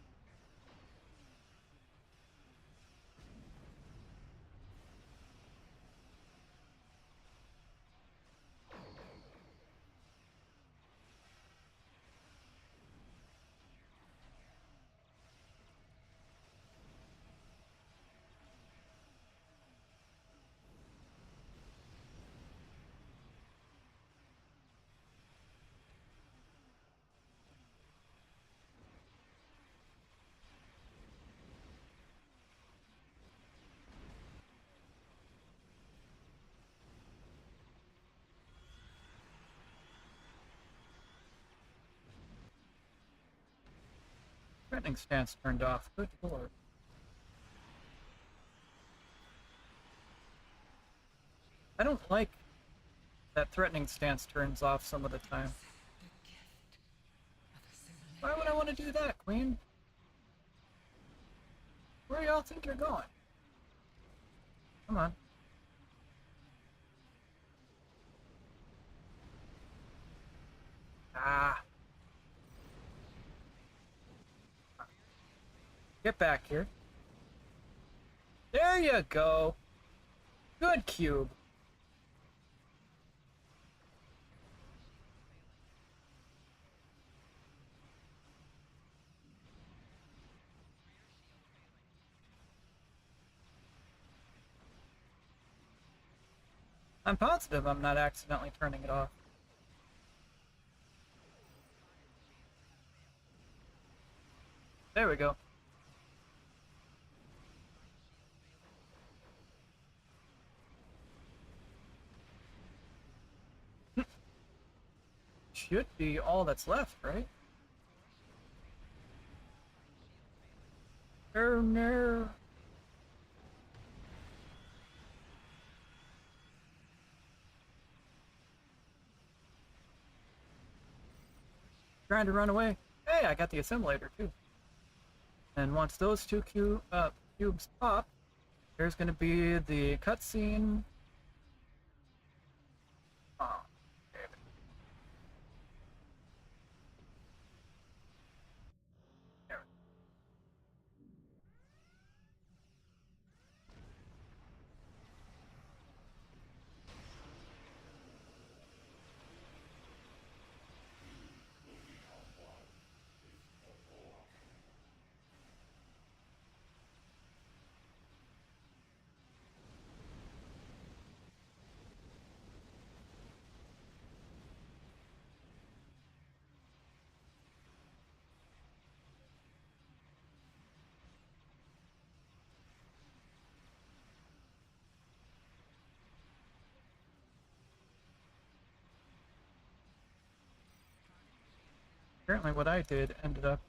Threatening stance turned off. Good lord. I don't like that threatening stance turns off some of the time. Why would I want to do that, Queen? Where do y'all think you're going? Come on. Ah. Get back here. There you go. Good cube. I'm positive I'm not accidentally turning it off. There we go. should be all that's left, right? Oh no. Trying to run away. Hey, I got the assimilator too. And once those two cubes pop, there's going to be the cutscene. Oh, damn it. There we Apparently what I did ended up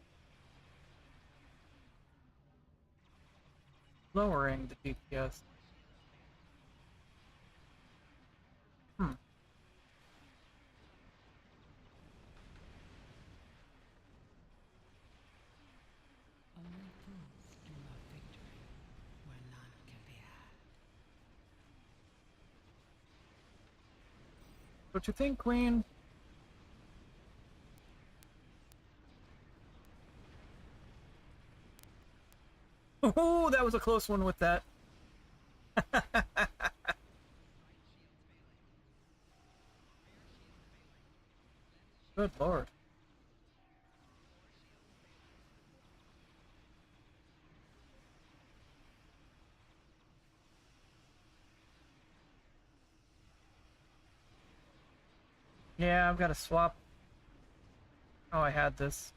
lowering the DPS. Only fools dream of victory where none can be had. What you think, Queen? Oh, that was a close one with that. Good lord. Yeah, I've got to swap. Oh, I had this.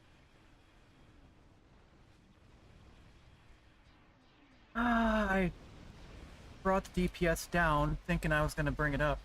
I brought the DPS down thinking I was going to bring it up.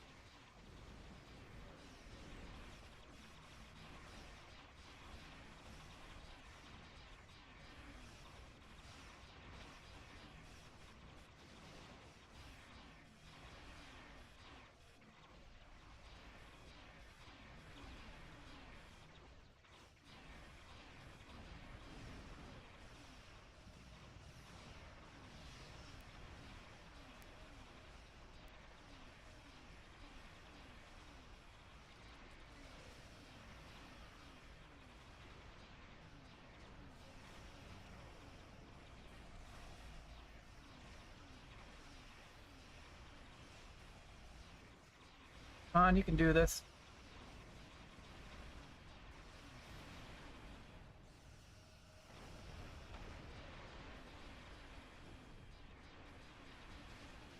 Come on, you can do this.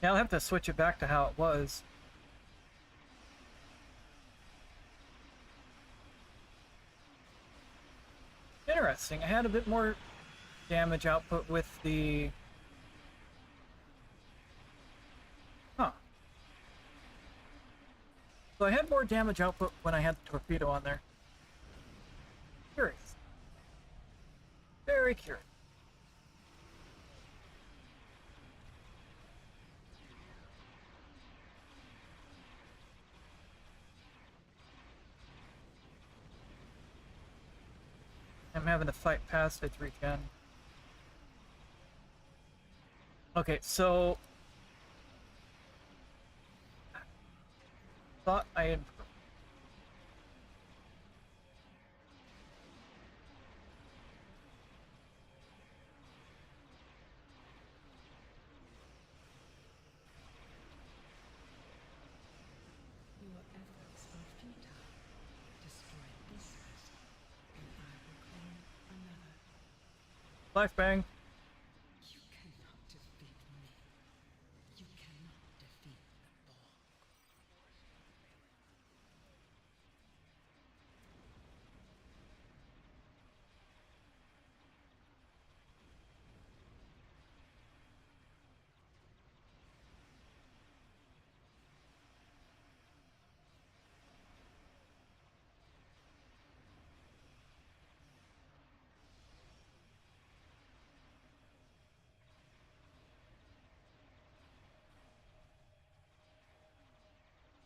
Yeah, I'll have to switch it back to how it was. Interesting. I had a bit more damage output with the... Huh. So I had more damage output when I had the torpedo on there. Curious. Very curious. I'm having to fight past its regen. Okay, so... Thought I had... Your efforts are futile. Destroy this vessel, and I will claim another. Life bang. You cannot defeat me. You cannot defeat the Borg.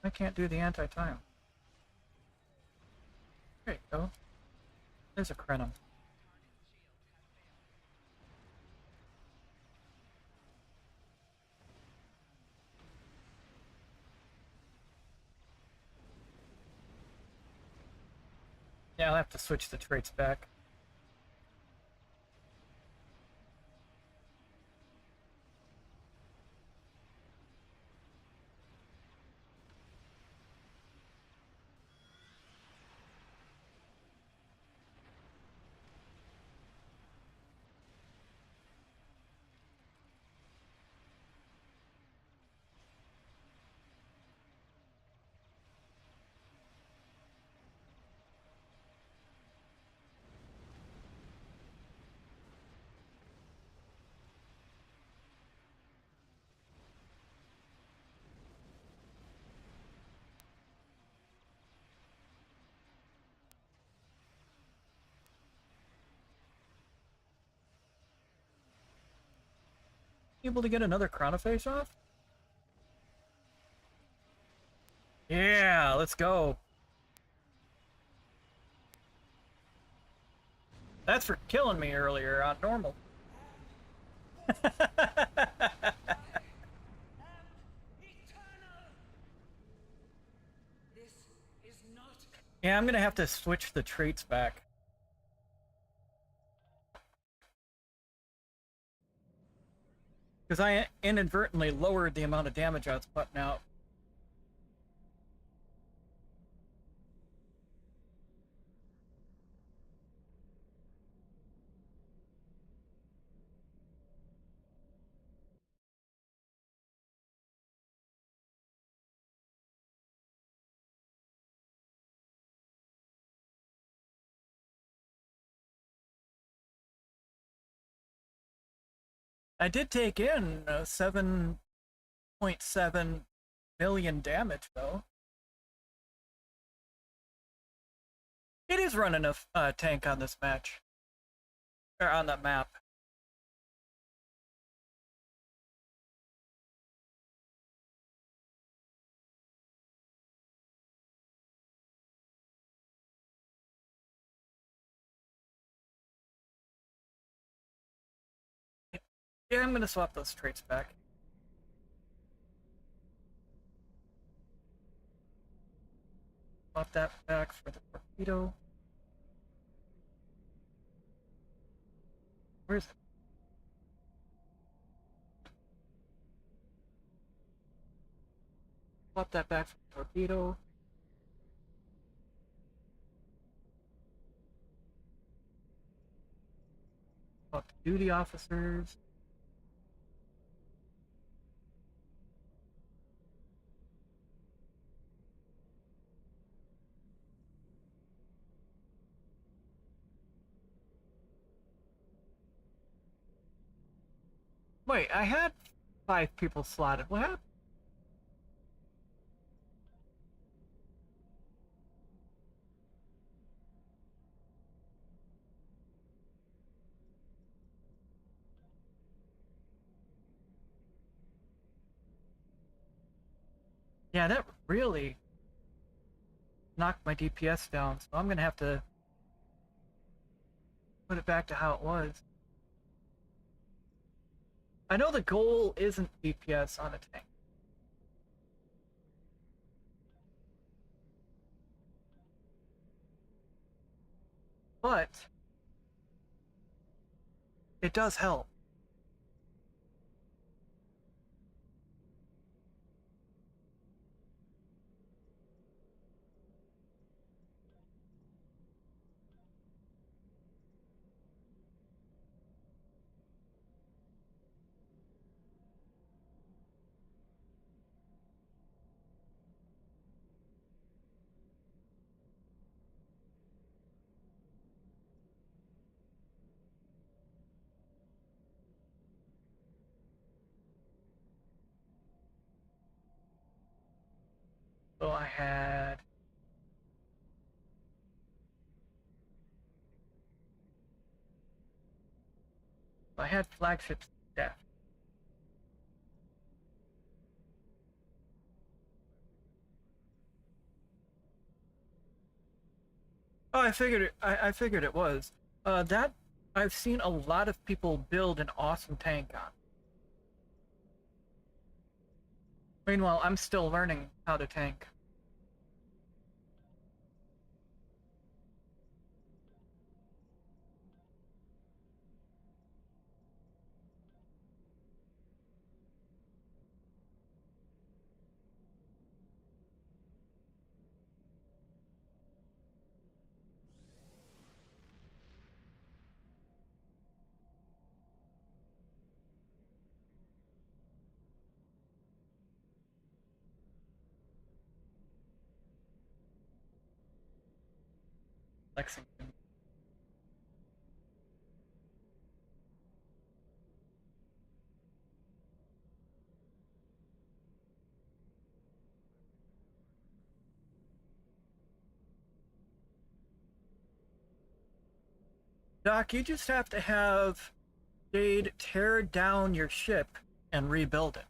I can't do the anti-time. There you go. There's a Krenim. Yeah, I'll have to switch the traits back. Able to get another Chronophase off? Yeah, let's go. That's for killing me earlier on normal. Yeah, I'm gonna have to switch the traits back. Because I inadvertently lowered the amount of damage I was putting out. I did take in 7.7 million damage, though. It is running a tank on this match. Or on that map. Yeah, I'm gonna swap those traits back. Swap that back for the torpedo. Where's it? Swap that back for the torpedo. Swap the duty officers. Wait, I had 5 people slotted. What happened? Yeah, that really knocked my DPS down, so I'm gonna have to put it back to how it was. I know the goal isn't DPS on a tank. But it does help. So I had flagship staff. Oh, I figured it. I figured it was. That I've seen a lot of people build an awesome tank on. Meanwhile, I'm still learning how to tank. Lexington. Doc, you just have to have Jade tear down your ship and rebuild it.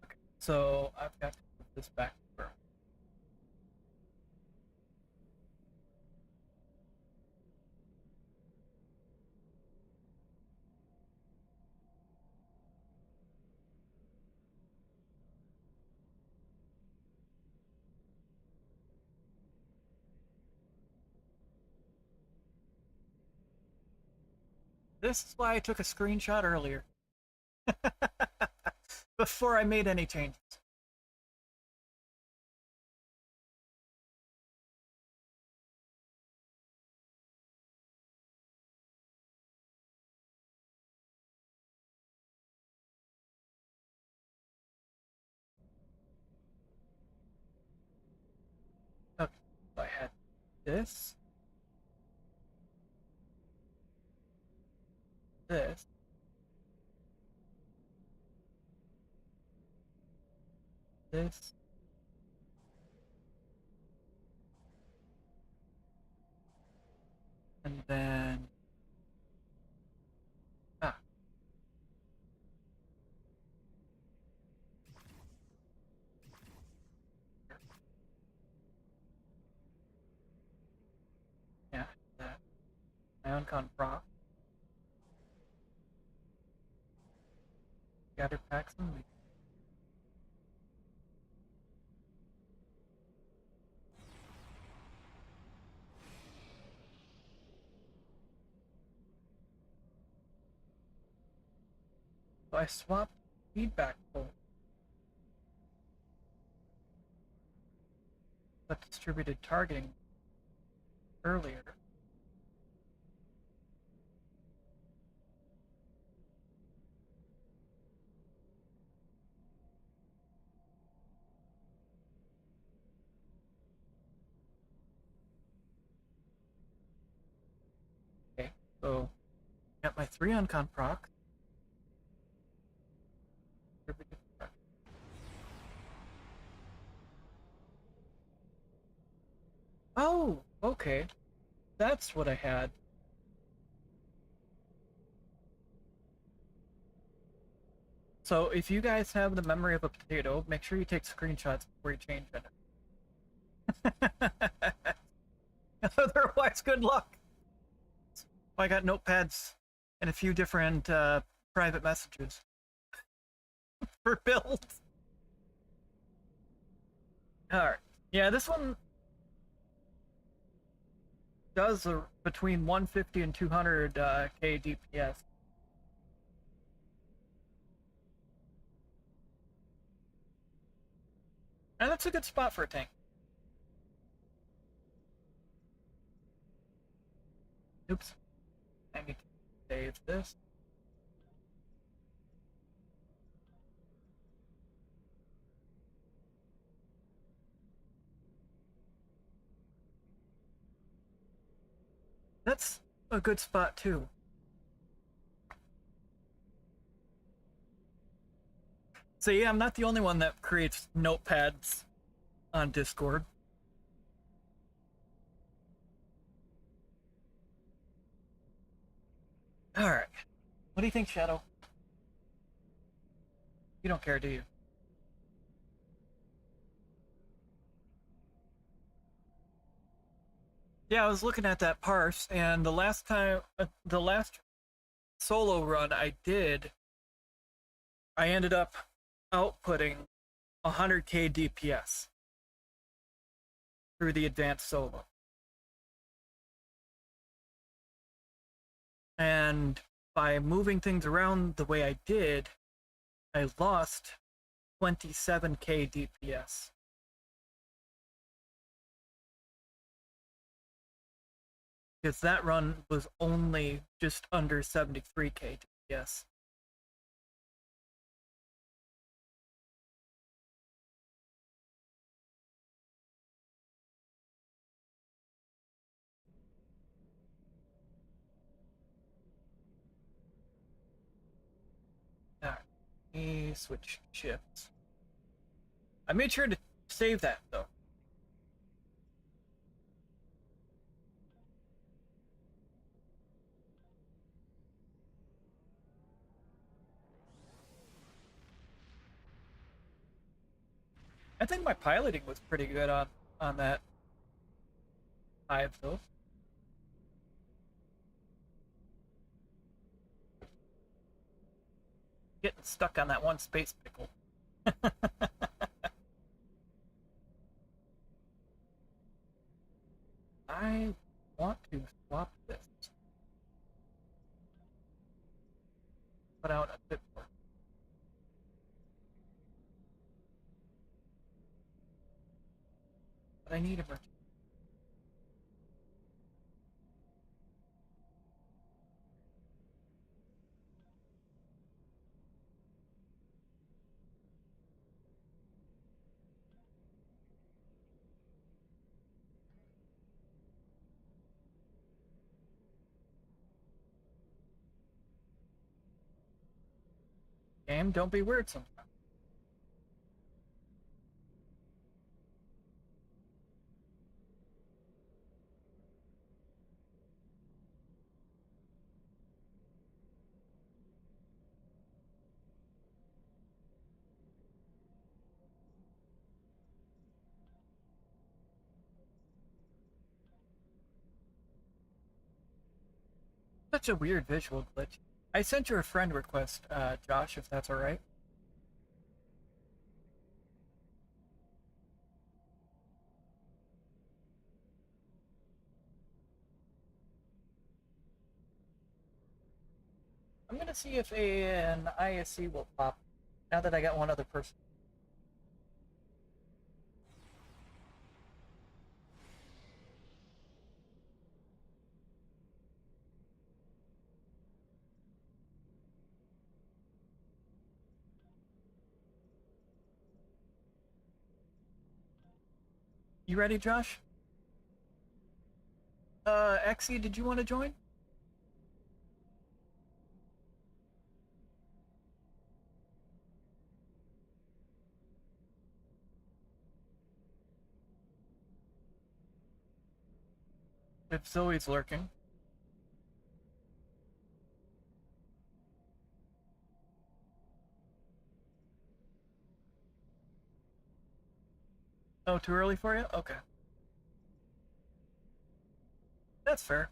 Okay, so I've got to put this back for. This is why I took a screenshot earlier. Before I made any changes. Okay, so I had this. This. This. And then... Ah. Yeah, that. Ioncon Proc. Gather packs and leave. So I swapped feedback pole. But distributed targeting earlier. Okay, so got my 3 Uncon proc. Oh, okay. That's what I had. So if you guys have the memory of a potato, make sure you take screenshots before you change it. Otherwise, good luck. I got notepads and a few different private messages for builds. Alright. Yeah, this one does between 150 and 200 K DPS. And that's a good spot for a tank. Oops. I need to save this. That's a good spot too. So yeah, I'm not the only one that creates notepads on Discord. Alright. What do you think, Shadow? You don't care, do you? Yeah, I was looking at that parse, and the last solo run I did, I ended up outputting 100k DPS through the advanced solo. And by moving things around the way I did, I lost 27k DPS. Because that run was only just under 73k DPS. Alright, let me switch shifts. I made sure to save that though. I think my piloting was pretty good on that hive though. Getting stuck on that one space pickle. I want to swap this. Put out a bit more. But I need a merchant. Game, don't be weird sometimes. Such a weird visual glitch. I sent you a friend request, Josh, if that's alright. I'm gonna see if an ISC will pop now that I got one other person. You ready, Josh? Exy, did you want to join? If Zoe's lurking. Oh, too early for you? Okay. That's fair.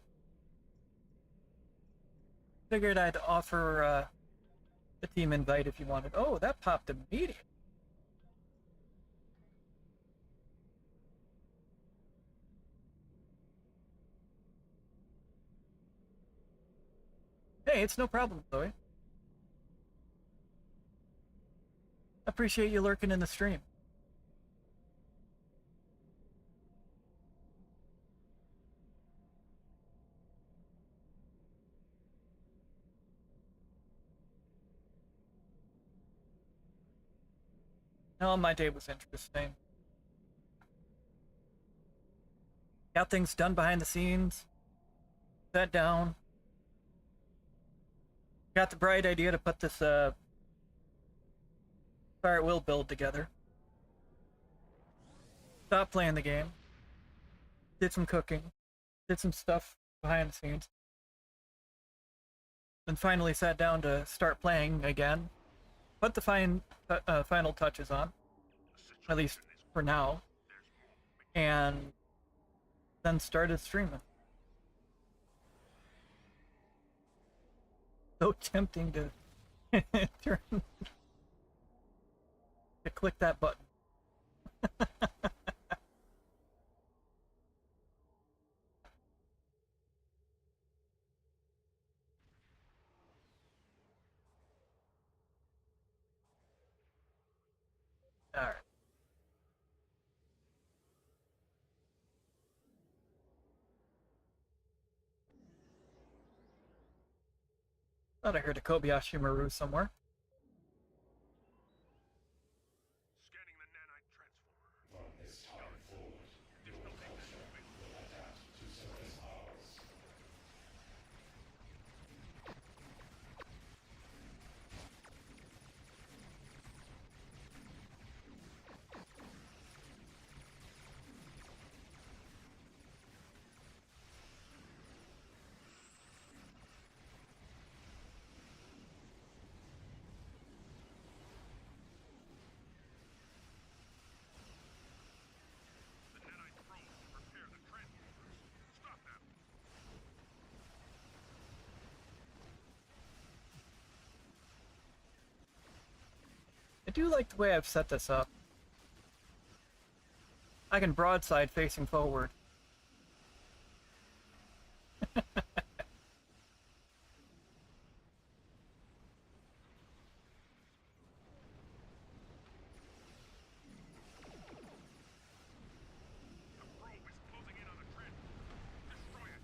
Figured I'd offer a team invite if you wanted. Oh, that popped immediately. Hey, it's no problem, Zoe. Appreciate you lurking in the stream. Oh, my day was interesting. Got things done behind the scenes. Sat down. Got the bright idea to put this Fire at Will build together. Stopped playing the game. Did some cooking. Did some stuff behind the scenes. Then finally sat down to start playing again. put the final touches on, at least for now, and then started streaming. So tempting to turn to click that button. All right. Thought I heard a Kobayashi Maru somewhere. Scanning the nanite transformer. From this time forward, your culture will adapt to surface powers. The nanite probe will repair the transformers. Stop them! I do like the way I've set this up. I can broadside facing forward. The probe is closing in on the transformer. Destroy it!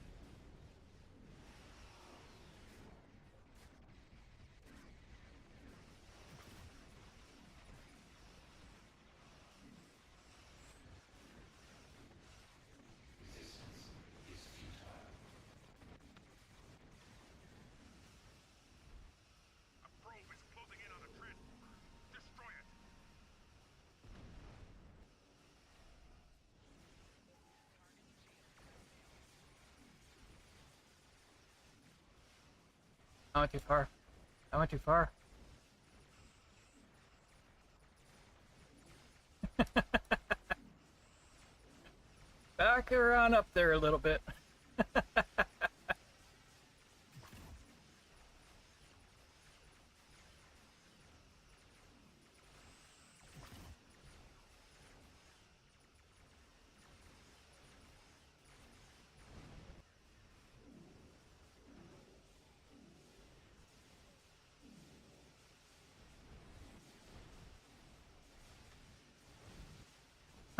Resistance is futile. A probe is closing in on the transformer. Destroy it! I went too far. I went too far. Back around up there a little bit.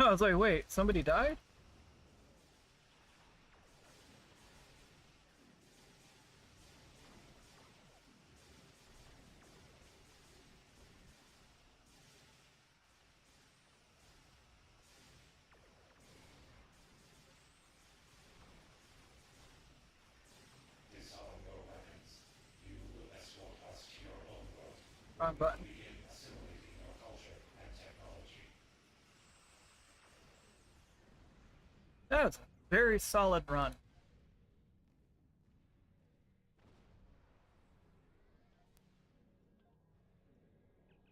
I was like, wait, somebody died? Disarm your weapons. You will escort us to your own world. Wrong button. Begin assimilating your culture and technology. That was a very solid run.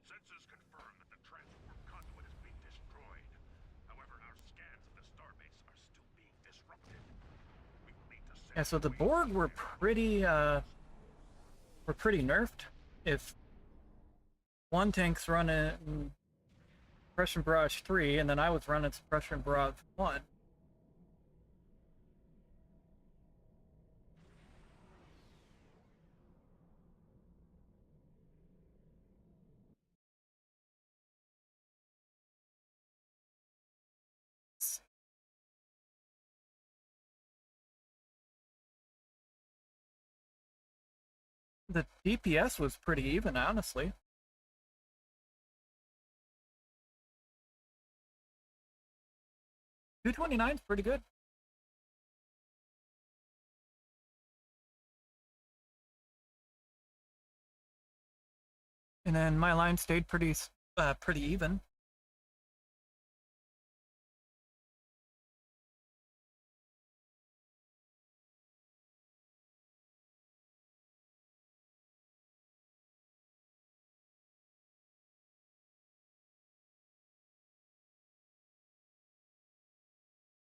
Sensors confirm that the transform conduit is being destroyed. However, our scans of the starbase are still being disrupted. We will need to send Yeah, so the waves Borg of were pretty nerfed. If one tank's running Suppression Barrage 3 and then I was running Suppression Barrage 1. The DPS was pretty even, honestly. $229 is pretty good. And then my line stayed pretty even.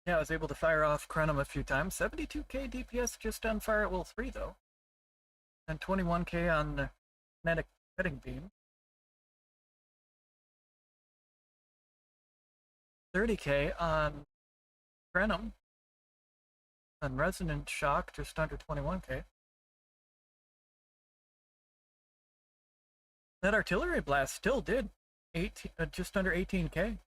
Yeah, I was able to fire off Krenum a few times. 72k DPS just on Fire at Will 3, though. And 21k on the Kinetic Cutting Beam. 30k on Krenum. And Resonant Shock just under 21k. That Artillery Blast still did just under 18k.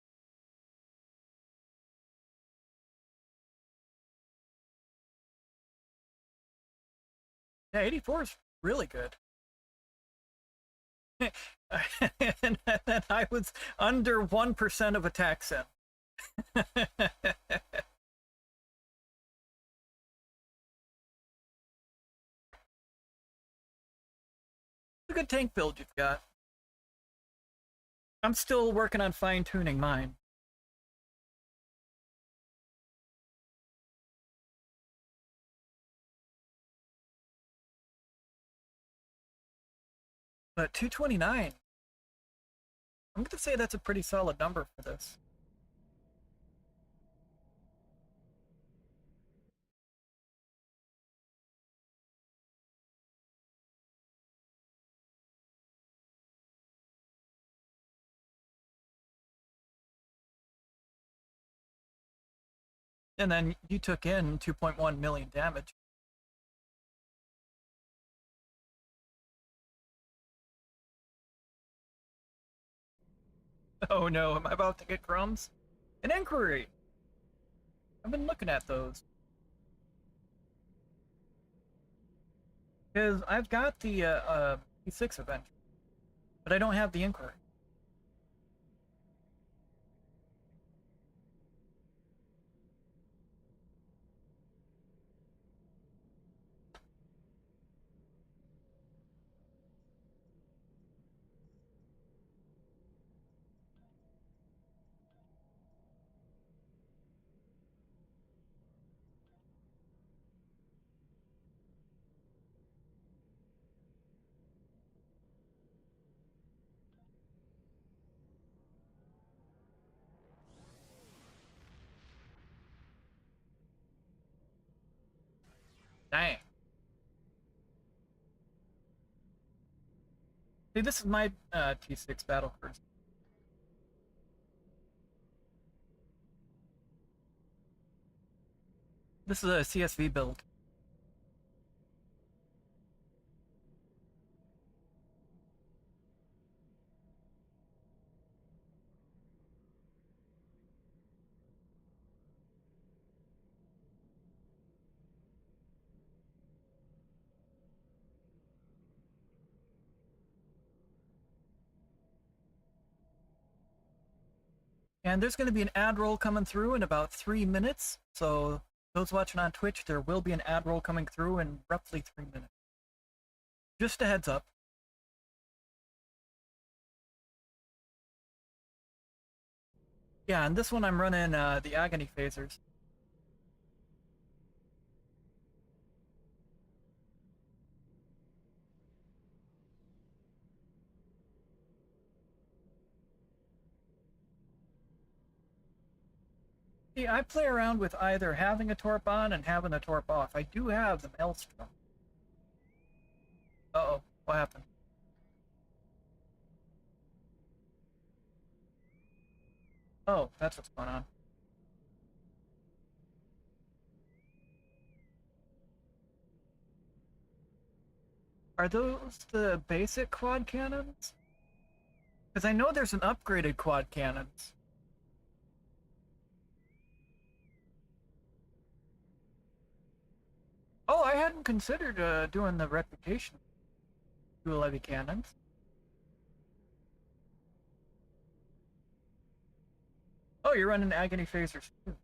Yeah, 84 is really good. And then I was under 1% of attack sen. A good tank build you've got. I'm still working on fine-tuning mine. But 229. I'm going to say that's a pretty solid number for this. And then you took in 2.1 million damage. Oh no, am I about to get crumbs? An inquiry! I've been looking at those. Because I've got the P6 event, but I don't have the inquiry. Dang. See, this is my T6 battle cruiser. This is a CSV build. And there's going to be an ad roll coming through in about 3 minutes. So those watching on Twitch, there will be an ad roll coming through in roughly 3 minutes. Just a heads up. Yeah, and this one I'm running the Agony Phasers. See, I play around with either having a torp on and having a torp off. I do have the Maelstrom. Uh-oh, what happened? Oh, that's what's going on. Are those the basic quad cannons? Because I know there's an upgraded quad cannons. Oh, I hadn't considered doing the reputation dual heavy cannons. Oh, you're running Agony Phasers too.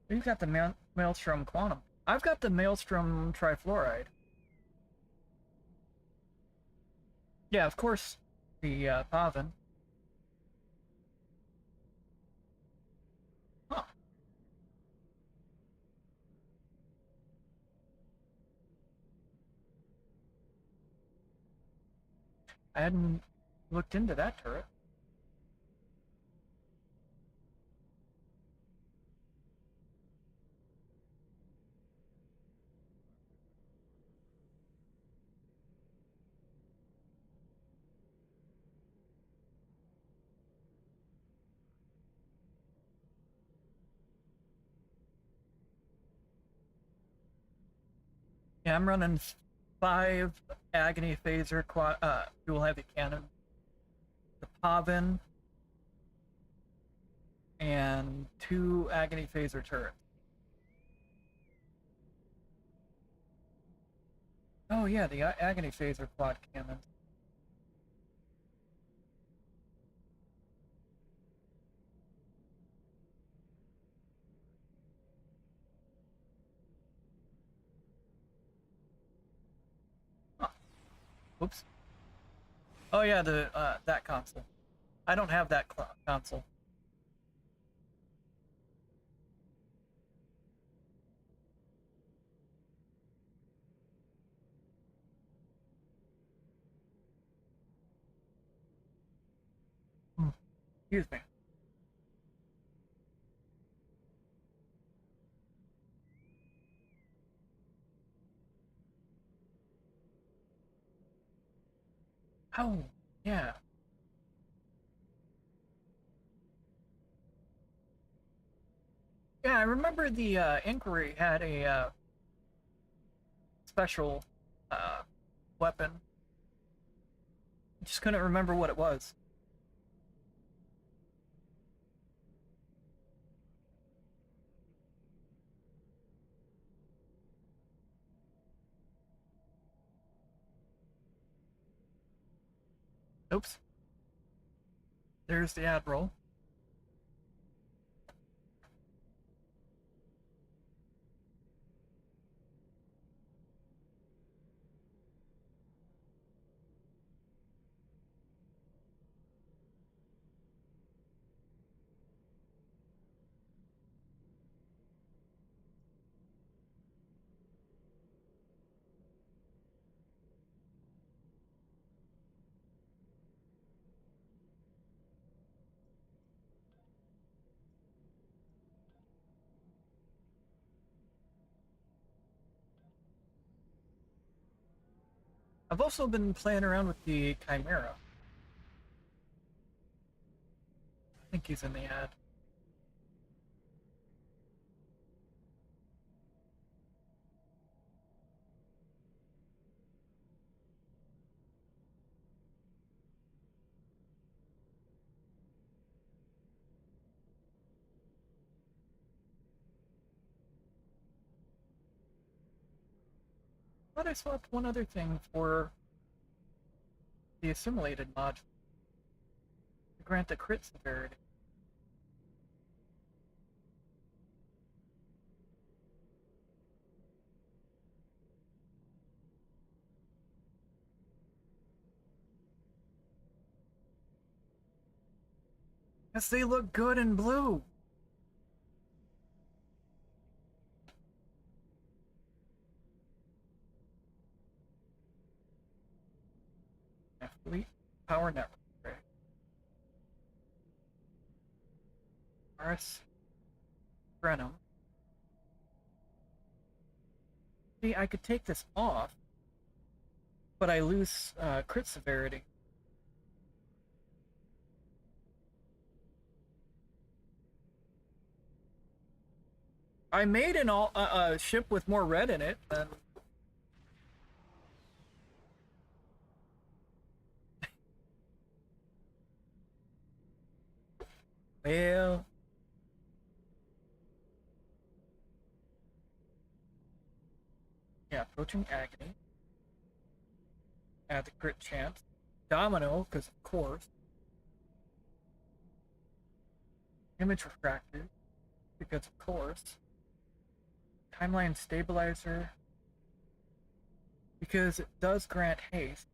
You've got the Maelstrom Quantum. I've got the Maelstrom Trifluoride. Yeah, of course, the Pavin. Huh. I hadn't looked into that turret. Yeah, I'm running 5 Agony Phaser dual heavy cannon, the Pavin, and 2 Agony Phaser turrets. Oh yeah, the Agony Phaser quad cannon. Oh, oops. Oh yeah, the that console. I don't have that console. Excuse me. Oh, yeah. Yeah, I remember the Inquiry had a special weapon. I just couldn't remember what it was. Oops. There's the Admiral. I've also been playing around with the Chimera. I think he's in the ad. But I swapped one other thing for the assimilated module to grant the crit severity. Yes, they look good in blue. Fleet Power Network. Right. RS Brenham. See, I could take this off, but I lose crit severity. I made an ship with more red in it than. Well, yeah, approaching agony. Add the crit chance. Domino, because of course. Image refractor, because of course. Timeline stabilizer, because it does grant haste.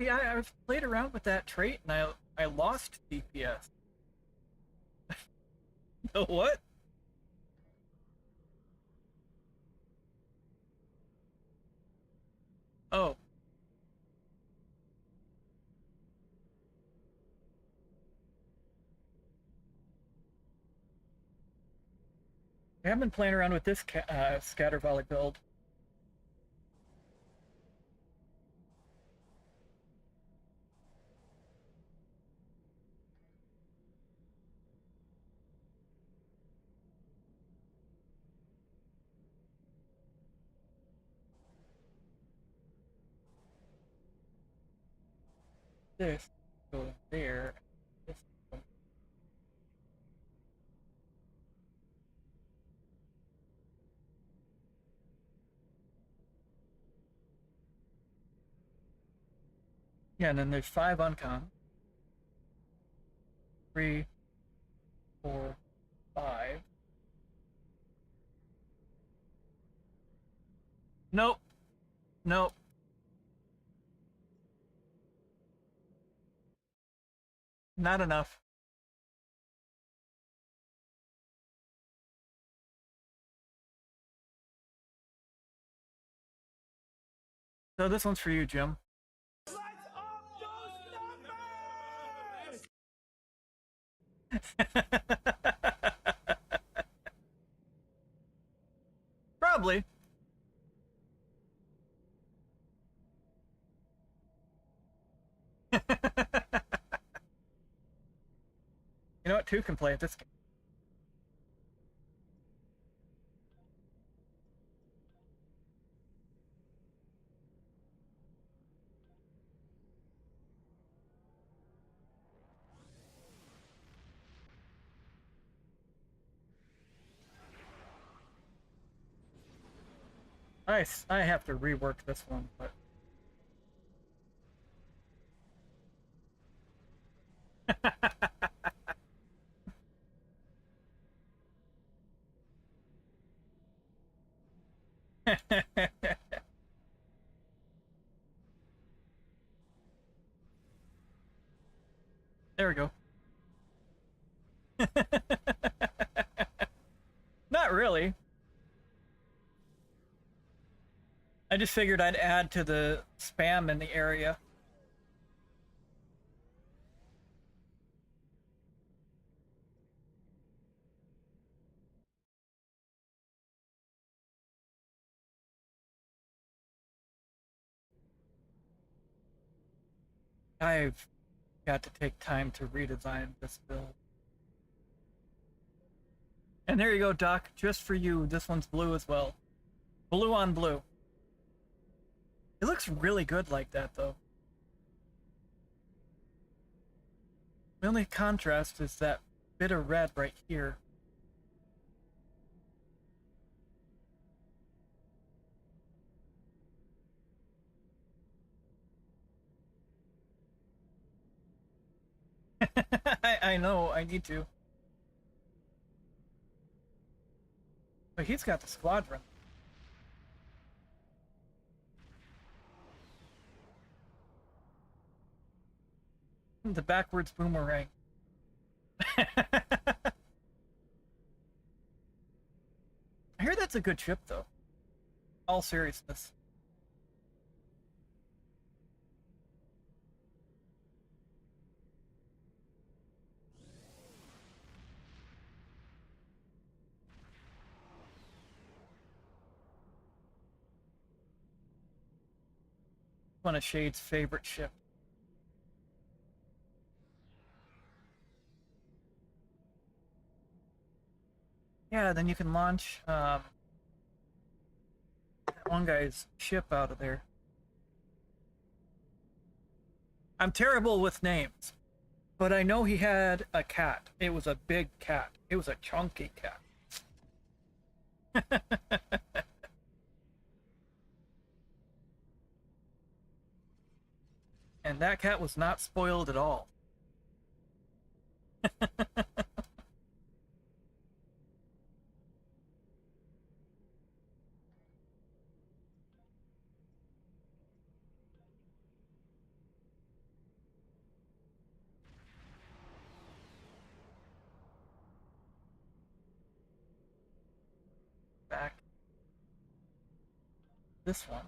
Yeah, I've played around with that trait and I lost DPS. The what? Oh. I have been playing around with this scatter volley build. This goes there. This goes. Yeah, and then there's 5 uncon. 3, 4, 5. Nope. Nope. Not enough. So this one's for you, Jim. Probably. You know what? 2 can play at this game. I have to rework this one, but there we go. Not really. I just figured I'd add to the spam in the area. I've got to take time to redesign this build. And there you go, Doc. Just for you. This one's blue as well. Blue on blue. It looks really good like that, though. The only contrast is that bit of red right here. I know, I need to. But he's got the squadron. The backwards boomerang. I hear that's a good ship, though. All seriousness. One of Shade's favorite ships. Yeah, then you can launch that one guy's ship out of there. I'm terrible with names, but I know he had a cat. It was a big cat. It was a chunky cat. And that cat was not spoiled at all. this one.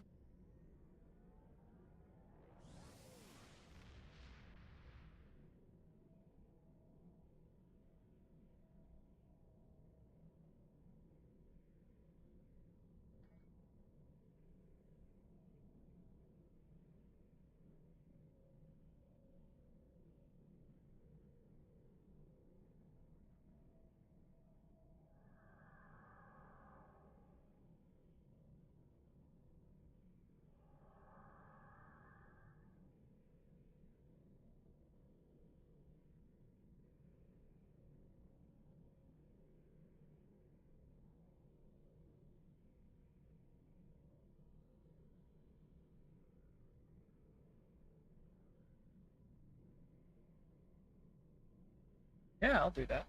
Yeah, I'll do that.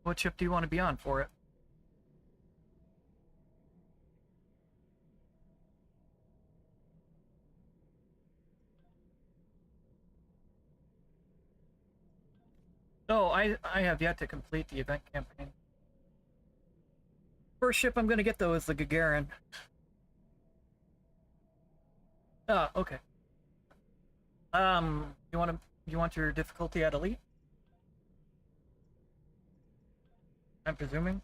What ship do you want to be on for it? Oh, I have yet to complete the event campaign. First ship I'm gonna get though is the Gagarin. Ah, okay. You want your difficulty at elite? I'm presuming.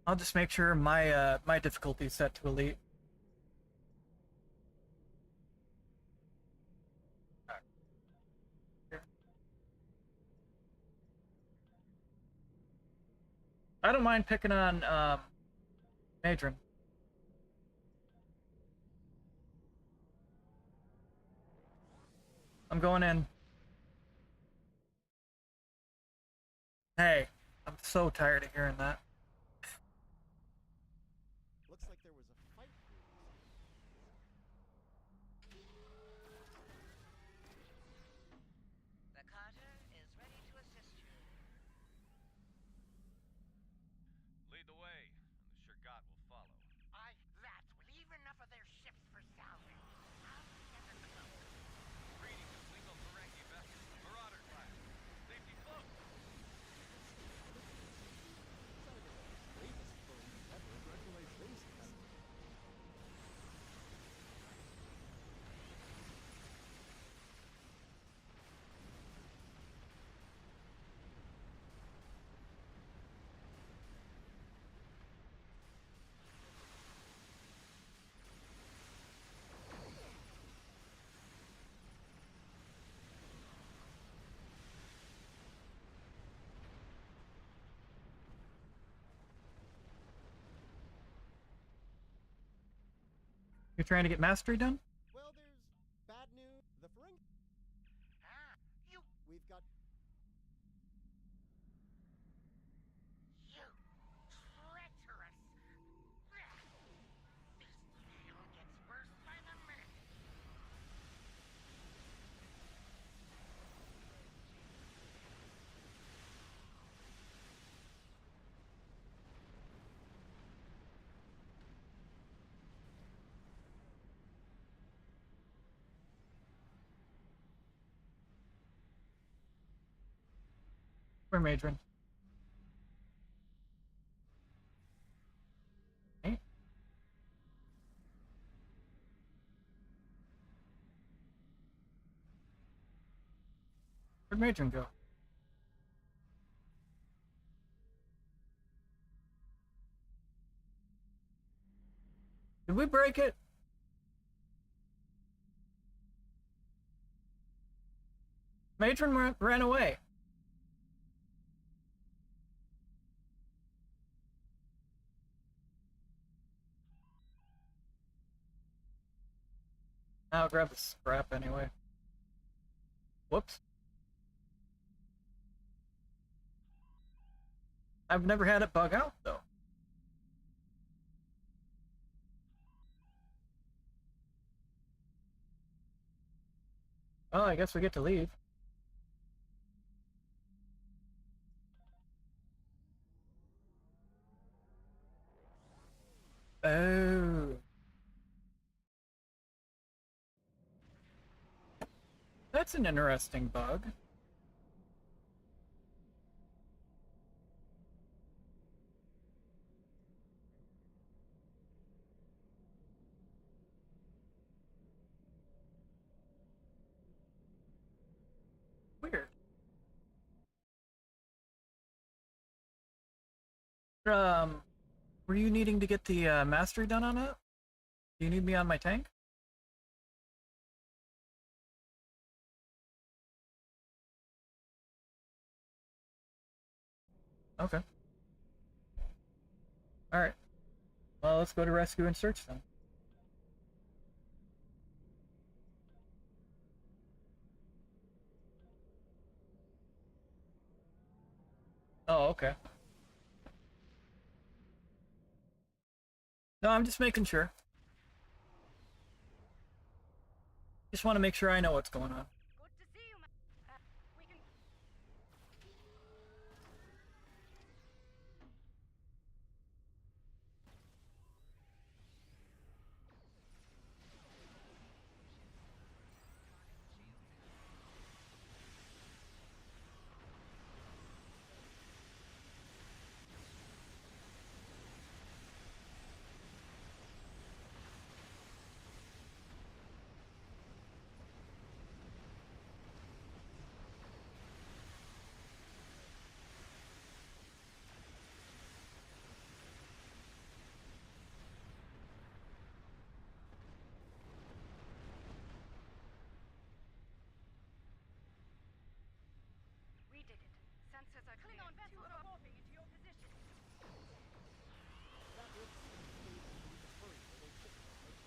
I'll just make sure my my difficulty is set to elite. I don't mind picking on Madron. I'm going in. Hey, I'm so tired of hearing that. Looks like there was a fight here recently. The Carter is ready to assist you. Lead the way, and the sure God will follow. That will leave enough of their ships for salvage. I'll gather them up. Reading a single Ferengi vessel, Marauder class. Safety close. Bravest foe ever. Congratulations. You're trying to get mastery done? Well, there's bad news. The Ferengi. You We've got treacherous! This tale gets worse by the minute. Where Madron? Hey. Where'd Madron go? Did we break it? Madron ran away. I'll grab the scrap anyway. Whoops. I've never had it bug out though. Well, I guess we get to leave. Oh. That's an interesting bug. Were you needing to get the mastery done on it? Do you need me on my tank? Okay. Alright. Well, let's go to rescue and search then. Oh, okay. No, I'm just making sure. Just want to make sure I know what's going on. Good to see you, we can... We did it. Sensors are clear. Klingon vessels are warping into your position. That looks like we need to hurry or those ships will break.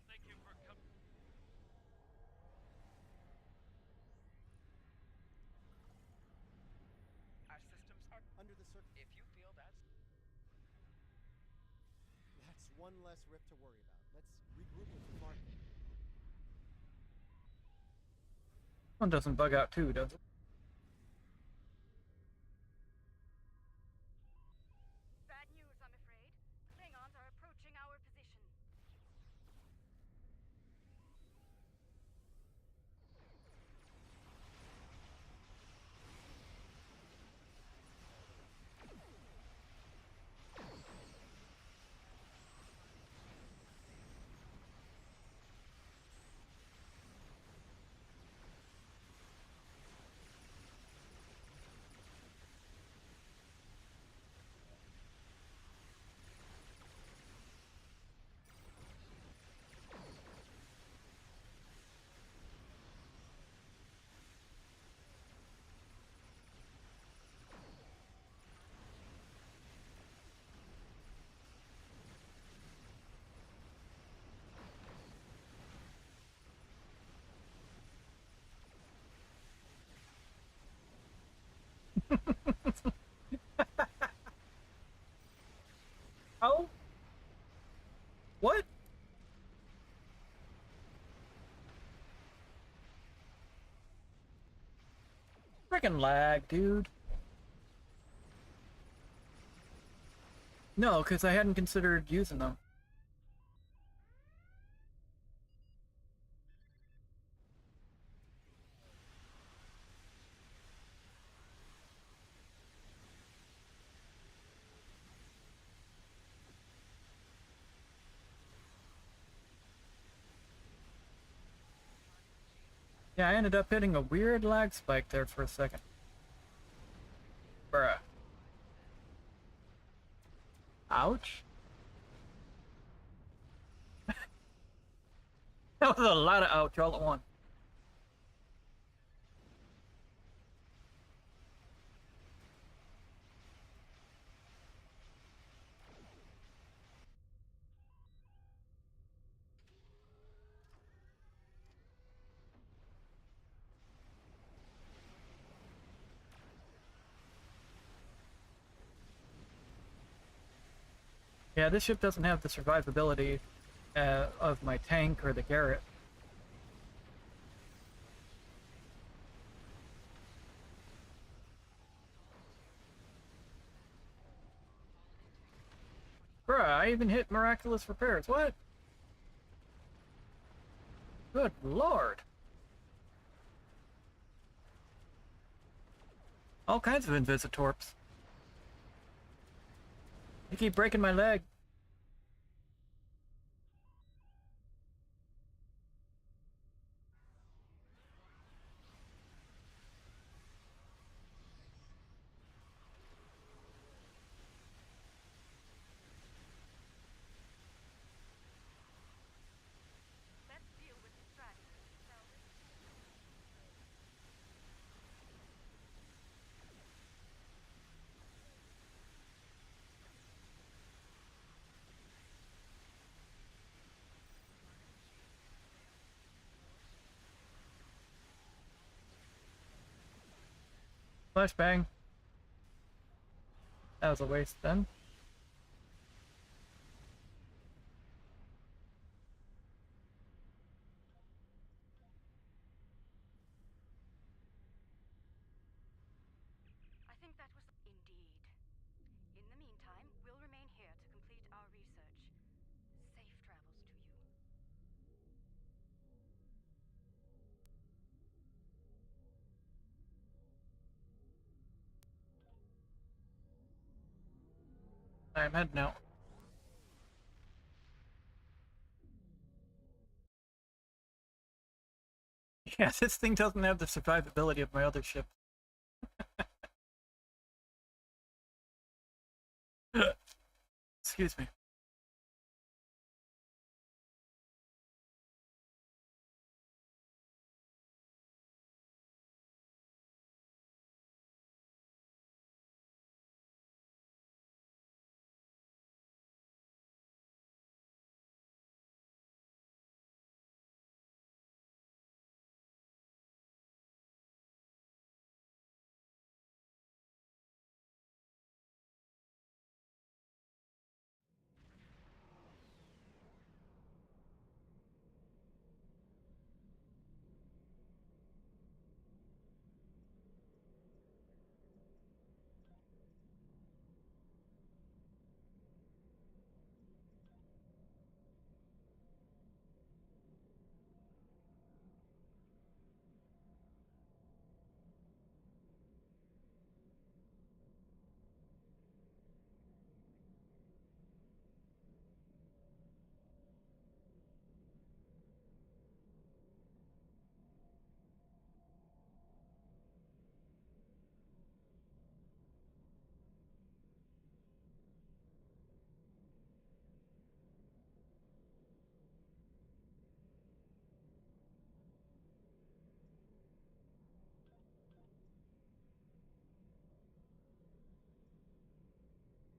Thank you for coming. Our systems are... Under the circle. If you feel that's... That's one less rip to worry about. Let's regroup with the farm. One doesn't bug out too, does it? Bad news, I'm afraid. Klingons are approaching our position. Oh? What? Freaking lag, dude. No, because I hadn't considered using them. Yeah, I ended up hitting a weird lag spike there for a second. Bruh. Ouch. That was a lot of ouch all at once. Yeah, this ship doesn't have the survivability of my tank or the Garret. Bruh, I even hit miraculous repairs. What? Good lord. All kinds of Invisitorps. You keep breaking my leg. Let's deal with the threat, shall we? Flashbang. That was a waste then. I think that was indeed. In the meantime, we'll remain here to complete our research. Safe travels to you. I'm heading out. Yeah, this thing doesn't have the survivability of my other ship. Excuse me.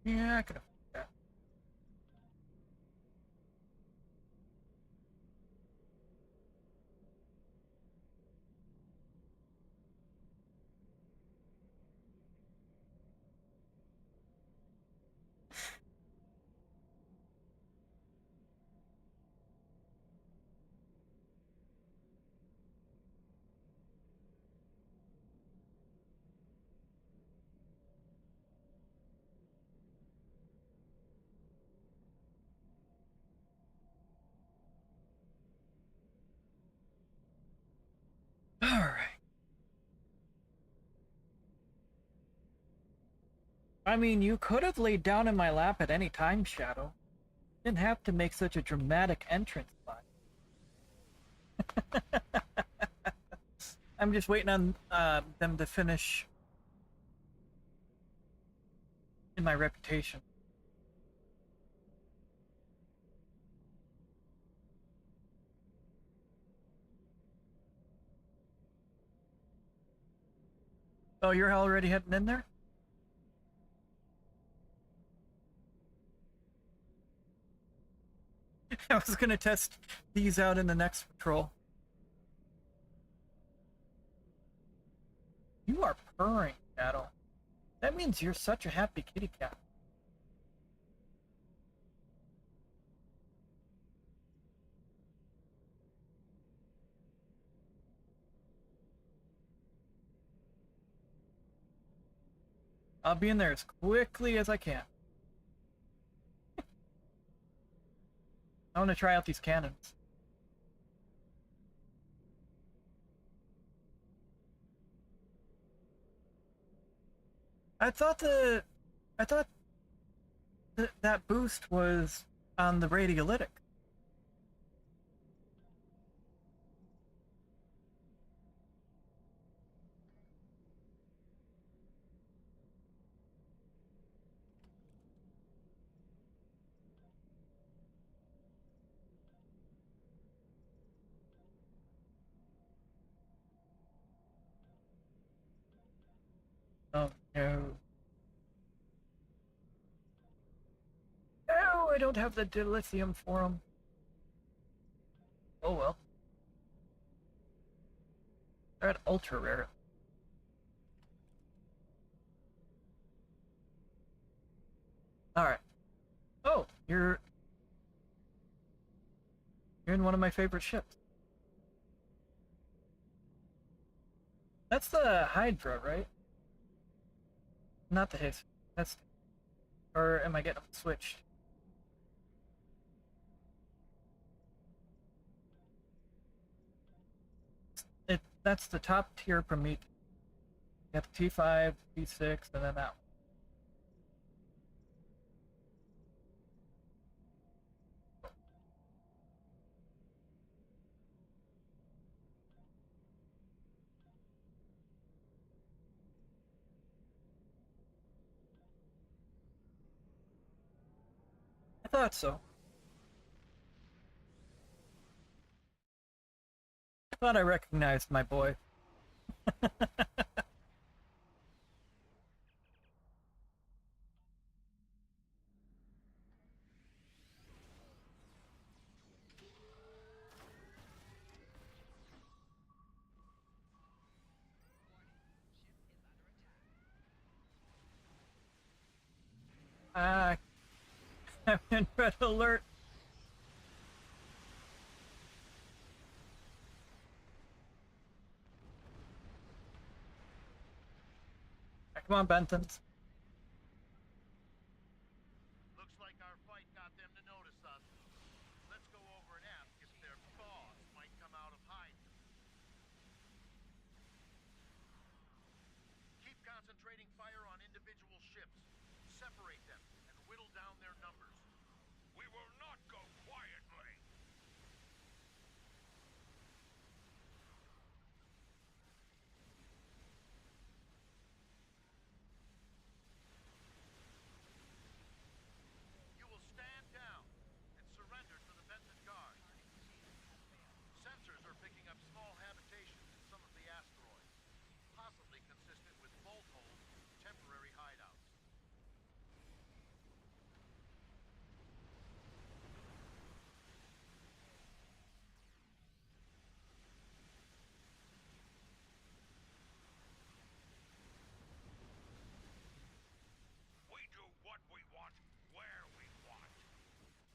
Yeah, I could have that. Alright. I mean, you could have laid down in my lap at any time, Shadow. Didn't have to make such a dramatic entrance. I'm just waiting on them to finish in my reputation. Oh, you're already heading in there? I was gonna test these out in the next patrol. You are purring, Shadow. That means you're such a happy kitty cat. I'll be in there as quickly as I can. I want to try out these cannons. I thought that boost was on the radiolytic. Oh no. No, I don't have the dilithium for them. Oh well. They're at ultra rare. Alright. Oh, you're in one of my favorite ships. That's the Hydra, right? Not the Hiss. That's... Or am I getting them switched? That's the top tier Prometheus. You got the T5, T6, and then that one. I thought so. I thought I recognized my boy. I'm in red alert. Come on, Bentons. Looks like our fight got them to notice us. Let's go over and ask if their boss might come out of hiding. Keep concentrating fire on individual ships. Separate them and whittle down their numbers. We will not go quietly. You will stand down and surrender to the Benton Guard. Sensors are picking up small habitations in some of the asteroids, possibly consistent with bolt holes, temporary hideouts. We do what we want, where we want.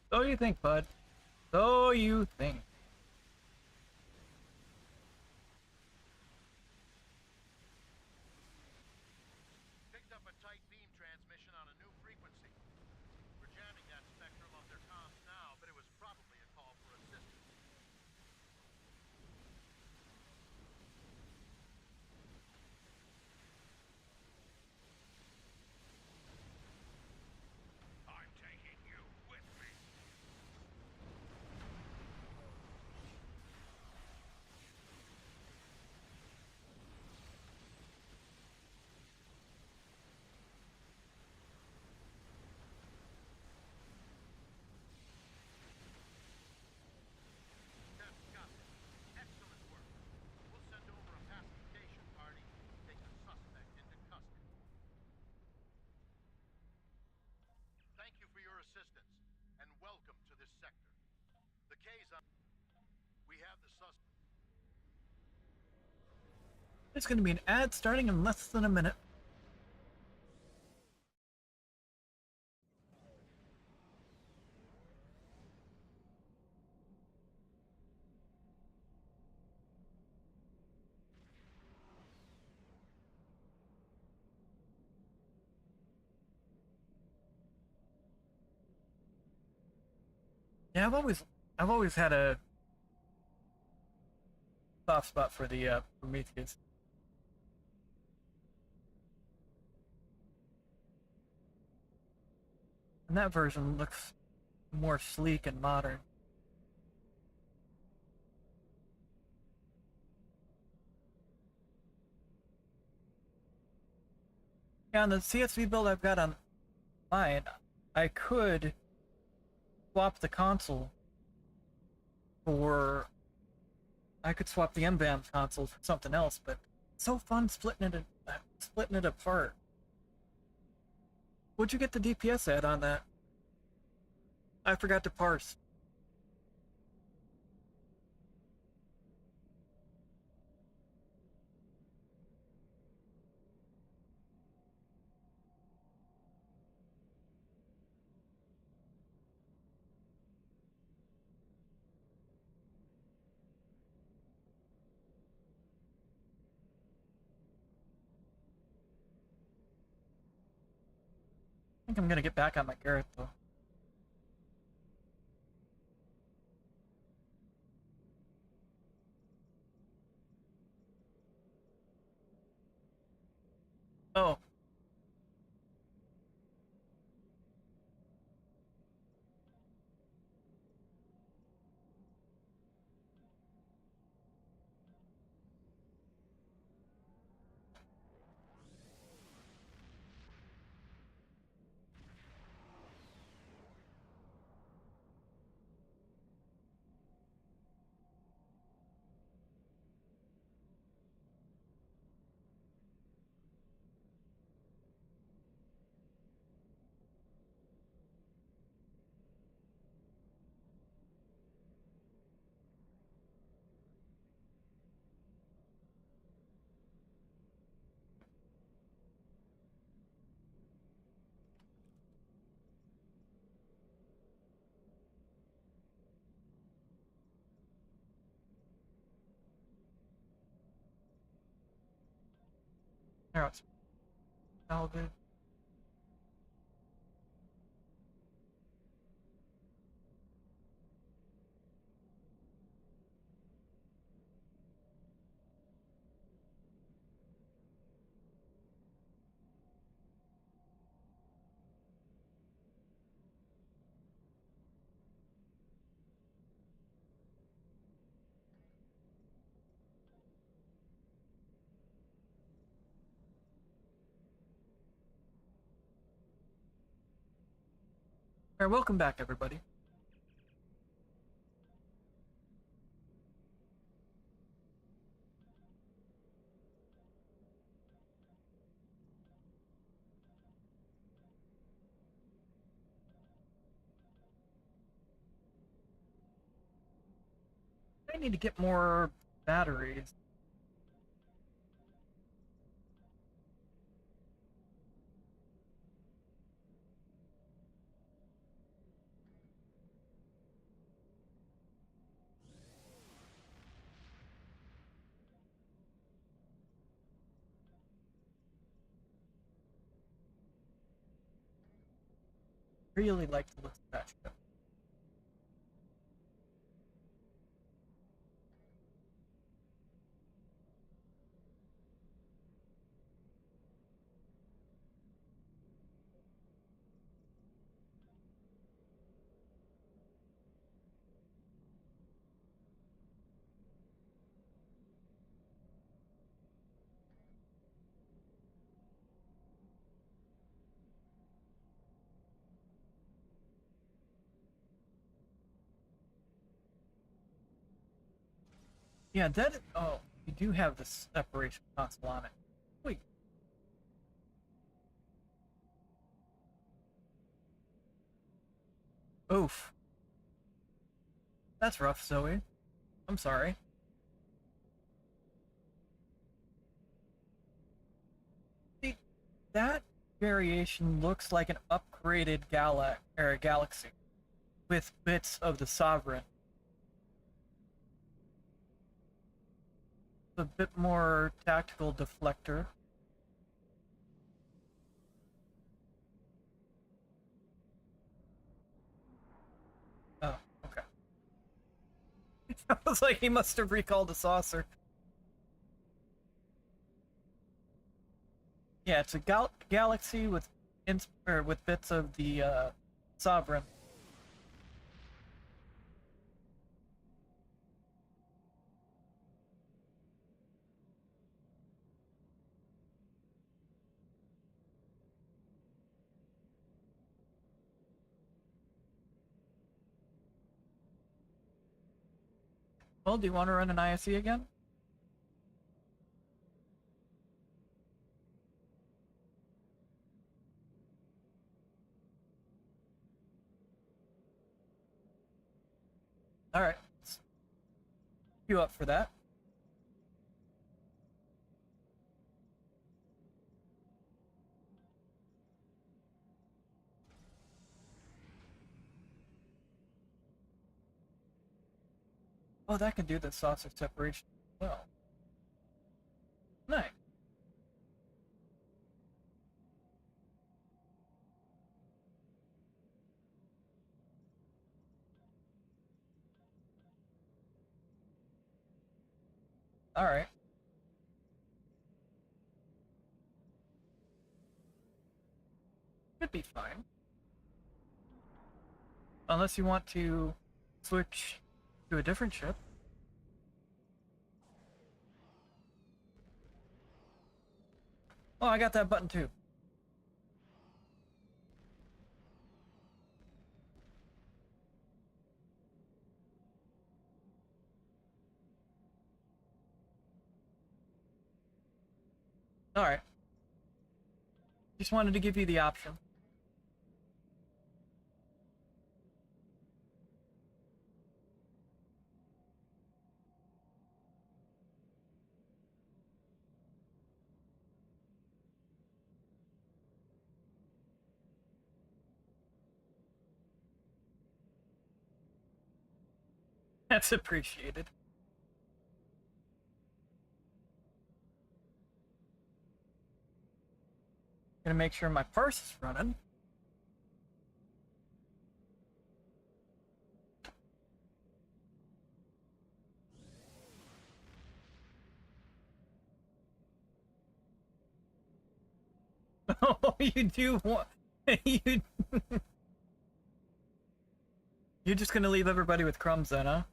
So you think, bud. So you think. Picked up a tight beam transmission on a new frequency. We're jamming that spectrum of their comms now, but it was probably a call for assistance. I'm taking you with me. That's got it. Excellent work. We'll send over a pacification party and take the suspect into custody. Thank you for your assistance, and welcome to this sector. The K's up. We have the suspect. It's going to be an ad starting in less than a minute. Yeah, I've always had a soft spot for the Prometheus. And that version looks more sleek and modern. Yeah, on the CSV build I've got on mine, I could swap the console for... I could swap the MVAM console for something else, but it's so fun splitting it apart. What'd you get the DPS at on that? I forgot to parse. I think I'm gonna get back on my garret though. Oh. There it's salvage. Alright, welcome back everybody. I need to get more batteries. Really like to look at that ship. Yeah, that. Oh, you do have the separation console on it. Wait. Oof. That's rough, Zoe. I'm sorry. See, that variation looks like an upgraded galaxy with bits of the Sovereign. A bit more tactical deflector. Oh, okay. was like, he must have recalled a saucer. Yeah, it's a galaxy with with bits of the Sovereign. Well, do you want to run an ISE again? Alright. You up for that? Oh, that can do the saucer separation as well. Nice. Alright. Should be fine. Unless you want to switch to a different ship. Oh, I got that button too. Alright. Just wanted to give you the option. That's appreciated. Gonna make sure my parse is running. Oh, you do want you. You're just gonna leave everybody with crumbs then, huh?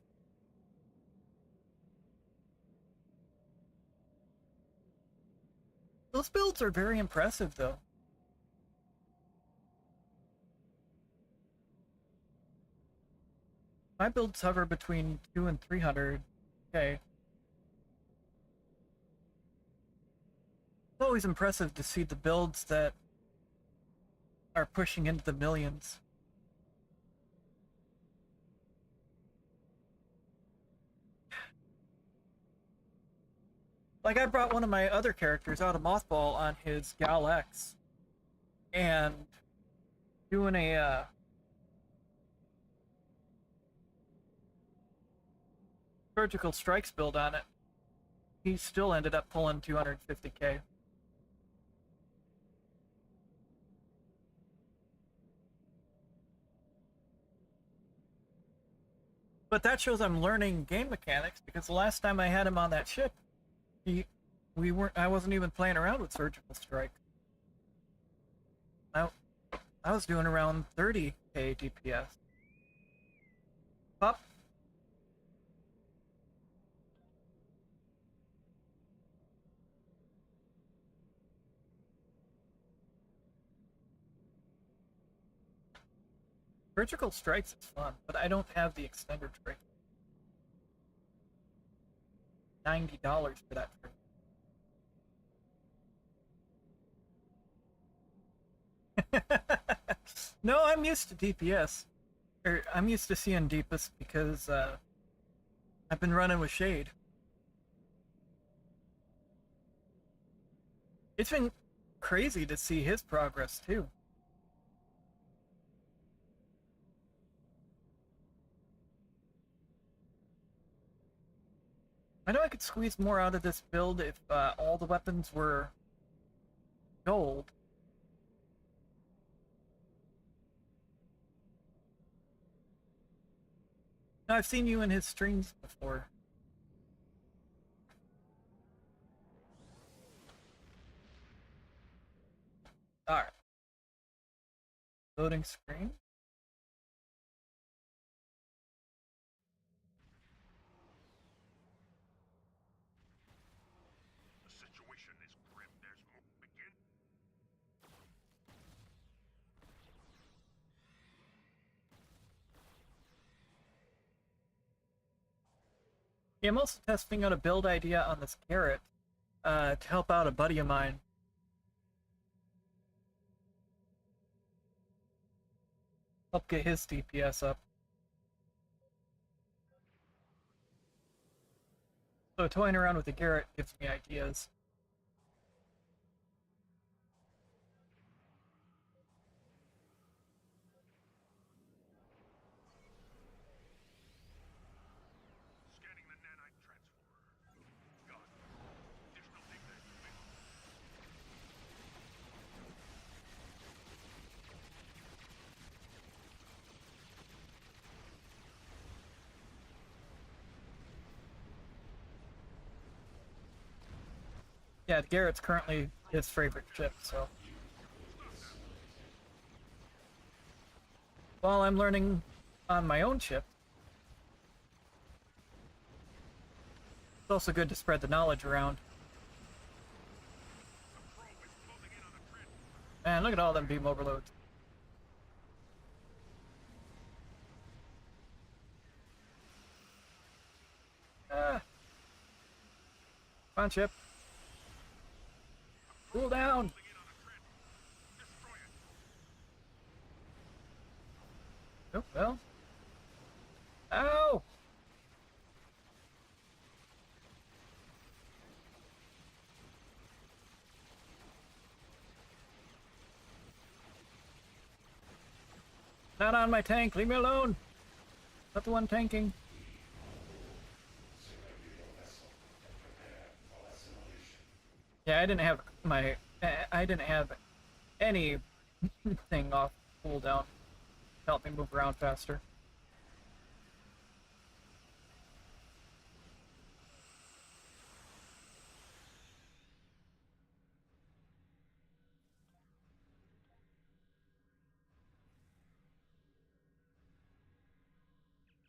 Those builds are very impressive, though. My builds hover between 200 and 300. Okay. It's always impressive to see the builds that are pushing into the millions. Like, I brought one of my other characters out of Mothball on his Gal X, and doing a surgical strikes build on it, he still ended up pulling 250k. But that shows I'm learning game mechanics, because the last time I had him on that ship, I wasn't even playing around with surgical strike. I was doing around 30k DPS. Pop. Surgical strikes is fun, but I don't have the extended trait. $90 for that trait. No, I'm used to DPS. I'm used to seeing Deepus because I've been running with Shade. It's been crazy to see his progress too. I know I could squeeze more out of this build if all the weapons were gold. I've seen you in his streams before. Alright. Loading screen. The situation is grim. There's more to begin. Yeah, I'm also testing out a build idea on this garret to help out a buddy of mine. Help get his DPS up. So toying around with the garret gives me ideas. Scanning the nanite transformer. Got it. Additional data incoming. Yeah, Garrett's currently his favorite ship, so. While I'm learning on my own ship, it's also good to spread the knowledge around. Man, look at all them beam overloads. Ah. Come on, ship. Cool down. Oh, well. Ow! Not on my tank, leave me alone! Not the one tanking. Yeah, I didn't have anything off cooldown to help me move around faster.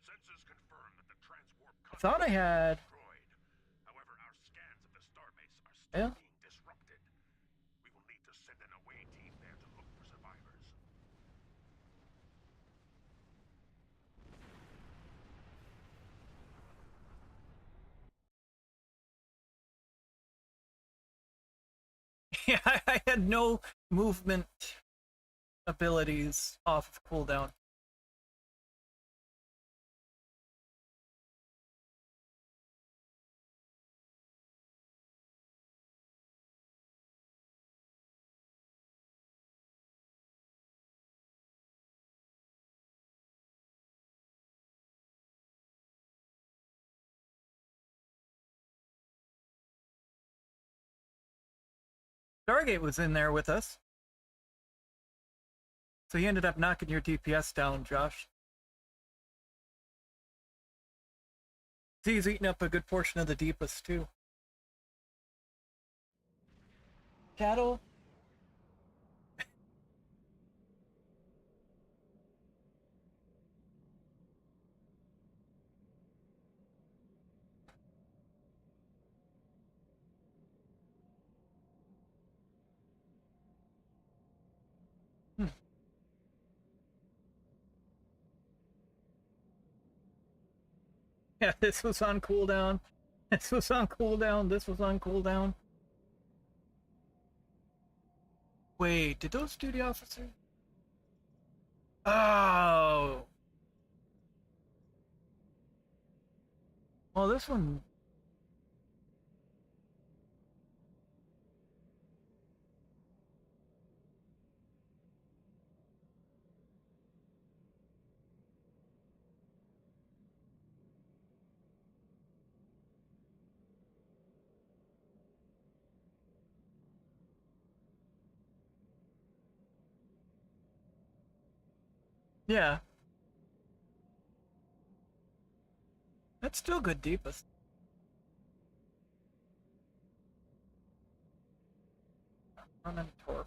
Sensors confirm that the transwarp I thought I had. destroyed. However, our scans of the starbase are still Yeah. being disrupted. We will need to send an away team there to look for survivors. Yeah, I had no movement abilities off of cooldown. Stargate was in there with us. So he ended up knocking your DPS down, Josh. He's eating up a good portion of the Deepus, too. Cattle? Yeah, this was on cooldown. This was on cooldown. This was on cooldown. Wait, did those duty officers? Oh. Well, this one. Yeah. That's still good Deepus. Running torp.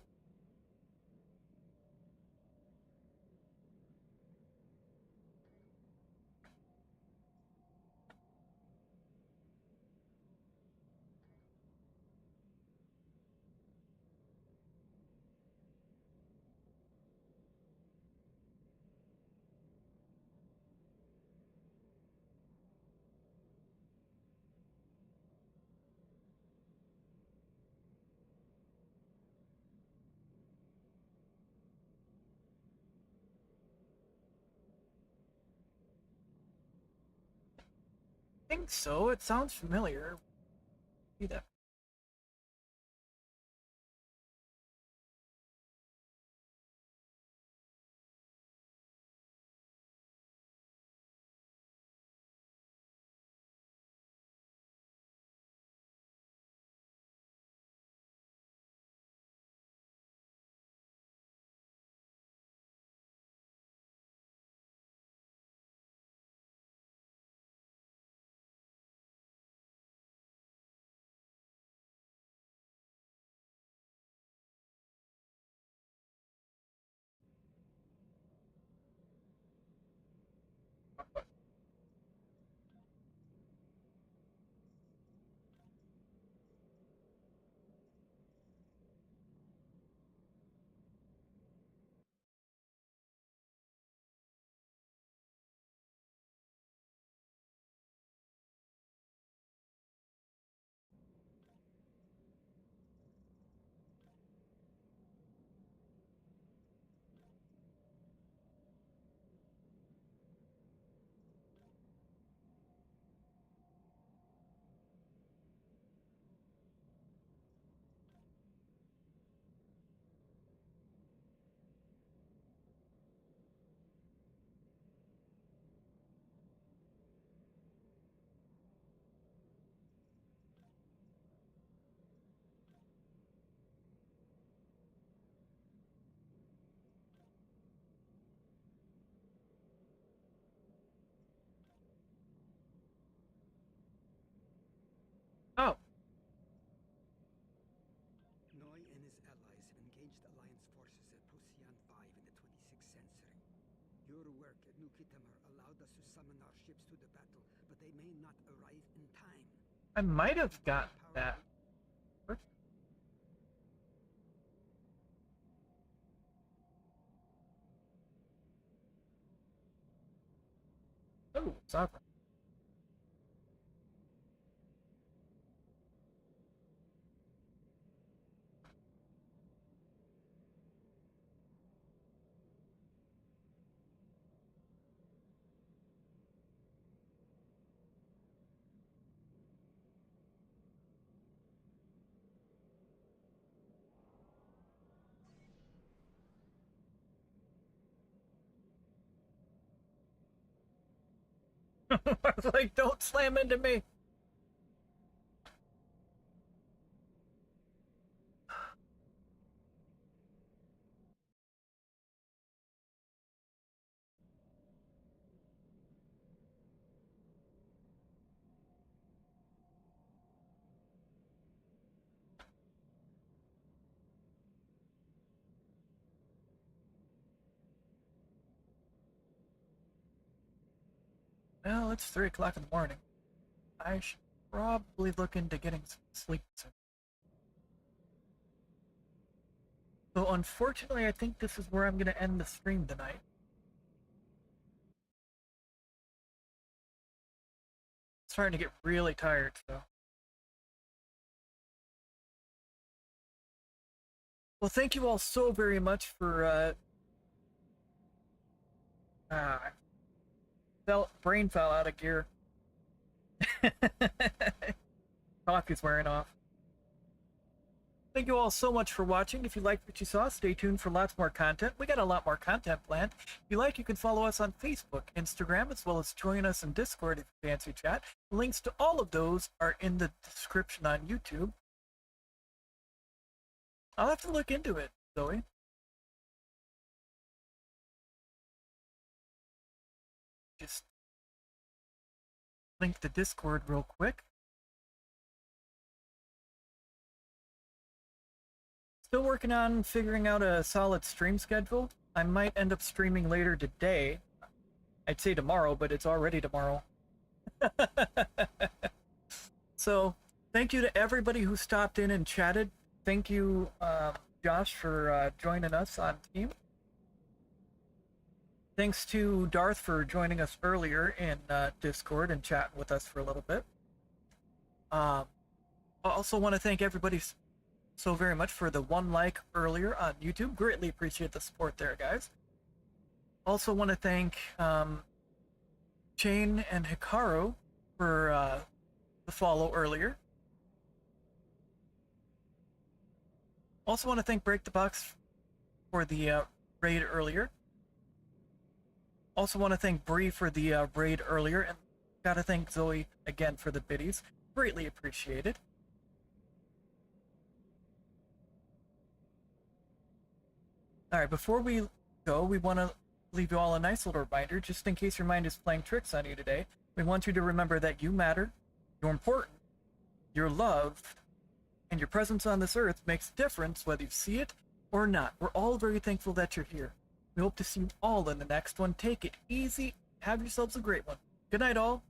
I think so. It sounds familiar. See that? Oh. Noi and his allies engaged Alliance forces at Procyon 5 in the 26th century. Your work at New Khitomer allowed us to summon our ships to the battle, but they may not arrive in time. I might have got that. Oh, sovereign. I was like, don't slam into me. Well, it's 3 o'clock in the morning. I should probably look into getting some sleep soon. So unfortunately, I think this is where I'm going to end the stream tonight. Starting to get really tired, so. Well, thank you all so very much for, brain fell out of gear. Coffee's wearing off. Thank you all so much for watching. If you liked what you saw, stay tuned for lots more content. We got a lot more content planned. If you like, you can follow us on Facebook, Instagram, as well as join us in Discord if you fancy chat. Links to all of those are in the description on YouTube. I'll have to look into it, Zoe. Just link the Discord real quick. Still working on figuring out a solid stream schedule. I might end up streaming later today. I'd say tomorrow, but it's already tomorrow. So, thank you to everybody who stopped in and chatted. Thank you, Josh, for joining us on team. Thanks to Darth for joining us earlier in Discord and chatting with us for a little bit. I also want to thank everybody so very much for the 1 like earlier on YouTube. Greatly appreciate the support there, guys. Also want to thank Chain and Hikaru for the follow earlier. Also want to thank Break the Box for the raid earlier. Also want to thank Berri for the raid earlier, and gotta thank Zoe again for the biddies. Greatly appreciated. Alright, before we go, we want to leave you all a nice little reminder, just in case your mind is playing tricks on you today. We want you to remember that you matter, you're important, you're loved, and your presence on this earth makes a difference whether you see it or not. We're all very thankful that you're here. We hope to see you all in the next one. Take it easy. Have yourselves a great one. Good night, all.